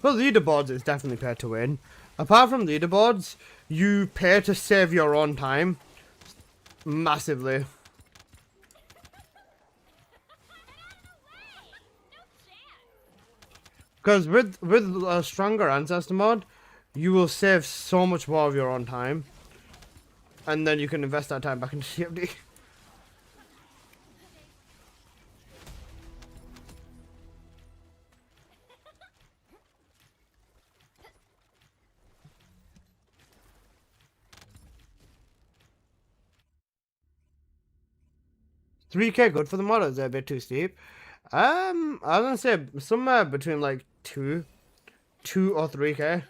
S6: For leaderboards, it's definitely paid to win. Apart from leaderboards, you pay to save your own time. Massively. Because with a stronger Ancestor mod, you will save so much more of your own time. And then you can invest that time back into TFD. $3K good for the mod, is a bit too steep. I was gonna say somewhere between like 2 or 3K.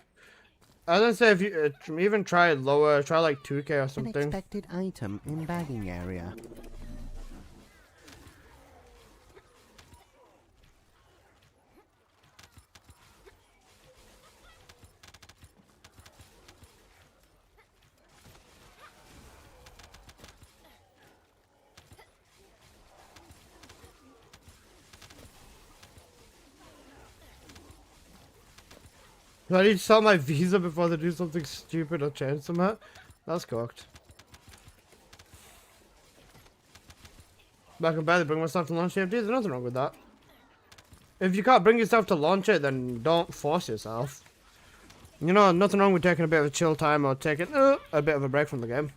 S6: I was gonna say if you even try lower, try like 2K or something.
S9: Unexpected item in bagging area.
S6: Do I need to sell my visa before they do something stupid or change something? That's cooked. But I can barely bring myself to launch TFD, there's nothing wrong with that. If you can't bring yourself to launch it, then don't force yourself. You know, nothing wrong with taking a bit of a chill time or taking a bit of a break from the game.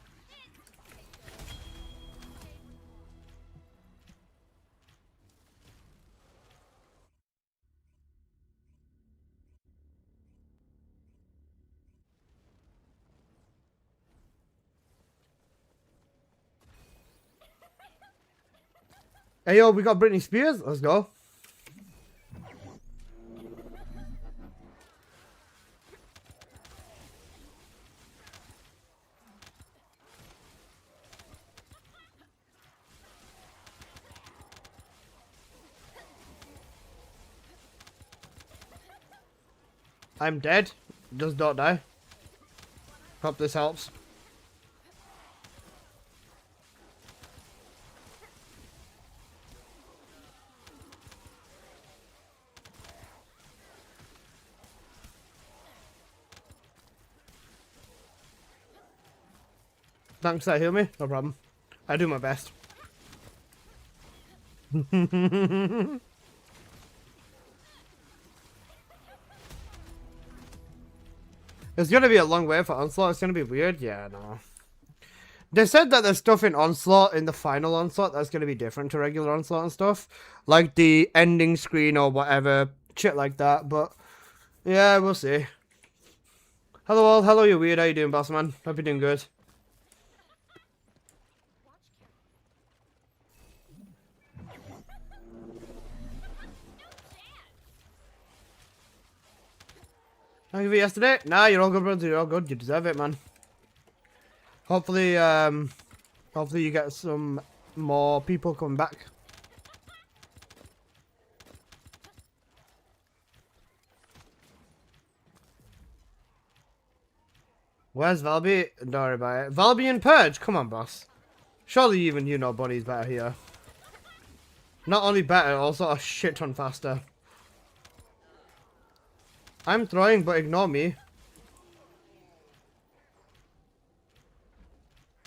S6: Hey yo, we got Britney Spears. Let's go. I'm dead. Just don't die. Hope this helps. Thanks, that heal me. No problem. I do my best. It's gonna be a long way for Onslaught. It's gonna be weird. Yeah, no. They said that there's stuff in Onslaught, in the final Onslaught, that's gonna be different to regular Onslaught and stuff. Like the ending screen or whatever. Shit like that. But, yeah, we'll see. Hello all. Hello, you weird. How you doing, boss man? Hope you're doing good. Thank you for yesterday. Nah, you're all good, brother. You're all good. You deserve it, man. Hopefully, hopefully you get some more people coming back. Where's Valby? Don't worry about it. Valby and Purge? Come on, boss. Surely even you know Bunny's better here. Not only better, also a shit ton faster. I'm throwing, but ignore me.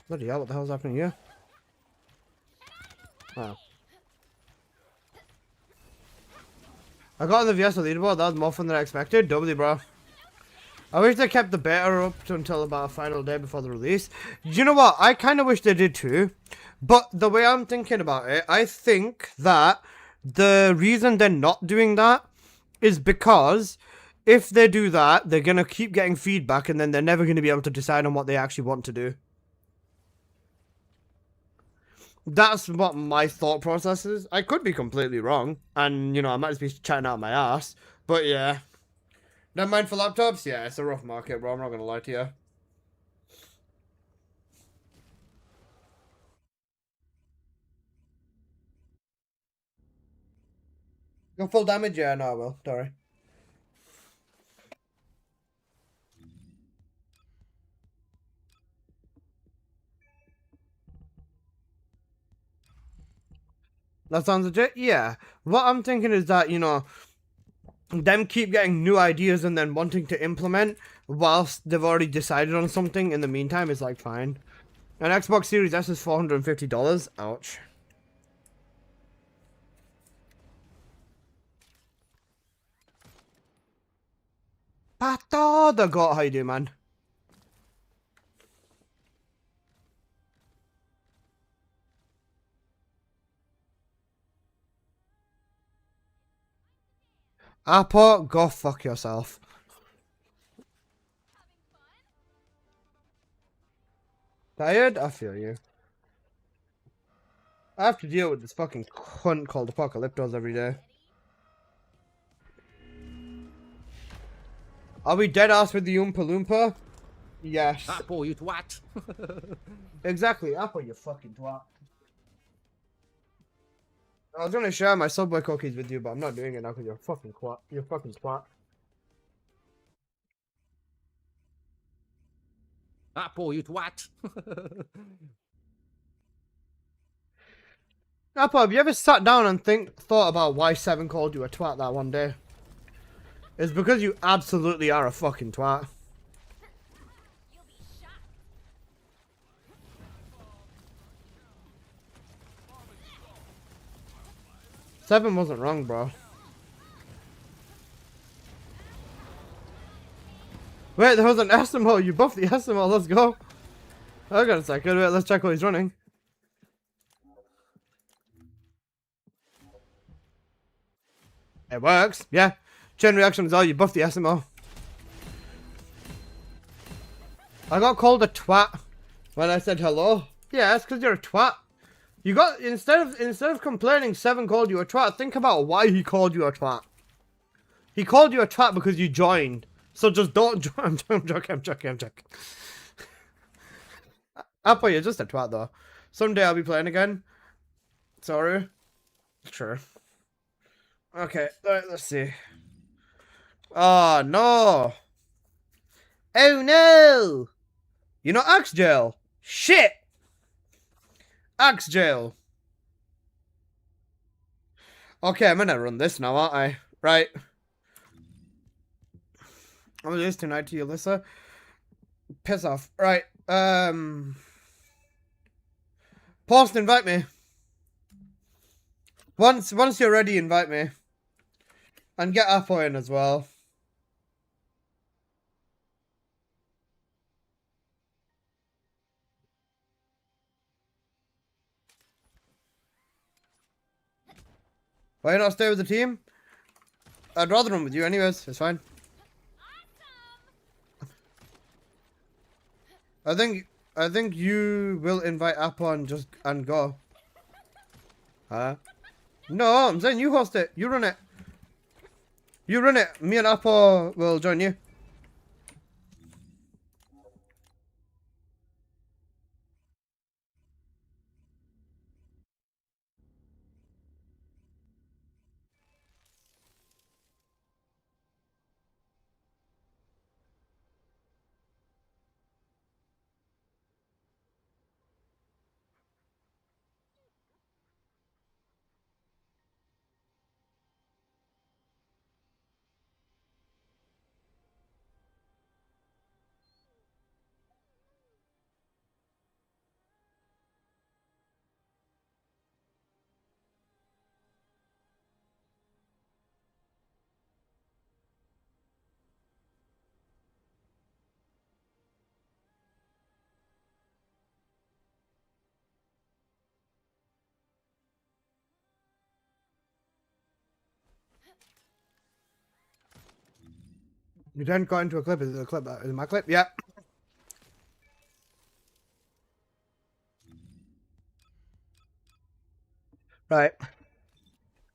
S6: Bloody hell, what the hell's happening here? Oh. I got on the VS leaderboard, that was more fun than I expected. Doubly, bro. I wish they kept the beta up until about a final day before the release. Do you know what? I kind of wish they did too. But the way I'm thinking about it, I think that the reason they're not doing that is because if they do that, they're going to keep getting feedback and then they're never going to be able to decide on what they actually want to do. That's what my thought process is. I could be completely wrong. And, you know, I might just be chatting out my ass. But yeah. Never mind for laptops? Yeah, it's a rough market, bro. I'm not going to lie to you. Go full damage? Yeah, no, I will. Don't worry. That sounds legit? Yeah. What I'm thinking is that, you know, them keep getting new ideas and then wanting to implement whilst they've already decided on something in the meantime is like fine. An Xbox Series S is $450. Ouch. Pato the goat, how you doing, man? Apple, go fuck yourself. Tired? I feel you. I have to deal with this fucking cunt called Apocalyptos every day. Are we dead ass with the Oompa Loompa? Yes.
S8: Apple, you twat.
S6: Exactly, Apple, you fucking twat. I was gonna share my Subway cookies with you, but I'm not doing it now because you're fucking twat. You're fucking twat.
S8: Apple, you twat.
S6: Apple, have you ever sat down and thought about why Seven called you a twat that one day? It's because you absolutely are a fucking twat. Seven wasn't wrong, bro. Wait, there was an SMO. You buffed the SMO. Let's go. I got a second. Wait, let's check what he's running. It works. Yeah. Chain reaction is all. You buffed the SMO. I got called a twat when I said hello. Yeah, that's because you're a twat. You got instead of complaining Seven called you a twat, think about why he called you a twat. He called you a twat because you joined. So just don't join. I'm joking. Apple, you're just a twat though. Someday I'll be playing again. Sorry. Sure. Okay, alright, let's see. Oh no. Oh no. You're not Axe Jail. Shit. Axe Jail. Okay, I'm gonna run this now, aren't I? Right. I'm gonna do this tonight to you, Alyssa. Piss off. Right. Post, invite me. Once you're ready, invite me. And get Apo in as well. Why not stay with the team? I'd rather run with you anyways, it's fine. I think you will invite Apo and go. Huh? No, I'm saying you host it. You run it. You run it. Me and Apo will join you. You then got into a clip. Is it a clip? Is it my clip? Yeah. Right.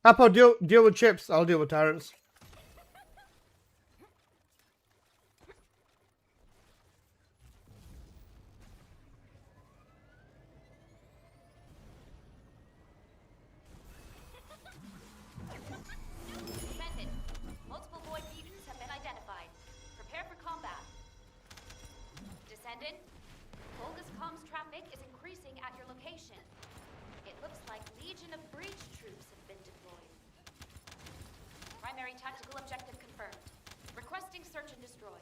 S6: Apo, deal with chips. I'll deal with tyrants.
S4: Descendant. Multiple void mutants have been identified. Prepare for combat. Descendant. Vulgus comms traffic is increasing at your location. It looks like Legion of Breach troops have been deployed. Primary tactical objective confirmed. Requesting search and destroy.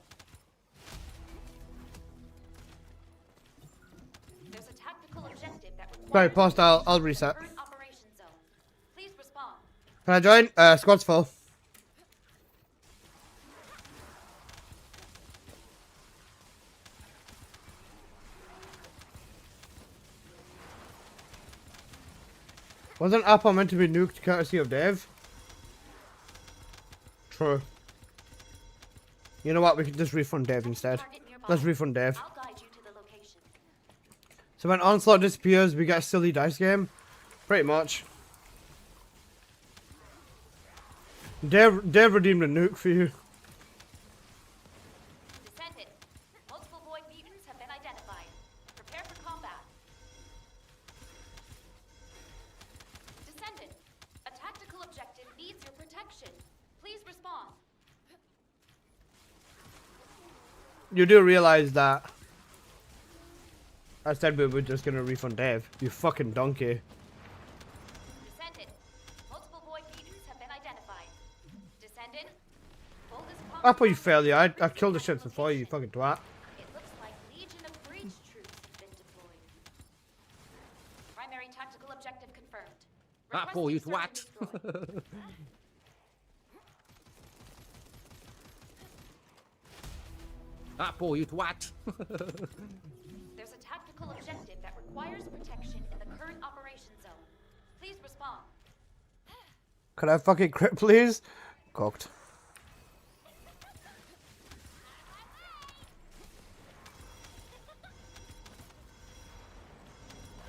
S4: There's a tactical objective that requires...
S6: Sorry, post. I'll reset.
S4: current operation zone. Please respond.
S6: Can I join? Squad's full. Wasn't Apo meant to be nuked courtesy of Dave? True. You know what? We can just refund Dave instead. Let's refund Dave.
S4: I'll guide you to the location.
S6: So when Onslaught disappears, we get a silly dice game? Pretty much. Dave redeemed a nuke for you.
S4: Descendant. Multiple void mutants have been identified. Prepare for combat. Descendant. A tactical objective needs your protection. Please respond.
S6: You do realize that I said we were just gonna refund Dave. You fucking donkey.
S4: Descendant. Multiple void mutants have been identified. Descendant.
S6: Apo, you failure. I killed the ships before you fucking twat.
S4: It looks like Legion of Breach troops have been deployed. Primary tactical objective confirmed.
S8: Apo, you
S4: Requesting search and
S8: twat.
S4: destroy.
S8: Apo, you twat.
S4: There's a tactical objective that requires protection in the current operation zone. Please respond.
S6: Could I fucking crit, please? Cocked.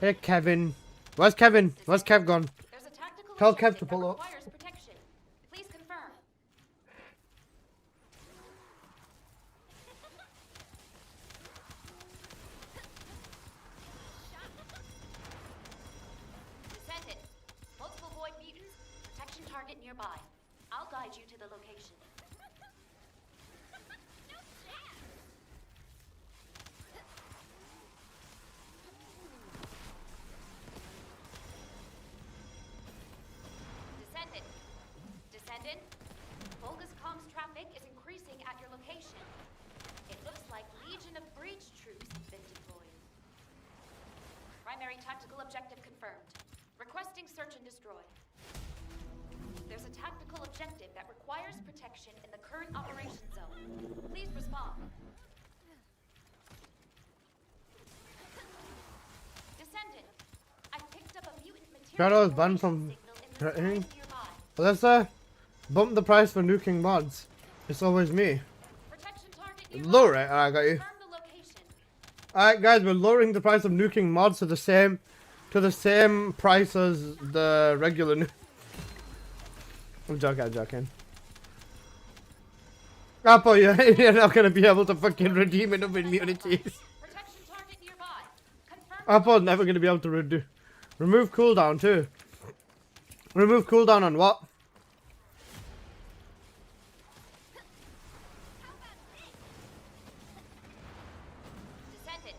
S6: Hey, Kevin. Where's Kevin? Where's Kev gone?
S4: There's a tactical
S6: Tell Kev
S4: objective
S6: to
S4: that
S6: pull up.
S4: requires protection. Please confirm. Descendant. Multiple void mutants. Protection target nearby. I'll guide you to the location. Descendant. Descendant. Vulgus comms traffic is increasing at your location. It looks like Legion of Breach troops have been deployed. Primary Primary tactical objective confirmed. Requesting search and destroy. There's a tactical objective that requires protection in the current operation zone. Please respond. Descendant, I picked up a mutant material.
S6: Shadow is banned from
S4: signal in the
S6: threatening.
S4: sky nearby.
S6: Let's bump the price for nuking mods. It's always me.
S4: Protection target nearby.
S6: Lower it. I got you.
S4: Confirm the location.
S6: Alright guys, we're lowering the price of nuking mods to the same price as the regular I'm joking. Apple, you're not gonna be able to fucking redeem enough immunities.
S4: Protection target nearby. Confirm.
S6: Apple's never gonna be able to remove cooldown too. Remove cooldown on what?
S4: Descendant.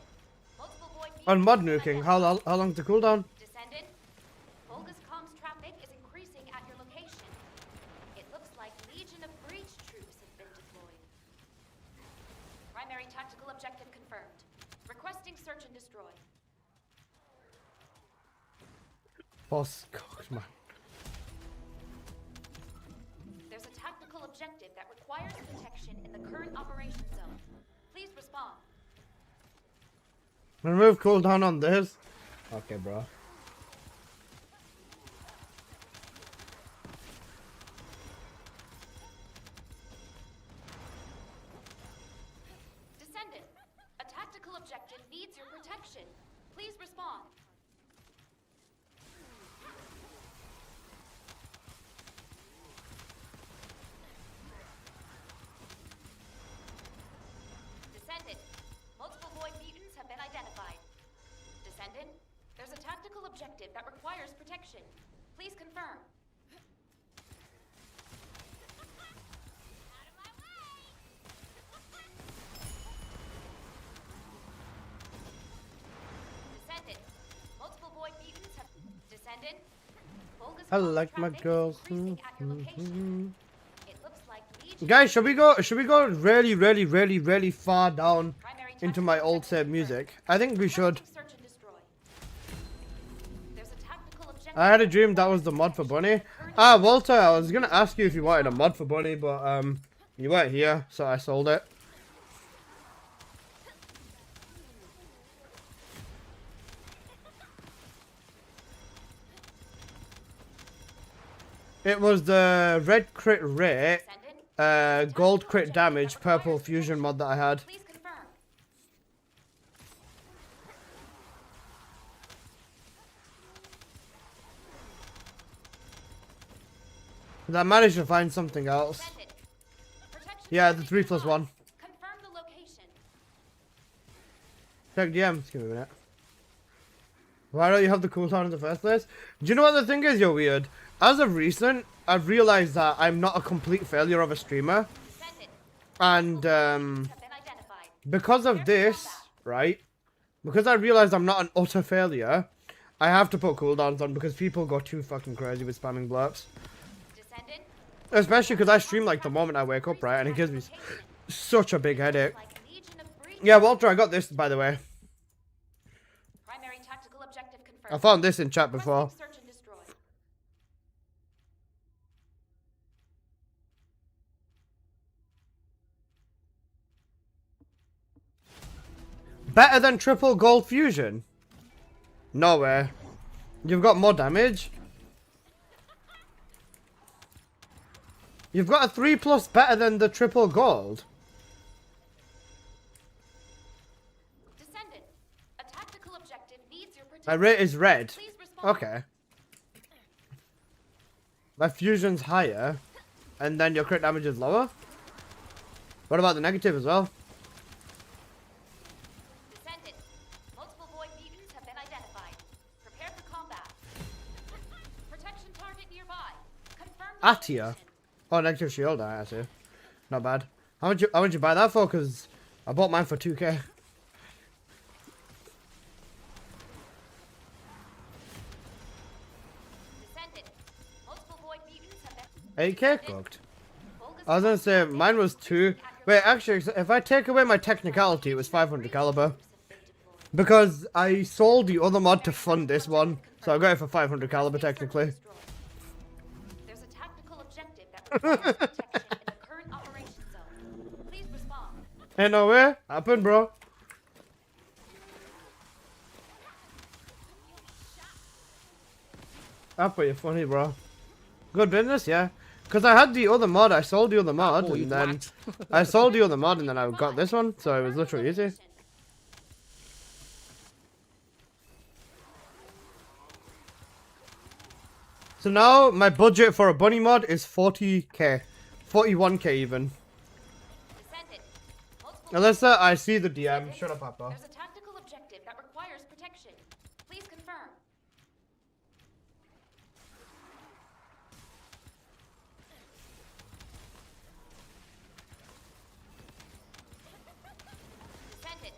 S4: Multiple void
S6: On mod
S4: beacons
S6: nuking,
S4: identified.
S6: how long's the cooldown?
S4: Descendant. Bogus comms traffic is increasing at your location. It looks like Legion of Breach troops have been deployed. Primary tactical objective confirmed. Requesting search and destroy.
S6: Boss, God, man.
S4: There's a tactical objective that requires protection in the current operation zone. Please respond.
S6: Remove cooldown on this. Okay, bro.
S4: Descendant, a tactical objective needs your protection. Please respond. Descendant, multiple void mutants have been identified. Descendant, there's a tactical objective that requires protection. Please confirm. Descendant, multiple void mutants have... Descendant, bogus
S6: I
S4: comms
S6: like my
S4: traffic is
S6: girls.
S4: increasing at your location. It looks like Legion
S6: Guys, should we go really far down into my old save music? I think we should.
S4: Search and destroy. There's a tactical objective.
S6: I had a dream that was the mod for Bunny. Ah, Walter, I was gonna ask you if you wanted a mod for Bunny, but you weren't here, so I sold it. It was the red crit rate, gold crit damage, purple fusion mod that I had.
S4: Please confirm.
S6: I managed to find something else.
S4: Descendant. Protection
S6: Yeah, the
S4: target
S6: 3+1.
S4: nearby. Confirm the location.
S6: Check DM. Just give me a minute. Why don't you have the cooldown in the first place? Do you know what the thing is, you're weird? As of recent, I've realized that I'm not a complete failure of a streamer.
S4: Descendant.
S6: And,
S4: Have been identified.
S6: because of this, right? Because I realized I'm not an utter failure, I have to put cooldowns on because people go too fucking crazy with spamming blurps.
S4: Descendant.
S6: Especially because I stream like the moment I wake up, right? And it gives me such a big headache.
S4: Like Legion of Breach.
S6: Yeah, Walter, I got this, by the way.
S4: Primary tactical objective confirmed.
S6: I found this in chat before.
S4: Requesting search and destroy.
S6: Better than triple gold fusion? No way. You've got more damage? You've got a 3+ better than the triple gold?
S4: Descendant. A tactical objective needs your
S6: My
S4: protection.
S6: rate is red.
S4: Please respond.
S6: Okay. My fusion's higher, and then your crit damage is lower? What about the negative as well?
S4: Descendant. Multiple void mutants have been identified. Prepare for combat. Protection target nearby. Confirm the
S6: Atia.
S4: location.
S6: Oh, negative shield, I see. Not bad. How much you buy that for? Because I bought mine for 2k.
S4: Descendant. Multiple void mutants have been...
S6: 8k cooked.
S4: Bogus
S6: I was gonna say,
S4: comms
S6: mine was
S4: traffic
S6: 2.
S4: is increasing at your
S6: Wait, actually, if I take away my technicality, it was 500 caliber.
S4: location. Have been deployed.
S6: Because I sold the other mod to fund this one, so I got it for 500 caliber technically.
S4: There's a tactical objective that requires protection in the current operation zone. Please respond.
S6: Ain't no way. Happened, bro. That's pretty funny, bro. Good business, yeah. Because I had the other mod, I sold the other mod,
S8: boy, you
S6: and then
S8: twat.
S6: I sold the other mod, and then I got this one, so it was literally easy. So now my budget for a bunny mod is 40k, 41k even.
S4: Descendant. Multiple
S6: Alyssa, I see the DM. Shut up, Papa.
S4: There's a tactical objective that requires protection. Please confirm. Descendant.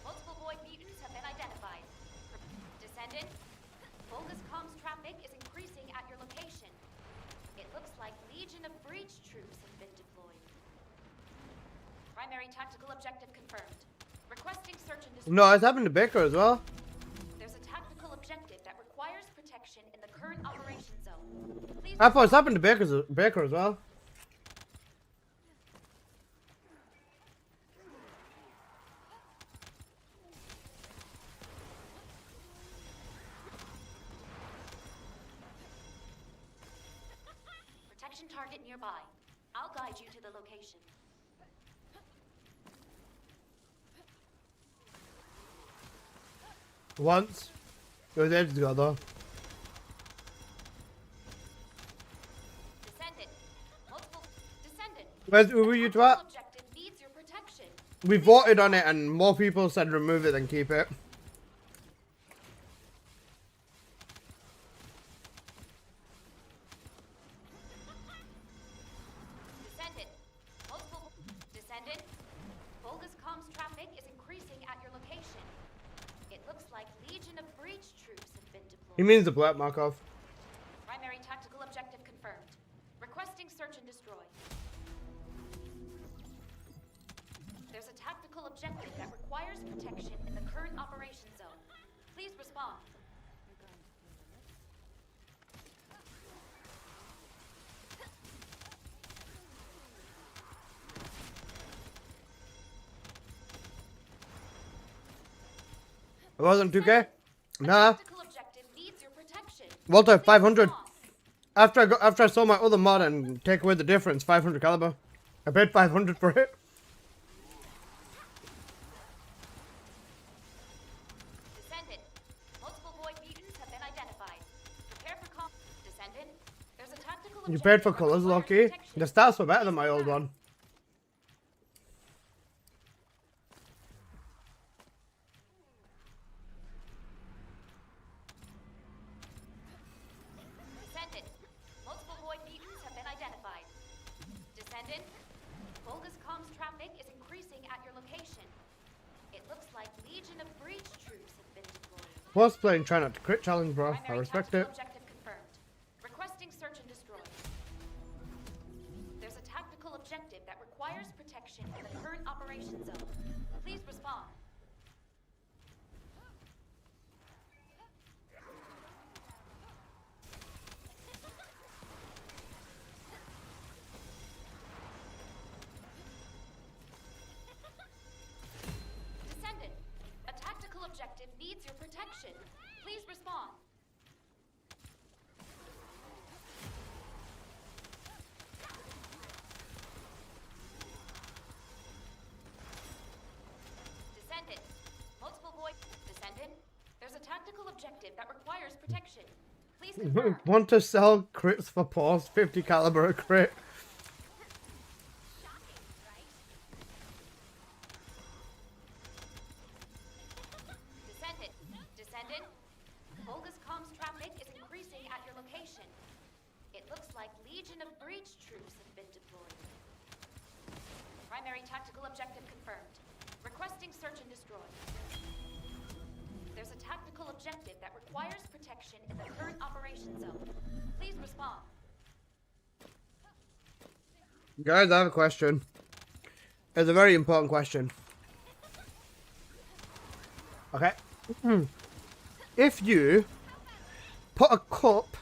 S4: Multiple void mutants have been identified. Descendant. Bogus comms traffic is increasing at your location. It looks like Legion of Breach troops have been deployed. Primary tactical objective confirmed. Requesting search and destroy.
S6: No, it's happened to Baker as well.
S4: There's a tactical objective that requires protection in the current operation zone. Please
S6: I thought it's happened to Baker as well.
S4: protection target nearby. I'll guide you to the location.
S6: Once. It was ages ago though.
S4: Descendant. Multiple. Descendant.
S6: Where's Ubu, you twat?
S4: Objective needs your protection.
S6: We voted on it and more people said remove it than keep it.
S4: Descendant. Multiple. Descendant. Bogus comms traffic is increasing at your location. It looks like Legion of Breach troops have been deployed.
S6: He means the Black Markov.
S4: Primary tactical objective confirmed. Requesting search and destroy. There's a tactical objective that requires protection in the current operation zone. Please respond.
S6: It wasn't 2k? Nah.
S4: Tactical objective needs your protection.
S6: Walter,
S4: Please
S6: 500.
S4: respond.
S6: After I sold my other mod and take away the difference, 500 caliber. I paid 500 for it.
S4: Descendant. Multiple void mutants have been identified. Prepare for comp. Descendant. There's a tactical
S6: You
S4: objective
S6: paid for
S4: that
S6: colors,
S4: requires
S6: Loki.
S4: protection.
S6: The stats were better than my old one.
S4: Descendant. Multiple void mutants have been identified. Descendant. Bogus comms traffic is increasing at your location. It looks like Legion of Breach troops have been deployed.
S6: Was playing try not to crit challenge, bro. I
S4: Primary
S6: respect
S4: tactical
S6: it.
S4: objective confirmed. Requesting search and destroy. There's a tactical objective that requires protection in the current operation zone. Please respond. Descendant, a tactical objective needs your protection. Please respond. Descendant, multiple void. Descendant, there's a tactical objective that requires protection. Please confirm.
S6: Want to sell crits for pause? 50 caliber a crit.
S4: Descendant, descendant. Bogus comms traffic is increasing at your location. It looks like Legion of Breach troops have been deployed. Primary tactical objective confirmed. Requesting search and destroy. There's a tactical objective that requires protection in the current operation zone. Please respond.
S6: Guys, I have a question. It's a very important question. Okay. If you put a cup,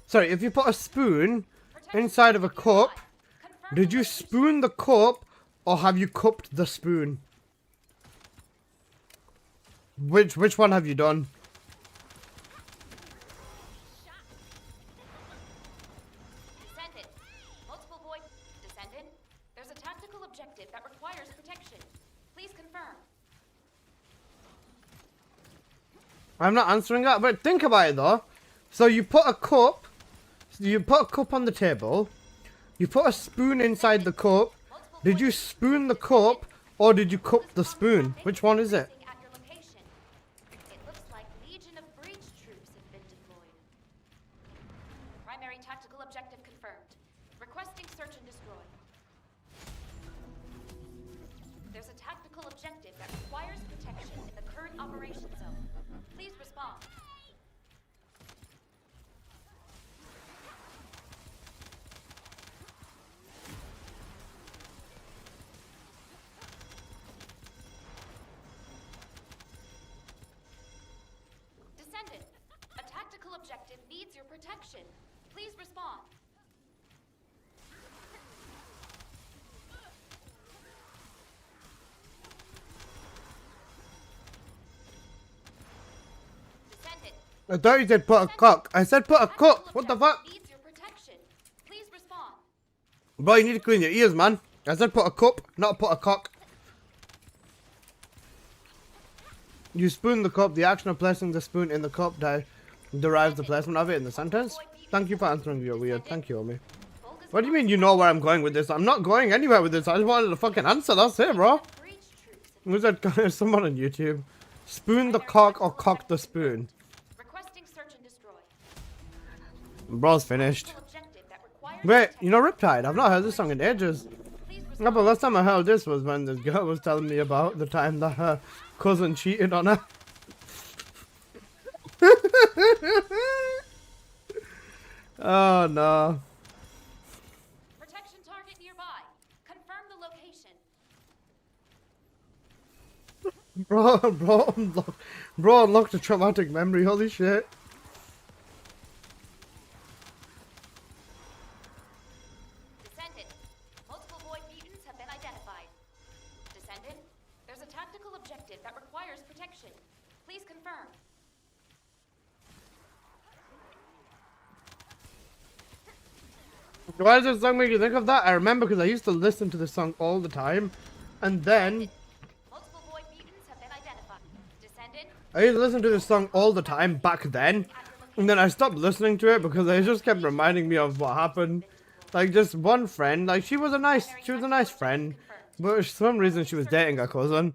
S6: sorry, if you put a spoon inside of a cup, did you spoon the cup or have you cupped the spoon? Which one have you done?
S4: Descendant. Multiple void. Descendant. There's a tactical objective that requires protection. Please confirm.
S6: I'm not answering that, but think about it though. So you put a cup on the table, you put a spoon inside the cup. Did you spoon the cup or did you cup the spoon? Which one is it?
S4: At your location. It looks like Legion of Breach troops have been deployed. Primary tactical objective confirmed. Requesting search and destroy. There's a tactical objective that requires protection in the current operation zone. Please respond. Descendant, a tactical objective needs your protection. Please respond. Descendant,
S6: I thought you said put a cock. I said put a cup. What the fuck?
S4: needs your protection. Please respond.
S6: Bro, you need to clean your ears, man. I said put a cup, not put a cock. You spoon the cup. The action of placing the spoon in the cup derives the placement of it in the sentence. Thank you for answering your weird. Thank you, Omi. What do you mean you know where I'm going with this? I'm not going anywhere with this. I just wanted a fucking answer. That's it, bro.
S4: Breach troops
S6: Was that someone on YouTube? Spoon the cock or cock the spoon?
S4: requesting search and destroy.
S6: Bro's finished.
S4: Objective that requires
S6: Wait,
S4: protection.
S6: you know Riptide? I've not heard this song in ages.
S4: Please
S6: Yeah, but last time I heard this was when this girl was telling me about the time that her cousin cheated on her. Oh no.
S4: protection target nearby. Confirm the location.
S6: Bro unlocked a traumatic memory, holy shit.
S4: Descendant, multiple void mutants have been identified. Descendant, there's a tactical objective that requires protection. Please confirm.
S6: Why does this song make you think of that? I remember because I used to listen to this song all the time. And then
S4: Multiple void mutants have been identified. Descendant,
S6: I used to listen to this song all the time back then. And then I stopped listening to it because it just kept reminding me of what happened. Like just one friend, like she was a nice friend. But for some reason she was dating her cousin.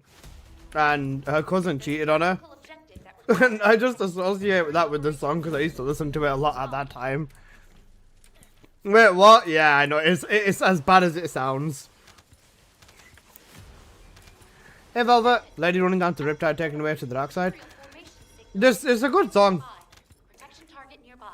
S6: And her cousin cheated on her.
S4: tactical objective that requires
S6: And I just associate that with this song because I used to listen to it a lot at that time. Wait, what? Yeah, I know. It's as bad as it sounds. Hey, Velvet. Lady running down to Riptide, taken away to the dark side.
S4: formation signal.
S6: This is a good song.
S4: Protection target nearby.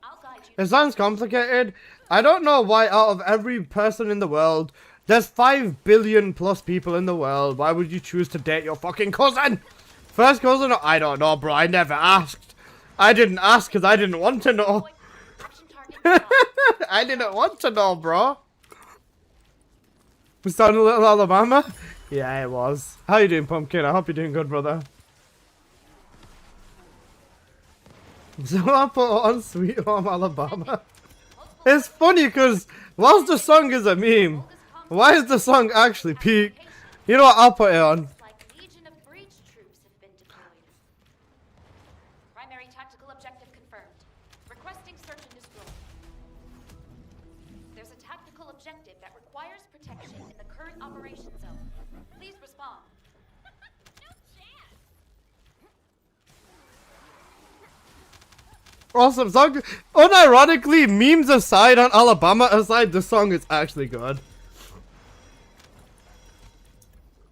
S4: I'll guide you.
S6: It sounds complicated. I don't know why out of every person in the world, there's 5 billion plus people in the world. Why would you choose to date your fucking cousin? First cousin? I don't know, bro. I never asked. I didn't ask because I didn't want to know.
S4: Protection target nearby.
S6: I didn't want to know, bro. Was that a little Alabama? Yeah, it was. How you doing, Pumpkin? I hope you're doing good, brother. So I put on Sweet Home Alabama. It's funny because whilst the song is a meme, why is the song actually peak? You know what? I'll put it on.
S4: Like Legion of Breach troops have been deployed. Primary tactical objective confirmed. Requesting search and destroy. There's a tactical objective that requires protection in the current operation zone. Please respond. No chance.
S6: Awesome song. Unironically, memes aside, on Alabama aside, the song is actually good.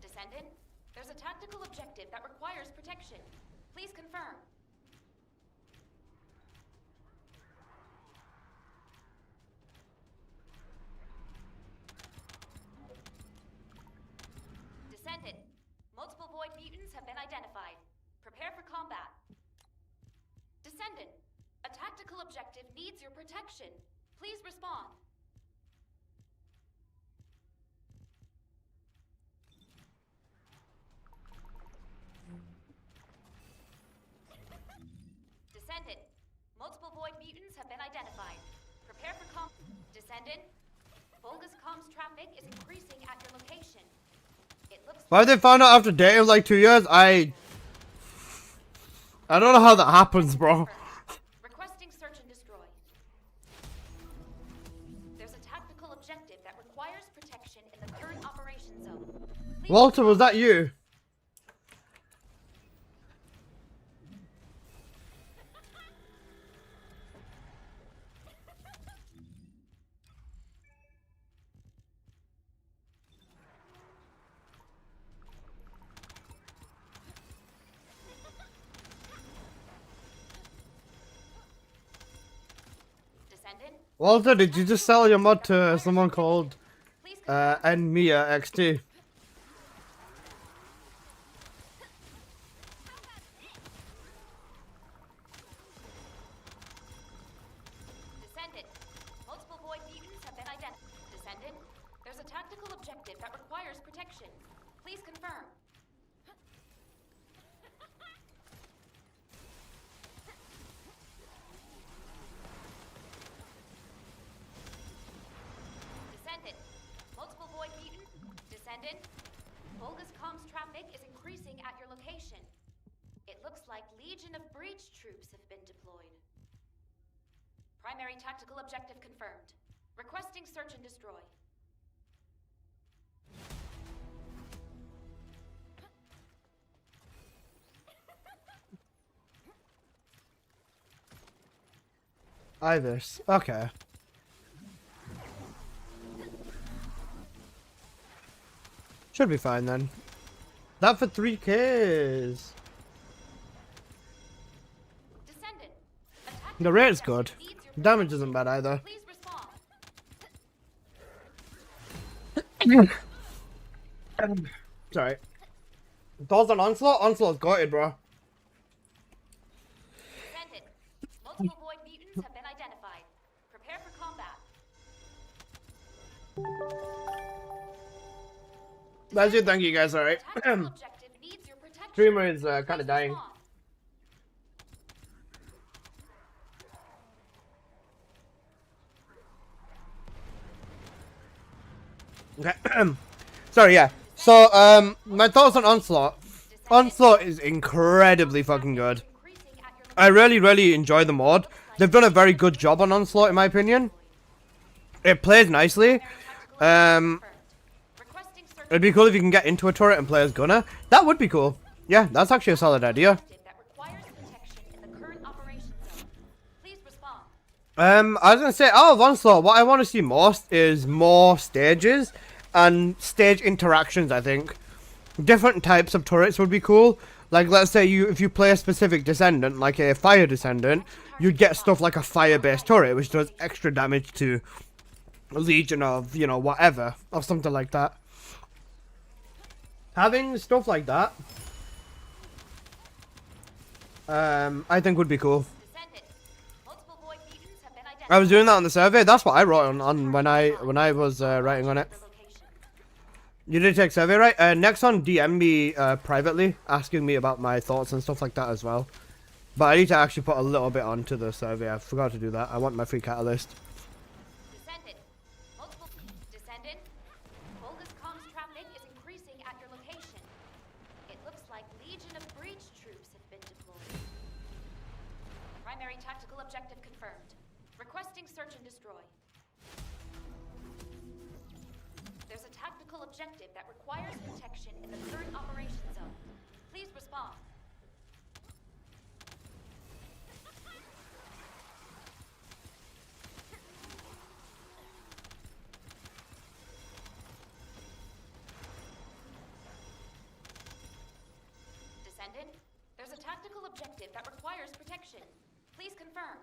S4: Descendant, there's a tactical objective that requires protection. Please confirm. Descendant, multiple void mutants have been identified. Prepare for combat. Descendant, a tactical objective needs your protection. Please respond. Descendant, multiple void mutants have been identified. Prepare for Descendant, bogus comms traffic is increasing at your location. It looks
S6: Why they found out after dating like 2 years? I don't know how that happens, bro.
S4: requesting search and destroy. There's a tactical objective that requires protection in the current operation zone. Please
S6: Walter, was that you?
S4: Descendant,
S6: Walter, did you just sell your mod to someone called
S4: please
S6: Nmia XT?
S4: Descendant, multiple void mutants have been identified. Descendant, there's a tactical objective that requires protection. Please confirm. Descendant, multiple void mutant. Descendant, bogus comms traffic is increasing at your location. It looks like Legion of Breach troops have been deployed. Primary tactical objective confirmed. Requesting search and destroy.
S6: Ibis. Okay. Should be fine then. That for 3Ks.
S4: Descendant, a
S6: The rate's
S4: tactical
S6: good.
S4: objective needs your
S6: Damage
S4: protection.
S6: isn't bad either.
S4: Please respond.
S6: Sorry. Thoughts on Onslaught? Onslaught's gutted, bro.
S4: Descendant, multiple void mutants have been identified. Prepare for combat.
S6: That's it, thank you guys, alright.
S4: Tactical objective needs your protection.
S6: Streamer is kind
S4: Please
S6: of dying.
S4: respond.
S6: Okay. Sorry, yeah. So, my thoughts on Onslaught. Onslaught is incredibly fucking good.
S4: Increasing at your
S6: I really enjoy the mod. They've done a very good job on Onslaught, in my opinion. It plays nicely.
S4: Requesting search
S6: It'd be cool if you can get into a turret and play as Gunner. That would be cool. Yeah, that's actually a solid idea.
S4: objective that requires protection in the current operation zone. Please respond.
S6: I was gonna say, out of Onslaught, what I want to see most is more stages and stage interactions, I think. Different types of turrets would be cool. Like, let's say if you play a specific Descendant, like a Fire Descendant, you'd get stuff like a fire-based turret, which does extra damage to a Legion of, you know, whatever, or something like that. Having stuff like that, I think would be cool.
S4: Descendant, multiple void mutants have been identified.
S6: I was doing that on the survey. That's what I wrote on when I was writing on it.
S4: Your location.
S6: You did take survey, right? Next on DM me privately, asking me about my thoughts and stuff like that as well. But I need to actually put a little bit onto the survey. I forgot to do that. I want my free catalyst.
S4: Descendant, multiple Descendant, bogus comms traffic is increasing at your location. It looks like Legion of Breach troops have been deployed. Primary tactical objective confirmed. Requesting search and destroy. There's a tactical objective that requires protection in the current operation zone. Please respond. Descendant, there's a tactical objective that requires protection. Please confirm.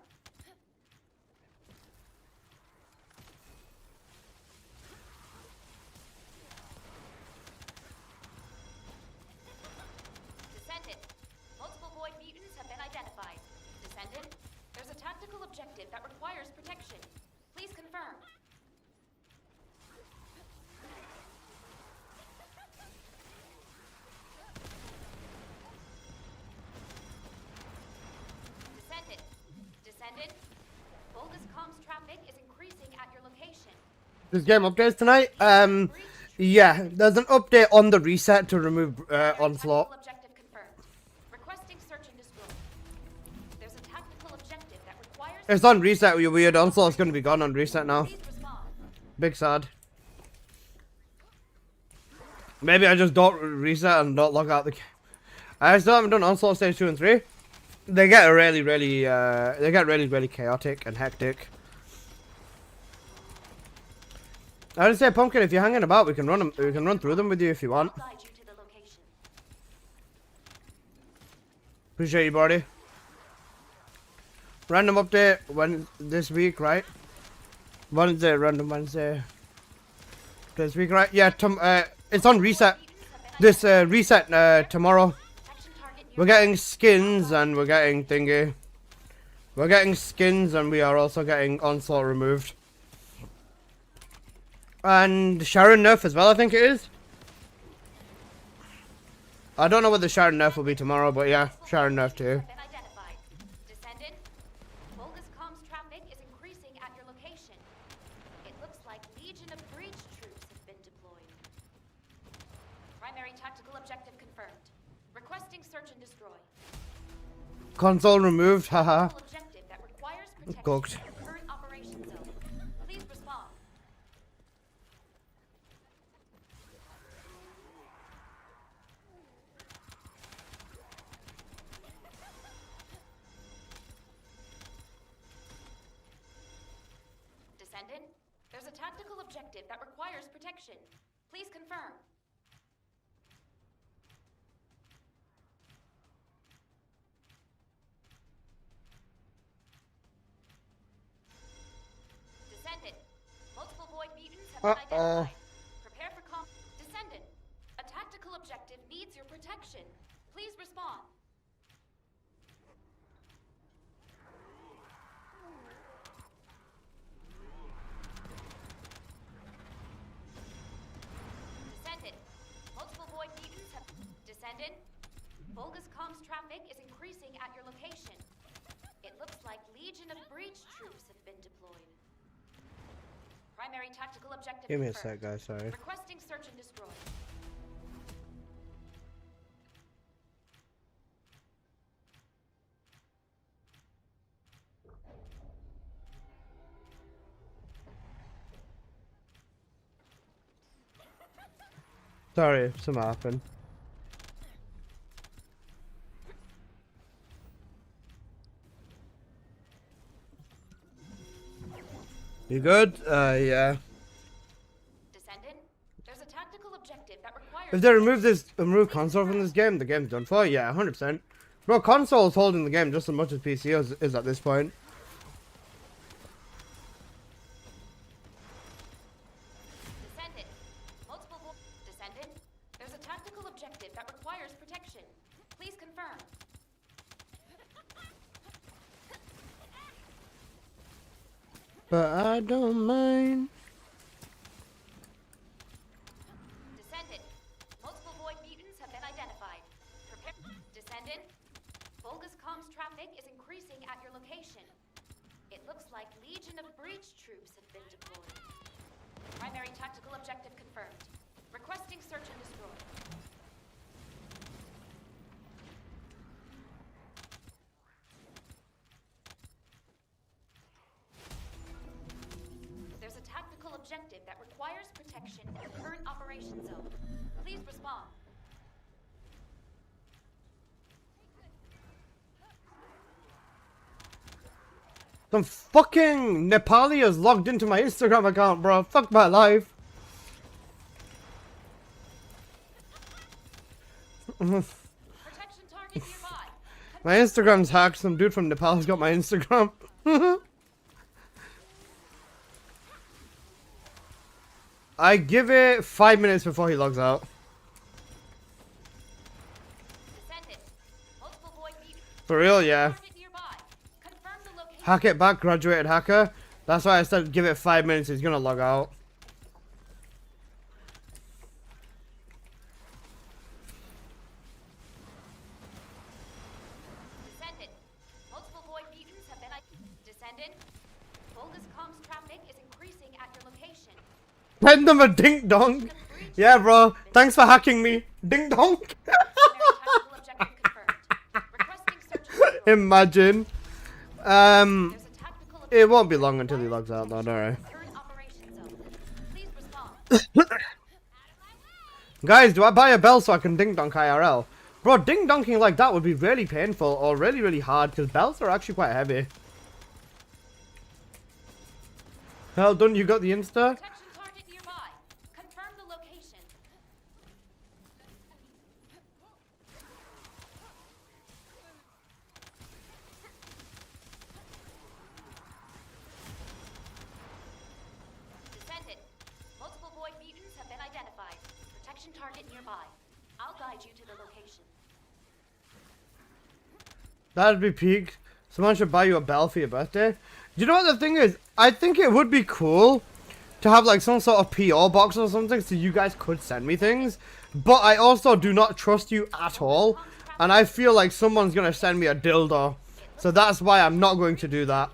S4: objective that requires protection. Please confirm. Descendant. Descendant. Boldest comms traffic is increasing at your location.
S6: This game updates tonight. Yeah, there's an update on the reset to remove Onslaught.
S4: Tactical objective confirmed. Requesting search and destroy. There's a tactical objective that requires.
S6: It's on reset, you weird. Onslaught's gonna be gone on reset now.
S4: Please respond.
S6: Big sad. Maybe I just don't reset and don't log out the game. I still haven't done Onslaught stage 2 and 3. They get really chaotic and hectic. I would say, Pumpkin, if you're hanging about, we can run through them with you if you want.
S4: I'll guide you to the location.
S6: Appreciate you, buddy. Random update this week, right? Wednesday, random Wednesday. This week, right? Yeah, it's on reset. This reset tomorrow.
S4: Protection target near.
S6: We're getting skins and we're getting thingy. We're getting skins and we are also getting Onslaught removed. And Sharon nerf as well, I think it is. I don't know what the Sharon nerf will be tomorrow, but yeah, Sharon nerf too.
S4: Have been identified. Descendant. Bogus comms traffic is increasing at your location. It looks like Legion of Breach troops have been deployed. Primary tactical objective confirmed. Requesting search and destroy.
S6: Console removed, haha.
S4: Tactical objective that requires protection
S6: Cooked.
S4: in your current operation zone. Please respond. Descendant, there's a tactical objective that requires protection. Please confirm. Descendant, multiple void mutants have been identified. Prepare for Descendant, a tactical objective needs your protection. Please respond. Descendant, multiple void mutants have. Descendant, bogus comms traffic is increasing at your location. It looks like Legion of Breach troops have been deployed. Primary tactical objective
S6: Give me a
S4: confirmed.
S6: sec, guys, sorry.
S4: Requesting search and destroy.
S6: Sorry, something happened. You good? Yeah.
S4: Descendant, there's a tactical objective that requires.
S6: If they remove console from this game, the game's done for. Yeah, 100%. Bro, console is holding the game just as much as PC is at this point.
S4: Descendant, Descendant, there's a tactical objective that requires protection. Please confirm.
S6: But I don't mind.
S4: Descendant, multiple void mutants have been identified. Prepare. Descendant, bogus comms traffic is increasing at your location. It looks like Legion of Breach troops have been deployed. Primary tactical objective confirmed. Requesting search and destroy. There's a tactical objective that requires protection in the current operation zone. Please respond.
S6: Some fucking Nepali is logged into my Instagram account, bro. Fuck my life.
S4: Protection target nearby.
S6: My Instagram's hacked. Some dude from Nepal's got my Instagram. I give it 5 minutes before he logs out.
S4: Descendant. Multiple void mutants.
S6: For real, yeah.
S4: Target nearby. Confirm the location.
S6: Hack it back, graduated hacker. That's why I said give it 5 minutes. He's gonna log out.
S4: Descendant. Multiple void mutants have been Descendant. Bogus comms traffic is increasing at your location.
S6: Send them a ding dong. Yeah, bro. Thanks for hacking me. Ding dong.
S4: Primary tactical objective confirmed. Requesting search and destroy.
S6: Imagine.
S4: There's a tactical
S6: It won't be long until he logs out, though. Don't worry.
S4: current operation zone. Please respond.
S6: Guys, do I buy a bell so I can ding donk IRL? Bro, ding donking like that would be really painful or really, really hard because bells are actually quite heavy. Well done, you got the Insta?
S4: Protection target nearby. Confirm the location. Descendant. Multiple void mutants have been identified. Protection target nearby. I'll guide you to the location.
S6: That'd be peak. Someone should buy you a bell for your birthday. You know what the thing is? I think it would be cool to have like some sort of PO box or something so you guys could send me things. But I also do not trust you at all. And I feel like someone's going to send me a dildo. So that's why I'm not going to do that.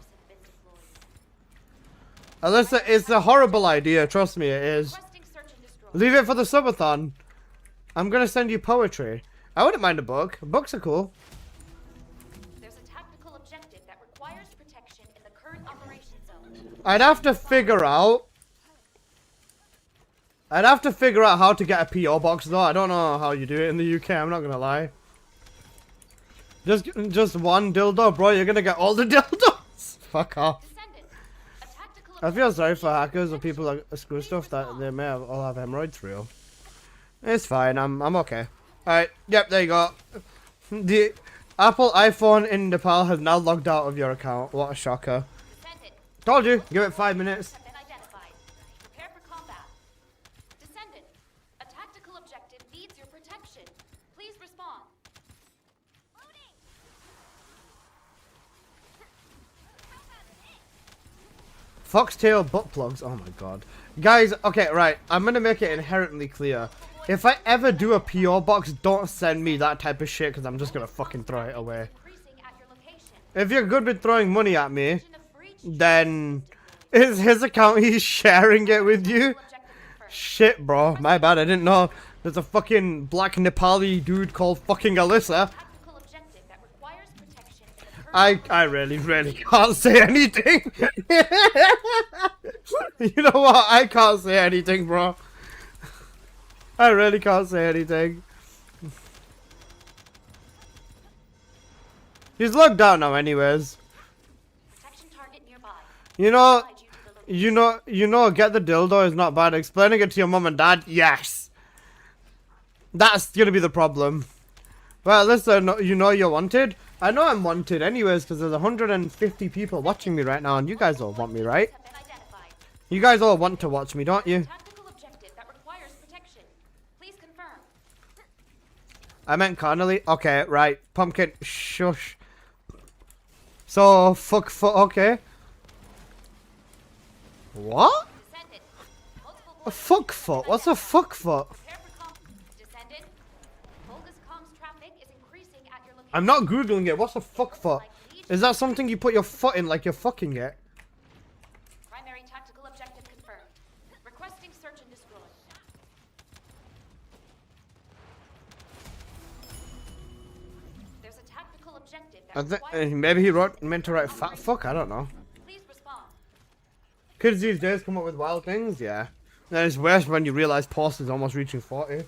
S6: Unless it's a horrible idea. Trust me, it is.
S4: Requesting search and destroy.
S6: Leave it for the subathon. I'm going to send you poetry. I wouldn't mind a book. Books are cool.
S4: There's a tactical objective that requires protection in the current operation zone.
S6: I'd have to figure out how to get a PO box though. I don't know how you do it in the UK, I'm not gonna lie. Just one dildo, bro, you're gonna get all the dildos. Fuck off.
S4: Descendant. A tactical
S6: I feel sorry for hackers or people that screw stuff that they may all have hemorrhoids through. It's fine, I'm okay. Alright, yep, there you go. The Apple iPhone in Nepal has now logged out of your account. What a shocker.
S4: Descendant.
S6: Told you, give it 5 minutes.
S4: Have been identified. Prepare for combat. Descendant. A tactical objective needs your protection. Please respond.
S6: Foxtail butt plugs. Oh my god. Guys, okay, right. I'm gonna make it inherently clear. If I ever do a PO box, don't send me that type of shit because I'm just gonna fucking throw it away.
S4: Increasing at your location.
S6: If you're good with throwing money at me,
S4: Legion of breach.
S6: then is his account he's sharing it with you?
S4: Objective confirmed.
S6: Shit, bro. My bad. I didn't know there's a fucking black Nepali dude called fucking Alyssa.
S4: Tactical objective that requires protection in the current
S6: I really can't say anything. You know what? I can't say anything, bro. I really can't say anything. He's logged out now anyways.
S4: protection target nearby.
S6: You know,
S4: Guide you to the location.
S6: you know, get the dildo is not bad. Explaining it to your mom and dad, yes. That's gonna be the problem. Well, listen, you know you're wanted. I know I'm wanted anyways because there's 150 people watching me right now and you guys all want me, right?
S4: Have been identified.
S6: You guys all want to watch me, don't you?
S4: Tactical objective that requires protection. Please confirm.
S6: I meant Connolly. Okay, right. Pumpkin, shush. So, okay. What?
S4: Descendant. Multiple
S6: A
S4: voice
S6: fuck foot? What's a fuck foot?
S4: Prepare for Descendant. Bogus comms traffic is increasing at your location.
S6: I'm not googling it. What's a fuck foot? Is that something you put your foot in like you're fucking it?
S4: Primary tactical objective confirmed. Requesting search and destroy. There's a tactical objective that requires
S6: Maybe he meant to write fat fuck. I don't know.
S4: Please respond.
S6: Kids these days come up with wild things. Yeah. Then it's worse when you realize Post is almost reaching 40.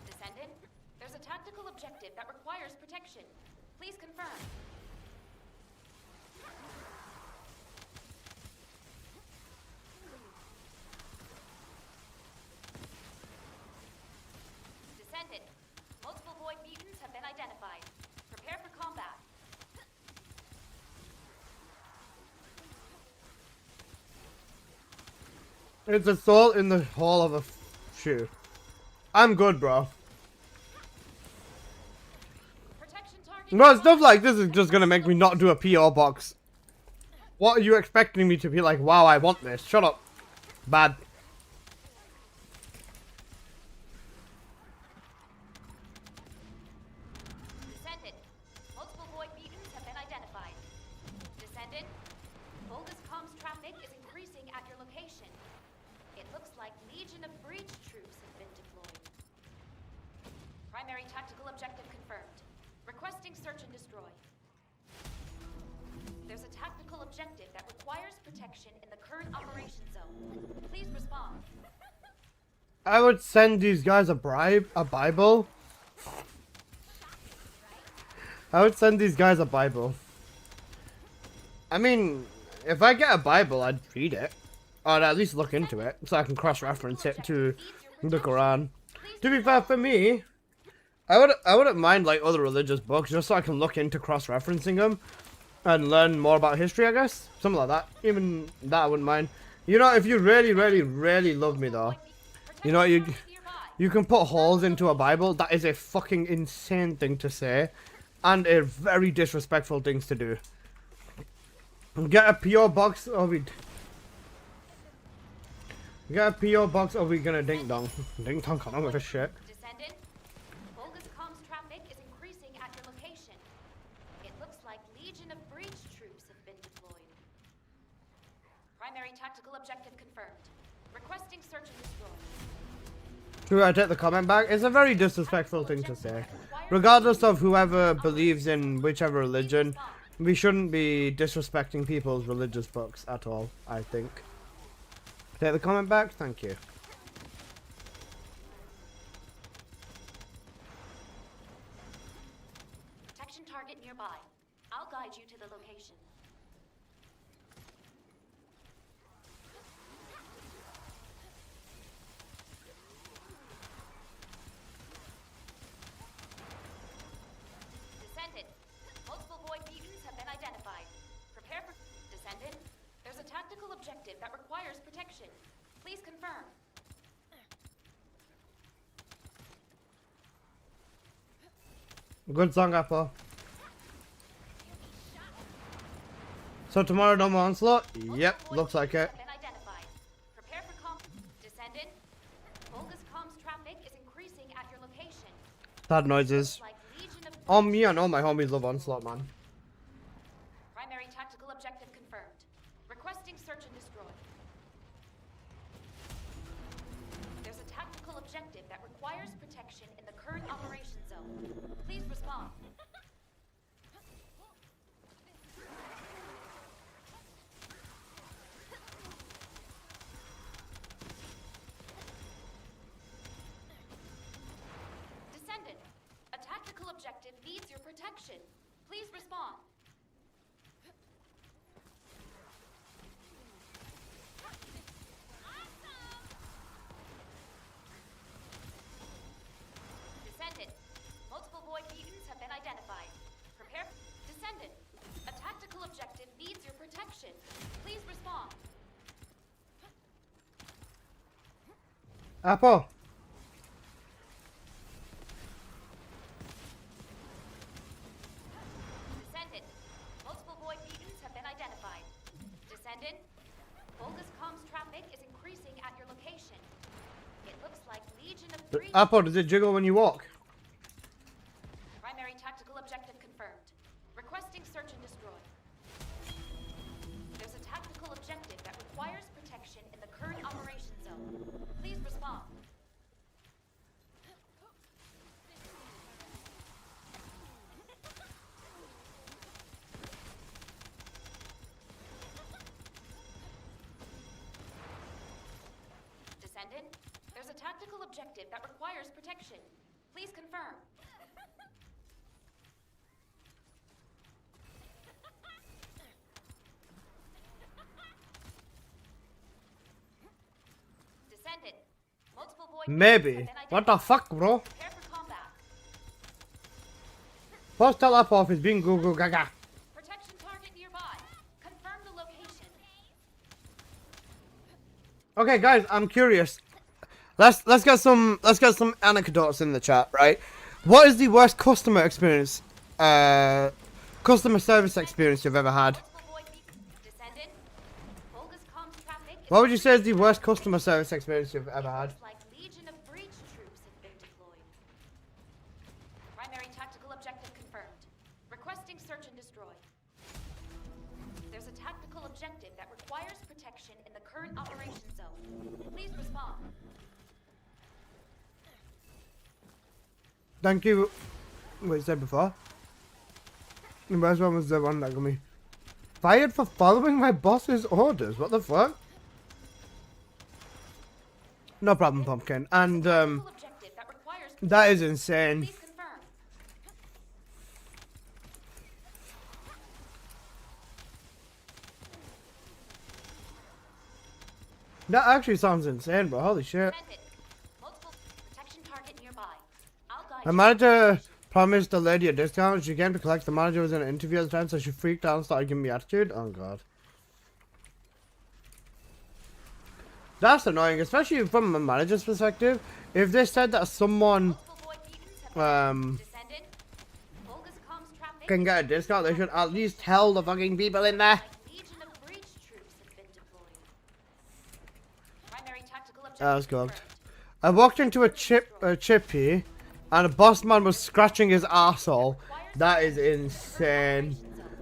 S4: Descendant. There's a tactical objective that requires protection. Please confirm. Descendant. Multiple void mutants have been identified. Prepare for combat.
S6: It's a sole in the hole of a shoe. I'm good, bro.
S4: Protection target
S6: No,
S4: nearby.
S6: stuff like this is just gonna make me not do a PO box. What are you expecting me to be like? Wow, I want this. Shut up. Bad.
S4: Descendant. Multiple void beacons have been identified. Descendant. Bogus comms traffic is increasing at your location. It looks like Legion of Breach troops have been deployed. Primary tactical objective confirmed. Requesting search and destroy. There's a tactical objective that requires protection in the current operation zone. Please respond.
S6: I would send these guys a Bible. I would send these guys a Bible. I mean, if I get a Bible, I'd read it. Or I'd at least look into it, so I can cross-reference it to the Quran. To be fair, for me, I wouldn't mind like other religious books, just so I can look into cross-referencing them and learn more about history, I guess. Something like that. Even that I wouldn't mind. You know, if you really, really, really love me though, you know, you can put holes into a Bible. That is a fucking insane thing to say, and a very disrespectful things to do. Get a PO box, or we get a PO box, or we gonna ding dong. Ding dong, I don't give a shit.
S4: Descendant. Bogus comms traffic is increasing at your location. It looks like Legion of Breach troops have been deployed. Primary tactical objective confirmed. Requesting search and destroy.
S6: True, I take the comment back. It's a very disrespectful thing to say. Regardless of whoever believes in whichever religion, we shouldn't be disrespecting people's religious books at all, I think. Take the comment back, thank you.
S4: Protection target nearby. I'll guide you to the location. Descendant. Multiple void beacons have been identified. Prepare for Descendant. There's a tactical objective that requires protection. Please confirm.
S6: Good song, Apple. So tomorrow no more Onslaught? Yep, looks like it.
S4: Have been identified. Prepare for Descendant. Bogus comms traffic is increasing at your location.
S6: Bad noises.
S4: Like Legion of
S6: Oh, me and all my homies love Onslaught, man.
S4: Primary tactical objective confirmed. Requesting search and destroy. There's a tactical objective that requires protection in the current operation zone. Please respond. Descendant, a tactical objective needs your protection. Please respond. Descendant, multiple void beacons have been identified. Prepare. Descendant, a tactical objective needs your protection. Please respond.
S6: Apple.
S4: Descendant, multiple void beacons have been identified. Descendant, bogus comms traffic is increasing at your location. It looks like Legion of Breach.
S6: Apple, does it jiggle when you walk?
S4: Primary tactical objective confirmed. Requesting search and destroy. There's a tactical objective that requires protection in the current operation zone. Please respond. Descendant, there's a tactical objective that requires protection. Please confirm. Descendant, multiple void
S6: Maybe.
S4: beacons have been
S6: What the
S4: identified.
S6: fuck, bro?
S4: Prepare for combat.
S6: Post tell Apple if it's being goo goo gaga.
S4: Protection target nearby. Confirm the location.
S6: Okay, guys, I'm curious. Let's get some anecdotes in the chat, right? What is the worst customer experience, customer service experience you've ever had?
S4: Descendant. Volga's comms traffic is
S6: What would you say is the worst customer service experience you've ever had?
S4: like Legion of Breach troops have been deployed. Primary tactical objective confirmed. Requesting search and destroy. There's a tactical objective that requires protection in the current operation zone. Please respond.
S6: Thank you. What you said before? The first one was the one that got me fired for following my boss's orders. What the fuck? No problem, Pumpkin. And
S4: Tactical objective that requires
S6: that is insane.
S4: Please confirm.
S6: That actually sounds insane, bro. Holy shit.
S4: Descendant. Multiple protection target nearby. I'll guide
S6: The
S4: you.
S6: manager promised the lady a discount. She came to collect. The manager was in an interview at the time, so she freaked out and started giving me attitude. Oh god. That's annoying, especially from a manager's perspective. If they said that someone
S4: Multiple void mutants have
S6: um
S4: Descendant. Volga's comms traffic
S6: can get a discount, they should at least tell the fucking people in there.
S4: like Legion of Breach troops have been deployed. Primary tactical objective
S6: That's good.
S4: confirmed.
S6: I walked into a chippy, and a boss man was scratching his arsehole. That is insane.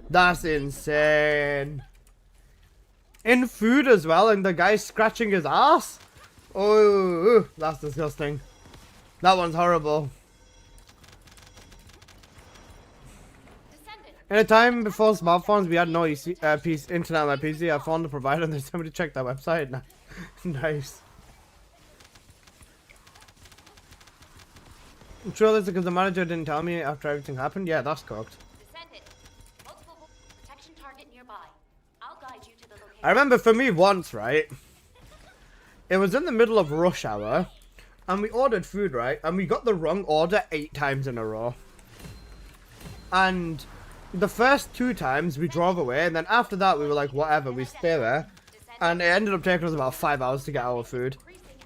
S6: That's insane. In food as well, and the guy's scratching his ass. Oh, that's disgusting. That one's horrible.
S4: Descendant.
S6: In a time before smartphones, we had no internet on my PC. I found the provider and they told me to check that website. Nice. I'm sure that's because the manager didn't tell me after everything happened. Yeah, that's cooked.
S4: Descendant. Multiple protection target nearby. I'll guide you to the location.
S6: I remember for me once, right? It was in the middle of rush hour, and we ordered food, right? And we got the wrong order 8 times in a row. And the first 2 times we drove away, and then after that we were like, whatever, we stay there. And it ended up taking us about 5 hours to get our food.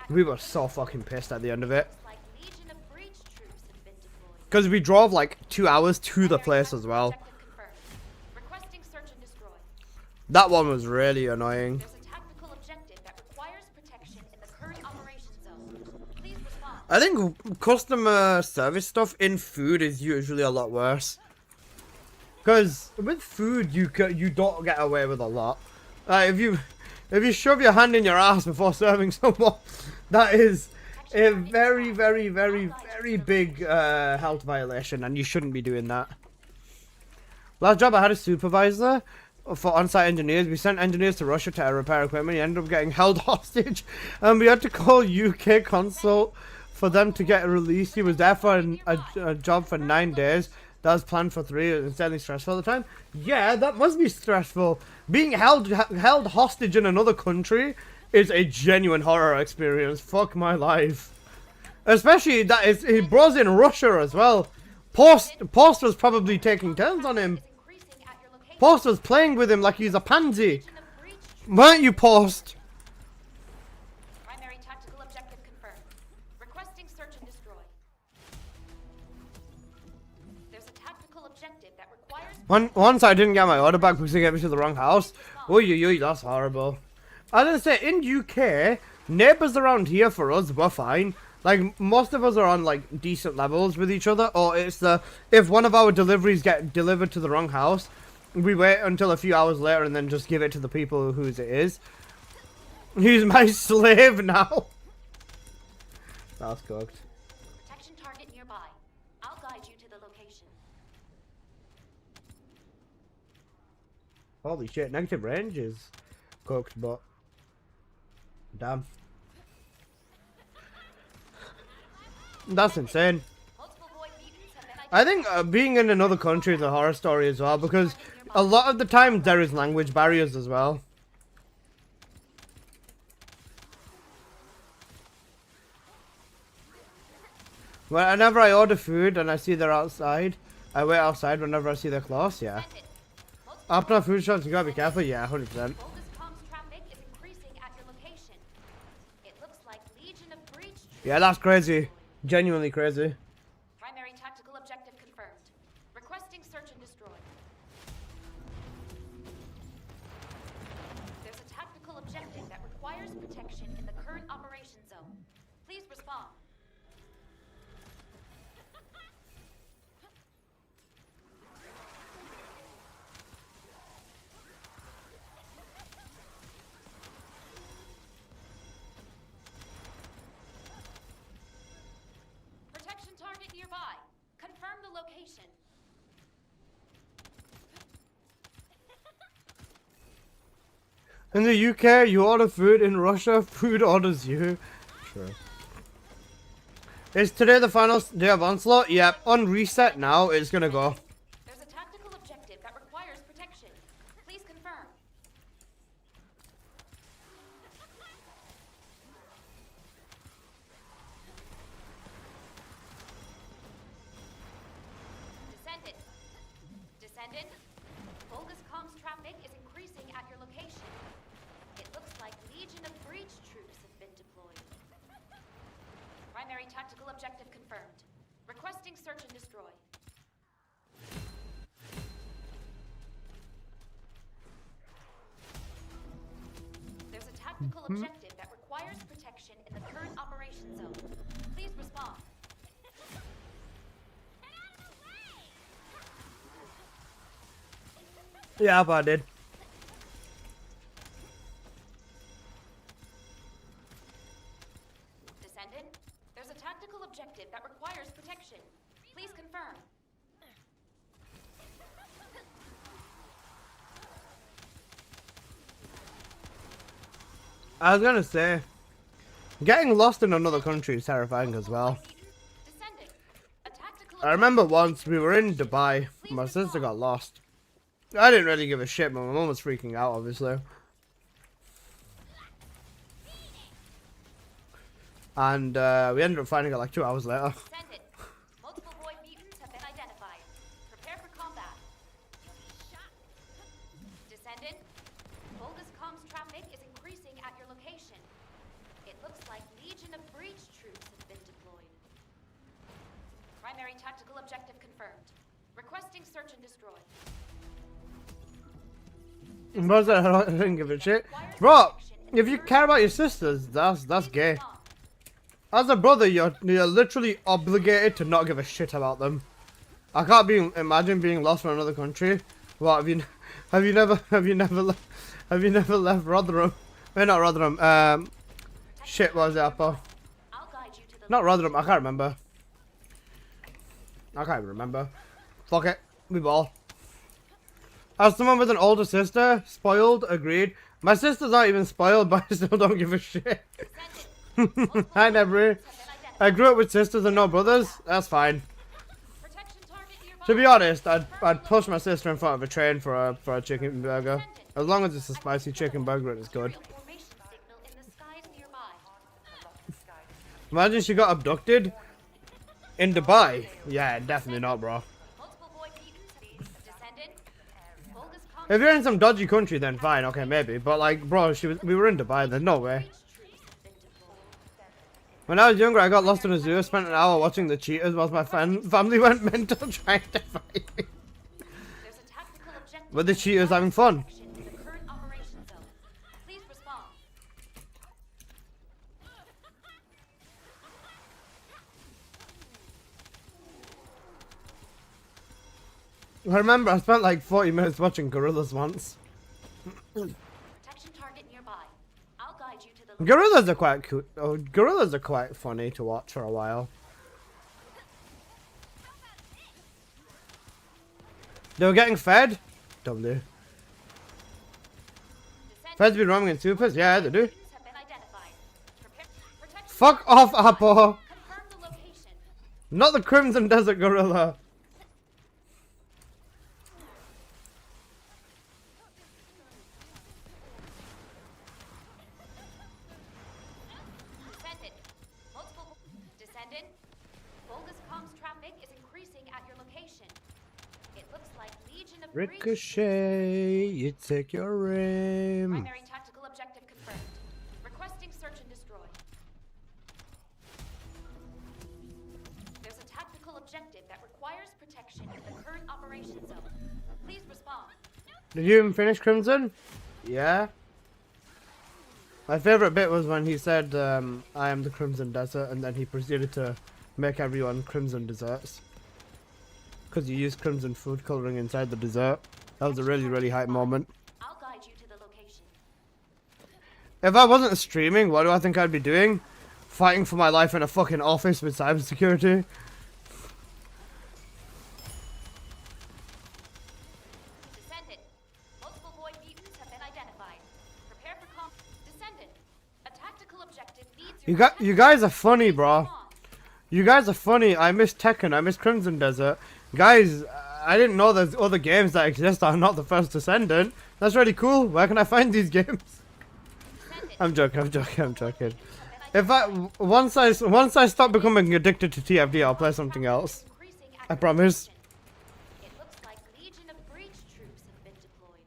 S6: We were so fucking pissed at the end of it.
S4: Like Legion of Breach troops have been deployed.
S6: Because we drove like 2 hours to the place as well.
S4: Objective confirmed. Requesting search and destroy.
S6: That one was really annoying.
S4: There's a tactical objective that requires protection in the current operation zone. Please respond.
S6: I think customer service stuff in food is usually a lot worse. Because with food, you don't get away with a lot. If you shove your hand in your ass before serving someone, that is a very, very, very, very big health violation, and you shouldn't be doing that. Last job, I had a supervisor for on-site engineers. We sent engineers to Russia to repair equipment. He ended up getting held hostage, and we had to call UK consul for them to get released. He was there for a job for 9 days. That was planned for 3. It was insanely stressful at the time. Yeah, that must be stressful. Being held hostage in another country is a genuine horror experience. Fuck my life. Especially that he bros in Russia as well. Post was probably taking turns on him.
S4: Is increasing at your location.
S6: Post was playing with him like he's a pansy.
S4: Legion of Breach troops.
S6: Weren't you, Post?
S4: Primary tactical objective confirmed. Requesting search and destroy. There's a tactical objective that requires
S6: Once I didn't get my order back because they gave me to the wrong house. Oy, that's horrible. I was gonna say, in UK, neighbours around here for us were fine. Like, most of us are on, like, decent levels with each other. Or it's if one of our deliveries get delivered to the wrong house, we wait until a few hours later and then just give it to the people whose it is. He's my slave now. That's cooked.
S4: protection target nearby. I'll guide you to the location.
S6: Holy shit, negative range is cooked, but damn. That's insane.
S4: Multiple void mutants have been
S6: I think being in another country is a horror story as well, because a lot of the time there is language barriers as well. Whenever I order food and I see they're outside, I wait outside whenever I see they're close, yeah.
S4: identified. Multiple
S6: After food shops, you gotta be careful, yeah, 100%.
S4: Volga's comms traffic is increasing at your location.
S6: Yeah, that's crazy. Genuinely crazy.
S4: Primary tactical objective confirmed. Requesting search and destroy. There's a tactical objective that requires protection in the current operation zone. Please respond. Protection target nearby. Confirm the location.
S6: In the UK, you order food. In Russia, food orders you. Sure. Is today the final day of Onslaught? Yep. On reset now, it's gonna go.
S4: There's a tactical objective that requires protection. Please confirm. Descendant. Descendant. Bogus comms traffic is increasing at your location. It looks like Legion of Breach troops have been deployed. Primary tactical objective confirmed. Requesting search and destroy. There's a tactical objective that requires protection in the current operation zone. Please respond.
S6: Yeah, but I did.
S4: Descendant, there's a tactical objective that requires protection. Please confirm.
S6: I was gonna say, getting lost in another country is terrifying as well.
S4: Descending. A tactical
S6: I remember once we were in Dubai, my sister got lost. I didn't really give a shit, but my mom was freaking out, obviously. And we ended up finding her like 2 hours later.
S4: Descendant. Multiple void mutants have been identified. Prepare for combat. Descendant. Bogus comms traffic is increasing at your location. It looks like Legion of Breach troops have been deployed. Primary tactical objective confirmed. Requesting search and destroy.
S6: I didn't give a shit. Bro, if you care about your sisters, that's gay. As a brother, you're literally obligated to not give a shit about them. I can't imagine being lost in another country. What have you never left Rotherham? Wait, not Rotherham. Shit, what was it, Apple?
S4: I'll guide you to the
S6: Not Rotherham. I can't remember. I can't even remember. Fuck it, we ball. As someone with an older sister, spoiled, agreed. My sister's not even spoiled, but I still don't give a shit. Hi, Nebru. I grew up with sisters and no brothers. That's fine.
S4: protection target nearby.
S6: To be honest, I'd push my sister in front of a train for a chicken burger, as long as it's a spicy chicken burger and it's good.
S4: Formation signal in the skies nearby.
S6: Imagine she got abducted in Dubai. Yeah, definitely not, bro.
S4: Multiple void mutants. Descendant. Bogus comms
S6: If you're in some dodgy country, then fine, okay, maybe. But like, bro, we were in Dubai. There's no way.
S4: troops have been deployed.
S6: When I was younger, I got lost in a zoo. Spent an hour watching the cheetahs whilst my family went mental trying to find me.
S4: There's a tactical objective.
S6: But the cheetahs having fun.
S4: In the current operation zone. Please respond.
S6: I remember I spent like 40 minutes watching gorillas once.
S4: Protection target nearby. I'll guide you to the
S6: Gorillas are quite cute. Oh, gorillas are quite funny to watch for a while. They were getting fed? W. Feds be roaming in supers? Yeah, they do.
S4: mutants have been identified. Protection
S6: Fuck off, Apple!
S4: confirm the location.
S6: Not the Crimson Desert Gorilla.
S4: Descendant. Multiple descendant. Bogus comms traffic is increasing at your location. It looks like Legion of Breach
S6: Ricochet, you take your aim.
S4: Primary tactical objective confirmed. Requesting search and destroy. protection in the current operation zone. Please respond.
S6: Did you even finish Crimson? Yeah. My favorite bit was when he said, I am the Crimson Desert, and then he proceeded to make everyone Crimson desserts. Because you used Crimson food coloring inside the dessert. That was a really, really hype moment.
S4: I'll guide you to the location.
S6: If I wasn't streaming, what do I think I'd be doing? Fighting for my life in a fucking office with cybersecurity.
S4: Descendant. Multiple void mutants have been identified. Prepare for Descendant. A tactical objective needs your
S6: You guys are funny,
S4: Please
S6: bro.
S4: respond.
S6: You guys are funny. I miss Tekken. I miss Crimson Desert. Guys, I didn't know there's other games that exist that are not the first Descendant. That's really cool. Where can I find these games? I'm joking. I'm joking. If once I stop becoming addicted to TFD, I'll play something else.
S4: Increasing
S6: I promise.
S4: It looks like Legion of Breach troops have been deployed.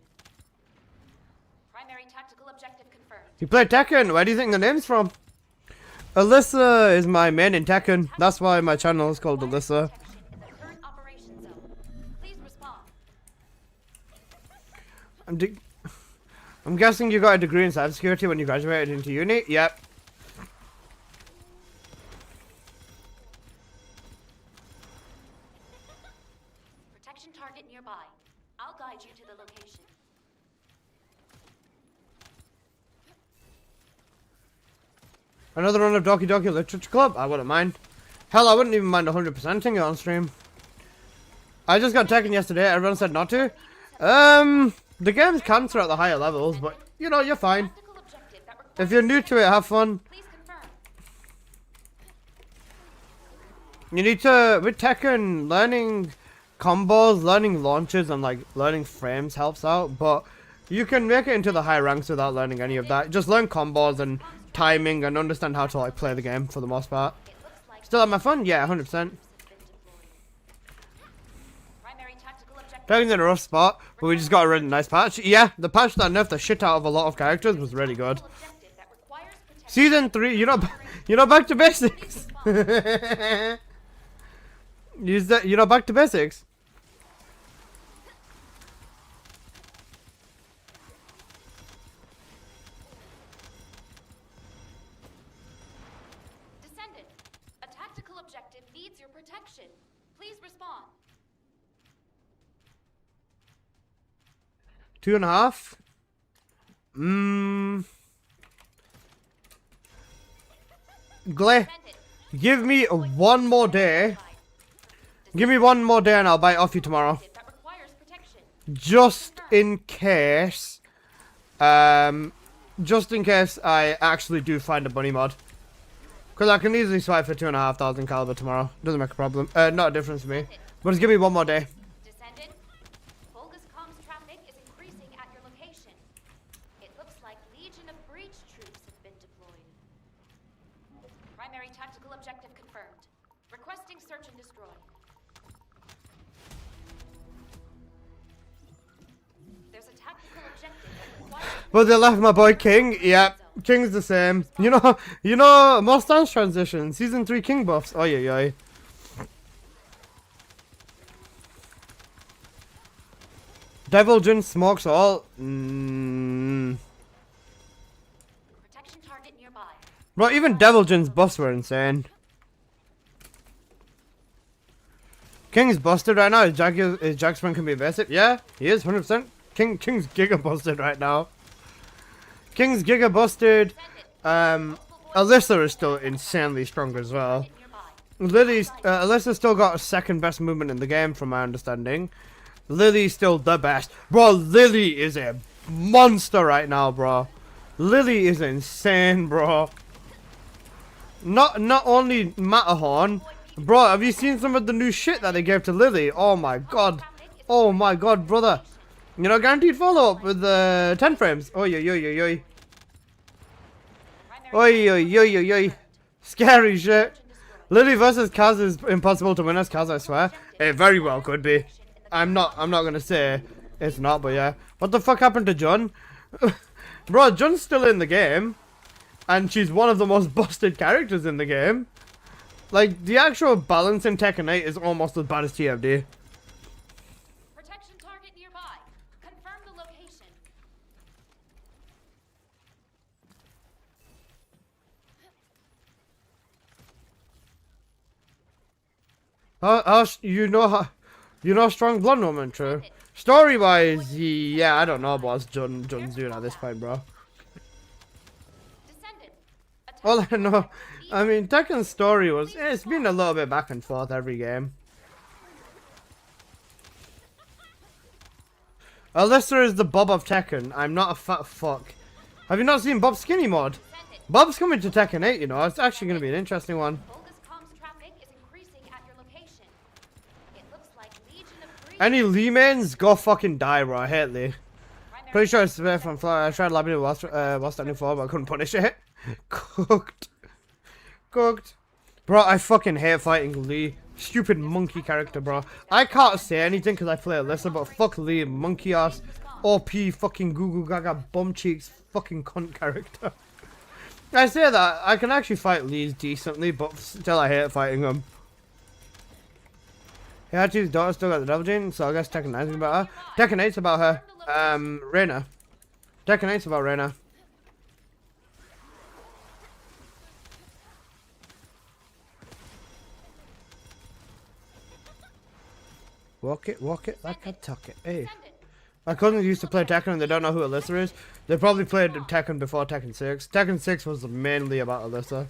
S4: Primary tactical objective confirmed.
S6: You play Tekken. Where do you think the name's from? Alyssa is my main in Tekken. That's why my channel is called Alyssa.
S4: Protection in the current operation zone. Please respond.
S6: I'm guessing you got a degree in cybersecurity when you graduated into uni? Yep.
S4: Protection target nearby. I'll guide you to the location.
S6: Another run of Doki Doki Literature Club? I wouldn't mind. Hell, I wouldn't even mind 100%ing it on stream. I just got Tekken yesterday. Everyone said not to. The game's cancer at the higher levels, but you know, you're fine.
S4: Tactical objective that
S6: If you're new to it, have fun.
S4: Please confirm.
S6: You need to, with Tekken, learning combos, learning launches, and like learning frames helps out, but you can make it into the high ranks without learning any of that. Just learn combos and timing and understand how to like play the game for the most part.
S4: It looks like
S6: Still have my fun? Yeah, 100%.
S4: troops have been deployed. Primary tactical objective.
S6: Tekken's in a rough spot, but we just got a really nice patch. Yeah, the patch that nerfed the shit out of a lot of characters was really good.
S4: Objective that requires protection.
S6: Season 3, you're not back to basics. You're not back to basics.
S4: Descendant. A tactical objective needs your protection. Please respond.
S6: 2.5. Glay,
S4: Descendant.
S6: give me one more day. Give me one more day and I'll buy it off you tomorrow.
S4: That requires protection.
S6: Just in case. Just in case I actually do find a bunny mod. Because I can easily swipe for 2,500 caliber tomorrow. Doesn't make a problem. Not a difference to me. But just give me one more day.
S4: Descendant. Bogus comms traffic is increasing at your location. It looks like Legion of Breach troops have been deployed. Primary tactical objective confirmed. Requesting search and destroy. There's a tactical objective that requires
S6: But they left my boy King. Yep. King's the same. You know, most dance transition. Season 3 King buffs. Oh, yeah. Devil Jin smokes all.
S4: protection target nearby.
S6: Bro, even Devil Jin's buffs were insane. King's busted right now. His Jack Spring can be basic. Yeah, he is 100%. King's giga busted right now. King's giga busted. Alyssa is still insanely strong as well. Alyssa's still got second best movement in the game from my understanding. Lily's still the best. Bro, Lily is a monster right now, bro. Lily is insane, bro. Not only Matterhorn. Bro, have you seen some of the new shit that they gave to Lily? Oh my god. Oh my god, brother. You know, guaranteed follow-up with 10 frames. Oi. Scary shit. Lily versus Kaz is impossible to win as Kaz, I swear. It very well could be. I'm not gonna say it's not, but yeah. What the fuck happened to Jun? Bro, Jun's still in the game. And she's one of the most busted characters in the game. Like, the actual balance in Tekken 8 is almost as bad as TFD.
S4: it nearby. Confirm the location.
S6: You know Strong Blood Woman, true. Story wise, yeah, I don't know what John's doing at this point, bro.
S4: Descendant.
S6: All I know, I mean, Tekken's story was, it's been a little bit back and forth every game. Alyssa is the Bob of Tekken. I'm not a fat fuck. Have you not seen Bob's skinny mod? Bob's coming to Tekken 8, you know. It's actually going to be an interesting one.
S4: Bogus comms traffic is increasing at your location. It looks like Legion of Breach.
S6: Any Lee mains, go fucking die, bro. I hate Lee. Pretty sure it's Smith from Florida. I tried labbing it whilst I knew for, but I couldn't punish it. Cooked. Cooked. Bro, I fucking hate fighting Lee. Stupid monkey character, bro. I can't say anything because I play Alyssa, but fuck Lee, monkey ass, OP, fucking goo goo gaga, bum cheeks, fucking cunt character. I say that, I can actually fight Lee's decently, but still I hate fighting him. Hachi's daughter still got the double gene, so I guess Tekken 9's about her. Tekken 8's about her. Reina. Tekken 8's about Reina. Walk it like I talk it. Hey. My cousins used to play Tekken and they don't know who Alyssa is. They probably played Tekken before Tekken 6. Tekken 6 was mainly about Alyssa.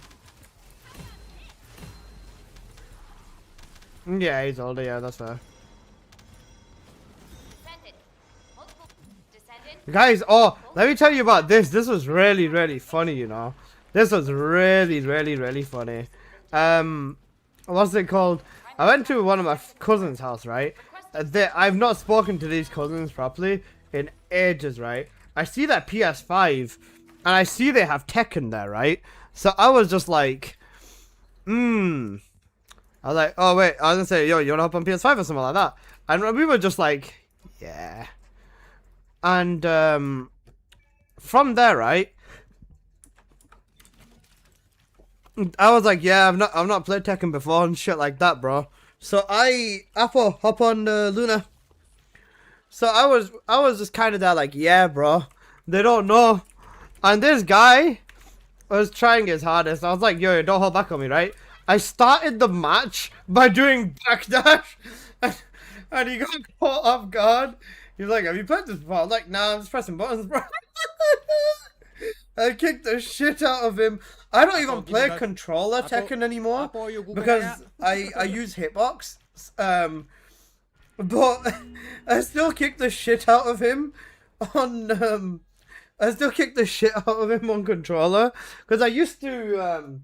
S6: Yeah, he's older, yeah, that's fair. Guys, oh, let me tell you about this. This was really, really funny, you know. This was really, really, really funny. What's it called? I went to one of my cousin's house, right? I've not spoken to these cousins properly in ages, right? I see that PS5, and I see they have Tekken there, right? So I was just like, I was like, oh wait, I was gonna say, yo, you wanna hop on PS5 or something like that? And we were just like, yeah. And from there, right? I was like, yeah, I've not played Tekken before and shit like that, bro. So Apple, hop on Luna. So I was just kind of there like, yeah, bro. They don't know. And this guy was trying his hardest. I was like, yo, don't hold back on me, right? I started the match by doing backdash. And he got caught off guard. He's like, have you played this before? I was like, nah, I'm just pressing buttons, bro. I kicked the shit out of him. I don't even play controller Tekken anymore because I use hitbox. But I still kick the shit out of him on I still kick the shit out of him on controller because I used to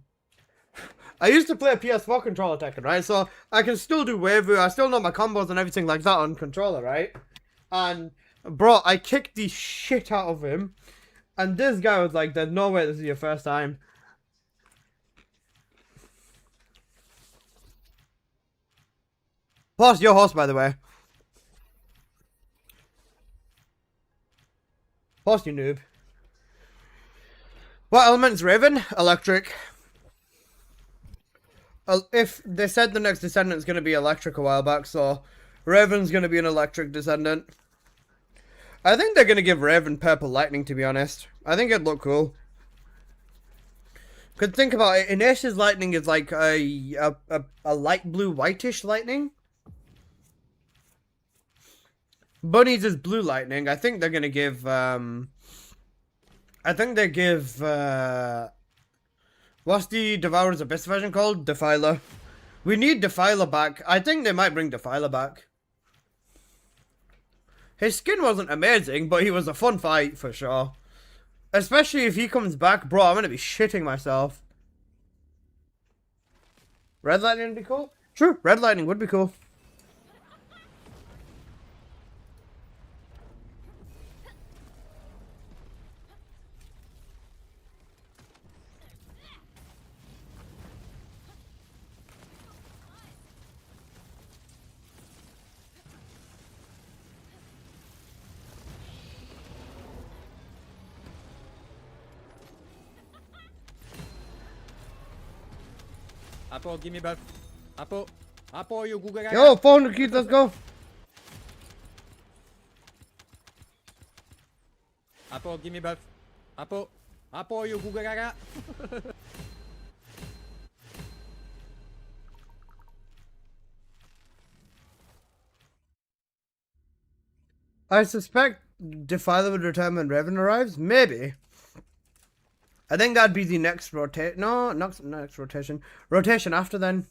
S6: play a PS4 controller Tekken, right? So I can still do waifu. I still know my combos and everything like that on controller, right? And bro, I kicked the shit out of him. And this guy was like, there's no way this is your first time. Plus, your host, by the way. Plus, you noob. What element's Raven? Electric. If they said the next Descendant's going to be electric a while back, so Raven's going to be an electric Descendant. I think they're going to give Raven Purple Lightning, to be honest. I think it'd look cool. Because think about it, Inesh's Lightning is like a light blue whitish lightning. Bunny's is blue lightning. I think they're going to give, I think they give, what's the Devourer's Abyss version called? Defiler. We need Defiler back. I think they might bring Defiler back. His skin wasn't amazing, but he was a fun fight for sure. Especially if he comes back, bro, I'm gonna be shitting myself. Red Lightning would be cool? True, Red Lightning would be cool.
S2: Apo, give me back. Apo, you Google guy.
S6: Yo, 400 keys, let's go.
S8: Apo, give me buff. Apo. Apo, you gugagaga.
S6: I suspect Defiler would return when Raven arrives. Maybe. I think that'd be the next rotation. No, not next rotation. Rotation after then.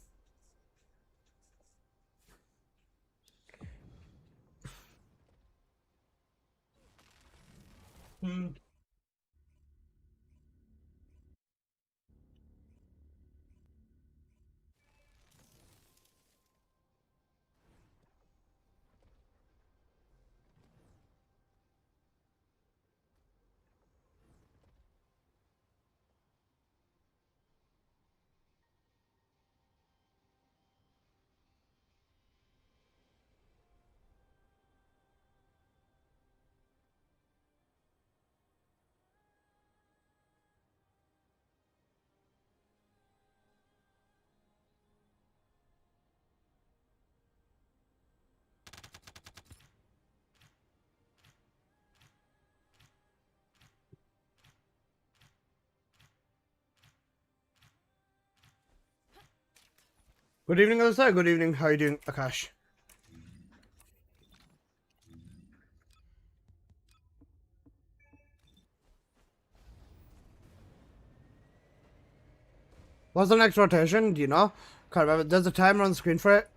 S6: Good evening, other side. Good evening. How are you doing, Akash? What's the next rotation? Do you know? Can't remember. There's a timer on the screen for it.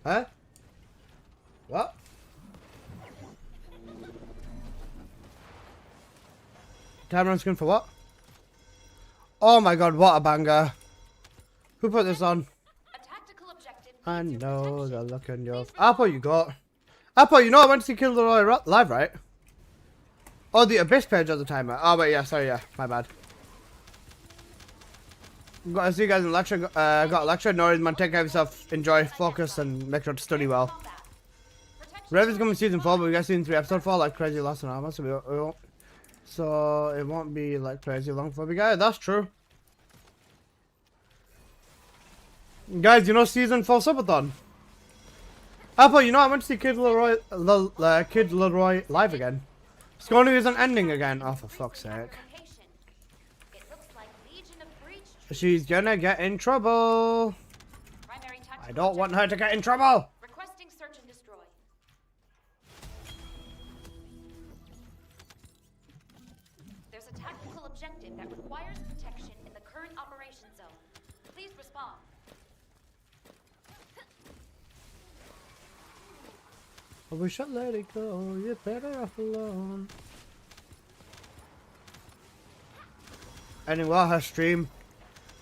S6: Huh? What? Timer on screen for what? Oh my god, what a banger. Who put this on?
S4: A tactical objective
S6: I
S4: needs your
S6: know
S4: protection.
S6: the look in your...
S4: Please
S6: Apple you got. Apple, you know I went to kill the Roy live, right? Oh, the Abyss page of the timer. Oh, wait, yeah, sorry, yeah. My bad. Gotta see you guys in lecture. Got a lecture. No worries, man. Take care of yourself. Enjoy, focus, and make sure to study well.
S4: Combat. Protection
S6: Raven's coming season 4, but we got season 3, episode 4 like crazy last an hour, so it won't be like crazy long before we get it. That's true. Guys, you know season 4 subathon? Apple, you know I went to see Kid Leroy live again. Scony isn't ending again. Oh, for fuck's sake.
S4: location. It looks like Legion of Breach troops.
S6: She's gonna get in trouble.
S4: Primary tactical
S6: I don't want her
S4: objective.
S6: to get in trouble.
S4: Requesting search and destroy. There's a tactical objective that requires protection in the current operation zone. Please respond.
S6: I wish I'd let it go. You're better off alone. Anyway, her stream.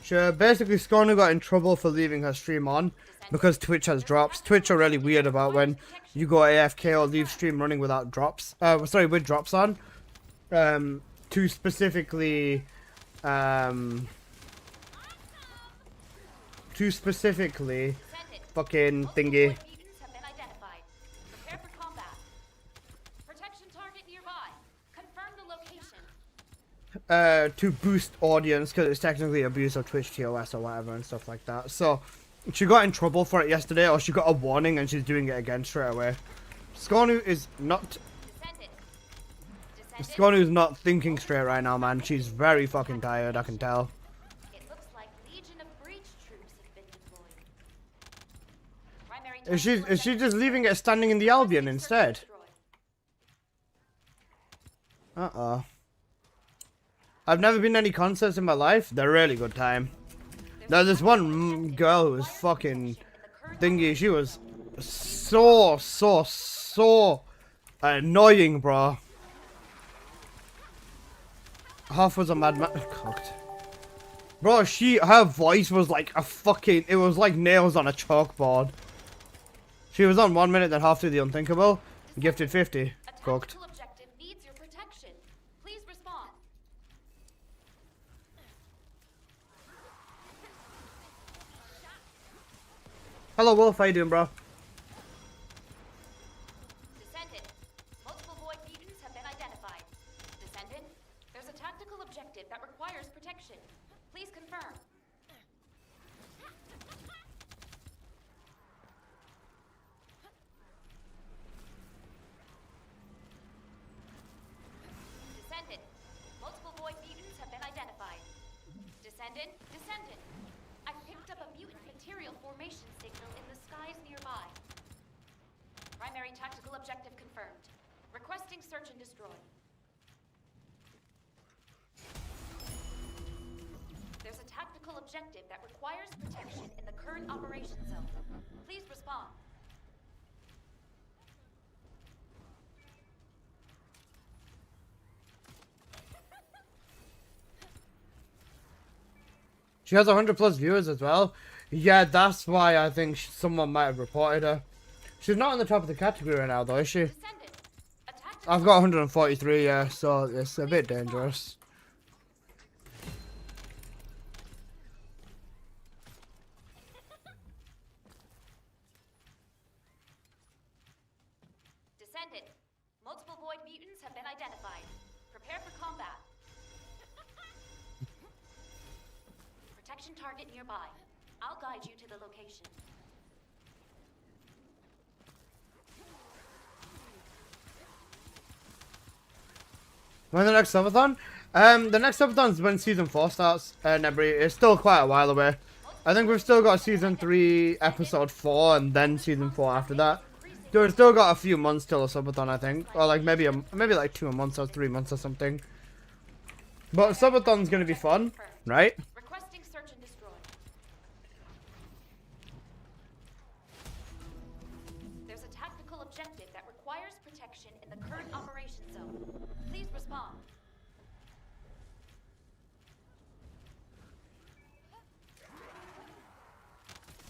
S6: She basically Scony got in trouble for leaving her stream on because Twitch has drops. Twitch are really weird about when you go AFK or leave stream running without drops. Sorry, with drops on. To specifically fucking thingy.
S4: Mutants have been identified. Prepare for combat. Protection target nearby. Confirm the location.
S6: To boost audience because it's technically abuse of Twitch TOS or whatever and stuff like that. So she got in trouble for it yesterday, or she got a warning and she's doing it again straight away. Sconu is not not thinking straight right now, man. She's very fucking tired, I can tell.
S4: It looks like Legion of Breach troops have been deployed. Primary
S6: Is she
S4: tactical
S6: just leaving it standing in the Albion
S4: objective, search and
S6: instead?
S4: destroy.
S6: Uh-oh. I've never been to any concerts in my life. They're a really good time. There's this one girl who was fucking thingy. She was so annoying, bro. Half was a madman. Cooked. Bro, her voice was like a fucking, it was like nails on a chalkboard. She was on 1 minute, then half through the unthinkable. Gifted 50.
S4: A
S6: Cooked.
S4: tactical objective needs your protection. Please respond.
S6: Hello, Wolf. How you doing, bro?
S4: Descendant. Multiple void mutants have been identified. Descendant, there's a tactical objective that requires protection. Please confirm. Descendant, descendant. I picked up a mutant material formation signal in the skies nearby. Primary tactical objective confirmed. Requesting search and destroy. There's a tactical objective that requires protection in the current operation zone. Please respond.
S6: She has 100+ viewers as well. Yeah, that's why I think someone might have reported her. She's not on the top of the category right now, though, is she?
S4: Descendant. A tactical
S6: I've got 143, yeah, so it's a bit dangerous.
S4: Descendant. Multiple void mutants have been identified. Prepare for combat. Protection target nearby. I'll guide you to the location.
S6: When the next subathon? The next subathon is when season 4 starts, Nebri. It's still quite a while away. I think we've still got season 3, episode 4, and then season 4 after that. So we've still got a few months till a subathon, I think, or like maybe like 2 months or 3 months or something. But subathon's gonna be fun, right?
S4: Requesting search and destroy. There's a tactical objective that requires protection in the current operation zone. Please respond.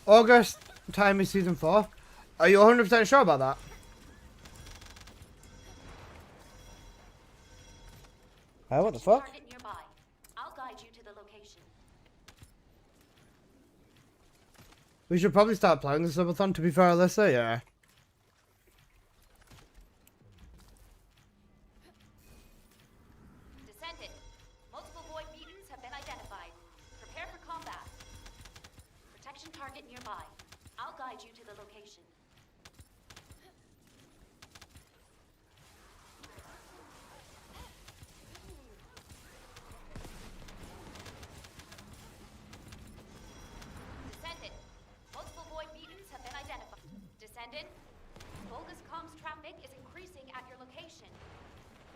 S6: August time is season 4. Are you 100% sure about that? What the fuck?
S4: Target nearby. I'll guide you to the location.
S6: We should probably start playing the subathon, to be fair, Alyssa, yeah.
S4: Descendant. Multiple void mutants have been identified. Prepare for combat. Protection target nearby. I'll guide you to the location. Descendant. Multiple void mutants have been identified. Descendant. Bogus comms traffic is increasing at your location.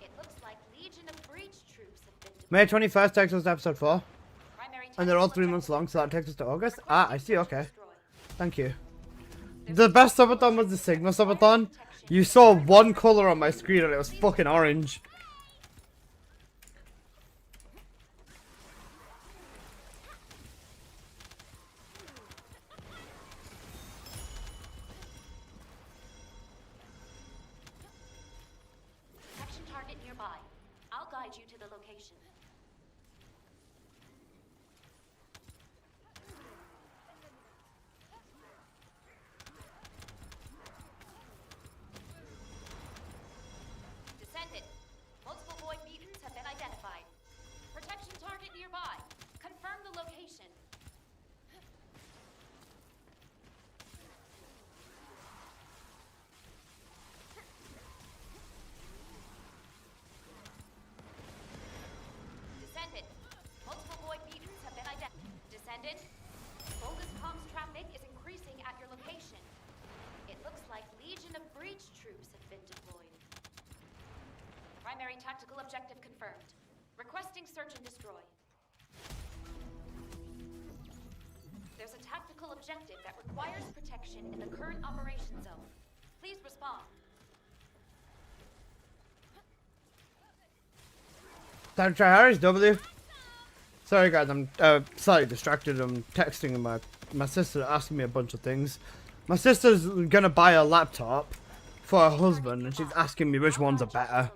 S4: It looks like Legion of Breach troops have been
S6: May 21st takes us to episode 4.
S4: Primary
S6: And they're all
S4: tactical
S6: 3 months
S4: objective
S6: long, so that takes us to August.
S4: requesting
S6: Ah, I see,
S4: search and
S6: okay.
S4: destroy.
S6: Thank you. The best subathon was the Sigma subathon. You saw one colour on my screen and it was fucking orange.
S4: Protection target nearby. I'll guide you to the location. Descendant. Multiple void mutants have been identified. Protection target nearby. Confirm the location. Descendant. Multiple void mutants have been identified. Descendant. Bogus comms traffic is increasing at your location. It looks like Legion of Breach troops have been deployed. Primary tactical objective confirmed. Requesting search and destroy. There's a tactical objective that requires protection in the current operation zone. Please respond.
S6: Time to try Harry's W. Sorry guys, I'm slightly distracted. I'm texting my sister asking me a bunch of things. My sister's gonna buy a laptop for her husband and she's asking me which ones are better.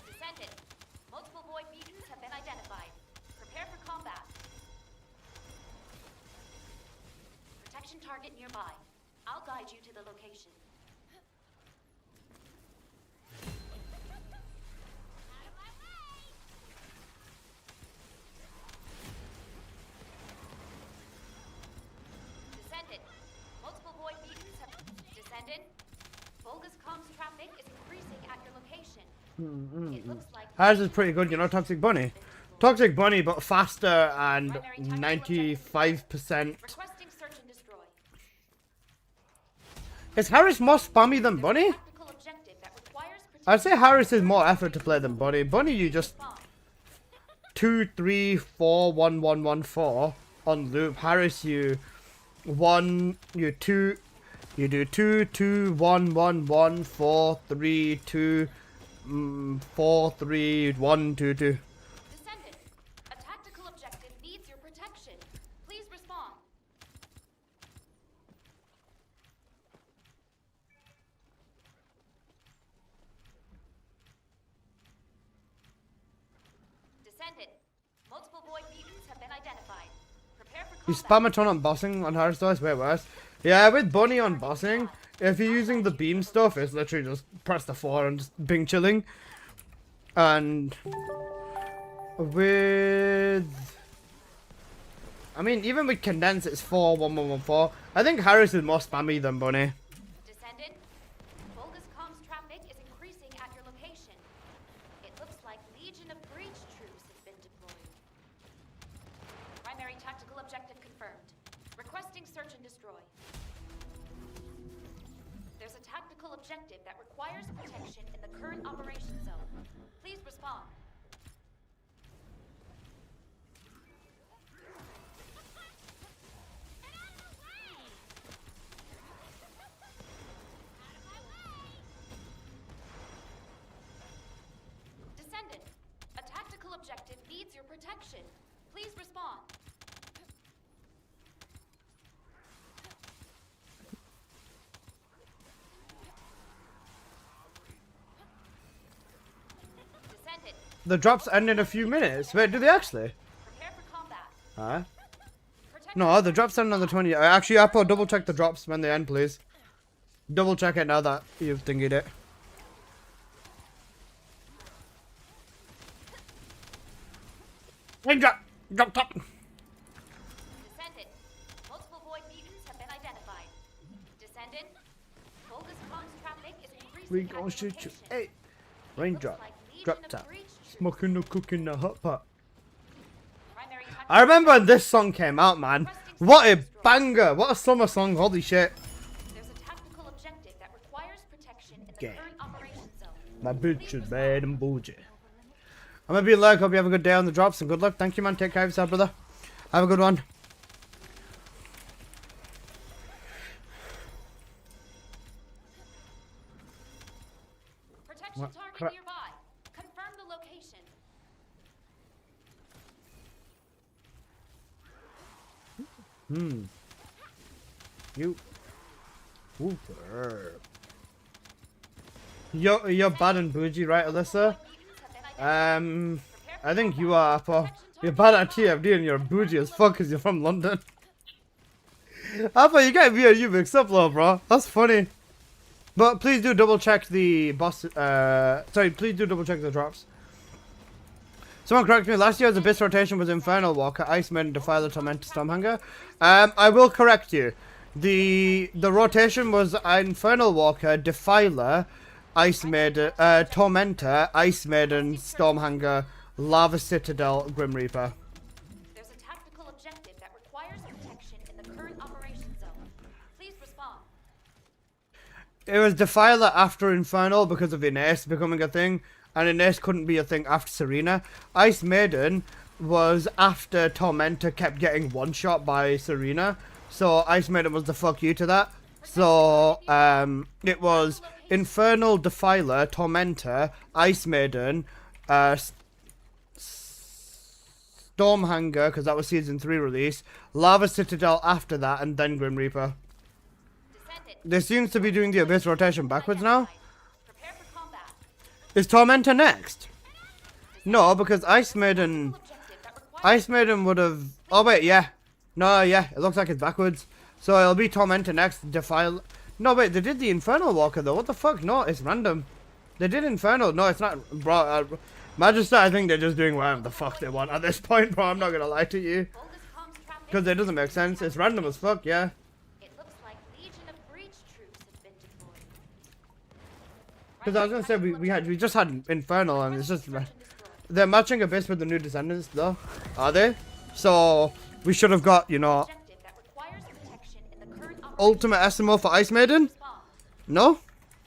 S4: Descendant. Multiple void mutants have been identified. Prepare for combat. Protection target nearby. I'll guide you to the location. Descendant. Multiple void mutants have descended. Bogus comms traffic is increasing at your location. It looks like
S6: Ours is pretty good, you know, Toxic Bunny. Toxic Bunny, but faster and 95%.
S4: requesting search and destroy.
S6: Is Harris more spammy than Bunny?
S4: Tactical objective that requires
S6: I'd say Harris is more effort to play than Bunny. Bunny, you just 2, 3, 4, 1, 1, 1, 4 on loop. Harris, you do 2, 2, 1, 1, 1, 4, 3, 2, 4, 3, 1, 2, 2.
S4: Descendant. A tactical objective needs your protection. Please respond. Descendant. Multiple void mutants have been identified. Prepare for
S6: You
S4: combat.
S6: spam a ton on bossing on Harris though, it's way worse. Yeah, with Bunny on bossing, if you're using the beam stuff, it's literally just press the 4 and just bing chilling. And with, I mean, even with condense, it's 4, 1, 1, 1, 4. I think Harris is more spammy than Bunny.
S4: Descendant. Bogus comms traffic is increasing at your location. It looks like Legion of Breach troops have been deployed. Primary tactical objective confirmed. Requesting search and destroy. There's a tactical objective that requires protection in the current operation zone. Please respond. Descendant, a tactical objective needs your protection. Please respond. Descendant,
S6: The drops end in a few minutes. Wait, do they actually?
S4: prepare for combat.
S6: Huh?
S4: Protect
S6: No, the drops end on the 20th. Actually, Apple, double check the drops when they end, please. Double check it now that you've thingied it. Raindrop! Drop top!
S4: Descendant, multiple void mutants have been identified. Descendant, bogus comms traffic is increasing
S6: We
S4: at
S6: gonna
S4: your
S6: shoot you.
S4: location.
S6: Hey! Raindrop.
S4: Looks like Legion
S6: Drop
S4: of
S6: top.
S4: Breach troops.
S6: Smoking the cooking the hot pot.
S4: Primary
S6: I remember when this song came out, man. What a banger! What a summer song, holy shit.
S4: There's a tactical objective that requires protection in the
S6: Yeah.
S4: current operation zone.
S6: My bitch is bad and bougie. I'm gonna be like, hope you have a good day on the drops and good luck. Thank you, man. Take care of yourself, brother. Have a good one.
S4: Protection
S6: What
S4: target
S6: crap?
S4: nearby. Confirm the location.
S6: You. Whooper. You're bad and bougie, right, Alyssa?
S4: Mutants have been identified.
S6: I think you are, Apple. You're bad at TFD and you're bougie as fuck because you're from London. Apple, you get me and you mixed up, though, bro. That's funny. But please do double check the boss. Sorry, please do double check the drops. Someone correct me. Last year's abyss rotation was Infernal Walker, Ice Maiden, Defiler, Tormentor, Stormhanger. I will correct you. The rotation was Infernal Walker, Defiler, Ice Maiden, Tormentor, Ice Maiden, Stormhanger, Lava Citadel, Grim Reaper.
S4: There's a tactical objective that requires protection in the current operation zone. Please respond.
S6: It was Defiler after Infernal because of Inés becoming a thing, and Inés couldn't be a thing after Serena. Ice Maiden was after Tormentor kept getting one shot by Serena, so Ice Maiden was the fuck you to that. So it was Infernal, Defiler, Tormentor, Ice Maiden, Stormhanger because that was season 3 release, Lava Citadel after that, and then Grim Reaper.
S4: Descendant.
S6: They seems to be doing the Abyss rotation backwards now.
S4: Prepare for combat.
S6: Is Tormentor next? No, because Ice Maiden
S4: Objective that requires
S6: would have. Oh wait, yeah. No, yeah, it looks like it's backwards. So it'll be Tormentor next. Defile. No, wait, they did the Infernal Walker though. What the fuck? No, it's random. They did Infernal. No, it's not, bro. Magister, I think they're just doing whatever the fuck they want at this point, bro. I'm not gonna lie to you,
S4: bogus comms traffic.
S6: because it doesn't make sense. It's random as fuck, yeah.
S4: It
S6: Because I was gonna say we just had Infernal and it's just they're matching Abyss with the new Descendants though, are they? So we should have got, you know,
S4: Objective that requires protection in the current
S6: ultimate SMO for Ice Maiden.
S4: spawn.
S6: No?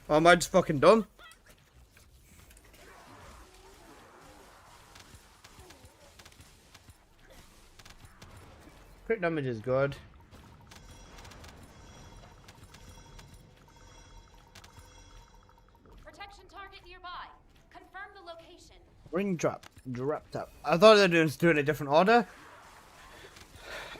S6: Or am I just fucking dumb? Crit damage is good.
S4: Protection target nearby. Confirm the location.
S6: Ring drop. Drop top. I thought they were just doing a different order.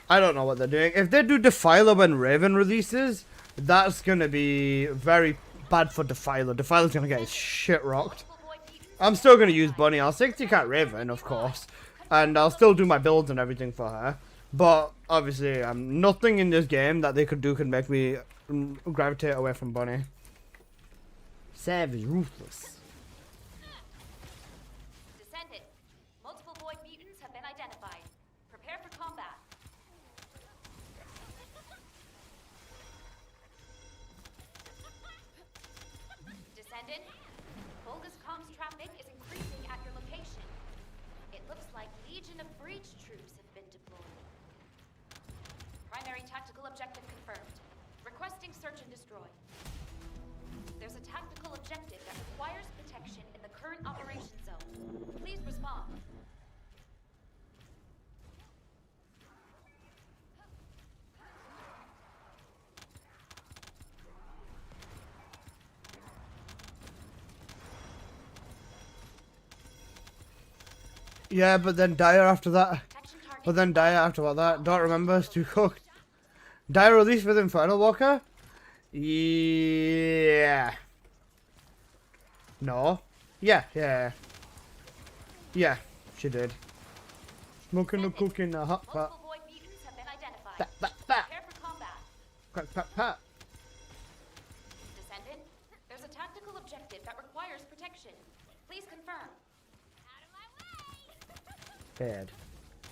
S6: I don't know what they're doing. If they do Defiler when Raven releases, that's gonna be very bad for Defiler. Defiler's gonna get his shit rocked. I'm still gonna use Bunny. I'll 60 cat Raven, of course. And I'll still do my builds and everything for her. But obviously, nothing in this game that they could do could make me gravitate away from Bunny. Sav is ruthless.
S4: Descendant. Multiple void mutants have been identified. Prepare for combat. Descendant. Bogus comms traffic is increasing at your location. It looks like Legion of Breach troops have been deployed. Primary tactical objective confirmed. Requesting search and destroy. There's a tactical objective that requires protection in the current operation zone. Please respond.
S6: Yeah, but then Dire after that.
S4: Protection target.
S6: But then Dire after what that? Don't remember. It's too cooked. Dire released with Infernal Walker? Yeah. No. Yeah. Yeah, she did. Smoking and cooking a hot pot.
S4: Multiple void mutants have been identified.
S6: Bat, bat, bat.
S4: Prepare for combat.
S6: Crack, pat, pat.
S4: Descendant, there's a tactical objective that requires protection. Please confirm. Out of my way!
S6: Bad.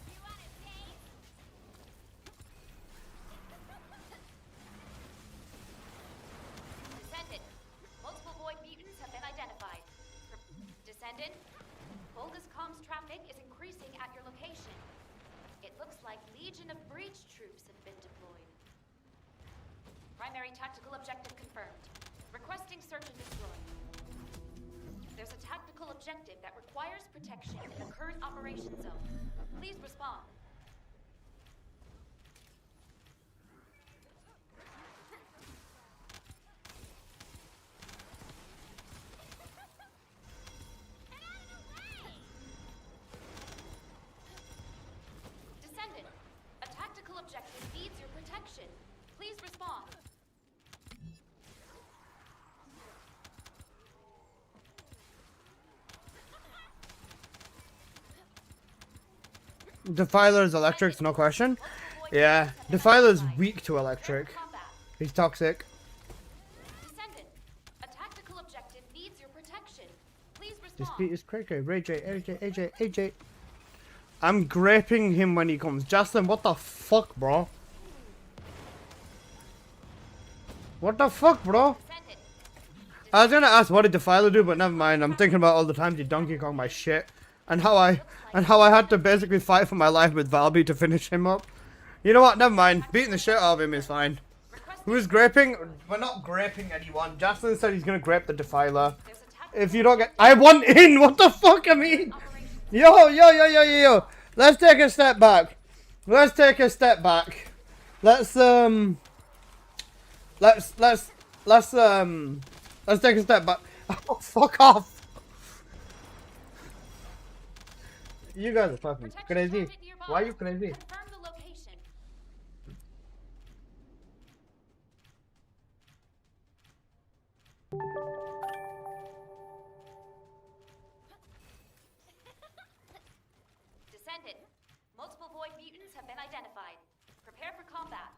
S4: You want a taste? Descendant, multiple void mutants have been identified. Descendant, bogus comms traffic is increasing at your location. It looks like Legion of Breach troops have been deployed. Primary tactical objective confirmed. Requesting search and destroy. There's a tactical objective that requires protection in the current operation zone. Please respond. Descendant, a tactical objective needs your protection. Please respond.
S6: Defiler's electric, no question. Yeah, Defiler's weak to electric.
S4: Combat.
S6: He's toxic.
S4: Descendant, a tactical objective needs your protection. Please
S6: This
S4: respond.
S6: beat is crazy. Ray J, AJ. I'm graping him when he comes. Justin, what the fuck, bro? What the fuck, bro?
S4: Descendant,
S6: I was gonna ask what did Defiler do, but never mind. I'm thinking about all the times he Donkey Kong my shit, and how I had to basically fight for my life with Valby to finish him up. You know what? Never mind. Beating the shit out of him is fine. Who's graping? We're not graping anyone. Justin said he's gonna grape the Defiler.
S4: there's a tactical
S6: If you don't get, I want in. What the fuck? I mean, yo. Let's take a step back. Let's take a step back. Let's take a step back. Oh, fuck off. You guys are fucking
S4: protection
S6: crazy.
S4: target nearby.
S6: Why are you crazy?
S4: Confirm the location. Descendant, multiple void mutants have been identified. Prepare for combat.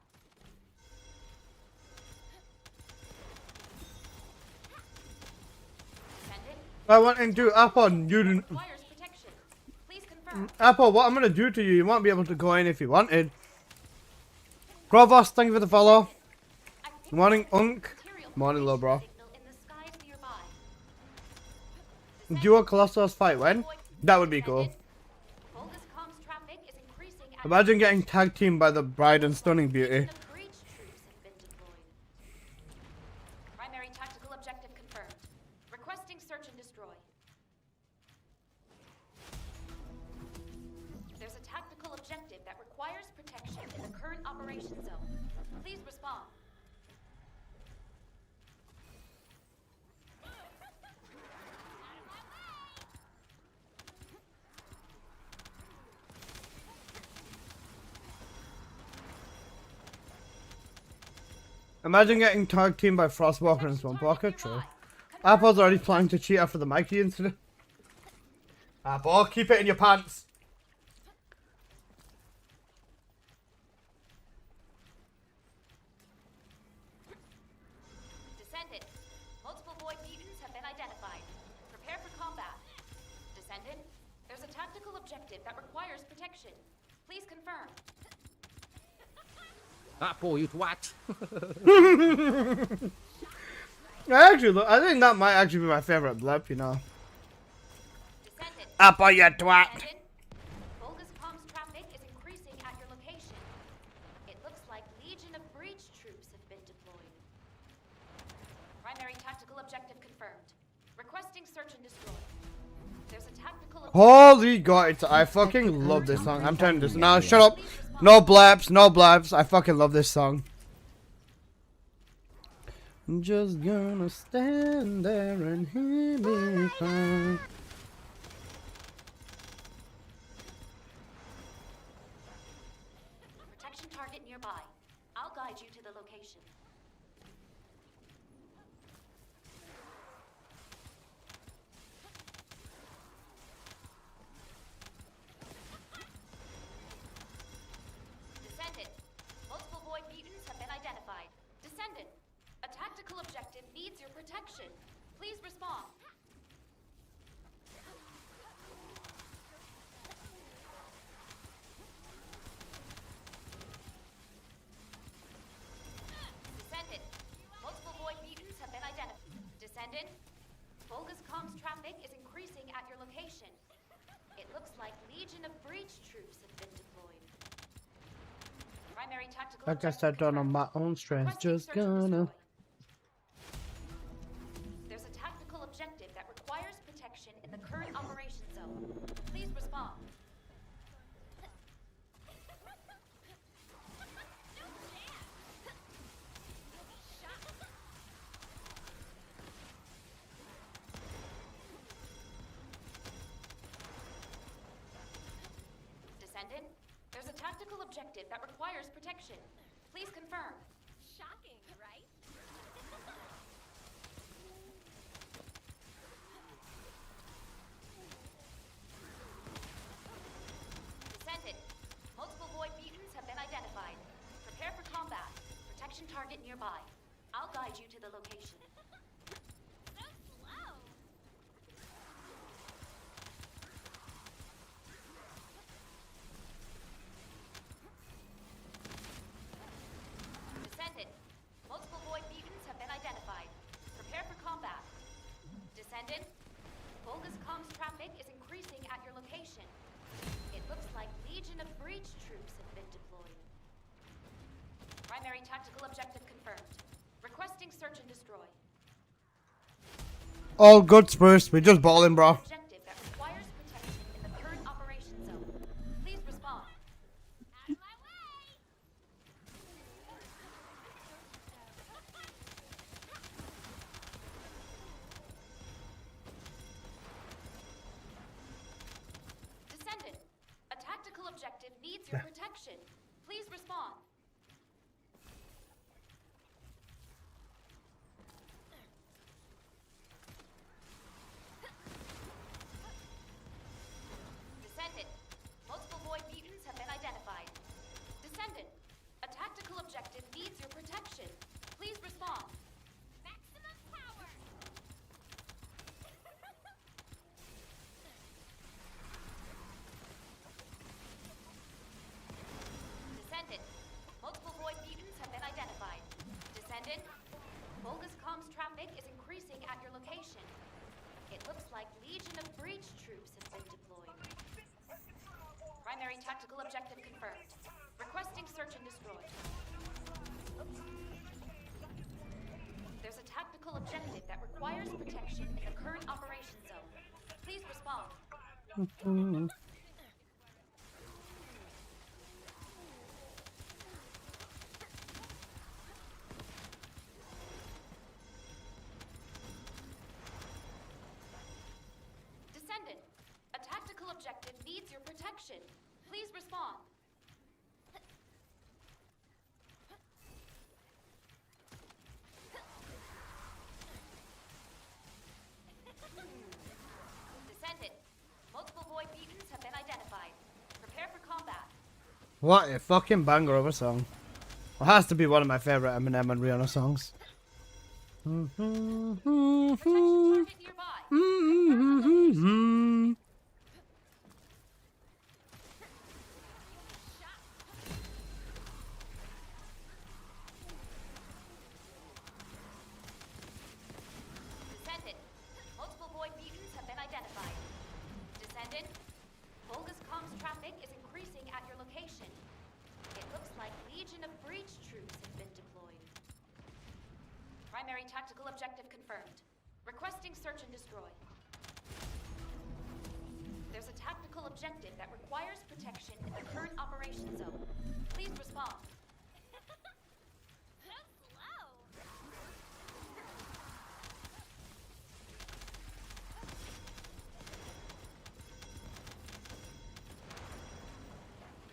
S4: Descendant,
S6: I want to do Apple. You didn't.
S4: requires protection. Please confirm.
S6: Apple, what I'm gonna do to you, you won't be able to go in if you wanted. Grovos, thank you for the follow.
S4: I picked
S6: Morning,
S4: up a
S6: Unk.
S4: material
S6: Morning, little bro.
S4: signal in the skies nearby.
S6: Do a Colossus fight when? That would be cool.
S4: Bogus comms traffic is increasing at
S6: Imagine getting tag teamed by the bride and stunning beauty.
S4: Legion of breach troops have been deployed. Primary tactical objective confirmed. Requesting search and destroy. There's a tactical objective that requires protection in the current operation zone. Please respond.
S6: Imagine getting tag teamed by Frostwalker and Swampwalker. True. Apple's already planning to cheat after the Mikey incident. Apple, keep it in your pants.
S4: Descendant. Multiple void mutants have been identified. Prepare for combat. Descendant. There's a tactical objective that requires protection. Please confirm.
S8: Apple, you twat.
S6: I think that might actually be my favorite blip, you know.
S4: Descendant.
S6: Apple, you twat.
S4: Descendant. Bogus comms traffic is increasing at your location. It looks like Legion of breach troops have been deployed. Primary tactical objective confirmed. Requesting search and destroy. There's a tactical
S6: Holy god, I fucking love this song. I'm turning this. No, shut up. No blaps, no blaps. I fucking love this song. I'm just gonna stand there and hear me cry.
S4: protection target nearby. I'll guide you to the location. Descendant. Multiple void mutants have been identified. Descendant. A tactical objective needs your protection. Please respond. Descendant. Multiple void mutants have been identified. Descendant. Bogus comms traffic is increasing at your location. It looks like Legion of breach troops have been deployed. Primary tactical
S6: I guess
S4: objective
S6: I done on my
S4: confirmed.
S6: own strength.
S4: Requesting
S6: Just
S4: search and
S6: gonna.
S4: destroy. There's a tactical objective that requires protection in the current operation zone. Please respond. Descendant, there's a tactical objective that requires protection. Please confirm.
S3: Shocking, right?
S4: Descendant, multiple void mutants have been identified. Prepare for combat. Protection target nearby. I'll guide you to the location.
S3: So slow.
S4: Descendant, multiple void mutants have been identified. Prepare for combat. Descendant, bogus comms traffic is increasing at your location. It looks like Legion of breach troops have been deployed. Primary tactical objective confirmed. Requesting search and destroy.
S6: All good, Spurs. We just balling, bro.
S4: Objective that requires protection in the current operation zone. Please respond.
S3: Out of my way.
S4: Descendant, a tactical objective needs your protection. Please respond. Descendant, multiple void mutants have been identified. Descendant, a tactical objective needs your protection. Please respond.
S3: Maximum power.
S4: Descendant, multiple void mutants have been identified. Descendant, bogus comms traffic is increasing at your location. It It looks like Legion of Breach troops have been deployed. Primary tactical objective confirmed. Requesting search and destroy. There's a tactical objective that requires protection in the current operation zone. Please respond. Descendant, a tactical objective needs your protection. Please respond. Descendant, multiple void mutants have been identified. Prepare for combat.
S6: What a fucking banger of a song. It has to be one of my favorite Eminem and Rihanna songs.
S4: Protection target nearby. Confirm the location. Descendant, multiple void mutants have been identified. Descendant, bogus comms traffic is increasing at your location. It looks like Legion of Breach troops have been deployed. Primary tactical objective confirmed. Requesting search and destroy. There's a tactical objective that requires protection in the current operation zone. Please respond.
S3: So slow.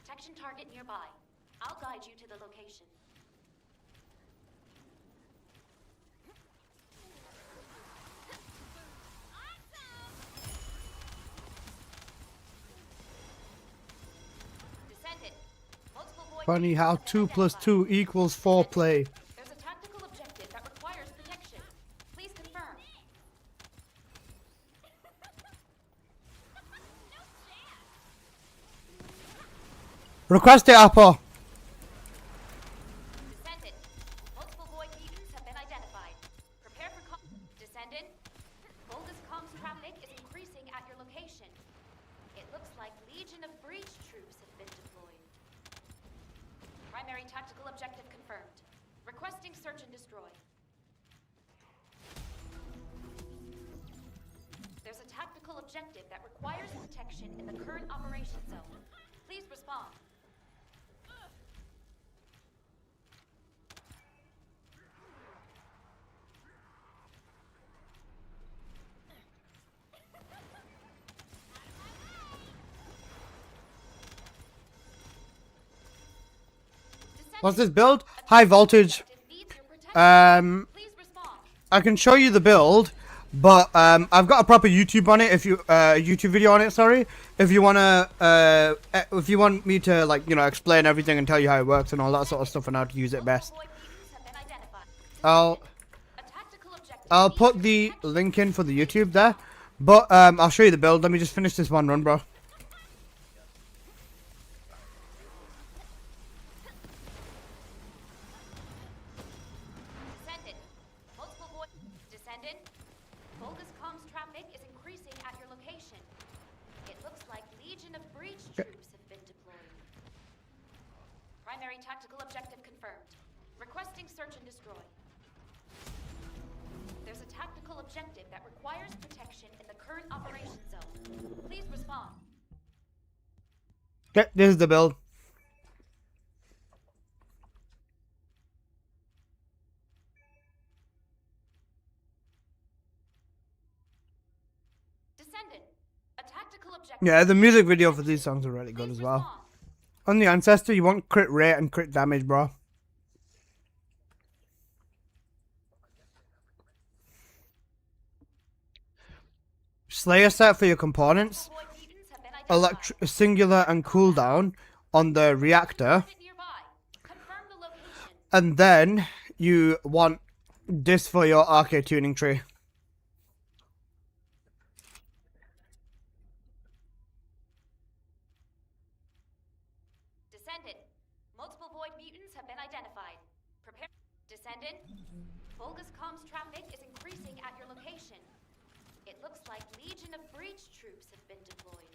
S4: Protection target nearby. I'll guide you to the location. Descendant. Multiple void
S6: Funny
S4: mutants
S6: how
S4: have been
S6: 2 plus
S4: identified.
S6: 2 equals 4 play.
S4: There's a tactical objective that requires protection. Please confirm.
S6: Request it, Apple.
S4: Descendant. Multiple void mutants have been identified. Prepare for Descendant. Bogus comms traffic is increasing at your location. It looks like Legion of Breach troops have been deployed. Primary tactical objective confirmed. Requesting search and destroy. There's a tactical objective that requires protection in the current operation zone. Please respond.
S6: What's this build? High voltage.
S4: Please respond.
S6: I can show you the build, but I've got a proper YouTube on it. If you YouTube video on it, sorry. If you want me to, like, you know, explain everything and tell you how it works and all that sort of stuff and how to use it best, I'll put the link in for the YouTube there. But I'll show you the build. Let me just finish this one run, bro.
S4: Descendant, bogus comms traffic is increasing at your location. It looks like Legion of Breach troops have been deployed. Primary tactical objective confirmed. Requesting search and destroy. There's a tactical objective that requires protection in the current operation zone. Please respond.
S6: Okay, this is the build.
S4: Descendant, a tactical objective.
S6: Yeah, the music video for these songs are really good
S4: Please
S6: as well.
S4: respond.
S6: On the Ancestor, you want crit rate and crit damage, bro. Slayer set for your components.
S4: Void mutants have been identified.
S6: Singular and cooldown on the reactor.
S4: Target nearby. Confirm the location.
S6: And then you want this for your arcade tuning tree.
S4: Descendant, multiple void mutants have been identified. Prepare. Descendant, bogus comms traffic is increasing at your location. It It looks like Legion of Breach troops have been deployed.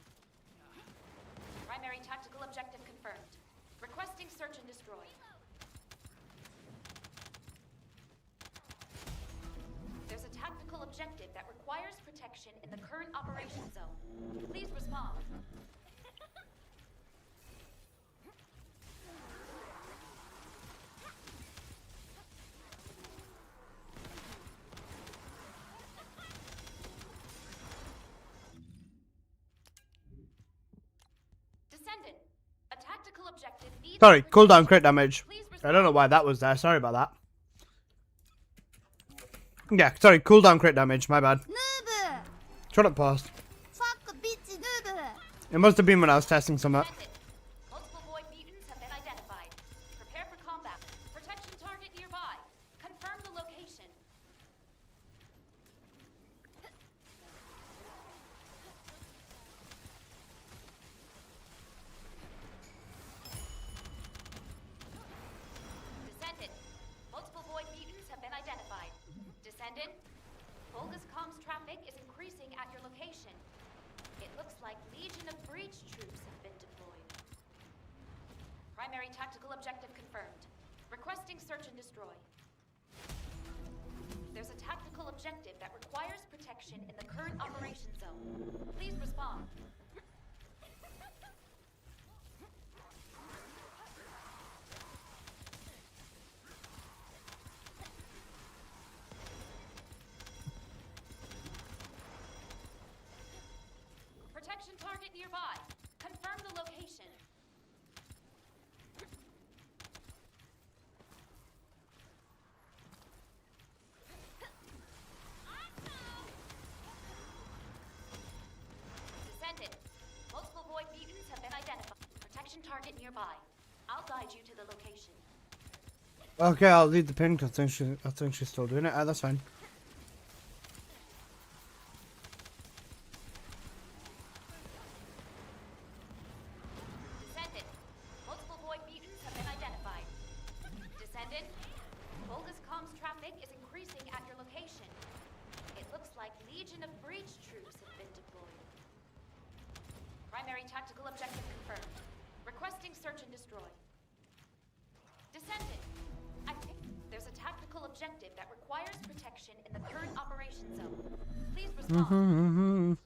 S4: Primary tactical objective confirmed. Requesting search and destroy. There's a tactical objective that requires protection in the current operation zone. Please respond. Descendant, a tactical objective needs
S6: Sorry,
S4: protection.
S6: cooldown crit damage.
S4: Please
S6: I don't know
S4: respond.
S6: why that was there. Sorry about that. Yeah, sorry, cooldown crit damage. My bad.
S10: Noob!
S6: Shut up, past.
S10: Fuck bitch noob!
S6: It must have been when I was testing something.
S4: Descendant, multiple void mutants have been identified. Prepare for combat. Protection target nearby. Confirm the location. Descendant, multiple void mutants have been identified. Descendant, bogus comms traffic is increasing at your location. It looks like Legion of Breach troops have been deployed. Primary tactical objective confirmed. Requesting search and destroy. There's a tactical objective that requires protection in the current operation zone. Please respond. Protection target nearby. Confirm the location. Descendant, multiple void mutants have been identified. Protection target nearby. I'll guide you to the location.
S6: Okay, I'll leave the pin because I think she's still doing it. That's fine.
S4: Descendant, multiple void mutants have been identified. Descendant, bogus comms traffic is increasing at your location. It looks like Legion of Breach troops have been deployed. Primary tactical objective confirmed. Requesting search and destroy. Descendant, I think there's a tactical objective that requires protection in the current operation zone. Please respond.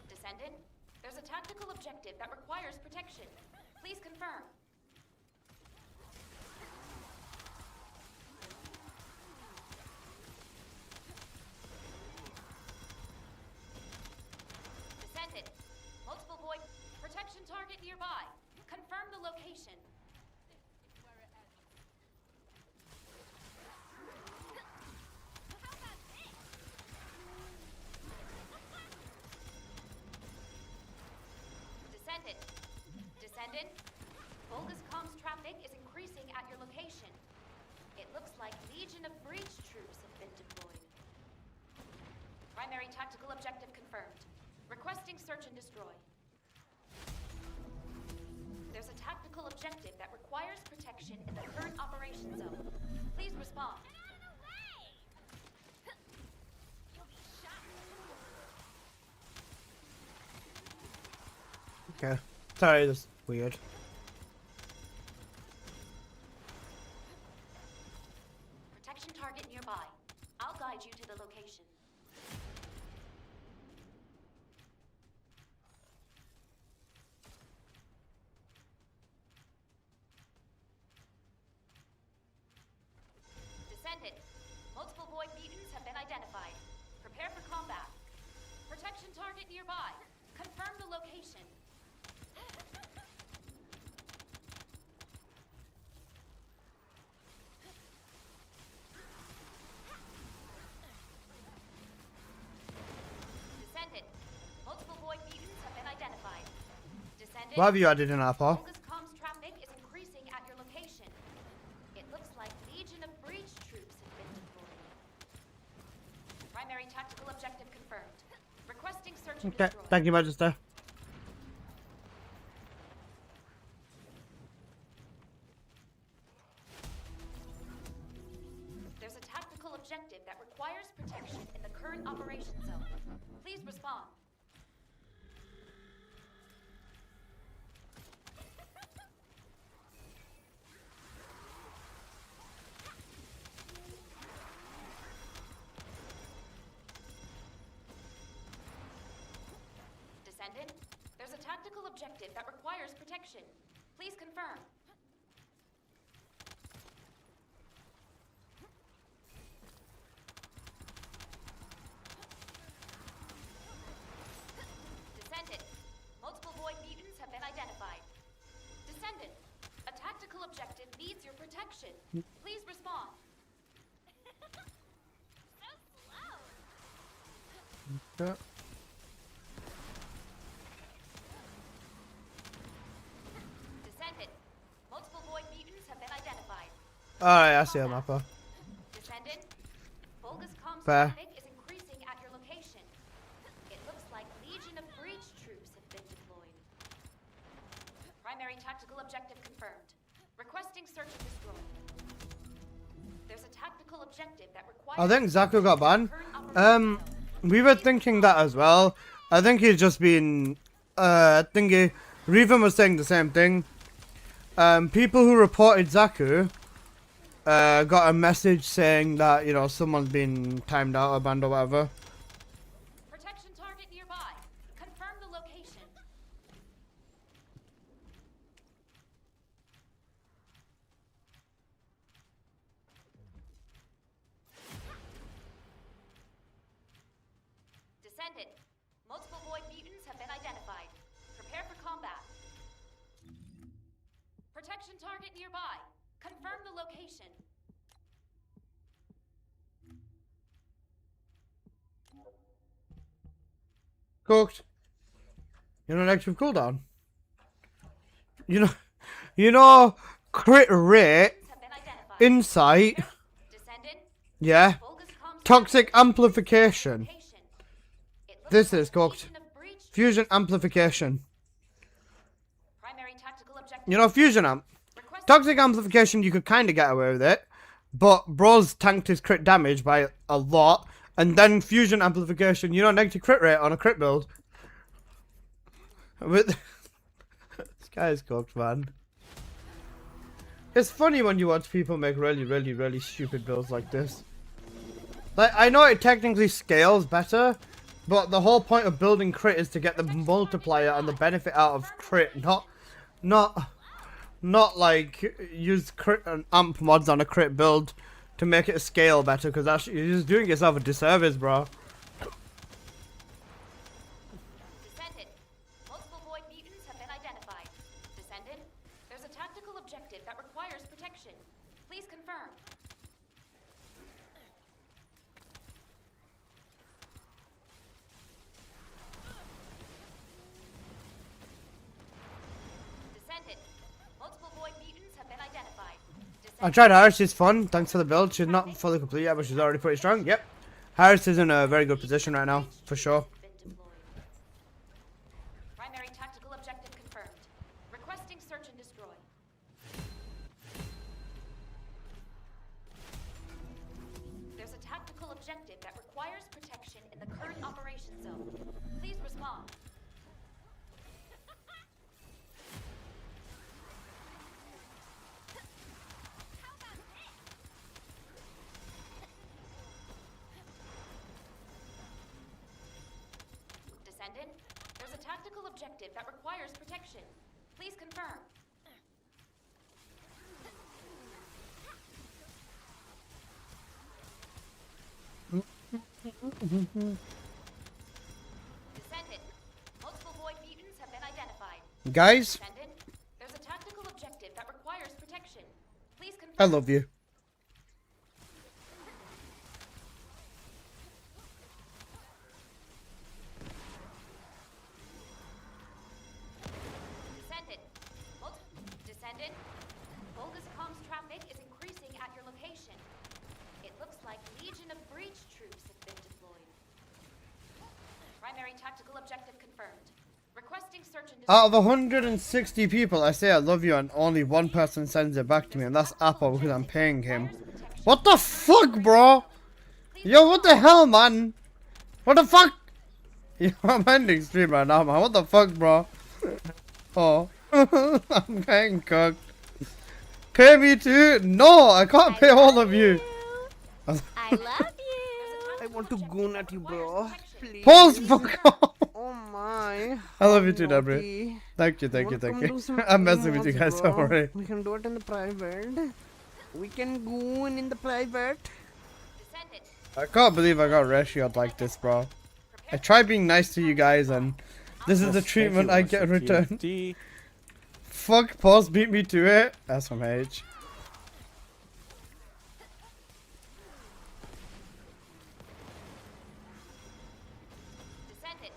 S4: Descendant, there's a tactical objective that requires protection. Please confirm. Descendant, multiple void protection target nearby. Confirm the location. Descendant. Descendant. Bogus comms traffic is increasing at your location. It looks like Legion of Breach troops have been deployed. Primary tactical objective confirmed. Requesting search and destroy. There's a tactical objective that requires protection in the current operation zone. Please respond.
S6: Okay. Sorry, that's weird.
S4: Protection target nearby. I'll guide you to the location. Descendant. Multiple void mutants have been identified. Prepare for combat. Protection target nearby. Confirm the location. Descendant. Multiple void mutants have been identified. Descendant.
S6: What have you added in our paw?
S4: Bogus comms traffic is increasing at your location. It looks like Legion of Breach troops have been deployed. Primary tactical objective confirmed. Request
S6: Okay,
S4: destroyed.
S6: thank you, Magister.
S4: There's a tactical objective that requires protection in the current operation zone. Please respond. Descendant, there's a tactical objective that requires protection. Please confirm. Descendant, multiple void mutants have been identified. Descendant, a tactical objective needs your protection. Please respond.
S3: So slow.
S6: Yeah.
S4: Descendant, multiple void mutants have been identified.
S6: Alright, I see a mapper.
S4: Descendant, bogus comms
S6: Fair.
S4: traffic is increasing at your location. It looks like Legion of Breach troops have been deployed. Primary tactical objective confirmed. Requesting search and destroy. There's a tactical objective that requires...
S6: I think Zaku got banned.
S4: current operation zone.
S6: We were thinking that as well. I think he's just been thingy. Revan was saying the same thing. People who reported Zaku got a message saying that, you know, someone's been timed out or banned or whatever.
S4: Protection target nearby. Confirm the location. Descendant, multiple void mutants have been identified. Prepare for combat. Protection target nearby. Confirm the location.
S6: Cooked. You know, active cooldown. You know, crit rate,
S4: Have been identified.
S6: insight,
S4: Descendant,
S6: yeah,
S4: bogus comms
S6: toxic
S4: traffic
S6: amplification.
S4: location. It looks
S6: This
S4: like
S6: is cooked.
S4: Legion of Breach
S6: Fusion amplification.
S4: primary tactical objective.
S6: You know, fusion amp.
S4: Request
S6: Toxic amplification, you could kind of get away with it, but Bro's tanked his crit damage by a lot, and then fusion amplification, you know, negative crit rate on a crit build. With this guy is cooked, man. It's funny when you watch people make really stupid builds like this. Like, I know it technically scales better, but the whole point of building crit is to get the multiplier and the benefit out of crit, not like use crit and amp mods on a crit build to make it scale better, because actually you're just doing yourself a disservice, bro.
S4: Descendant, multiple void mutants have been identified. Descendant, there's a tactical objective that requires protection. Please confirm. Descendant, multiple void mutants have been identified.
S6: I tried Harris, she's fun, thanks for the build. She's not fully complete yet, but she's already pretty strong. Yep. Harris is in a very good position right now, for sure.
S4: Been deployed. Primary tactical objective confirmed. Requesting search and destroy. There's a tactical objective that requires protection in the current operation zone. Please respond. Descendant, there's a tactical objective that requires protection. Please confirm. Descendant, multiple void mutants have been identified.
S6: Guys,
S4: Descendant, there's a tactical objective that requires protection. Please confirm.
S6: I love you.
S4: Descendant, bogus comms traffic is increasing at your location. It looks like Legion of Breach troops have been deployed. Primary tactical objective confirmed. Requesting search and
S1: Out of
S4: destroy.
S1: 160 people, I say I love you, and only one person sends it back to me, and that's Apple because I'm paying him. What the fuck, bro? Yo, what the hell, man? What the fuck? Yo, I'm ending stream right now, man. What the fuck, bro? Oh, I'm getting cooked. Pay me too? No, I can't pay all of you.
S10: I love you.
S9: I want to goon at you, bro. Please.
S1: Pause, fuck off.
S9: Oh my.
S1: I love you too,
S9: Naughty.
S1: Deborah. Thank you, thank you,
S9: Wanna
S1: thank
S9: come
S1: you.
S9: do some
S1: I'm messing with you
S9: emotes,
S1: guys, don't
S9: bro?
S1: worry.
S9: We can do it in the private. We can goon in the private.
S4: Descendant.
S1: I can't believe I got ratioed like this, bro. I tried being nice to you guys, and this is the treatment I get in return.
S7: TNT.
S1: Fuck, pause, beat me to it. That's from H.
S4: Descendant.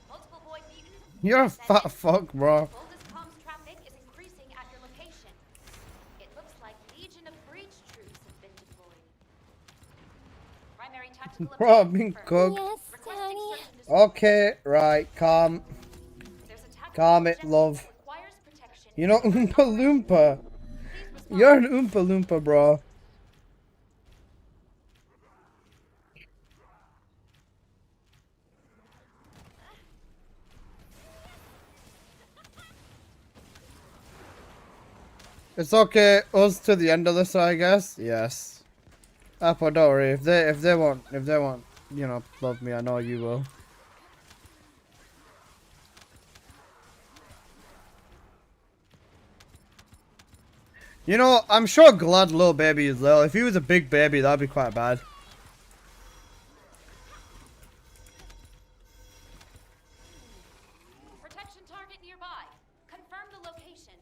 S4: Multiple void mutants.
S1: You're a fat fuck, bro.
S4: Boldest comms traffic is increasing at your location. It looks like Legion of Breach troops have been deployed. Primary tactical
S1: Bro, I'm
S4: objective
S1: being
S4: confirmed.
S1: cooked.
S10: Yes,
S4: Requesting
S10: honey.
S4: search and destroy.
S1: Okay, right, calm.
S4: There's a tactical
S1: Calm it,
S4: objective
S1: love.
S4: that requires protection.
S1: You know, Oompa Loompa.
S4: Please respond.
S1: You're an Oompa Loompa, bro. It's okay. Us to the end of this, I guess. Yes. Apple, don't worry. If they want, you know, love me, I know you will. You know, I'm sure glad little baby is little. If he was a big baby, that'd be quite bad.
S4: Protection target nearby. Confirm the location.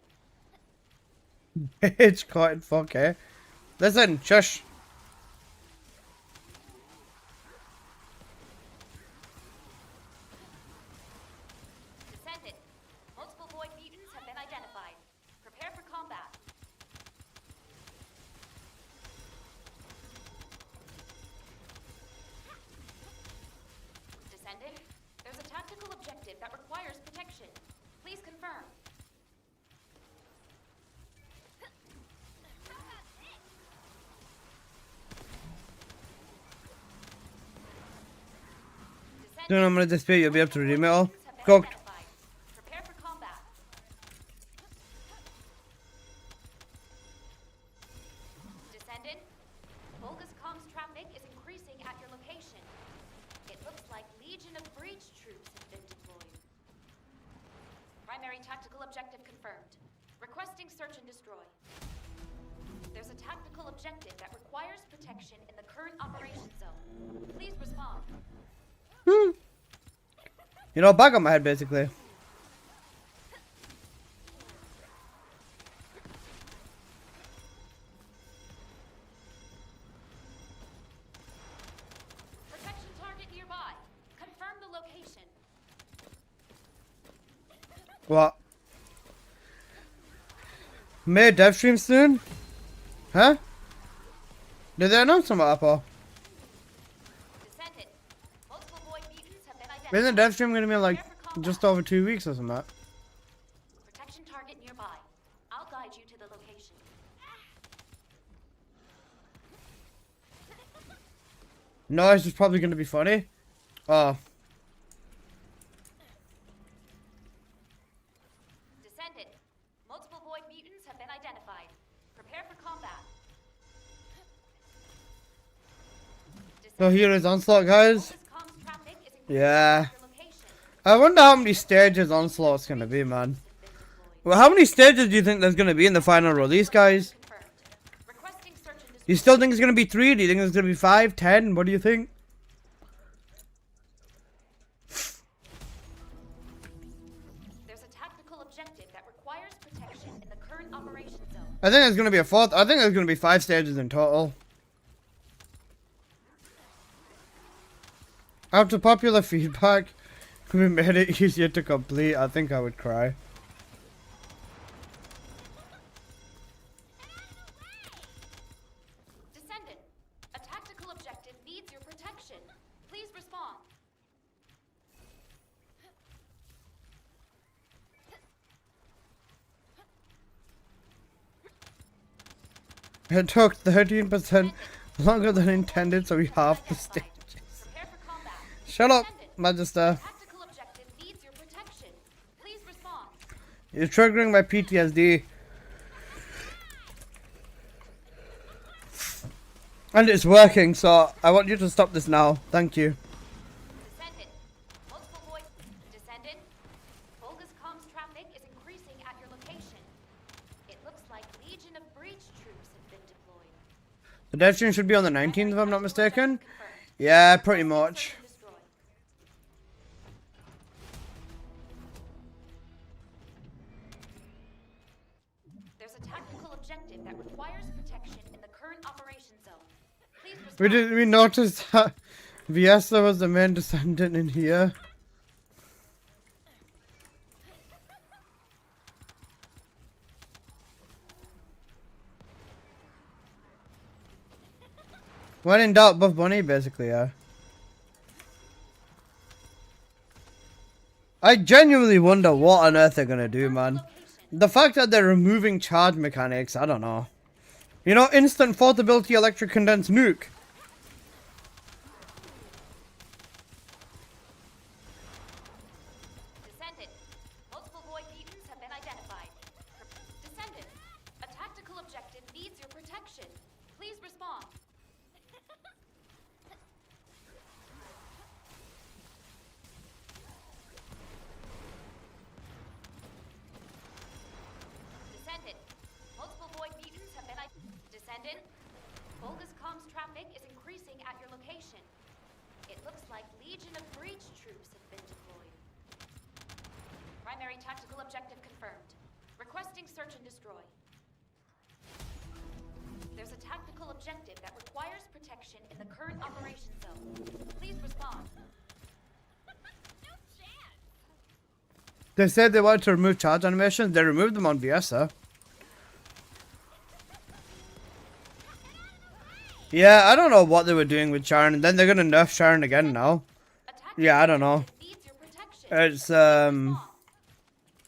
S1: Bitch, caught fuck, eh? Listen, shush.
S4: Descendant. Multiple void mutants have been identified. Prepare for combat. Descendant, there's a tactical objective that requires protection. Please confirm.
S1: Soon I'm gonna dispute, you'll be able to redeem it all.
S4: Mutants have been
S1: Cooked.
S4: identified. Prepare for combat. Descendant, bogus comms traffic is increasing at your location. It looks like Legion of Breach troops have been deployed. Primary tactical objective confirmed. Requesting search and destroy. There's a tactical objective that requires protection in the current operation zone. Please respond.
S1: You know, back on my head, basically.
S4: Protection target nearby. Confirm the location.
S1: What? May dev stream soon? Huh? Did they announce them, Apple?
S4: Descendant. Multiple void mutants have been identified.
S1: Isn't the dev stream gonna be like just over 2 weeks or something?
S4: Protection target nearby. I'll guide you to the location.
S1: No, it's just probably gonna be funny. Oh.
S4: Descendant. Multiple void mutants have been identified. Prepare for combat.
S1: So here is Onslaught, guys.
S4: Bogus comms traffic is increasing
S1: Yeah.
S4: at your location.
S1: I wonder how many stages Onslaught's gonna be, man. Well, how many stages do you think there's gonna be in the final release, guys?
S4: Confirmed. Requesting search and destroy.
S1: You still think it's gonna be 3? Do you think it's gonna be 5, 10? What do you think?
S4: There's a tactical objective that requires protection in the current operation zone.
S1: I think it's gonna be a 4th. I think there's gonna be 5 stages in total. After popular feedback, we made it easier to complete. I think I would cry.
S4: Descendant. A tactical objective needs your protection. Please respond.
S6: It took 13% longer than intended, so we halved the stages.
S4: Prepare for combat.
S6: Shut up,
S4: Descendant,
S6: Magister.
S4: tactical objective needs your protection. Please respond.
S6: You're triggering my PTSD. And it's working, so I want you to stop this now. Thank you.
S4: Descendant, multiple voice. Descendant, Volga's comms traffic is increasing at your location. It looks like Legion of Breach troops have been deployed.
S6: The dev stream should be on the 19th, if I'm not mistaken. Yeah, pretty much.
S4: Search and destroy. There's a tactical objective that requires protection in the current operation zone. Please respond.
S6: We noticed that Viesa was the main descendant in here. When in doubt, buff bunny, basically, yeah. I genuinely wonder what on earth they're gonna do, man. The fact that they're removing charge mechanics, I don't know. You know, instant fourth ability electric condensed nuke.
S4: Descendant, multiple void mutants have been identified. Descendant, a tactical objective needs your protection. Please respond. Descendant, multiple void mutants have been Descendant, Volga's comms traffic is increasing at your location. It looks like Legion of Breach troops have been deployed. Primary tactical objective confirmed. Requesting search and destroy. There's a tactical objective that requires protection in the current operation zone. Please respond.
S3: No chance.
S6: They said they wanted to remove charge animations. They removed them on Viesa. Yeah, I don't know what they were doing with Sharon, and then they're gonna nerf Sharon again now.
S4: A tactical
S6: Yeah, I don't know.
S4: objective needs your protection.
S6: It's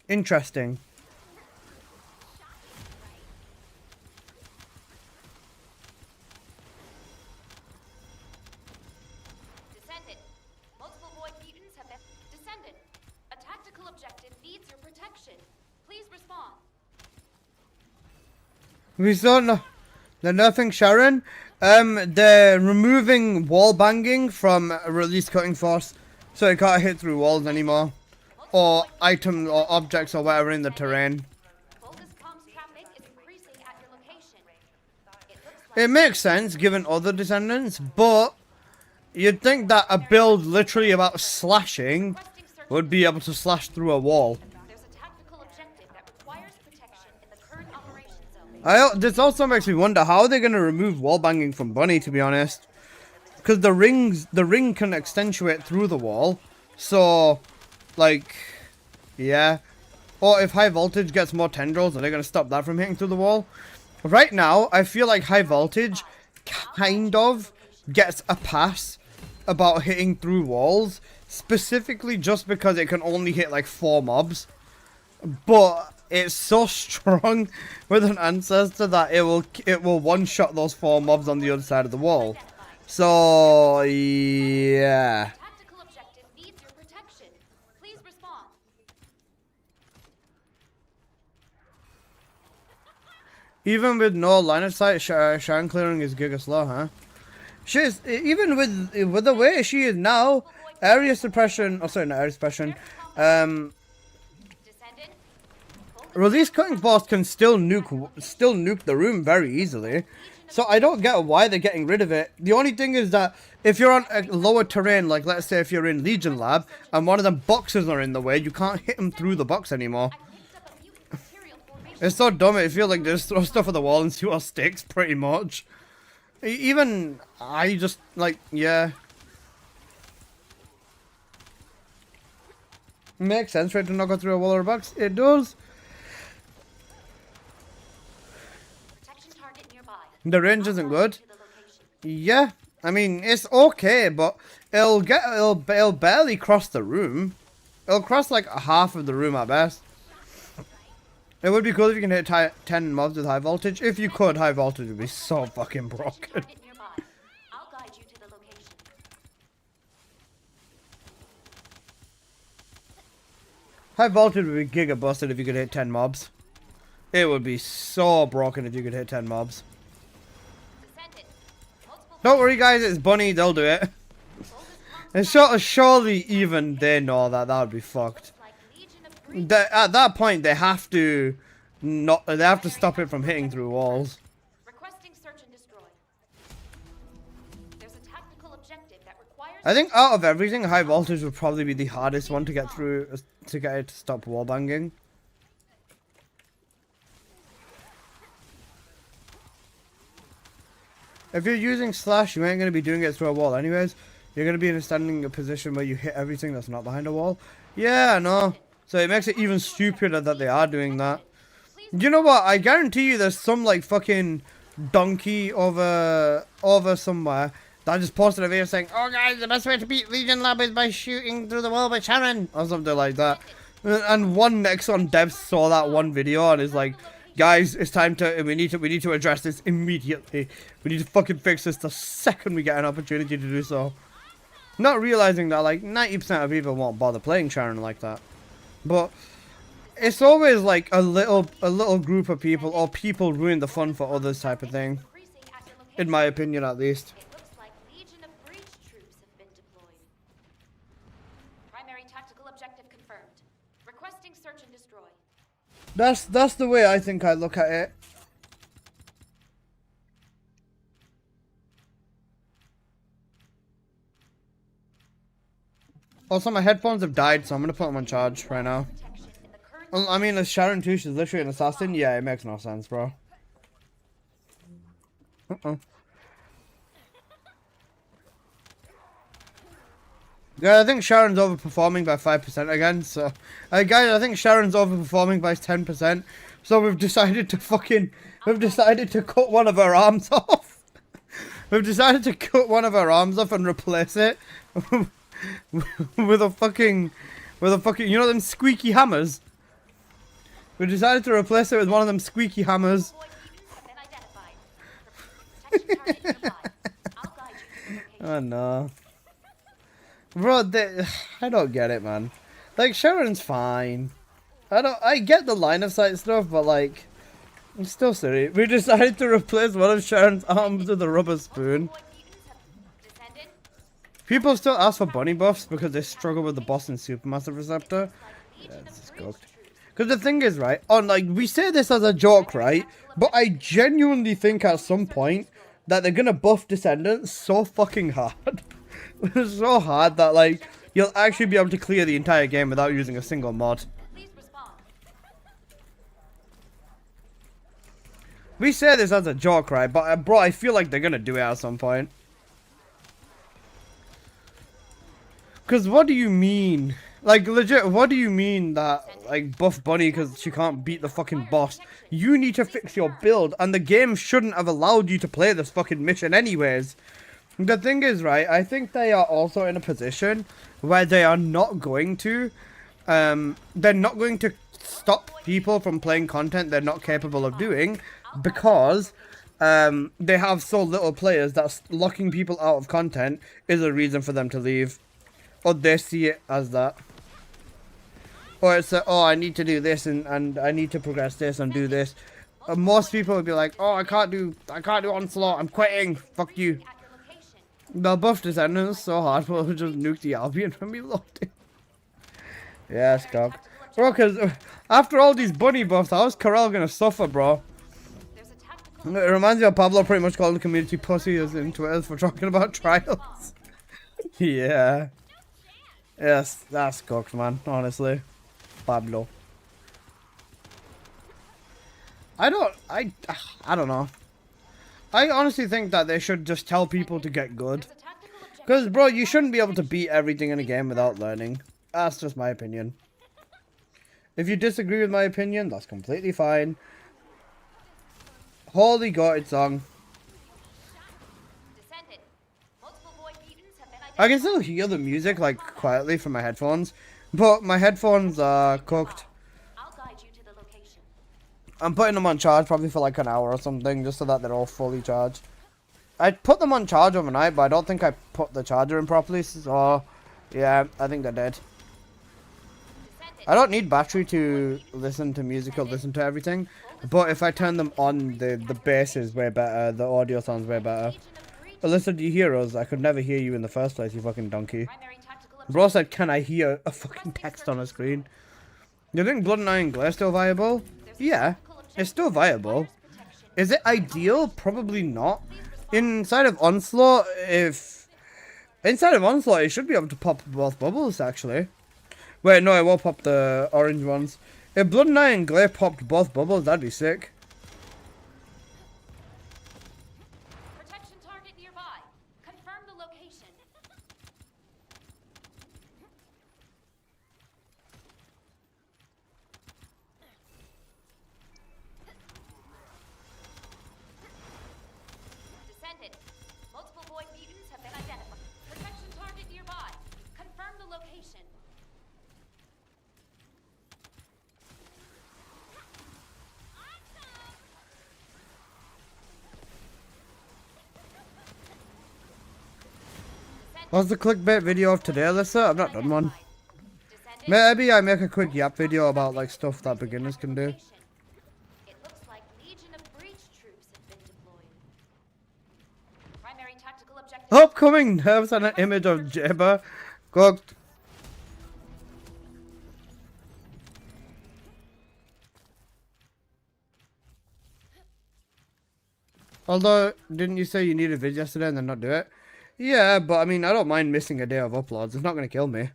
S6: interesting.
S4: Descendant, multiple void mutants have been Descendant, a tactical objective needs your protection. Please respond.
S6: We saw no, they're nerfing Sharon. They're removing wall banging from release cutting force, so it can't hit through walls anymore, or items or objects or whatever in the terrain.
S4: Volga's comms traffic is increasing at your location. It looks like
S6: It makes sense given other descendants, but you'd think that a build literally about slashing
S4: requesting search.
S6: would be able to slash through a wall.
S4: There's a tactical objective that requires protection in the current operation zone.
S6: This also makes me wonder how are they going to remove wall banging from Bunny, to be honest, because the ring can accentuate through the wall, so like yeah, or if high voltage gets more tendrils, are they going to stop that from hitting through the wall? Right now I feel like high voltage kind of gets a pass about hitting through walls, specifically just because it can only hit like 4 mobs, but it's so strong with an ancestor that it will one-shot those 4 mobs on the other side of the wall. So yeah,
S4: Tactical objective needs your protection. Please respond.
S6: even with no line of sight, Sharon clearing is giga slow, huh? She's even with the way she is now, area suppression. Oh, sorry, not area suppression.
S4: Descendant,
S6: Release cutting force can still nuke the room very easily. So I don't get why they're getting rid of it. The only thing is that if you're on a lower terrain, like let's say if you're in Legion Lab and one of them boxes are in the way, you can't hit them through the box anymore.
S4: I picked up a mutant material formation.
S6: It's so dumb. It feels like they just throw stuff at the wall and see what sticks, pretty much. Even I just like, yeah. Makes sense for it to not go through a wall or a box. It does.
S4: Protection target nearby.
S6: The range isn't good.
S4: To the location.
S6: Yeah, I mean it's okay, but it'll barely cross the room. It'll cross like half of the room at best. It would be cool if you can hit 10 mobs with high voltage. If you could, high voltage would be so fucking broken.
S4: Target nearby. I'll guide you to the location.
S6: High voltage would be giga busted if you could hit 10 mobs. It would be so broken if you could hit 10 mobs.
S4: Descendant. Multiple
S6: Don't worry guys, it's Bunny, they'll do it. And surely even they know that would be fucked.
S4: like Legion of Breach.
S6: At that point, they have to stop it from hitting through walls.
S4: Requesting search and destroy. There's a tactical objective that requires.
S6: I think out of everything, high voltage would probably be the hardest one to get through, to get it to stop wall banging. If you're using slash, you ain't going to be doing it through a wall anyways. You're going to be in a standing position where you hit everything that's not behind a wall. Yeah, I know. So it makes it even stupider that they are doing that. You know what? I guarantee you there's some like fucking donkey over somewhere that just posted a video saying, "Oh guys, the best way to beat Legion Lab is by shooting through the wall by Sharon," or something like that. And one Nexon dev saw that one video and is like, "Guys, it's time to we need to address this immediately. We need to fucking fix this the second we get an opportunity to do so." Not realizing that like 90% of people won't bother playing Sharon like that. But it's always like a little group of people, or people ruin the fun for others type of thing.
S4: Increasing at your location.
S6: In my opinion, at least.
S4: It looks like Legion of Breach troops have been deployed. Primary tactical objective confirmed. Requesting search and destroy.
S6: That's the way I think I look at it. Also, my headphones have died, so I'm gonna put them on charge right now.
S4: Protection in the current.
S6: I mean, is Sharon 2, she's literally an assassin? Yeah, it makes no sense, bro. Yeah, I think Sharon's overperforming by 5% again, so... guys, I think Sharon's overperforming by 10%, so we've decided to cut one of her arms off. We've decided to cut one of her arms off and replace it with a fucking, you know them squeaky hammers? We decided to replace it with one of them squeaky hammers.
S4: Boy beacons have been identified. Protection target nearby. I'll guide you to the location.
S6: Oh no. Bro, I don't get it, man. Like, Sharon's fine. I get the line of sight stuff, but like, I'm still silly. We decided to replace one of Sharon's arms with a rubber spoon.
S4: Boy beacons have descended.
S6: People still ask for bunny buffs because they struggle with the boss and supermassive receptor.
S4: Legion
S6: Yeah,
S4: of
S6: this is
S4: Breach
S6: cooked.
S4: troops.
S6: Because the thing is, right, we say this as a joke, right, but I genuinely think at some point that they're gonna buff Descendants so fucking hard. So hard that, like, you'll actually be able to clear the entire game without using a single mod.
S4: Please respond.
S6: We say this as a joke, right, but, bro, I feel like they're gonna do it at some point. Because what do you mean? Like, legit, what do you mean that, like, buff Bunny because she can't beat the fucking boss? You need to fix your build, and the game shouldn't have allowed you to play this fucking mission anyways. The thing is, right, I think they are also in a position where they are not going to, they're not going to stop people from playing content they're not capable of doing, because they have so little players that locking people out of content is a reason for them to leave. Or they see it as that. Or it's oh, I need to do this and I need to progress this and do this. Most people would be like, oh, I can't do Onslaught, I'm quitting, fuck you.
S4: At your location.
S6: They'll buff Descendants so hard, we'll just nuke the Albion when we load it. Yeah, Scott. Bro, because after all these bunny buffs, how's Corel gonna suffer, bro?
S4: There's a tactical
S6: It reminds me of Pablo pretty much calling the community pussies in Twitter for talking about trials. Yeah. Yes, that's cooked, man, honestly. Pablo. I don't know. I honestly think that they should just tell people to get good.
S4: There's a tactical objective.
S6: Because, bro, you shouldn't be able to beat everything in a game without learning. That's just my opinion. If you disagree with my opinion, that's completely fine. Holy God, it's song.
S4: Descendant. Multiple boy beacons have been
S6: I can
S4: identified.
S6: still hear the music, like, quietly from my headphones. But my headphones are cooked.
S4: I'll guide you to the location.
S6: I'm putting them on charge probably for like an hour or something, just so that they're all fully charged. I put them on charge overnight, but I don't think I put the charger in properly, so yeah, I think I did. I don't need battery to listen to music or listen to everything, but if I turn them on, the bass is way better, the audio sounds way better. But listen, do you hear us? I could never hear you in the first place, you fucking donkey. Bro said, can I hear a fucking text on a screen? You think Blood and Iron Glare still viable? Yeah, it's still viable. Is it ideal? Probably not. Inside of Onslaught, it should be able to pop both bubbles, actually. Wait, no, it won't pop the orange ones. If Blood and Iron Glare popped both bubbles, that'd be sick.
S4: Protection target nearby. Confirm the location. Descendant. Multiple void mutants have been identified. Protection target nearby. Confirm the location.
S1: What's the clickbait video of today, Alyssa? I've not done one. Maybe I make a quick yap video about like stuff that beginners can do.
S4: It looks like Legion of Breach troops have been deployed. Primary tactical objective.
S1: Upcoming nerves and an image of Jabba cooked. Although, didn't you say you needed vids yesterday and then not do it? Yeah, but I mean, I don't mind missing a day of uploads. It's not going to kill me.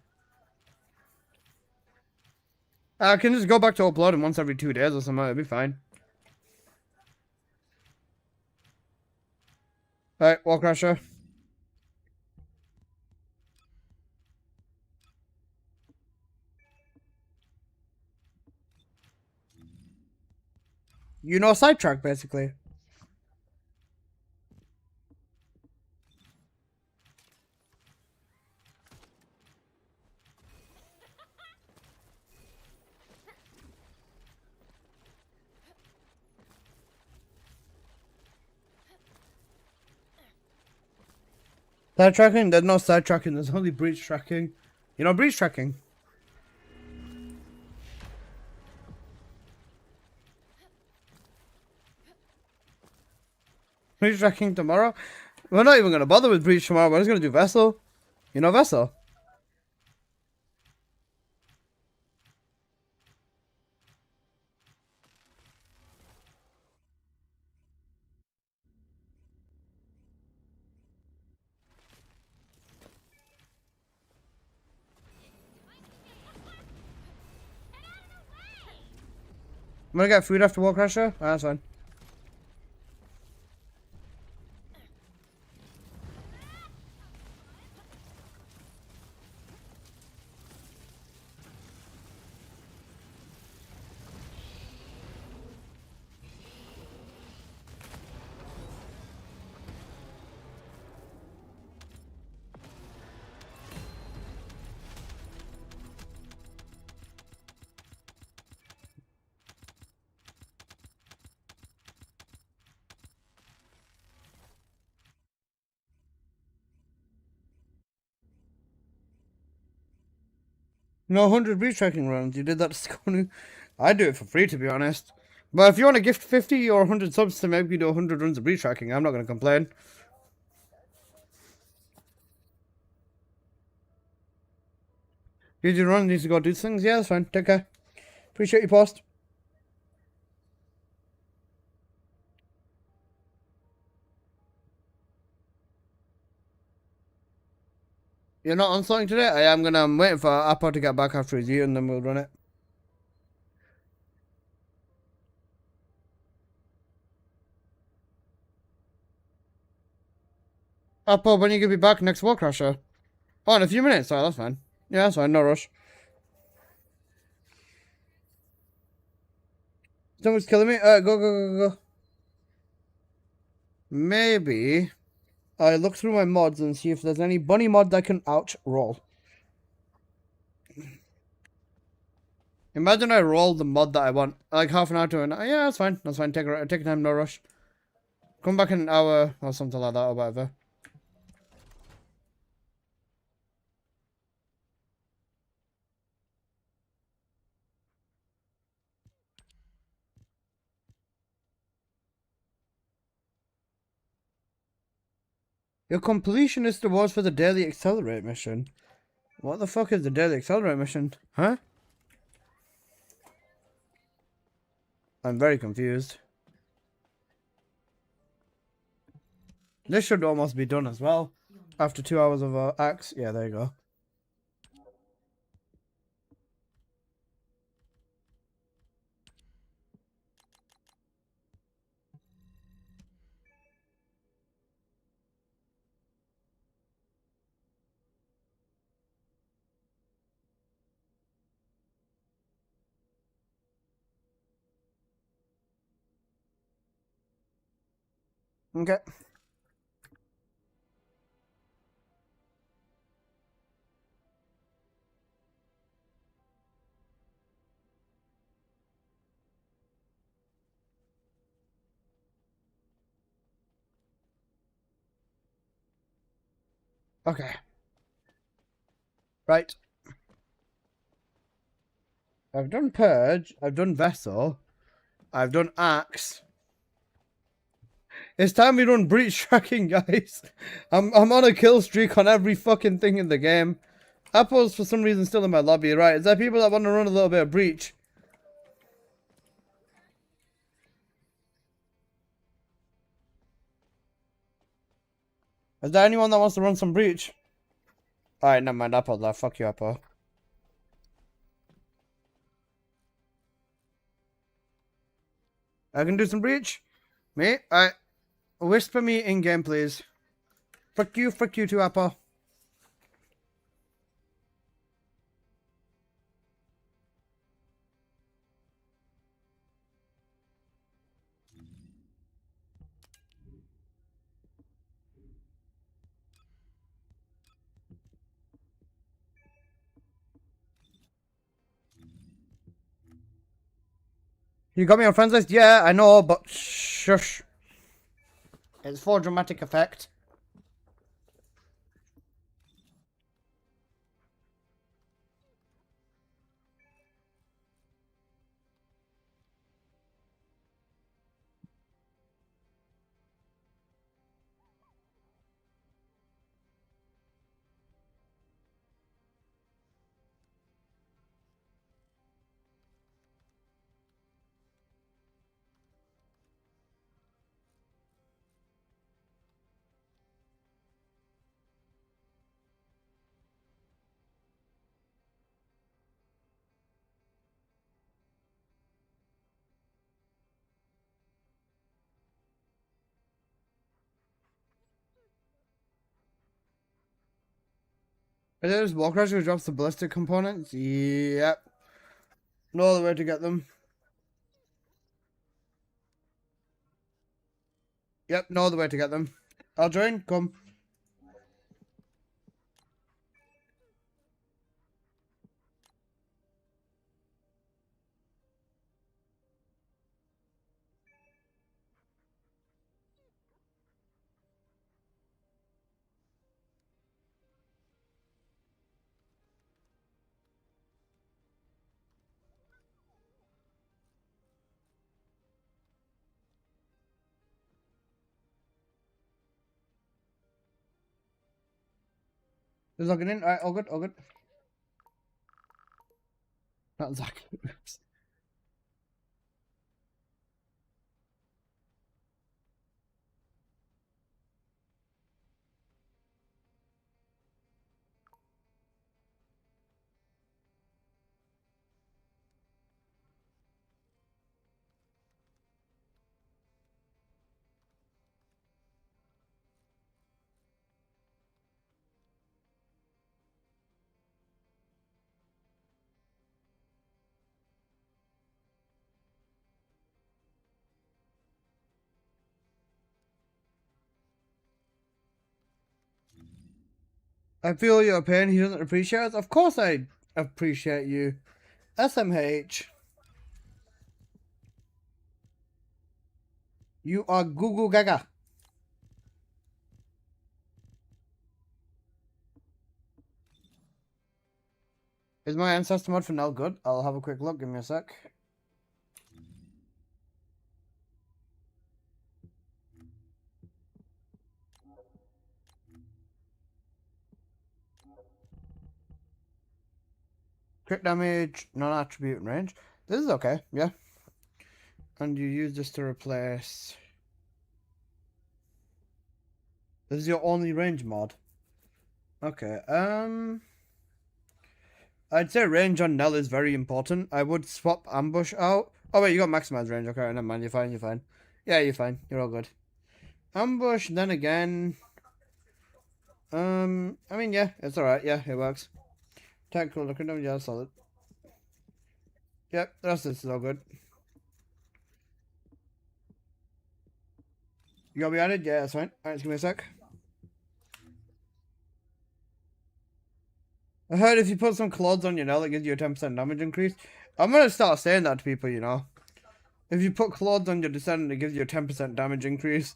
S1: I can just go back to uploading once every 2 days or something. It'll be fine. Alright, Wall Crusher. You know, sidetrack, basically. Side tracking? There's no side tracking, there's only breach tracking. You know, breach tracking. Breach tracking tomorrow? We're not even going to bother with breach tomorrow, we're just going to do Vessel. You know Vessel? I'm gonna get food after Wall Crusher? Oh, that's fine. No 100 breach tracking runs. You did that to Skonu. I do it for free, to be honest. But if you want to gift 50 or 100 subs to maybe do 100 runs of breach tracking, I'm not going to complain. Did you run? Needs to go do things? Yeah, that's fine. Take care. Appreciate your post. You're not on something today? I'm waiting for Apple to get back after his eat and then we'll run it. Apple, when you gonna be back next Wall Crusher? Oh, in a few minutes. Alright, that's fine. Yeah, that's fine. No rush. Someone's killing me. Go, go, go, go. Maybe I look through my mods and see if there's any bunny mod that can outroll.
S6: Imagine I roll the mod that I want, like half an hour to an hour. Yeah, that's fine. That's fine. Take your time, no rush. Come back in an hour or something like that or whatever. Your completionist awards for the daily accelerate mission. What the fuck is the daily accelerate mission? Huh? I'm very confused. This should almost be done as well. After 2 hours of axe. Yeah, there you go. Okay. Okay. Right. I've done Purge. I've done Vessel. I've done Axe. It's time we run Breach tracking, guys. I'm on a kill streak on every fucking thing in the game. Apple's for some reason still in my lobby, right? Is there people that want to run a little bit of Breach? Is there anyone that wants to run some Breach? Alright, never mind, Apple left. Fuck you, Apple. I can do some Breach? Me? Alright. Whisper me in game, please. Fuck you too, Apple. You got me on friends list? Yeah, I know, but shush. It's for dramatic effect. Is it just Wall Crusher who drops the ballistic components? Yep. No other way to get them. Yep, no other way to get them. I'll join, come. Just logging in. Alright, all good, all good. Not Zach. Oops. I feel your pain. He doesn't appreciate us. Of course I appreciate you. SMH. You are Goo Goo Gaga. Is my ancestor mod for now good? I'll have a quick look. Give me a sec. Crit damage, non-attribute and range. This is okay, yeah. And you use this to replace... This is your only range mod. Okay, I'd say range on Nell is very important. I would swap ambush out. Oh wait, you got maximized range. Okay, never mind. You're fine. You're fine. Yeah, you're fine. You're all good. Ambush. Then again. I mean, yeah, it's all right. Yeah, it works. Tactical. Look at them. Yeah, solid. Yep, the rest of this is all good. You got me added? Yeah, that's fine. Alright, just give me a sec. I heard if you put some clods on your Nell, it gives you a 10% damage increase. I'm gonna start saying that to people, you know. If you put clods on your descendant, it gives you a 10% damage increase.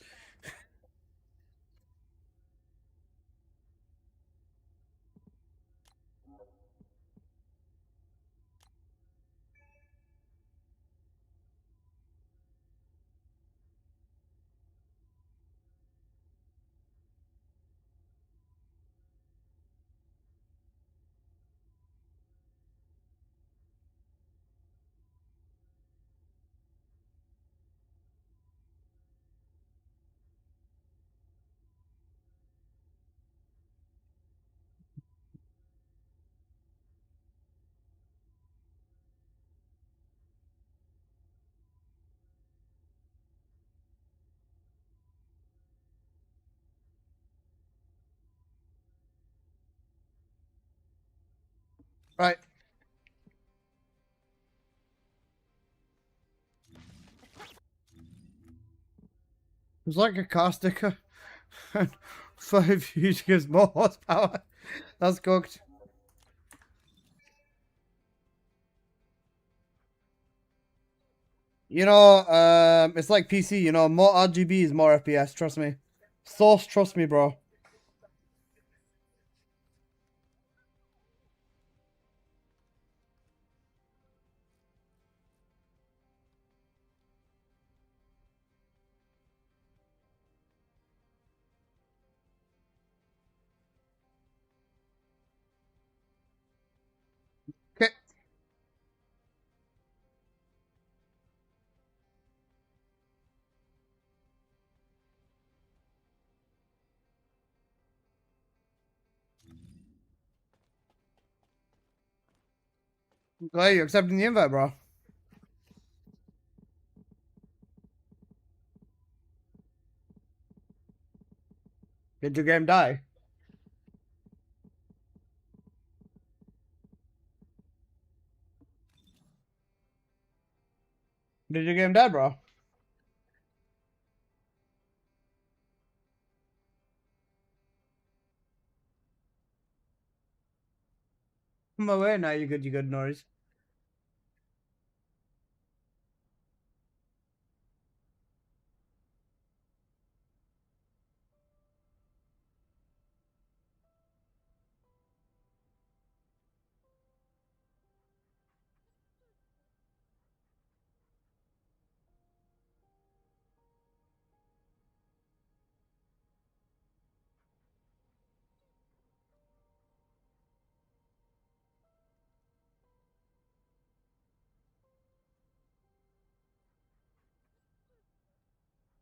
S6: Right. It's like a car sticker. 5 huge gives more horsepower. That's cooked. You know, it's like PC, you know, more RGB is more FPS, trust me. Source, trust me, bro. Okay. Glad you're accepting the invite, bro. Did your game die? Did your game die, bro? I'm away now, you good, Norris.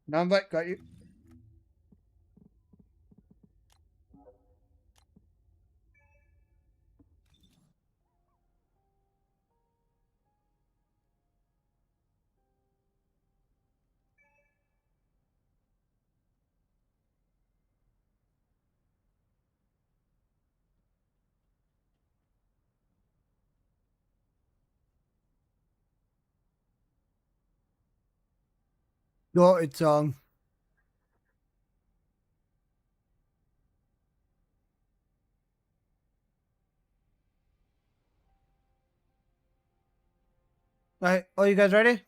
S6: Now invite, got you. Got it, on. Alright, are you guys ready?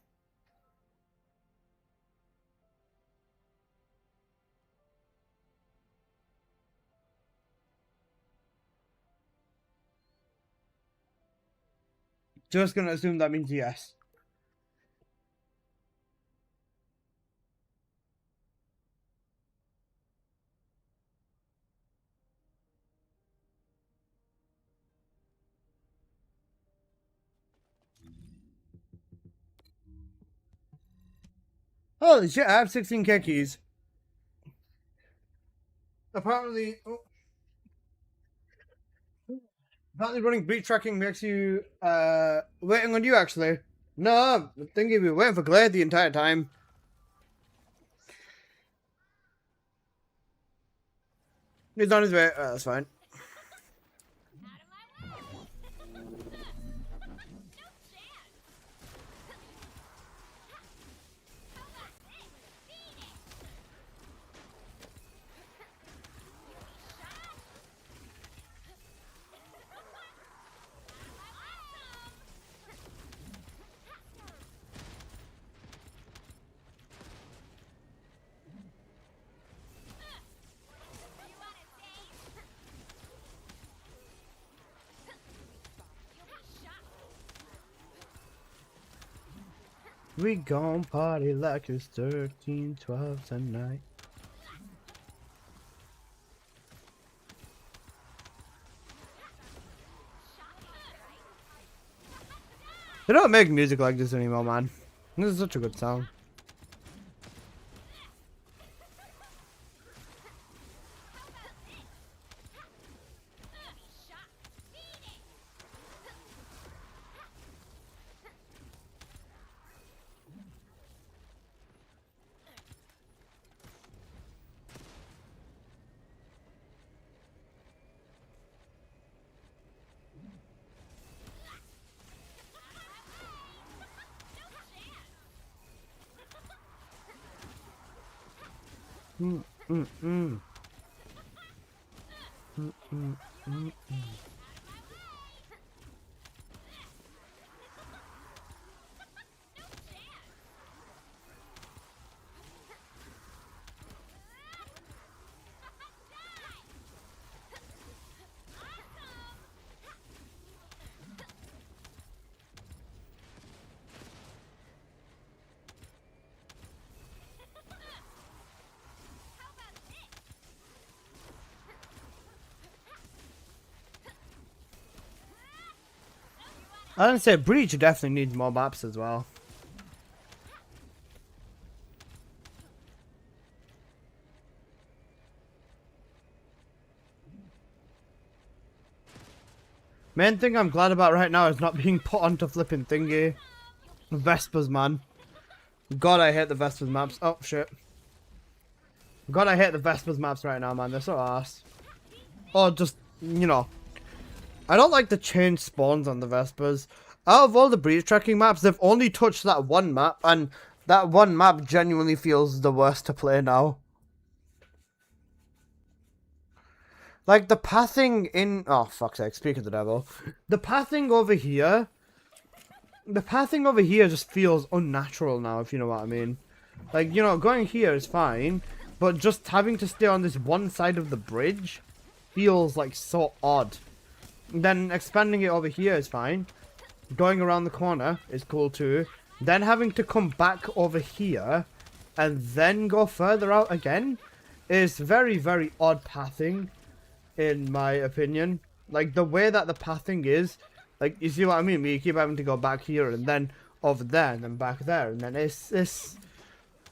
S6: Just gonna assume that means yes. Holy shit, I have 16k keys. Apparently, apparently running beat tracking makes you, waiting on you actually. No, I think you've been waiting for Glade the entire time. He's on his way, that's fine. We gon' party like it's 13/12 tonight. They don't make music like this anymore, man. This is such a good song. I didn't say Breach definitely needs more maps as well. Main thing I'm glad about right now is not being put onto flipping thingy. Vespers, man. God, I hate the Vespers maps. Oh, shit. God, I hate the Vespers maps right now, man. They're so ass. Or just, you know. I don't like the change spawns on the Vespers. Out of all the breach tracking maps, they've only touched that one map, and that one map genuinely feels the worst to play now. Like, the pathing in... Oh, fuck's sake, speak of the devil. The pathing over here... The pathing over here just feels unnatural now, if you know what I mean. Like, you know, going here is fine, but just having to stay on this one side of the bridge feels, like, so odd. Then expanding it over here is fine. Going around the corner is cool too. Then having to come back over here and then go further out again is very, very odd pathing, in my opinion. Like, the way that the pathing is, like, you see what I mean? You keep having to go back here and then over there and then back there, and then it's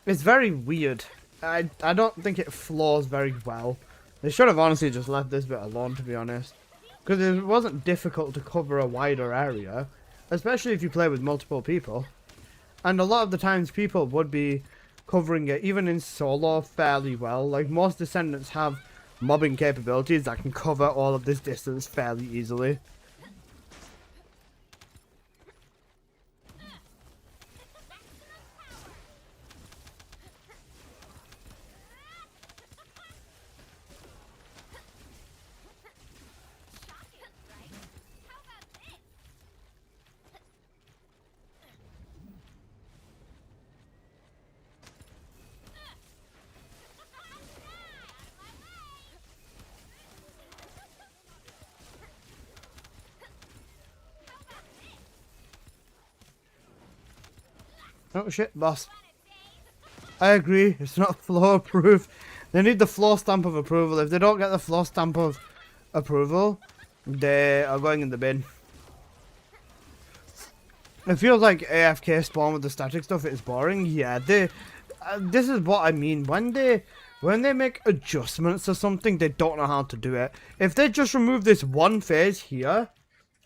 S6: very weird. I don't think it flows very well. They should have honestly just left this bit alone, to be honest. Because it wasn't difficult to cover a wider area, especially if you play with multiple people. And a lot of the times people would be covering it, even in solo, fairly well. Like, most Descendants have mobbing capabilities that can cover all of this distance fairly easily. Oh shit, boss. I agree, it's not floor proof. They need the floor stamp of approval. If they don't get the floor stamp of approval, they are going in the bin. It feels like AFK spawn with the static stuff is boring. Yeah, this is what I mean. When they make adjustments to something, they don't know how to do it. If they just remove this one phase here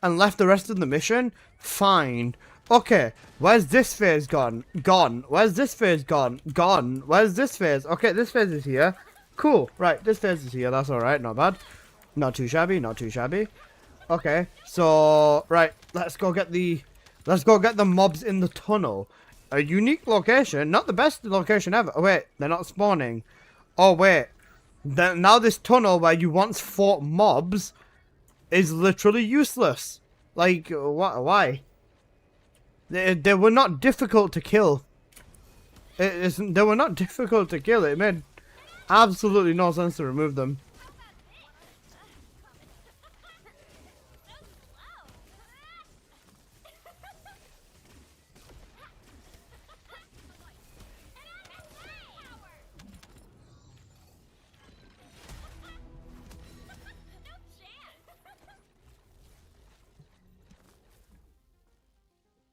S6: and left the rest of the mission, fine. Okay, where's this phase gone? Gone. Where's this phase gone? Gone. Where's this phase? Okay, this phase is here. Cool. Right, this phase is here. That's alright, not bad. Not too shabby, not too shabby. Okay, so, right, let's go get the mobs in the tunnel. A unique location, not the best location ever. Oh wait, they're not spawning. Oh wait, now this tunnel where you once fought mobs is literally useless. Like, why? They were not difficult to kill. They were not difficult to kill. It made absolutely no sense to remove them.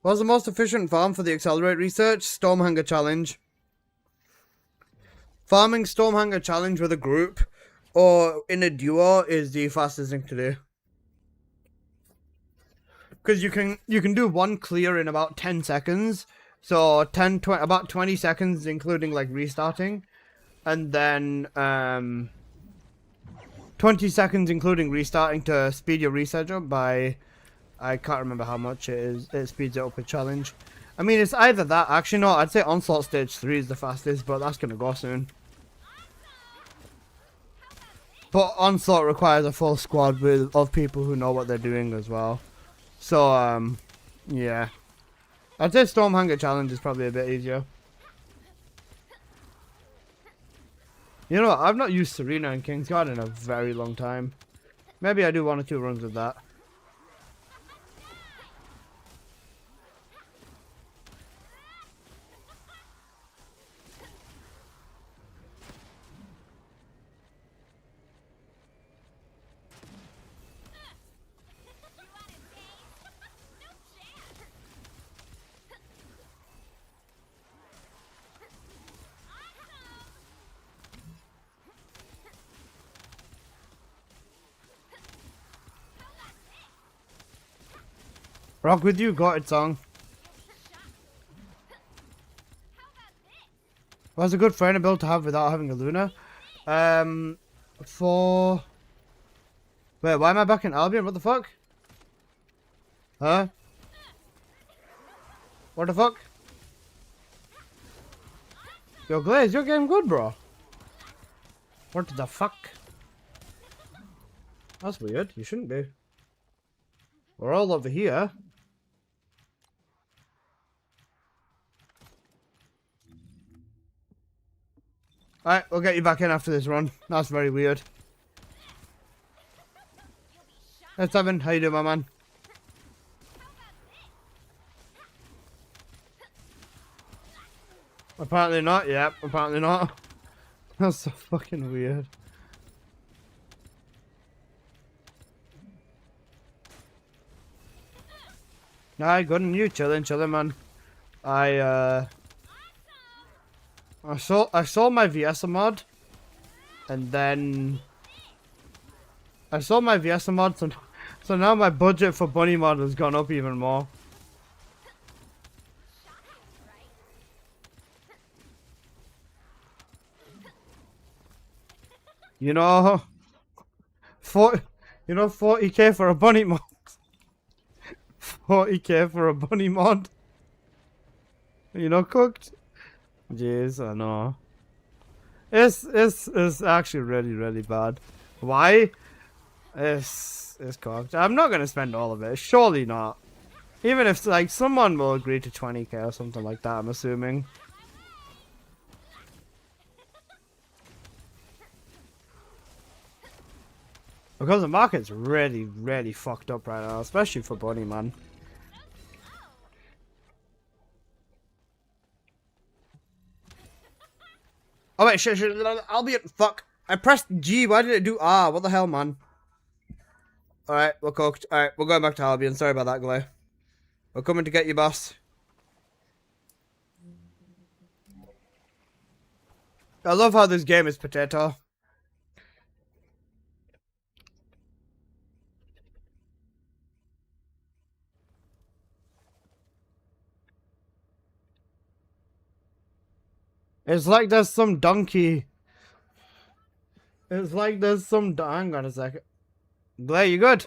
S6: What's the most efficient farm for the Accelerate research? Stormhanger Challenge. Farming Stormhanger Challenge with a group or in a duo is the fastest thing to do. Because you can do one clear in about 10 seconds. So about 20 seconds including like restarting. And then 20 seconds including restarting to speed your research up by... I can't remember how much it is. It speeds it up a challenge. I mean, it's either that. Actually, no, I'd say Onslaught Stage 3 is the fastest, but that's going to go soon. But Onslaught requires a full squad of people who know what they're doing as well. So, yeah. I'd say Stormhanger Challenge is probably a bit easier. You know what? I've not used Serena and Kingsguard in a very long time. Maybe I do 1 or 2 runs with that. Rock with you, got it song. What's a good friend build to have without having a Luna? For... Wait, why am I back in Albion? What the fuck? Huh? What the fuck? Yo, Glaze, your game good, bro. What the fuck? That's weird. You shouldn't be. We're all over here. Alright, we'll get you back in after this run. That's very weird. Hey, Seven, how you doing, my man? Apparently not, yep, apparently not. That's so fucking weird. Nah, good on you, chilling, man. I saw my VS mod, and then I saw my VS mod, so now my budget for bunny mod has gone up even more. You know, 40k for a bunny mod. 40k for a bunny mod. You know, cooked. Jeez, I know. It's actually really bad. Why? It's cooked. I'm not gonna spend all of it. Surely not. Even if like someone will agree to 20k or something like that, I'm assuming. Because the market's really fucked up right now, especially for bunny, man. Oh wait, shit, I'll be fuck. I pressed G, why did it do R? What the hell, man? Alright, we're cooked. Alright, we're going back to Albion. Sorry about that, Glay. We're coming to get you, boss. I love how this game is potato. It's like there's some donkey. It's like there's some... Hang on a second. Glay, you good?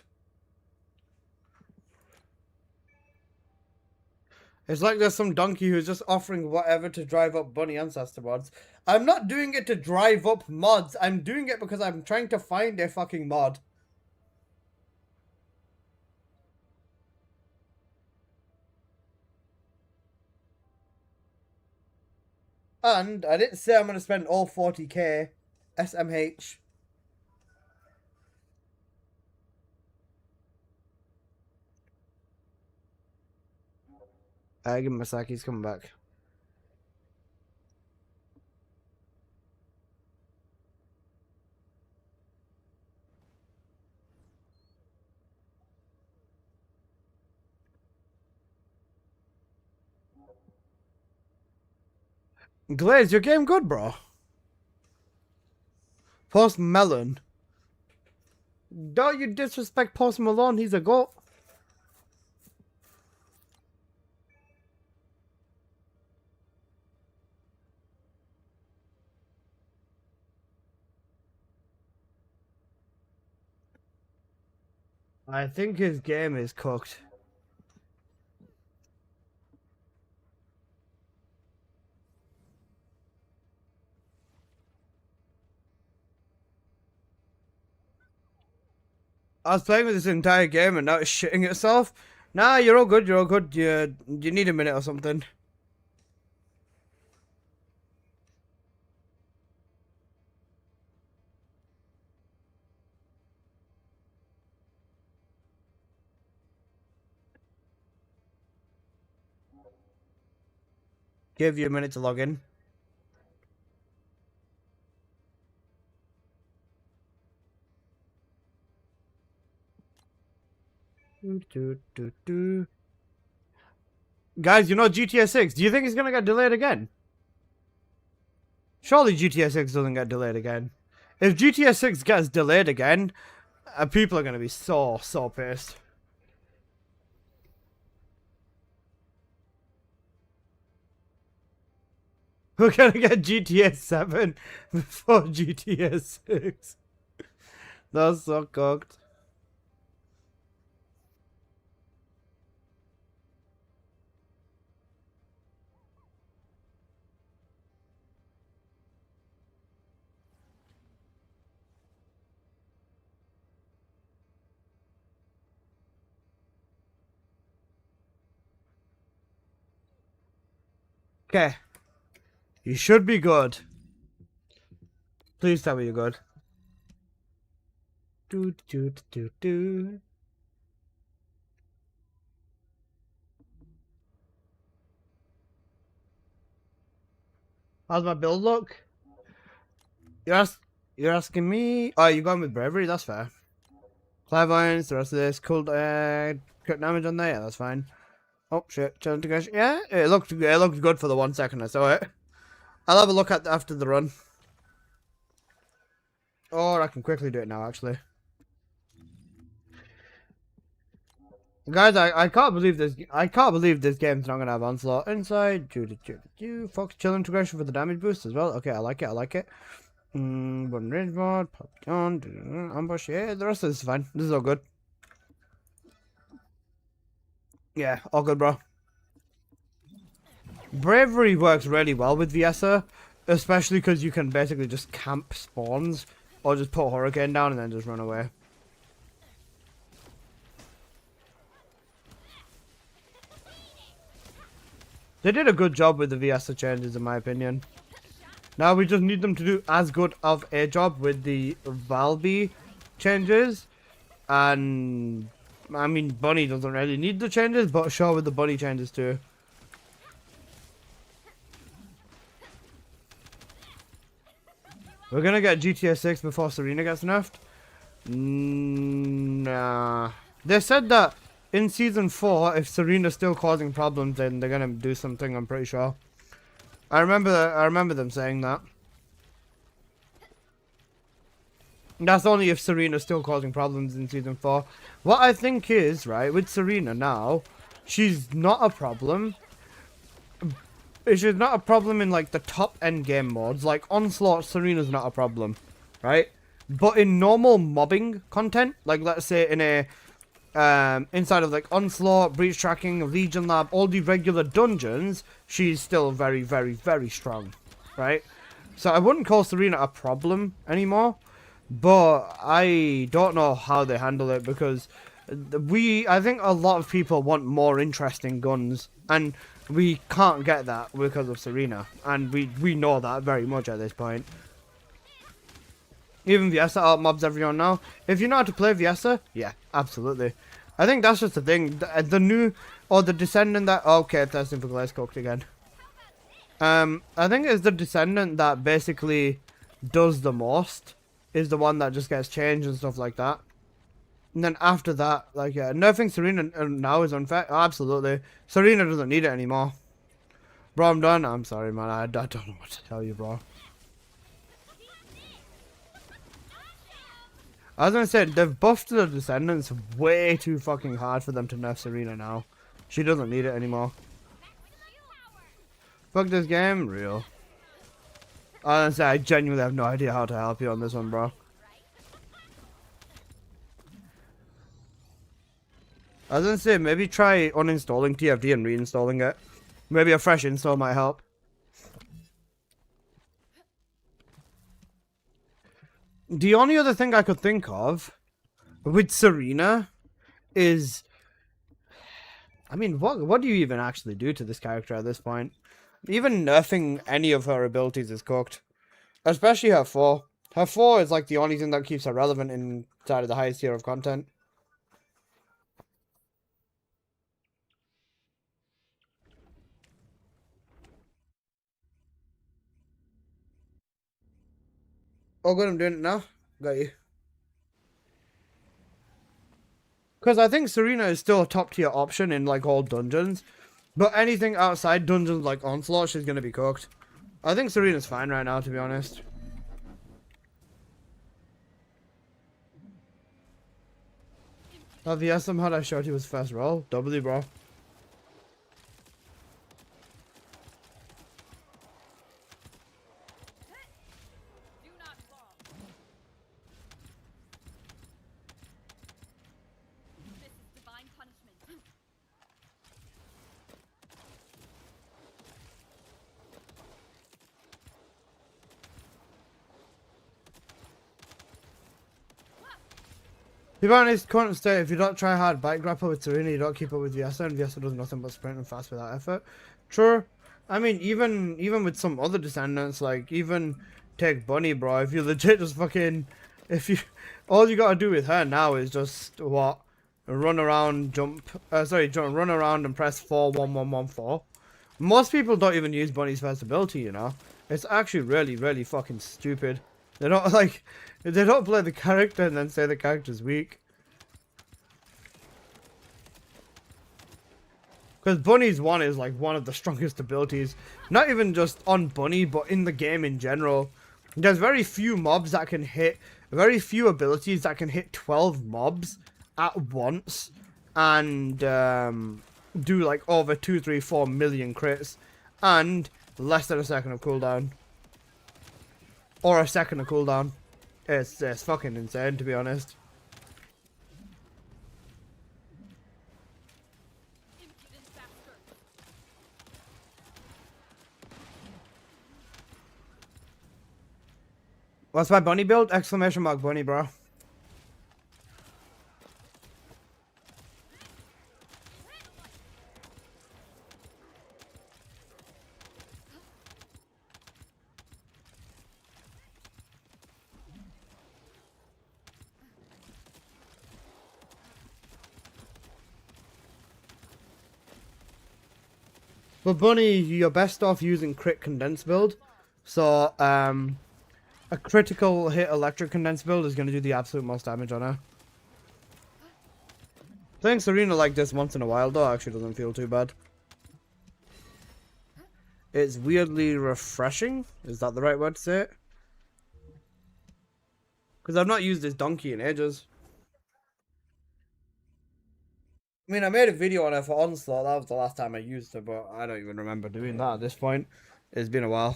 S6: It's like there's some donkey who's just offering whatever to drive up bunny ancestor mods. I'm not doing it to drive up mods. I'm doing it because I'm trying to find a fucking mod. And I didn't say I'm going to spend all 40k. SMH. Give him a sec, he's coming back. Glaze, your game good, bro. Post Melon. Don't you disrespect Post Malone, he's a goat. I think his game is cooked. I was playing with this entire game and now it's shitting itself. Nah, you're all good, you're all good. You need a minute or something. Give you a minute to log in. Guys, you know GTA 6, do you think it's gonna get delayed again? Surely GTA 6 doesn't get delayed again. If GTA 6 gets delayed again, people are gonna be so pissed. We're gonna get GTA 7 before GTA 6. That's so cooked. Okay. You should be good. Please tell me you're good. How's my build look? You're asking me? Oh, you're going with bravery? That's fair. Clairvoyance, the rest of this. Cool crit damage on there? Yeah, that's fine. Oh shit, challenge integration. Yeah, it looked good for the 1 second I saw it. I'll have a look at after the run. Or I can quickly do it now, actually. Guys, I can't believe this. I can't believe this game's not gonna have onslaught inside. Fox chill integration for the damage boost as well. Okay, I like it. I like it. Button range mod, pop on, ambush. Yeah, the rest of this is fine. This is all good. Yeah, all good, bro. Bravery works really well with Viesa, especially because you can basically just camp spawns or just put Hurricane down and then just run away. They did a good job with the Viesa changes, in my opinion. Now we just need them to do as good of a job with the Valby changes. And I mean, Bunny doesn't really need the changes, but sure with the Bunny changes too. We're gonna get GTA 6 before Serena gets nerfed. Nah. They said that in Season 4, if Serena's still causing problems, then they're gonna do something, I'm pretty sure. I remember them saying that. That's only if Serena's still causing problems in Season 4. What I think is, right, with Serena now, she's not a problem. She's not a problem in, like, the top end game modes. Like, Onslaught, Serena's not a problem, right? But in normal mobbing content, like, let's say in a, inside of, like, Onslaught, Breach Tracking, Legion Lab, all the regular dungeons, she's still very, very, very strong, right? So I wouldn't call Serena a problem anymore. But I don't know how they handle it, because I think a lot of people want more interesting guns, and we can't get that because of Serena, and we know that very much at this point. Even Viesa out mobs everyone now. If you know how to play Viesa, yeah, absolutely. I think that's just the thing. The new, or the Descendant that, okay, testing for Glaze cooked again. I think it's the Descendant that basically does the most. Is the one that just gets changed and stuff like that. And then after that, like, yeah, nerfing Serena now is unfair. Absolutely. Serena doesn't need it anymore. Bro, I'm done. I'm sorry, man. I don't know what to tell you, bro. I was gonna say, they've buffed the Descendants way too fucking hard for them to nerf Serena now. She doesn't need it anymore. Fuck this game. Real. Honestly, I genuinely have no idea how to help you on this one, bro. I was gonna say, maybe try uninstalling TFD and reinstalling it. Maybe a fresh install might help. The only other thing I could think of with Serena is, I mean, what do you even actually do to this character at this point? Even nerfing any of her abilities is cooked. Especially her 4. Her 4 is like the only thing that keeps her relevant inside of the highest tier of content. Oh good, I'm doing it now. Got you. Because I think Serena is still a top tier option in like all dungeons. But anything outside dungeons like Onslaught, she's going to be cooked. I think Serena's fine right now, to be honest. The SM had I showed you was first roll. W, bro.
S3: Do not fall. This is divine punishment.
S6: To be honest, current state, if you don't try hard bike grapple with Serena, you don't keep up with Viesa, and Viesa does nothing but sprint and fast without effort. True. I mean, even with some other Descendants, like, even take Bunny, bro, if you legit just fucking, all you gotta do with her now is just, what, run around, run around and press 4-1-1-1-4. Most people don't even use Bunny's first ability, you know. It's actually really, really fucking stupid. They don't, like, they don't play the character and then say the character's weak. Because Bunny's 1 is, like, one of the strongest abilities. Not even just on Bunny, but in the game in general. There's very few mobs that can hit, very few abilities that can hit 12 mobs at once. And, do, like, over 2, 3, 4 million crits. And less than a second of cooldown. Or a second of cooldown. It's fucking insane, to be honest. What's my bunny build? Exclamation mark bunny, bro. But Bunny, you're best off using crit condense build. So, A critical hit electric condense build is going to do the absolute most damage on her. Playing Serena like this once in a while though actually doesn't feel too bad. It's weirdly refreshing. Is that the right word to say it? Because I've not used this donkey in ages. I mean, I made a video on her for Onslaught. That was the last time I used her, but I don't even remember doing that at this point. It's been a while.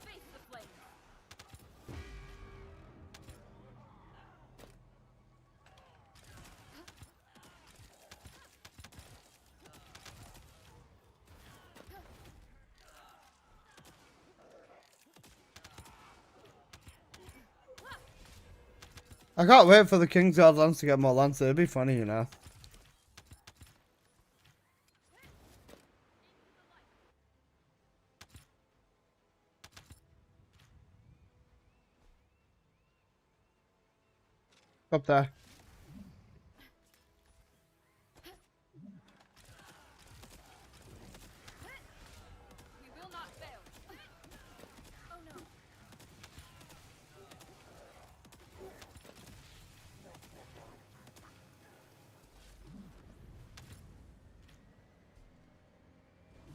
S3: Face the flame.
S6: I can't wait for the Kingsguard Lance to get more Lance. It'd be funny, you know. Up there.
S3: We will not fail. Oh no.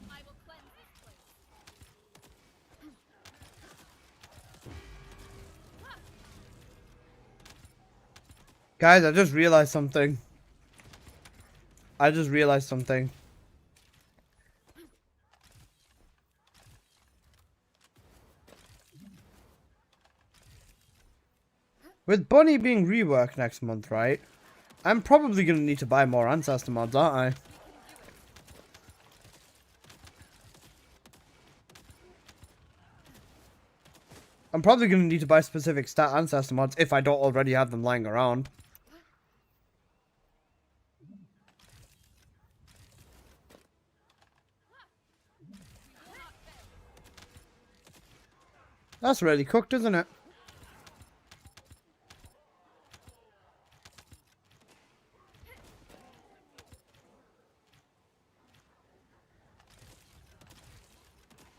S3: I will cleanse this place.
S6: Guys, I just realized something. With Bunny being reworked next month, right? I'm probably going to need to buy more Ancestor mods, aren't I? I'm probably going to need to buy specific stat Ancestor mods if I don't already have them lying around. That's really cooked, isn't it?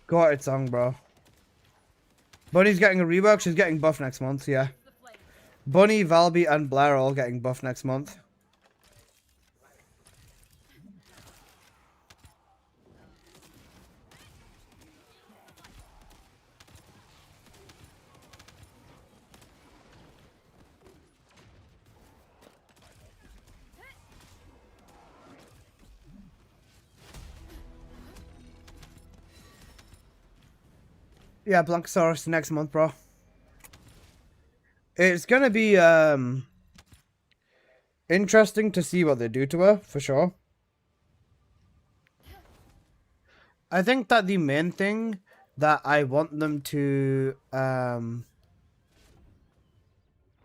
S6: Got it, song, bro. Bunny's getting a rework. She's getting buff next month, yeah. Bunny, Valby, and Blair are all getting buff next month. Yeah, Blankosaurus next month, bro. It's gonna be interesting to see what they do to her, for sure. I think that the main thing that I want them to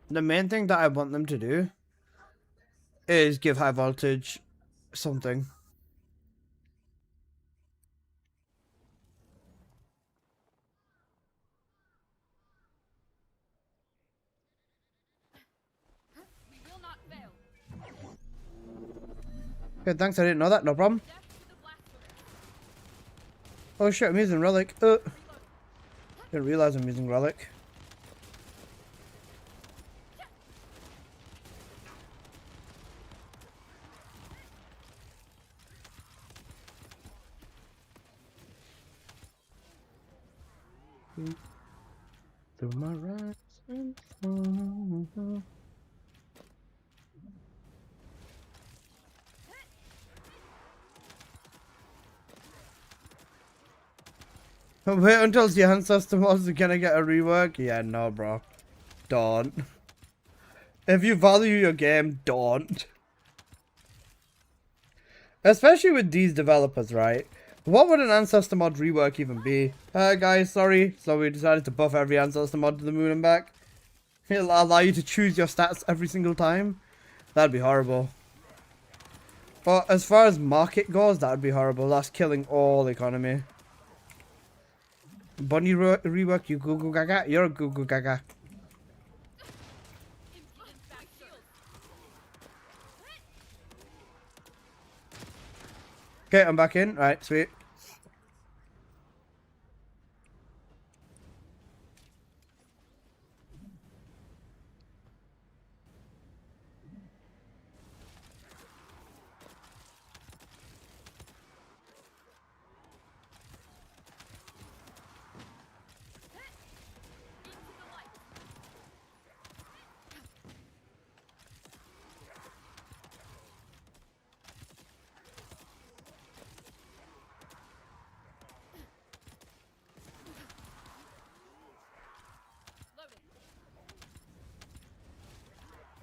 S6: do is give high voltage something.
S3: We will not fail.
S6: Okay, thanks, I didn't know that, no problem.
S3: Death to the blasphemous.
S6: Oh shit, I'm using Relic. Didn't realize I'm using Relic. Through my rise and fall. Wait until the ancestor was gonna get a rework? Yeah, no, bro. Don't. If you value your game, don't. Especially with these developers, right? What would an ancestor mod rework even be? Guys, sorry. So we decided to buff every ancestor mod to the moon and back. It'll allow you to choose your stats every single time. That'd be horrible. But as far as market goes, that'd be horrible. That's killing all economy. Bunny rework, you goo goo gaga. You're a goo goo gaga. Okay, I'm back in. Alright, sweet.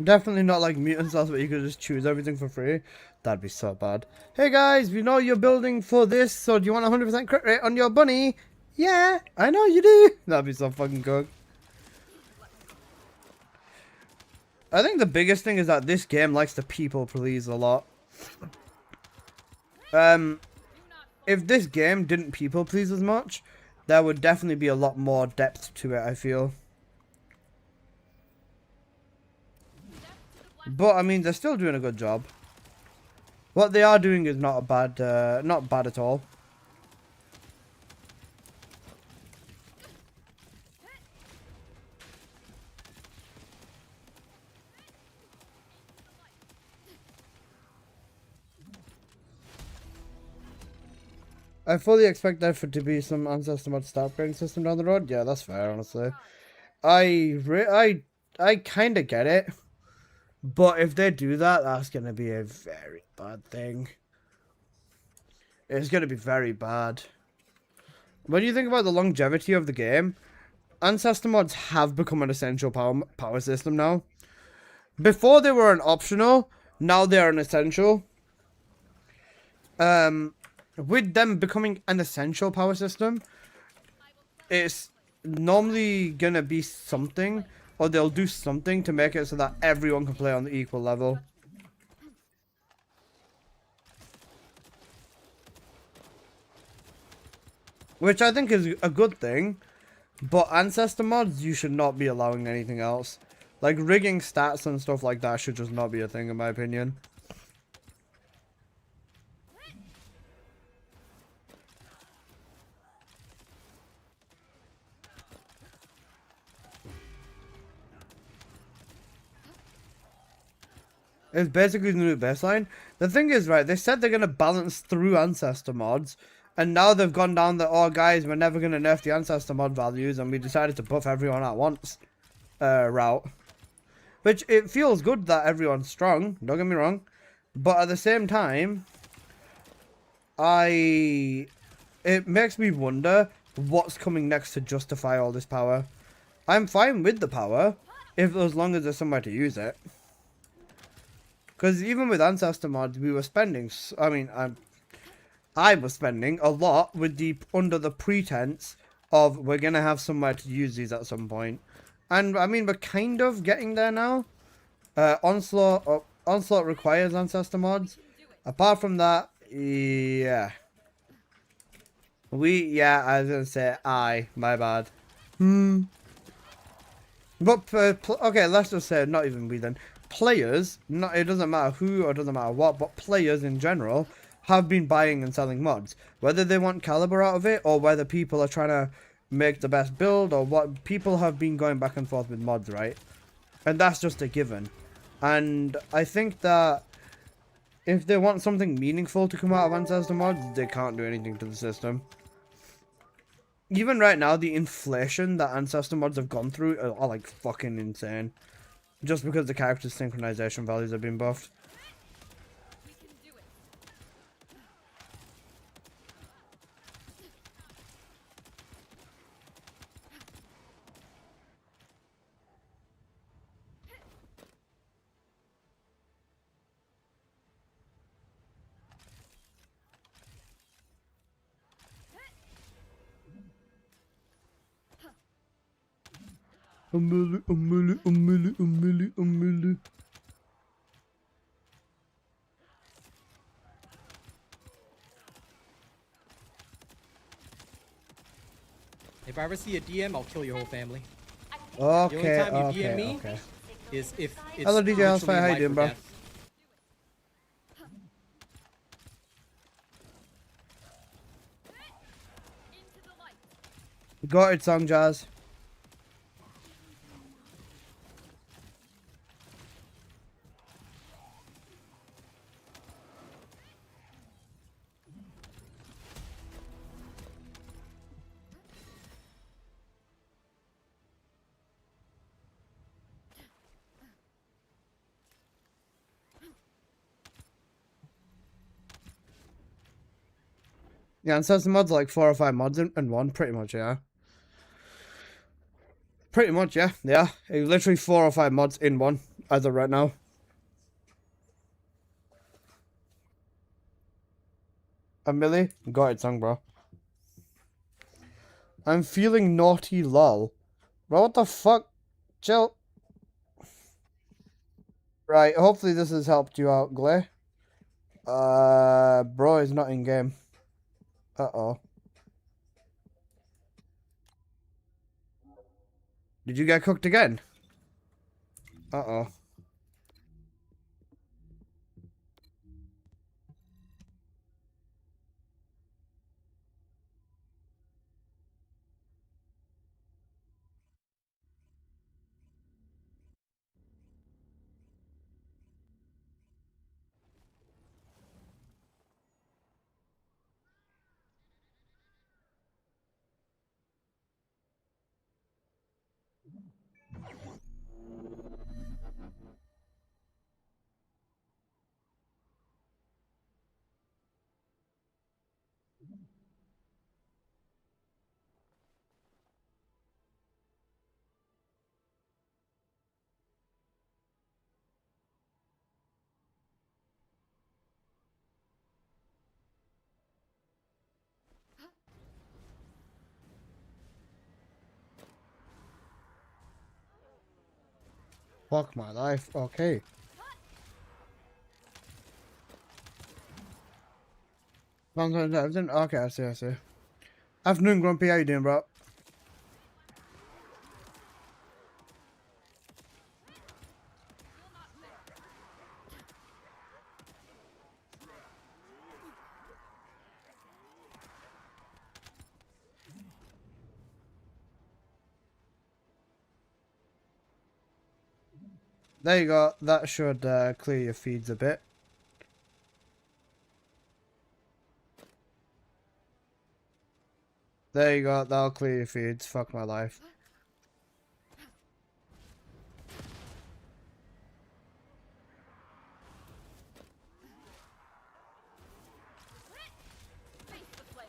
S6: Definitely not like mutant cells where you could just choose everything for free. That'd be so bad. Hey guys, we know you're building for this, so do you want 100% crit rate on your bunny? Yeah, I know you do. That'd be so fucking good. I think the biggest thing is that this game likes to people please a lot. If this game didn't people please as much, there would definitely be a lot more depth to it, I feel. But I mean, they're still doing a good job. What they are doing is not bad at all. I fully expect there to be some ancestor mod stat upgrading system down the road. Yeah, that's fair, honestly. I kind of get it. But if they do that, that's going to be a very bad thing. It's going to be very bad. When you think about the longevity of the game, ancestor mods have become an essential power system now. Before they were an optional, now they are an essential. With them becoming an essential power system, it's normally going to be something, or they'll do something to make it so that everyone can play on the equal level. Which I think is a good thing. But ancestor mods, you should not be allowing anything else. Like rigging stats and stuff like that should just not be a thing in my opinion. It's basically the new baseline. The thing is, right, they said they're going to balance through ancestor mods. And now they've gone down the, oh guys, we're never going to nerf the ancestor mod values. And we decided to buff everyone at once route. Which, it feels good that everyone's strong. Don't get me wrong. But at the same time, it makes me wonder what's coming next to justify all this power. I'm fine with the power, as long as there's somewhere to use it. Because even with ancestor mods, we were spending, I was spending a lot with under the pretense of we're going to have somewhere to use these at some point. And, I mean, we're kind of getting there now. Onslaught requires ancestor mods. Apart from that, yeah. I was going to say my bad. But, okay, let's just say, not even we then. Players, it doesn't matter who or doesn't matter what, but players in general have been buying and selling mods. Whether they want caliber out of it or whether people are trying to make the best build or what, people have been going back and forth with mods, right? And that's just a given. And I think that if they want something meaningful to come out of ancestor mods, they can't do anything to the system. Even right now, the inflation that ancestor mods have gone through are like fucking insane. Just because the character's synchronization values have been buffed. Umili.
S2: If I ever see a DM, I'll kill your whole family.
S1: Okay,
S2: The only time you DM
S1: okay,
S2: me
S1: okay.
S2: is if it's
S1: Hello, DJ
S2: literally
S1: Hellfire, how you
S2: life
S1: doing,
S2: or
S1: bro?
S2: death.
S3: Into the light.
S1: Got it, song Jazz. Yeah, and so the mods like 4 or 5 mods in one, pretty much, yeah. Pretty much, yeah. Yeah. It's literally 4 or 5 mods in one, as of right now. And Millie, got it, song, bro. I'm feeling naughty, lol. Bro, what the fuck? Chill. Right, hopefully this has helped you out, Glay. Bro is not in game. Uh-oh. Did you get cooked again? Uh-oh. Fuck my life. Okay. Okay, I see. Afternoon, Grumpy. How you doing, bro? There you go. That should clear your feeds a bit. There you go. That'll clear your feeds. Fuck my life.
S3: Face the flame.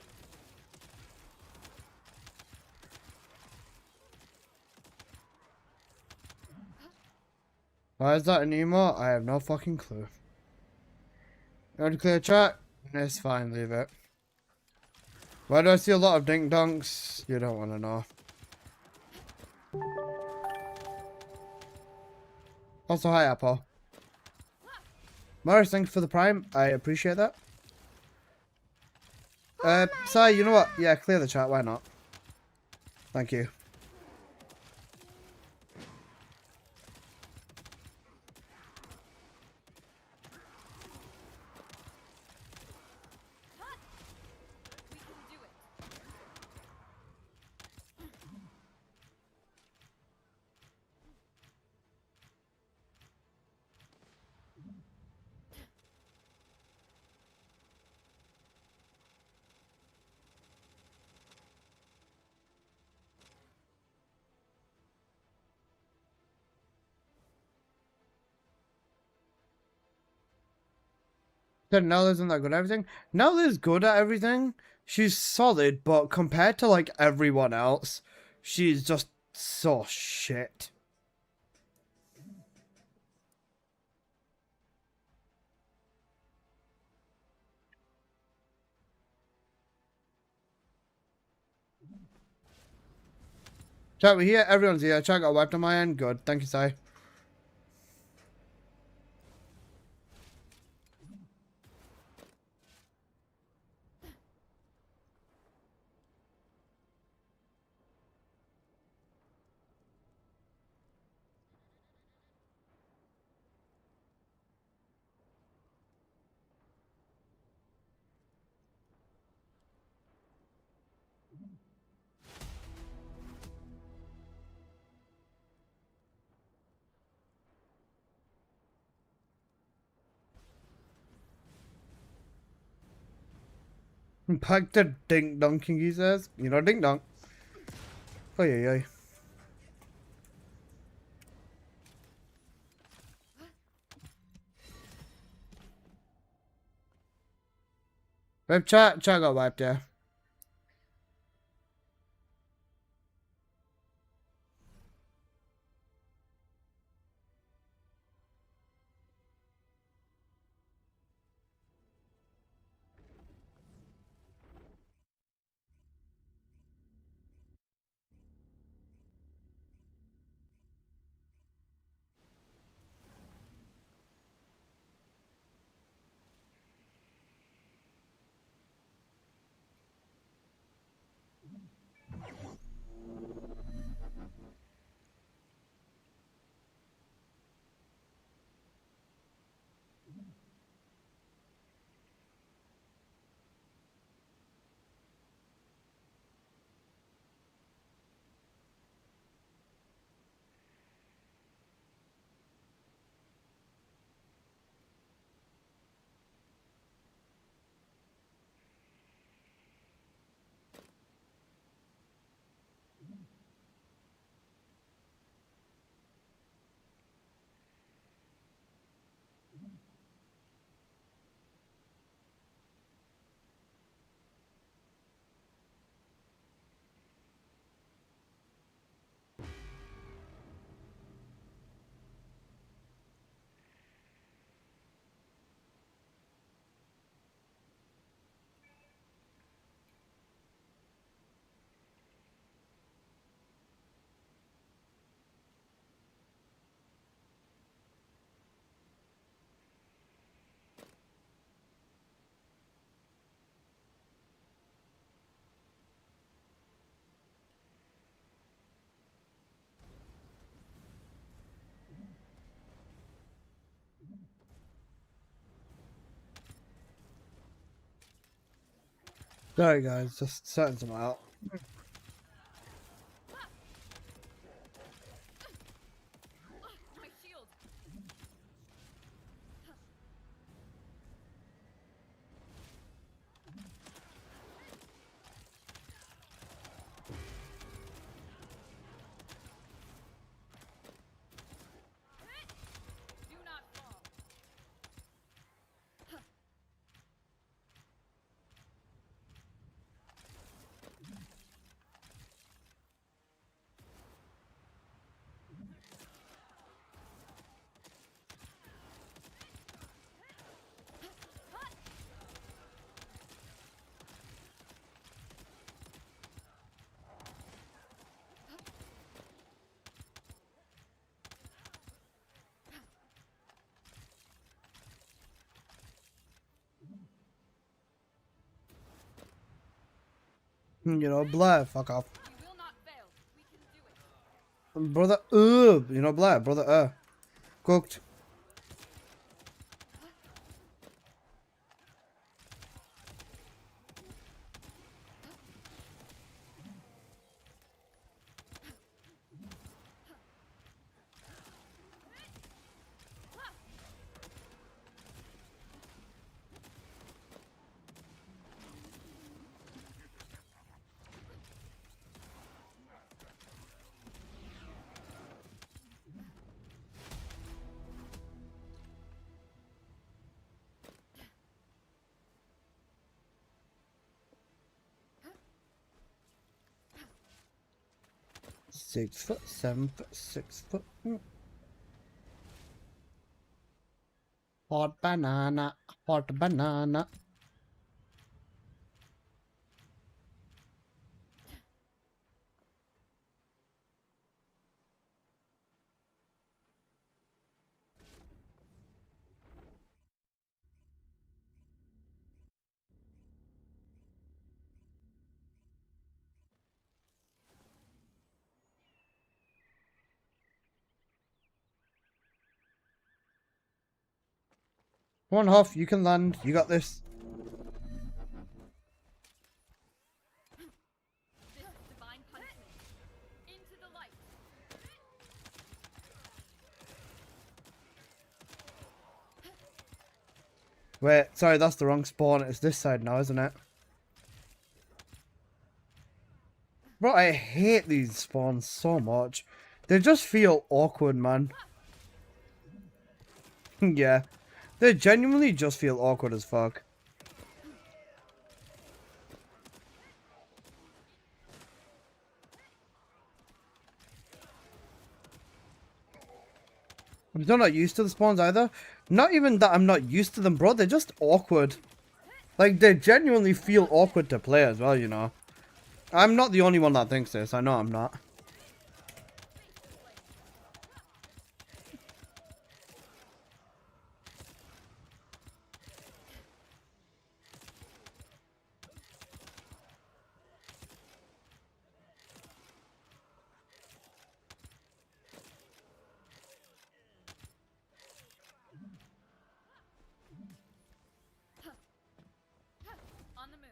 S1: Why is that an emo? I have no fucking clue. You want to clear chat? It's fine, leave it. Why do I see a lot of dink donks? You don't want to know. Also, hi, Apple. Morris, thanks for the prime. I appreciate that. Sai, you know what? Yeah, clear the chat. Why not? Thank you.
S3: We can do it.
S1: Said Nell isn't that good at everything. Nell is good at everything. She's solid, but compared to like everyone else, she's just so shit. Chat, we're here. Everyone's here. Chat got wiped on my end. Good. Thank you, Si. Back to Dink Donking, he says. You know Dink Donk. Oh, yeah. Web chat got wiped, yeah. Sorry, guys. Just sorting some out.
S3: My shield. Do not fall.
S1: You know, Blair, fuck off.
S3: We will not fail. We can do it.
S1: Brother, you know, Blair, brother, cooked. Six foot, 7 foot, 6 foot. Hot banana, hot banana.
S6: Come on, Hoff, you can land. You got this.
S3: This is divine punishment. Into the light.
S6: Wait, sorry, that's the wrong spawn. It's this side now, isn't it? Bro, I hate these spawns so much. They just feel awkward, man. Yeah. They genuinely just feel awkward as fuck. I'm still not used to the spawns either. Not even that I'm not used to them, bro. They're just awkward. Like, they genuinely feel awkward to play as well, you know. I'm not the only one that thinks this. I know I'm not.
S3: On the move.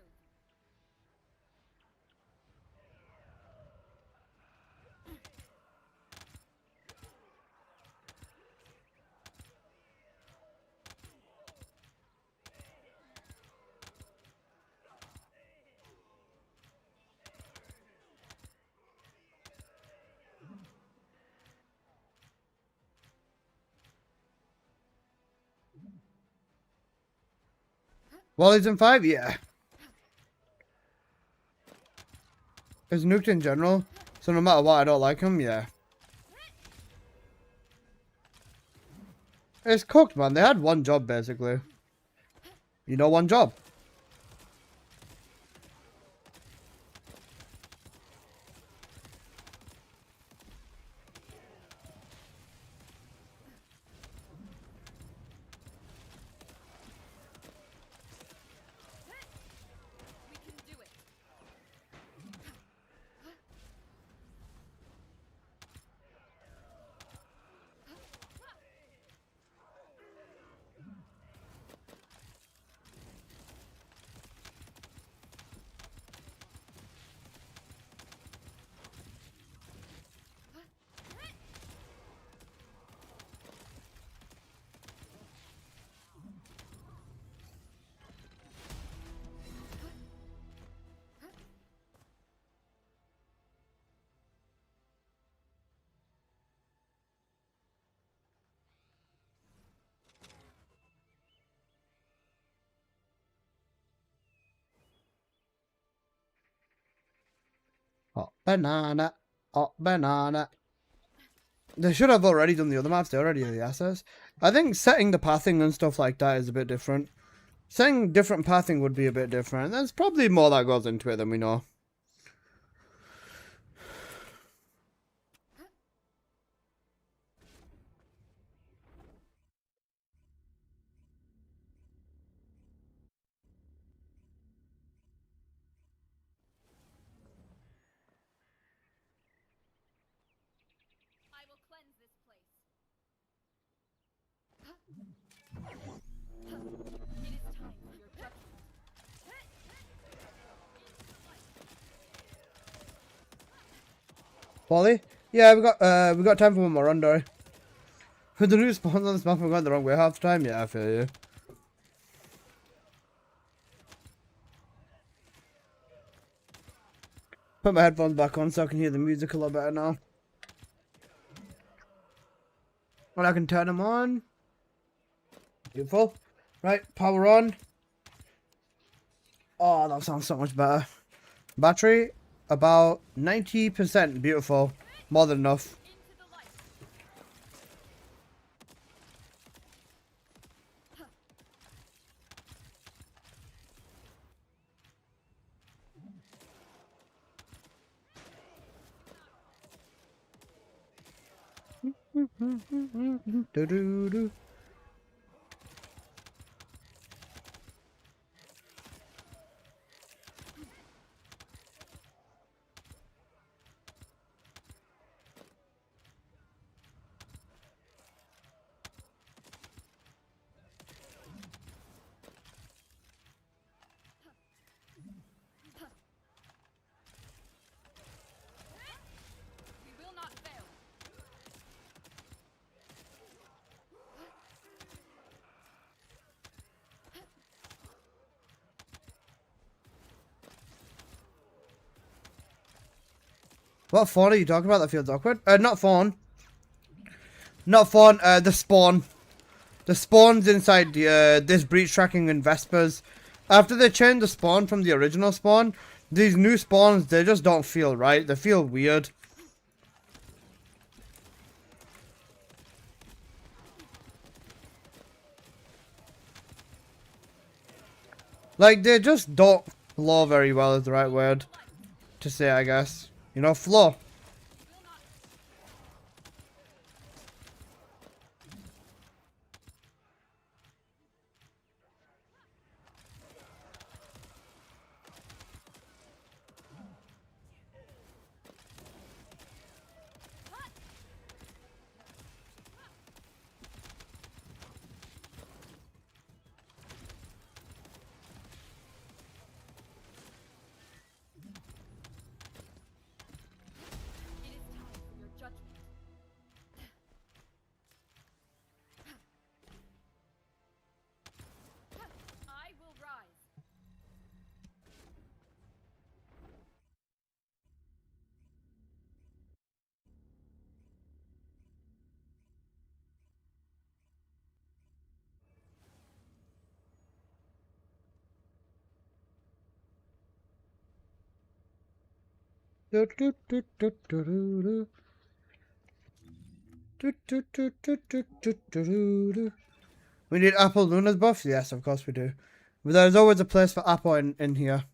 S6: Well, he's in 5? Yeah. He's nuked in general, so no matter what, I don't like him, yeah. It's cooked, man. They had one job, basically. You know, one job.
S3: We can do it.
S6: Hot banana. Hot banana. They should have already done the other maps. They already have the assets. I think setting the pathing and stuff like that is a bit different. Setting different pathing would be a bit different. There's probably more that goes into it than we know.
S3: I will cleanse this place. It is time for your judgment.
S6: Polly? Yeah, we got time for one more run, Dory. With the new spawns on this map, I'm going the wrong way half the time. Yeah, I feel you. Put my headphones back on so I can hear the music a lot better now. And I can turn them on. Beautiful. Right, power on. Oh, that sounds so much better. Battery, about 90%. Beautiful. More than enough.
S3: Into the light.
S6: Do-do-do. What fawn are you talking about that feels awkward? Not fawn. Not fawn, the spawn. The spawns inside this breach tracking and Vespers. After they changed the spawn from the original spawn, these new spawns, they just don't feel right. They feel weird. Like, they just don't flow very well is the right word to say, I guess. You know, flow.
S3: It is time for your judgment. I will rise.
S6: Do, do, do, do, do, do, do. Do, do, do, do, do, do, do, do. We need Apple Luna's buff? Yes, of course we do. But there's always a place for Apple in here.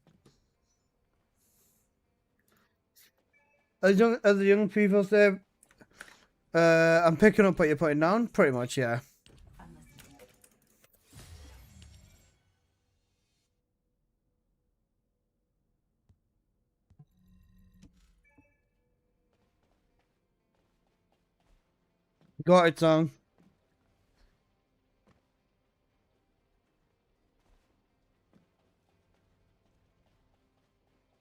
S6: As the young people say, I'm picking up what you're putting down. Pretty much, yeah. Got it, song.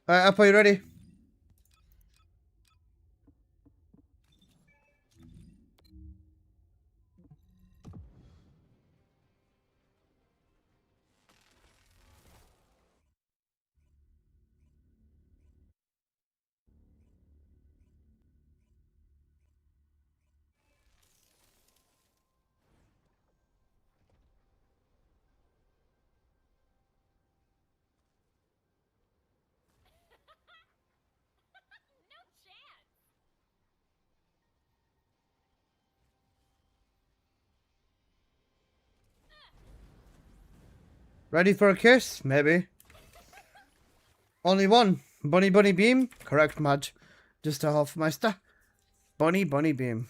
S6: Alright, Apple, you ready?
S3: No chance.
S6: Ready for a kiss? Maybe. Only one. Bunny Bunny Beam? Correct, Madge. Just a Hofmeister. Bunny Bunny Beam.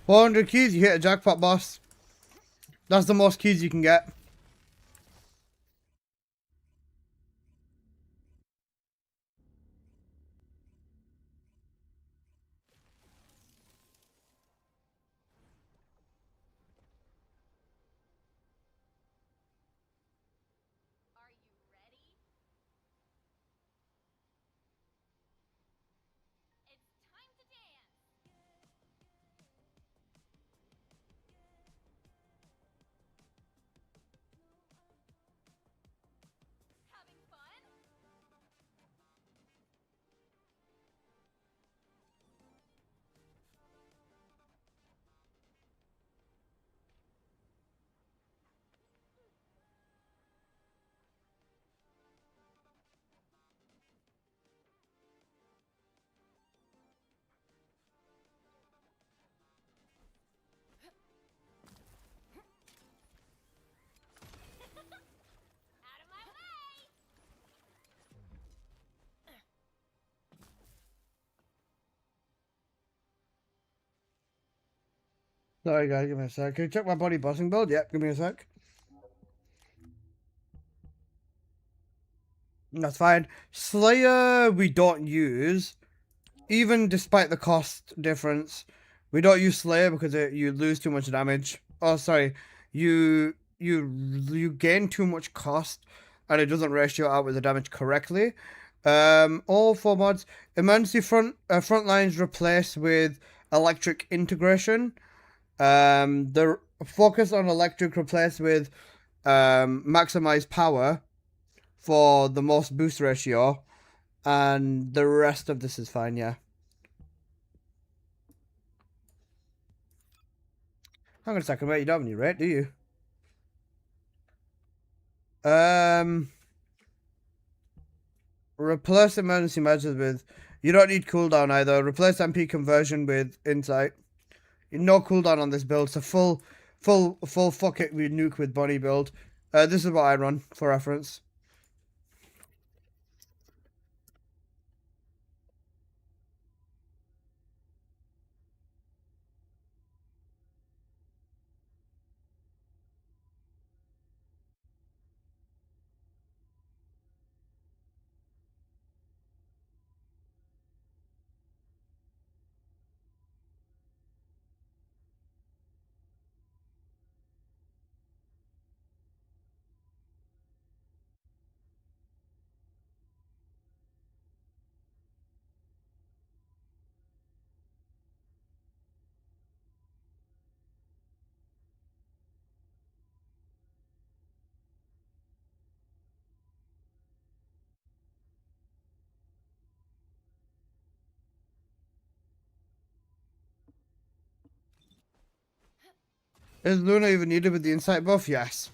S6: $400 keys, you hit a jackpot, boss. That's the most keys you can get.
S3: Are you ready? It's time to dance.
S6: Sorry guys, give me a sec. Can you check my body bossing build? Yep, give me a sec. That's fine. Slayer we don't use, even despite the cost difference. We don't use Slayer because you lose too much damage. Oh, sorry, you gain too much cost, and it doesn't ratio out with the damage correctly. All 4 mods: emergency front lines replaced with electric integration. The focus on electric replaced with maximize power for the most boost ratio, and the rest of this is fine, yeah. Hang on a second, mate, you don't have any rate, do you? Replace emergency measures with... You don't need cooldown either. Replace MP conversion with insight. No cooldown on this build. It's a full fuck it with nuke with bunny build. This is what I run for reference. Is Luna even needed with the insight buff? Yes.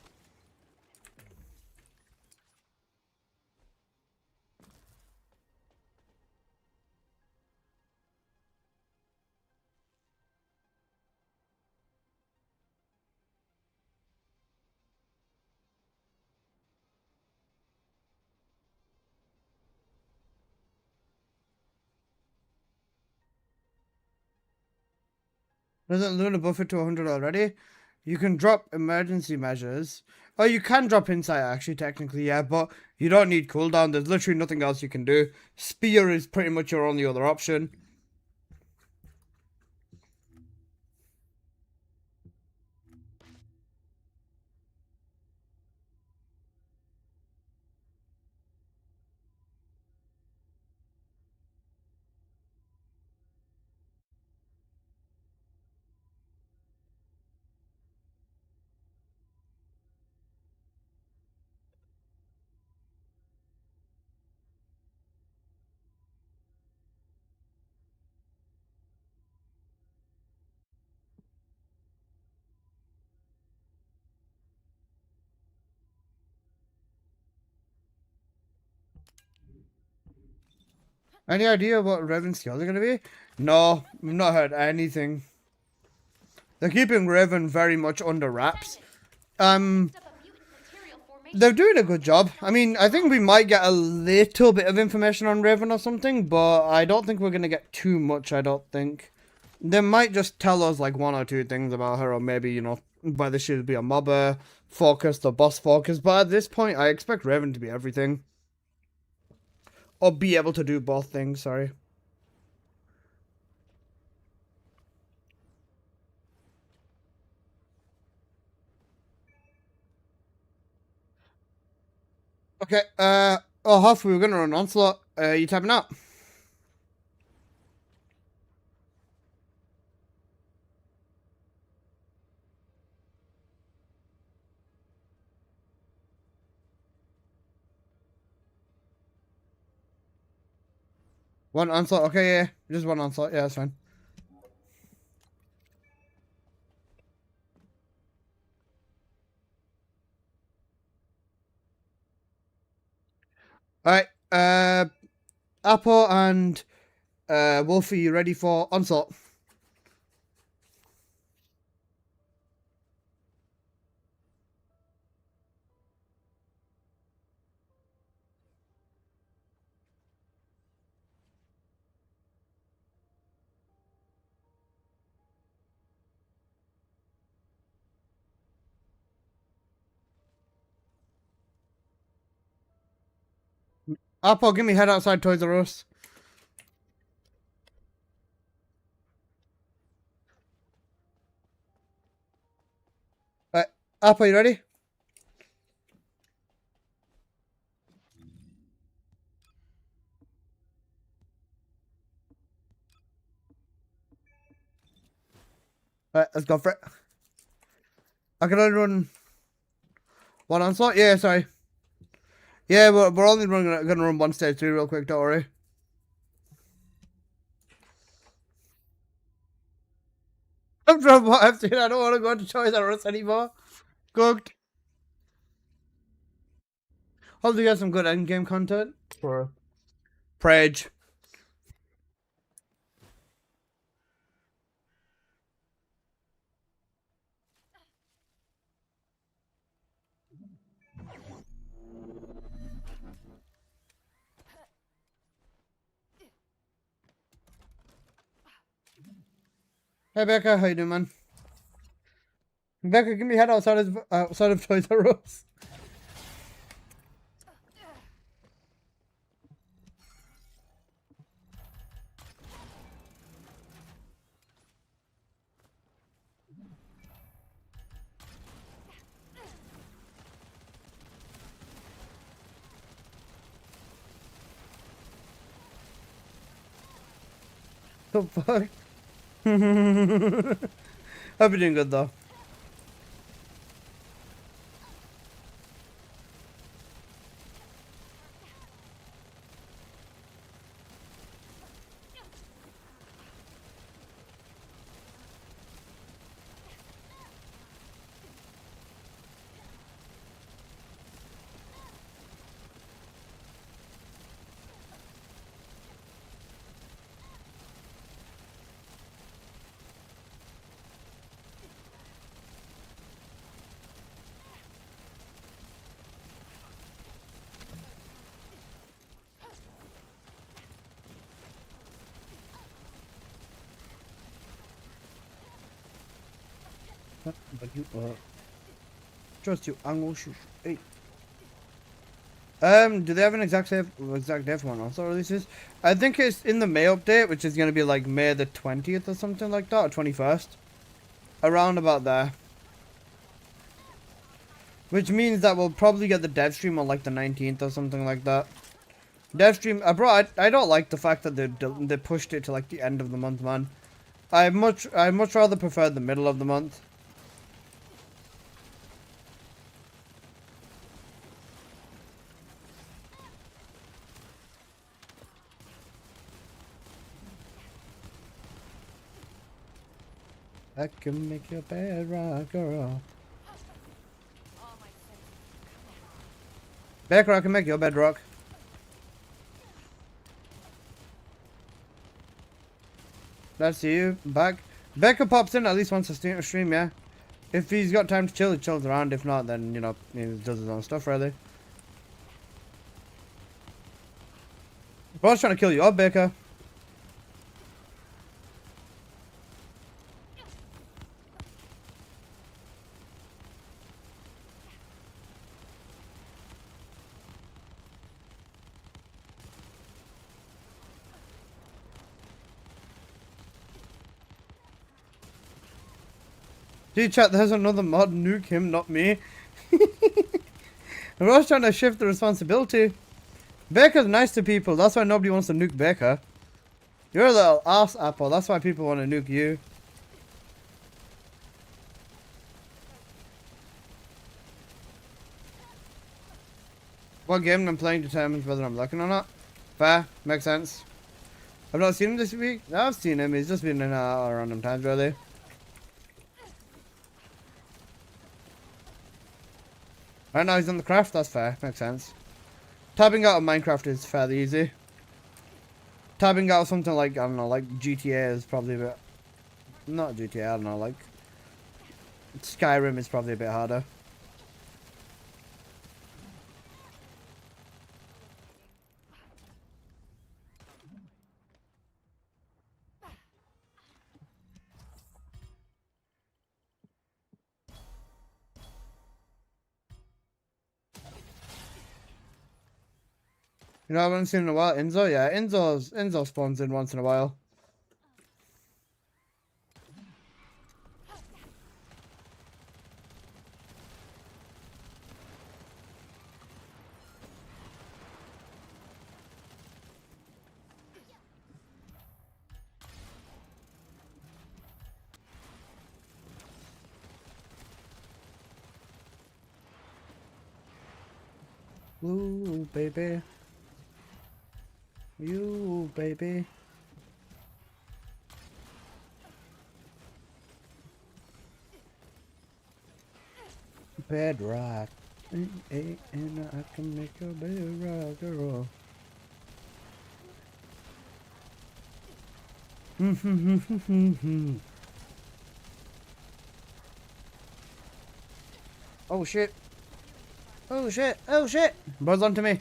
S6: Doesn't Luna buff it to 100 already? You can drop emergency measures. Oh, you can drop insight actually, technically, yeah, but you don't need cooldown. There's literally nothing else you can do. Spear is pretty much your only other option. Any idea what Raven's skills are going to be? No, we've not heard anything. They're keeping Raven very much under wraps. They're doing a good job. I mean, I think we might get a little bit of information on Raven or something, but I don't think we're going to get too much, I don't think. They might just tell us like 1 or 2 things about her, or maybe, you know, whether she'll be a mobber focused or boss focused, but at this point, I expect Raven to be everything. Or be able to do both things, sorry. Okay, oh, Huff, we were gonna run Onslaught. You tapping out? One Onslaught, okay, yeah. Just one Onslaught, yeah, that's fine. Alright, Apple and Wolfie, you ready for Onslaught? Apple, give me head outside Toys R Us. Right, Apple, you ready? Right, let's go for it. I can only run one onslaught? Yeah, sorry. Yeah, we're only gonna run one stage 3 real quick, don't worry. I'm from what I've seen. I don't want to go to Toys R Us anymore. Cooked. Hopefully, you get some good endgame content for Prage. Hey Becca, how you doing, man? Becca, give me head outside of Toys R Us. The fuck? Hope you're doing good though. But you trust you, Angle Shush. Hey. Do they have an exact day for one also releases? I think it's in the May update, which is gonna be like May the 20th or something like that, or 21st. Around about there. Which means that we'll probably get the dev stream on like the 19th or something like that. Dev stream, bro, I don't like the fact that they pushed it to like the end of the month, man. I much rather prefer the middle of the month. I can make your bed rock, girl. Becca, I can make your bed rock. That's you. Back. Becca pops in at least once a stream, yeah. If he's got time to chill, he chills around. If not, then, you know, he does his own stuff, really. Bro's trying to kill you up, Becca. Dude, chat, there's another mod. Nuke him, not me. Bro's trying to shift the responsibility. Becca's nice to people. That's why nobody wants to nuke Becca. You're a little ass apple. That's why people want to nuke you. What game I'm playing determines whether I'm looking or not. Fair. Makes sense. I've not seen him this week. I've seen him. He's just been in and out at random times, really. Right now he's on the craft. That's fair. Makes sense. Tabbing out of Minecraft is fairly easy. Tabbing out of something like, I don't know, like GTA is probably a bit... Not GTA, I don't know, like... Skyrim is probably a bit harder. You know, I haven't seen in a while. Enzo, yeah, Enzo spawns in once in a while. Ooh, baby. You, baby. Bedrock. And I can make a bedrock girl. Oh shit. Oh shit. Oh shit. Buzz onto me.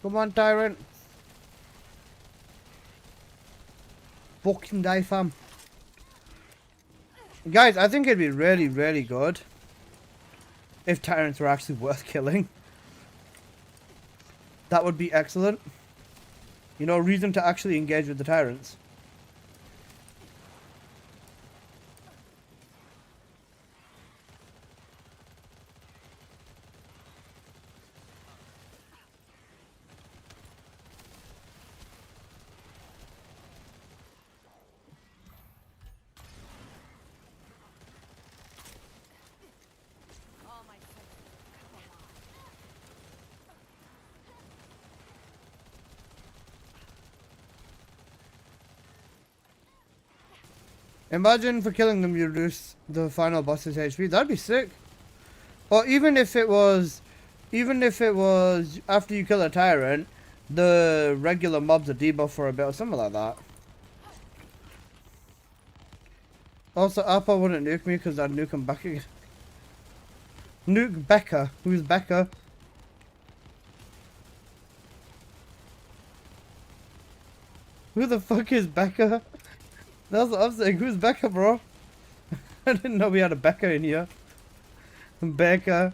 S6: Come on, Tyrant. Fucking die, fam. Guys, I think it'd be really, really good if Tyrants were actually worth killing. That would be excellent. You know, reason to actually engage with the Tyrants. Imagine for killing them you reduce the final boss's HP. That'd be sick. Or even if it was after you kill a tyrant, the regular mobs are debuffed for a bit or something like that. Also, Appa wouldn't nuke me because I'd nuke him back again. Nuke Becca. Who's Becca? Who the fuck is Becca? That's what I'm saying. Who's Becca, bro? I didn't know we had a Becca in here. Becca.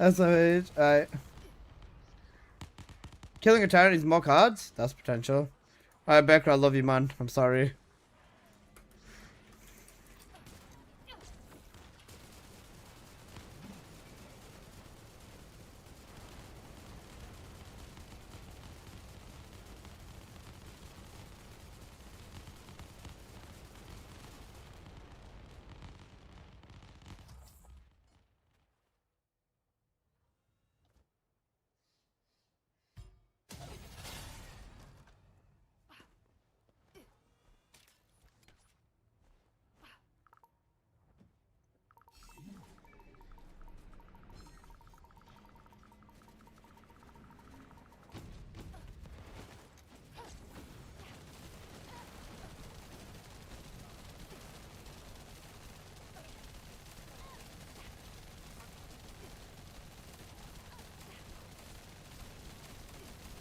S6: SOH. Alright. Killing a tyrant needs more cards? That's potential. Alright, Becca, I love you, man. I'm sorry.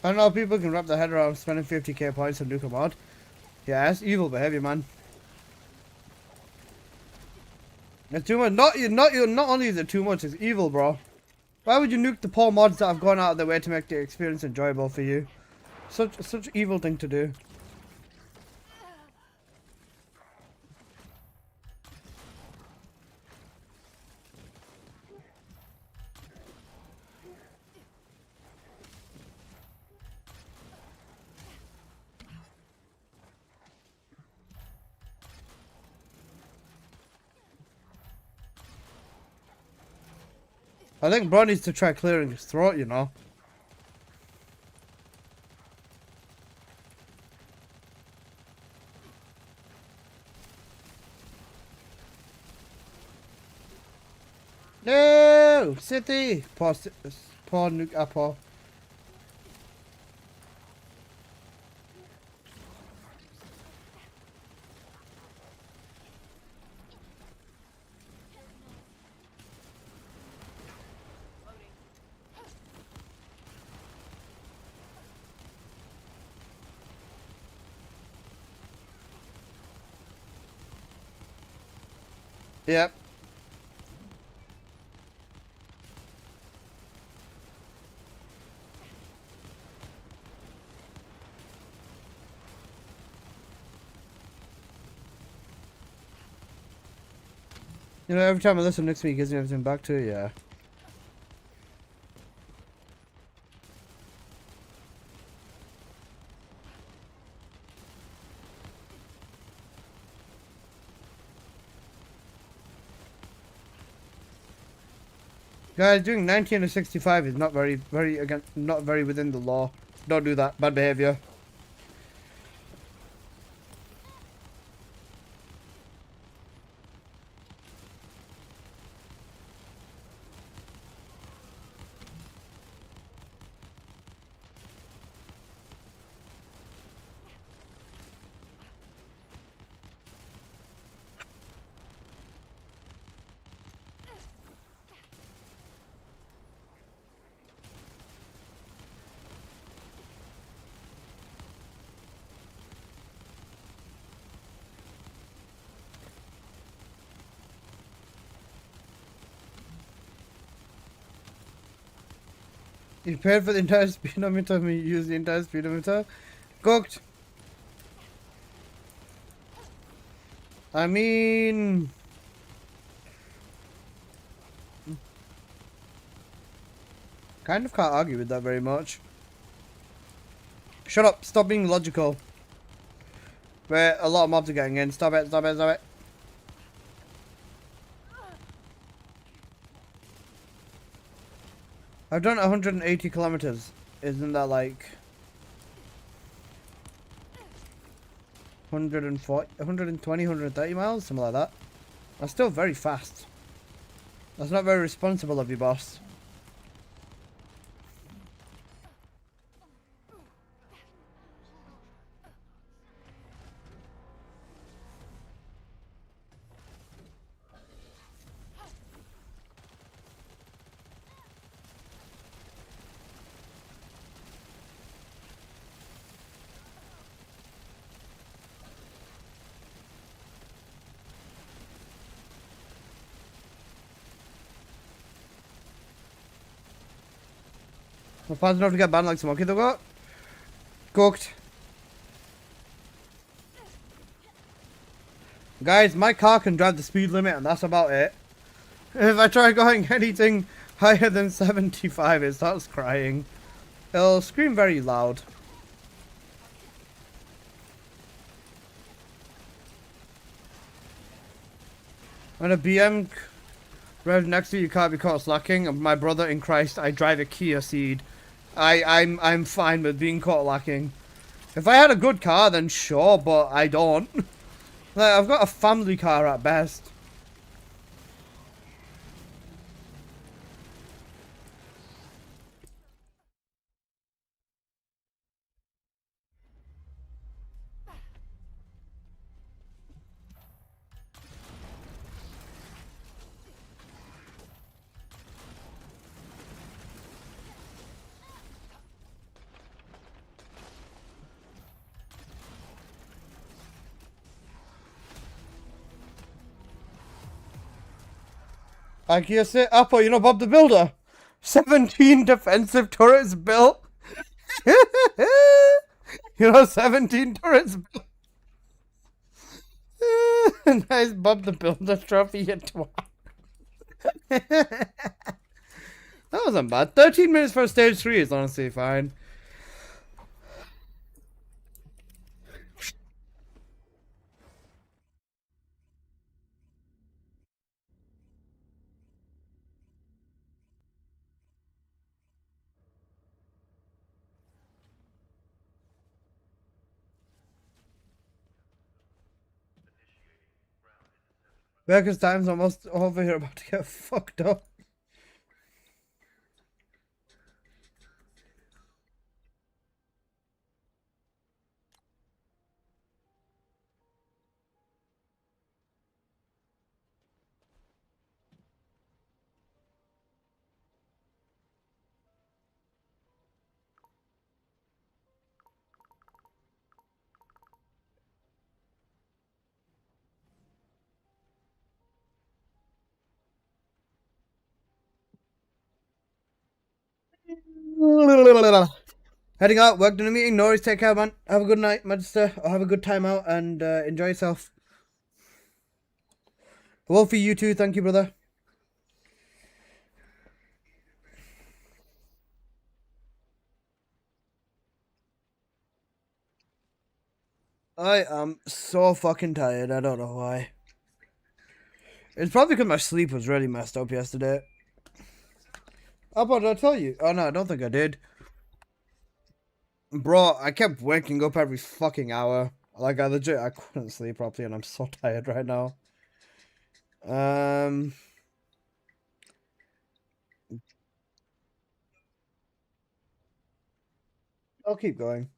S6: I don't know if people can wrap their head around spending 50k points on nuke a mod. Yeah, that's evil behavior, man. It's too much. Not only is it too much, it's evil, bro. Why would you nuke the poor mods that have gone out of their way to make the experience enjoyable for you? Such evil thing to do. I think Bro needs to try clearing his throat, you know. No! City! Poor nuke Apple. Yep. You know, every time I listen next week, gives me everything back to it, yeah. Guys, doing 19 to 65 is not not very within the law. Don't do that. Bad behavior. You paid for the entire speedometer, me use the entire speedometer. Cooked. I mean... kind of can't argue with that very much. Shut up, stop being logical. Where a lot of mobs are getting in. Stop it, stop it, stop it. I've done 180 kilometers. Isn't that like 140, 120, 130 miles? Something like that. That's still very fast. That's not very responsible of you, boss. I'm fast enough to get banned like Smokey though got. Cooked. Guys, my car can drive the speed limit and that's about it. If I try going anything higher than 75, it starts crying. It'll scream very loud. When a BM revs next to you, can't be caught slacking. My brother in Christ, I drive a Kia Ceed. I'm fine with being caught lacking. If I had a good car, then sure, but I don't. Like, I've got a family car at best. Accuracy. Apple, you know Bob the Builder? 17 defensive turrets built. You know, 17 turrets built. Nice Bob the Builder trophy, you twat. That wasn't bad. 13 minutes for stage 3 is honestly fine. Because time's almost over here, about to get fucked up. Heading out, worked in a meeting. No worries, take care, man. Have a good night, Magister. Or have a good time out and enjoy yourself. Well, for you too, thank you, brother. I am so fucking tired. I don't know why. It's probably because my sleep was really messed up yesterday. Oh, but did I tell you? Oh, no, I don't think I did. Bro, I kept waking up every fucking hour. Like, I couldn't sleep properly and I'm so tired right now. I'll keep going.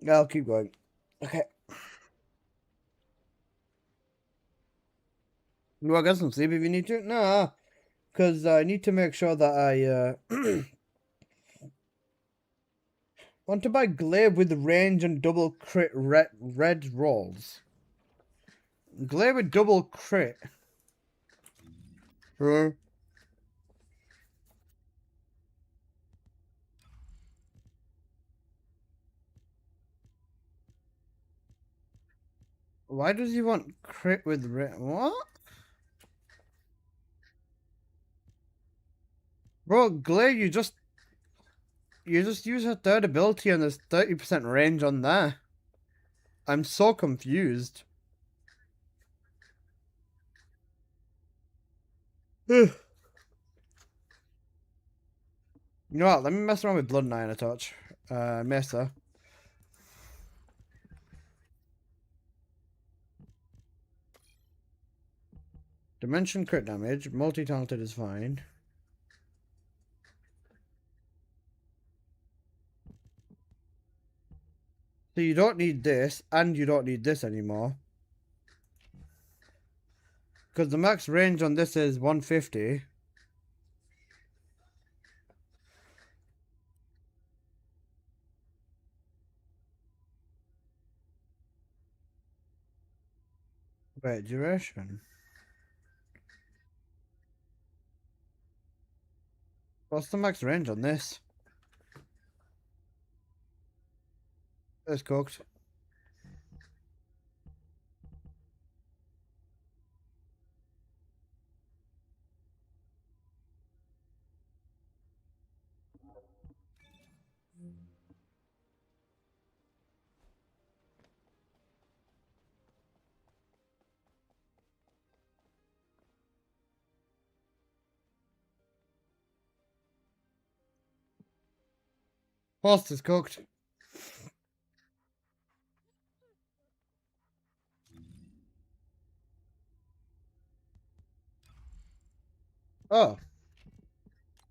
S6: Yeah, I'll keep going. Okay. You want to get some sleep if you need to? Nah. Because I need to make sure that I want to buy glaive with range and double crit red rolls. Glaive with double crit. Huh? Why does he want crit with red? What? Bro, glaive, you just use her third ability and there's 30% range on there. I'm so confused. You know what? Let me mess around with Blood Nine a touch. Mesa. Dimension crit damage. Multi-talented is fine. So you don't need this, and you don't need this anymore. Because the max range on this is 150. Wait, duration. What's the max range on this? It's cooked. Past is cooked. Oh.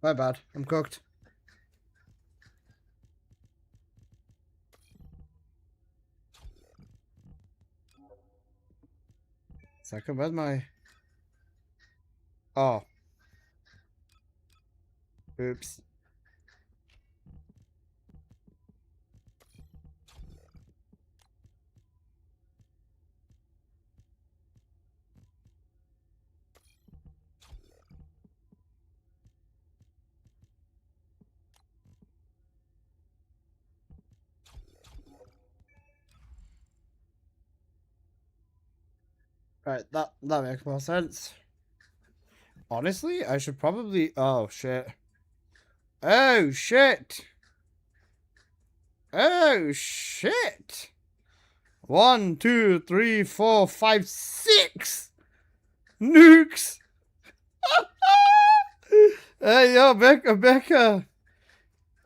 S6: My bad. I'm cooked. Second, where's my... Oh. Oops. Right, that makes more sense. Honestly, I should probably... Oh, shit. Oh, shit! Oh, shit! 1, 2, 3, 4, 5, 6 nukes! Hey, yo, Becca!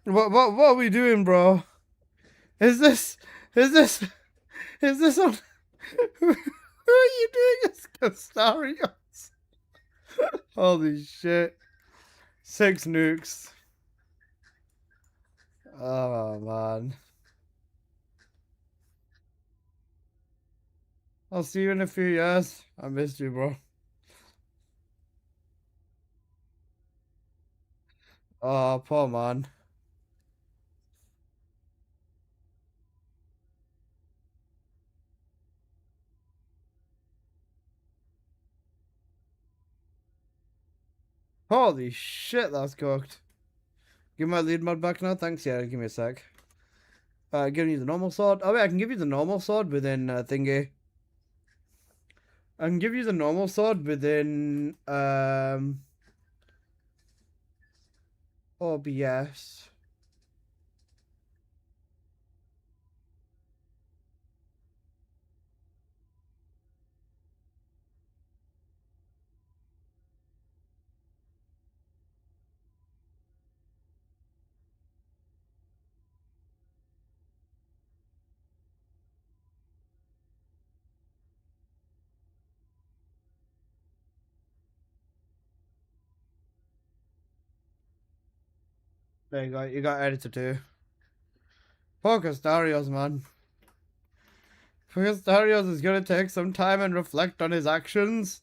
S6: What are we doing, bro? Is this on... Who are you doing as Castarios? Holy shit. 6 nukes. Oh, man. I'll see you in a few years. I missed you, bro. Oh, poor man. Holy shit, that's cooked. Give my lead mod back now. Thanks. Yeah, give me a sec. Giving you the normal sword. Oh wait, I can give you the normal sword within thingy. I can give you the normal sword within OBS. There you go. You got editor too. Focus Darius, man. Focus Darius is gonna take some time and reflect on his actions.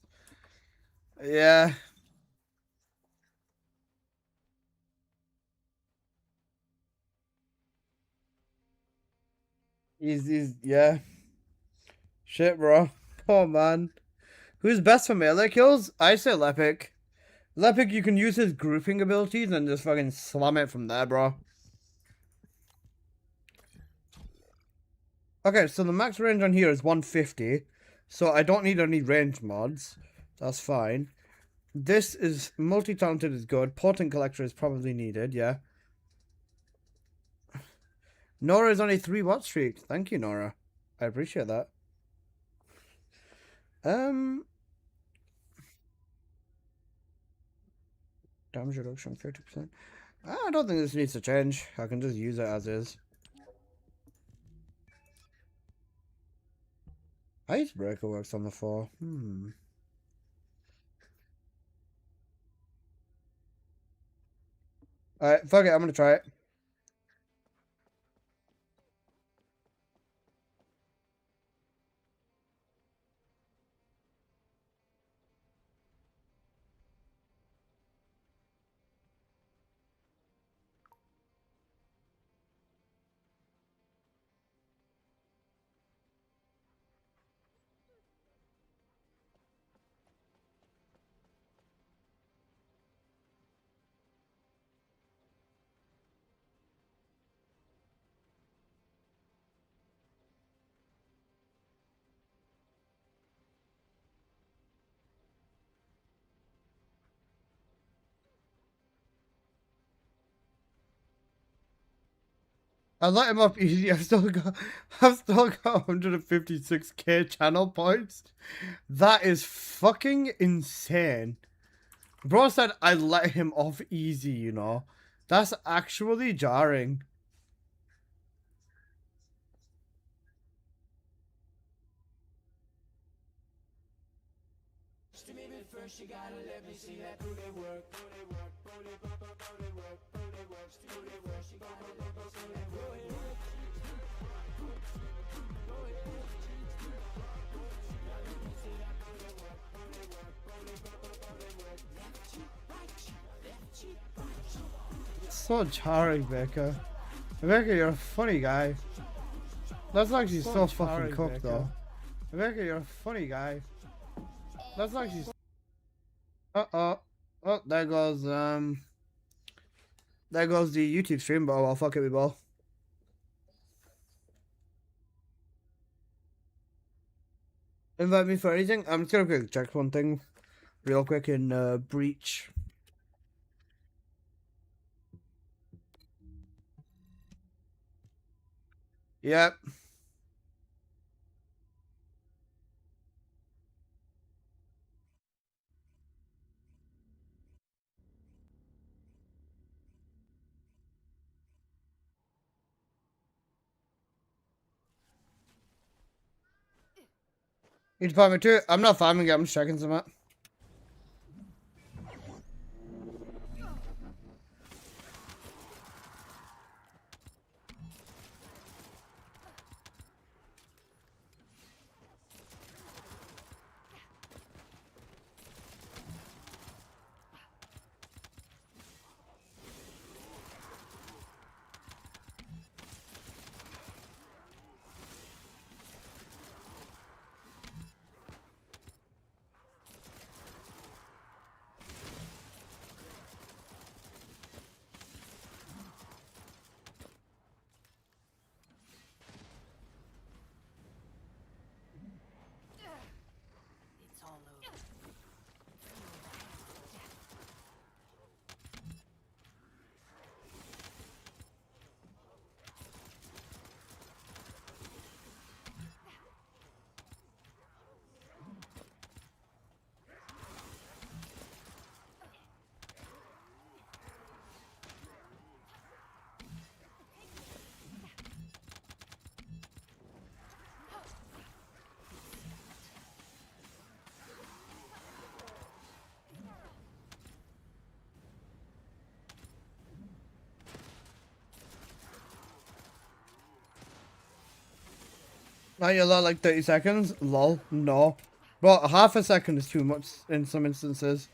S6: Yeah. He's yeah. Shit, bro. Poor man. Who's best for melee kills? I say Lepic. Lepic, you can use his grouping abilities and just fucking slam it from there, bro. Okay, so the max range on here is 150. So I don't need any range mods. That's fine. This is multi-talented is good. Potent collector is probably needed, yeah. Nora is on a 3 watt streak. Thank you, Nora. I appreciate that. Damage reduction 50%. I don't think this needs to change. I can just use it as is. Icebreaker works on the 4. Alright, fuck it, I'm gonna try it. I let him up easy. I've still got 156k channel points. That is fucking insane. Bro said I let him off easy, you know. That's actually jarring. So jarring, Becca. Becca, you're a funny guy. That's actually so fucking cooked, though. Becca, you're a funny guy. That's actually. Oh, there goes the YouTube stream, but I'll fuck it with ball. Invite me for anything? I'm just gonna quick check one thing real quick in Breach. Yep. You farm it too? I'm not farming it, I'm just checking some out. Now you lot like 30 seconds? Lol. No. But half a second is too much in some instances.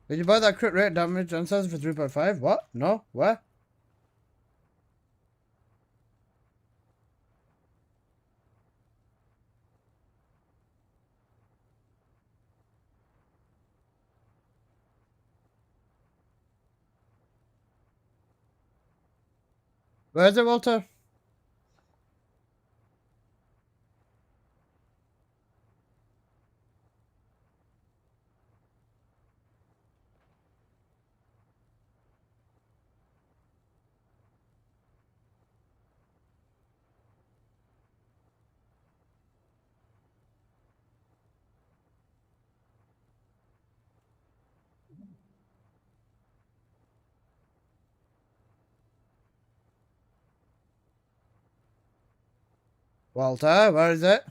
S6: Did you buy that crit rate damage and says for 3.5? What? No? Where? Where is it, Walter? Walter, where is it?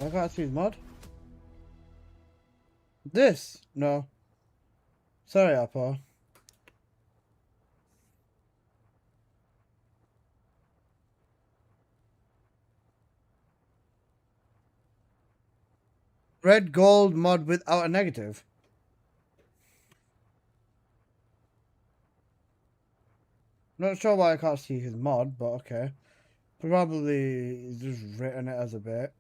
S6: I can't see his mod. This? No. Sorry, Apple. Red gold mod without a negative. Not sure why I can't see his mod, but okay. Probably just written it as a bit.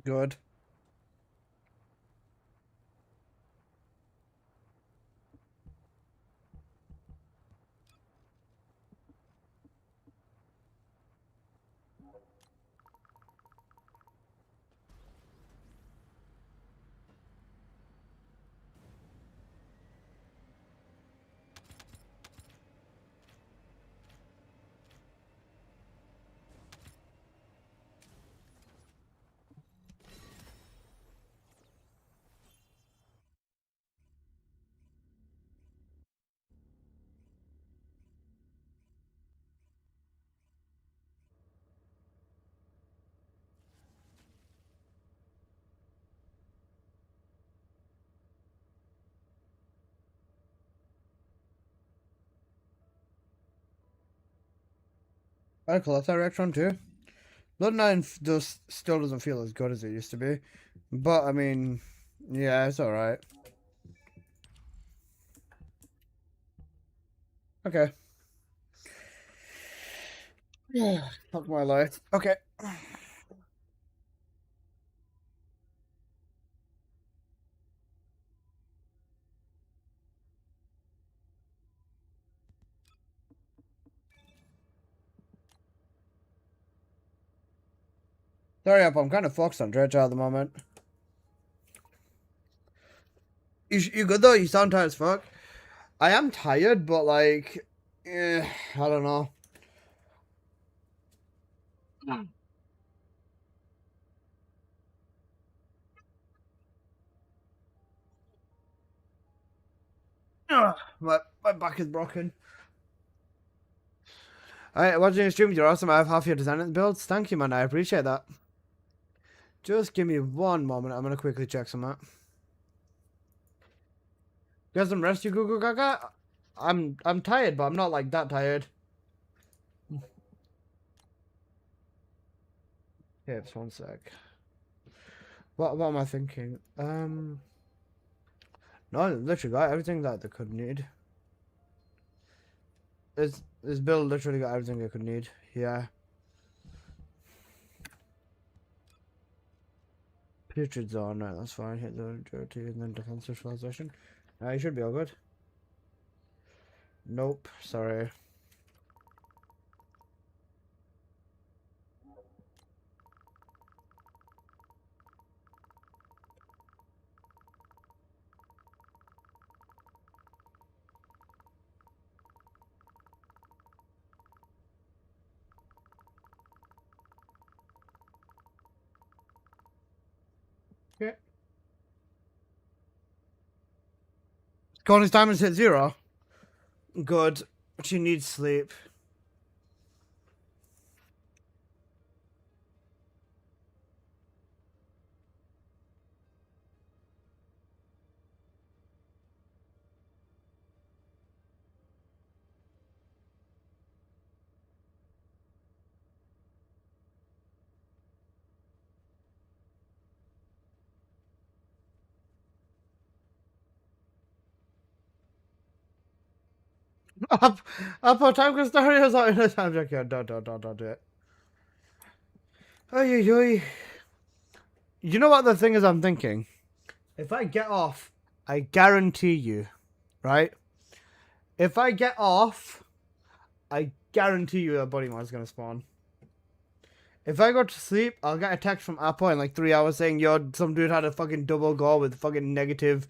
S6: Good. I collect that reaction too. Blood 9 still doesn't feel as good as it used to be. But, I mean, yeah, it's alright. Okay. Yeah, fuck my life. Okay. Sorry, I'm kind of focused on Dredge at the moment. You good though? You sound tired as fuck. I am tired, but like, I don't know. Ugh, my back is broken. Alright, watching your stream, you're awesome. I have half your design builds. Thank you, man. I appreciate that. Just give me one moment. I'm gonna quickly check some out. Get some rest, you Google Gaga. I'm tired, but I'm not like that tired. Yeah, just one sec. What am I thinking? No, literally got everything that they could need. This build literally got everything it could need. Yeah. Putrid zone, right, that's fine. Hit the dirty and then defense visualization. You should be all good. Nope, sorry. Okay. Connie's diamonds hit 0. Good. She needs sleep. Up on time because Dario's out in a time check. Yeah, don't do it. Oy. You know what the thing is I'm thinking? If I get off, I guarantee you, right? If I get off, I guarantee you a body mod is gonna spawn. If I go to sleep, I'll get a text from Apple in like 3 hours saying, yo, some dude had a fucking double goal with fucking negative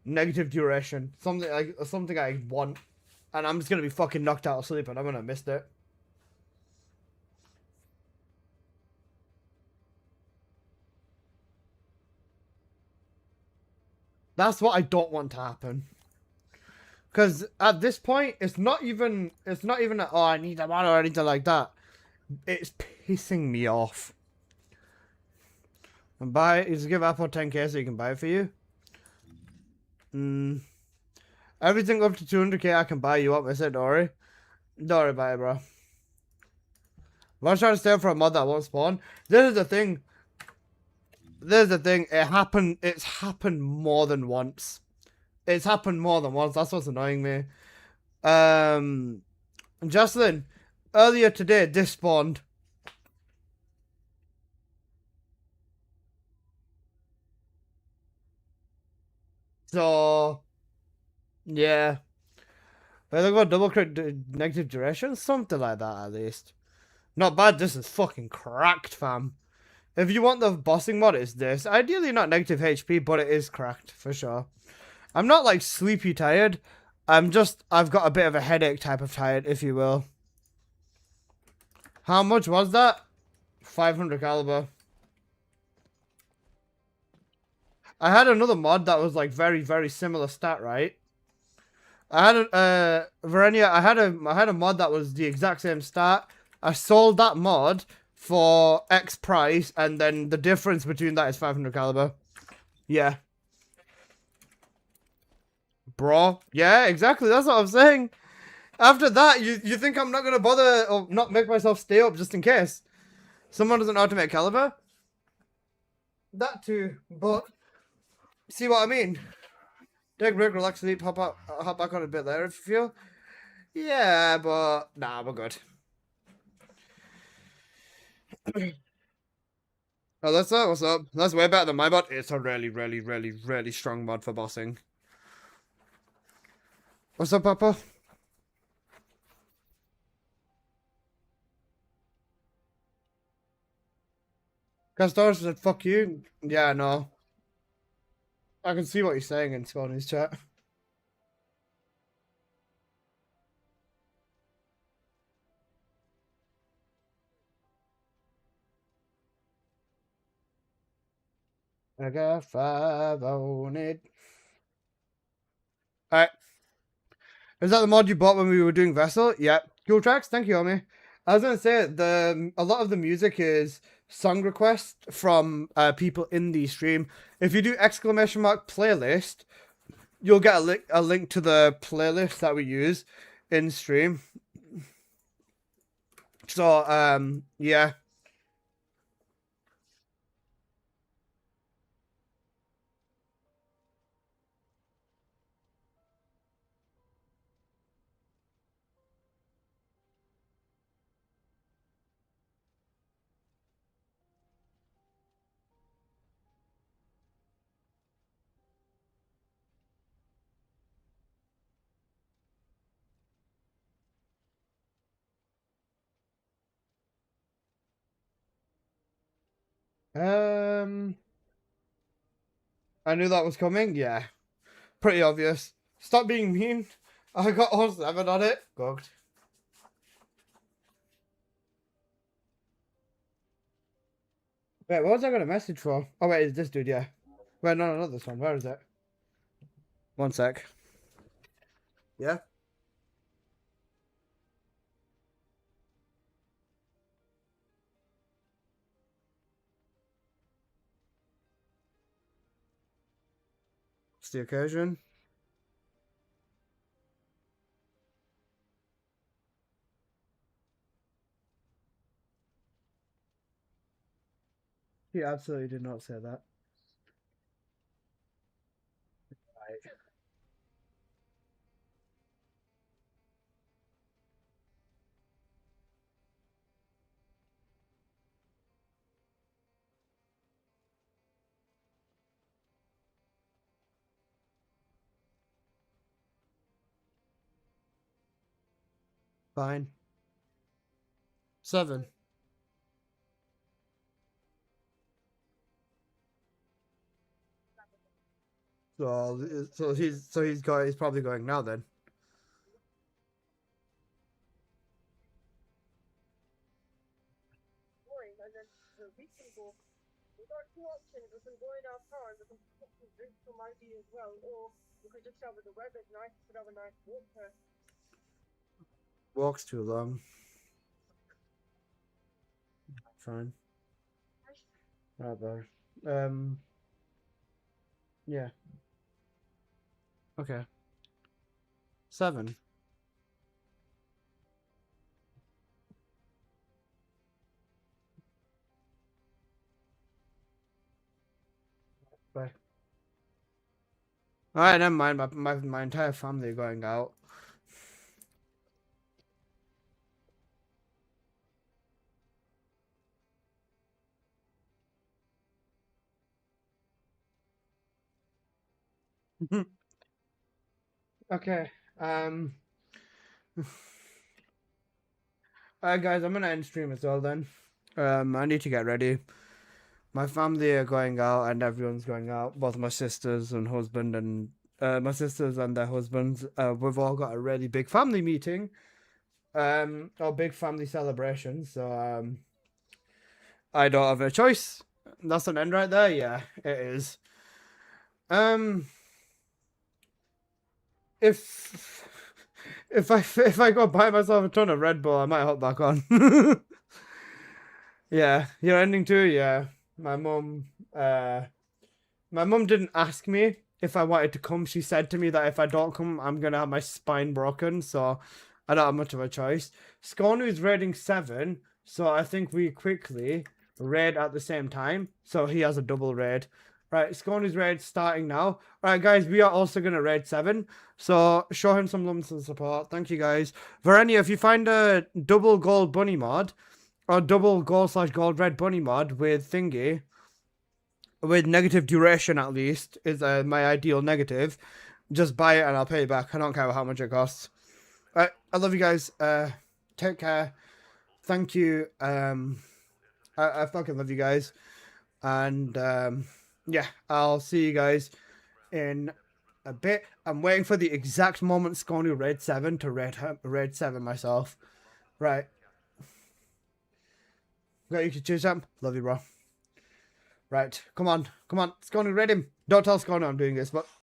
S6: duration. Something I want. And I'm just gonna be fucking knocked out of sleep and I'm gonna miss it. That's what I don't want to happen. Because at this point, it's not even that, oh, I need a mod or anything like that. It's pissing me off. And just give Apple 10k so you can buy it for you. Everything up to 200k I can buy you up. I said, Dory. Don't worry about it, bro. If I'm trying to stay up for a mod that won't spawn, this is the thing. It's happened more than once. That's what's annoying me. Jocelyn, earlier today, this spawned. So, yeah. I think about double crit negative duration, something like that at least. Not bad. This is fucking cracked, fam. If you want the bossing mod, it's this. Ideally not negative HP, but it is cracked for sure. I'm not like sleepy tired. I've got a bit of a headache type of tired, if you will. How much was that? 500 caliber. I had another mod that was like very, very similar stat, right? I had Verenia, I had a mod that was the exact same stat. I sold that mod for X price, and then the difference between that is 500 caliber. Yeah. Bro. Yeah, exactly. That's what I'm saying. After that, you think I'm not going to bother or not make myself stay up just in case someone doesn't know how to make caliber? That too, but see what I mean? Take a break, relax, sleep, hop back on a bit later if you feel. Yeah, but nah, we're good. Alyssa, what's up? That's way better than my mod. It's a really, really, really, really strong mod for bossing. What's up, Papa? Castor said, fuck you. Yeah, no. I can see what he's saying in Scott's chat. I got 5 on it. Alright. Is that the mod you bought when we were doing Vessel? Yep. Cool tracks, thank you, Omi. I was gonna say a lot of the music is song requests from people in the stream. If you do ! Playlist, you'll get a link to the playlist that we use in stream. So yeah. I knew that was coming. Yeah, pretty obvious. Stop being mean. I got all 7 on it. Gogged. Wait, what was I gonna message for? Oh wait, it's this dude. Yeah. Wait, no, not this one. Where is it? One sec. Yeah. It's the occasion. He absolutely did not say that. Right. Fine. 7. So he's probably going now then. Walks too long. Fine. Not bad. Yeah. Okay. 7. Bye. Alright, never mind. My entire family are going out. Okay. Alright, guys, I'm gonna end stream as well then. I need to get ready. My family are going out and everyone's going out. Both my sisters and husband and my sisters and their husbands. We've all got a really big family meeting. Or big family celebration. So I don't have a choice. That's an end right there. Yeah, it is. If I go buy myself a ton of Red Bull, I might hop back on. Yeah, you're ending too. Yeah, my mum didn't ask me if I wanted to come. She said to me that if I don't come, I'm gonna have my spine broken. So I don't have much of a choice. Skonu is raiding 7, so I think we quickly raid at the same time. So he has a double raid. Right, Skonu's raid starting now. Right, guys, we are also going to raid 7. So show him some lumps and support. Thank you, guys. Varenia, if you find a double gold bunny mod, or double gold/gold red bunny mod with thingy, with negative duration at least, is my ideal negative, just buy it and I'll pay you back. I don't care how much it costs. Right, I love you guys. Take care. Thank you. I fucking love you guys. And yeah, I'll see you guys in a bit. I'm waiting for the exact moment Skonu raid 7 to raid 7 myself. Right. Got you to choose him. Love you, bro. Right, come on. Skonu, raid him. Don't tell Skonu I'm doing this, but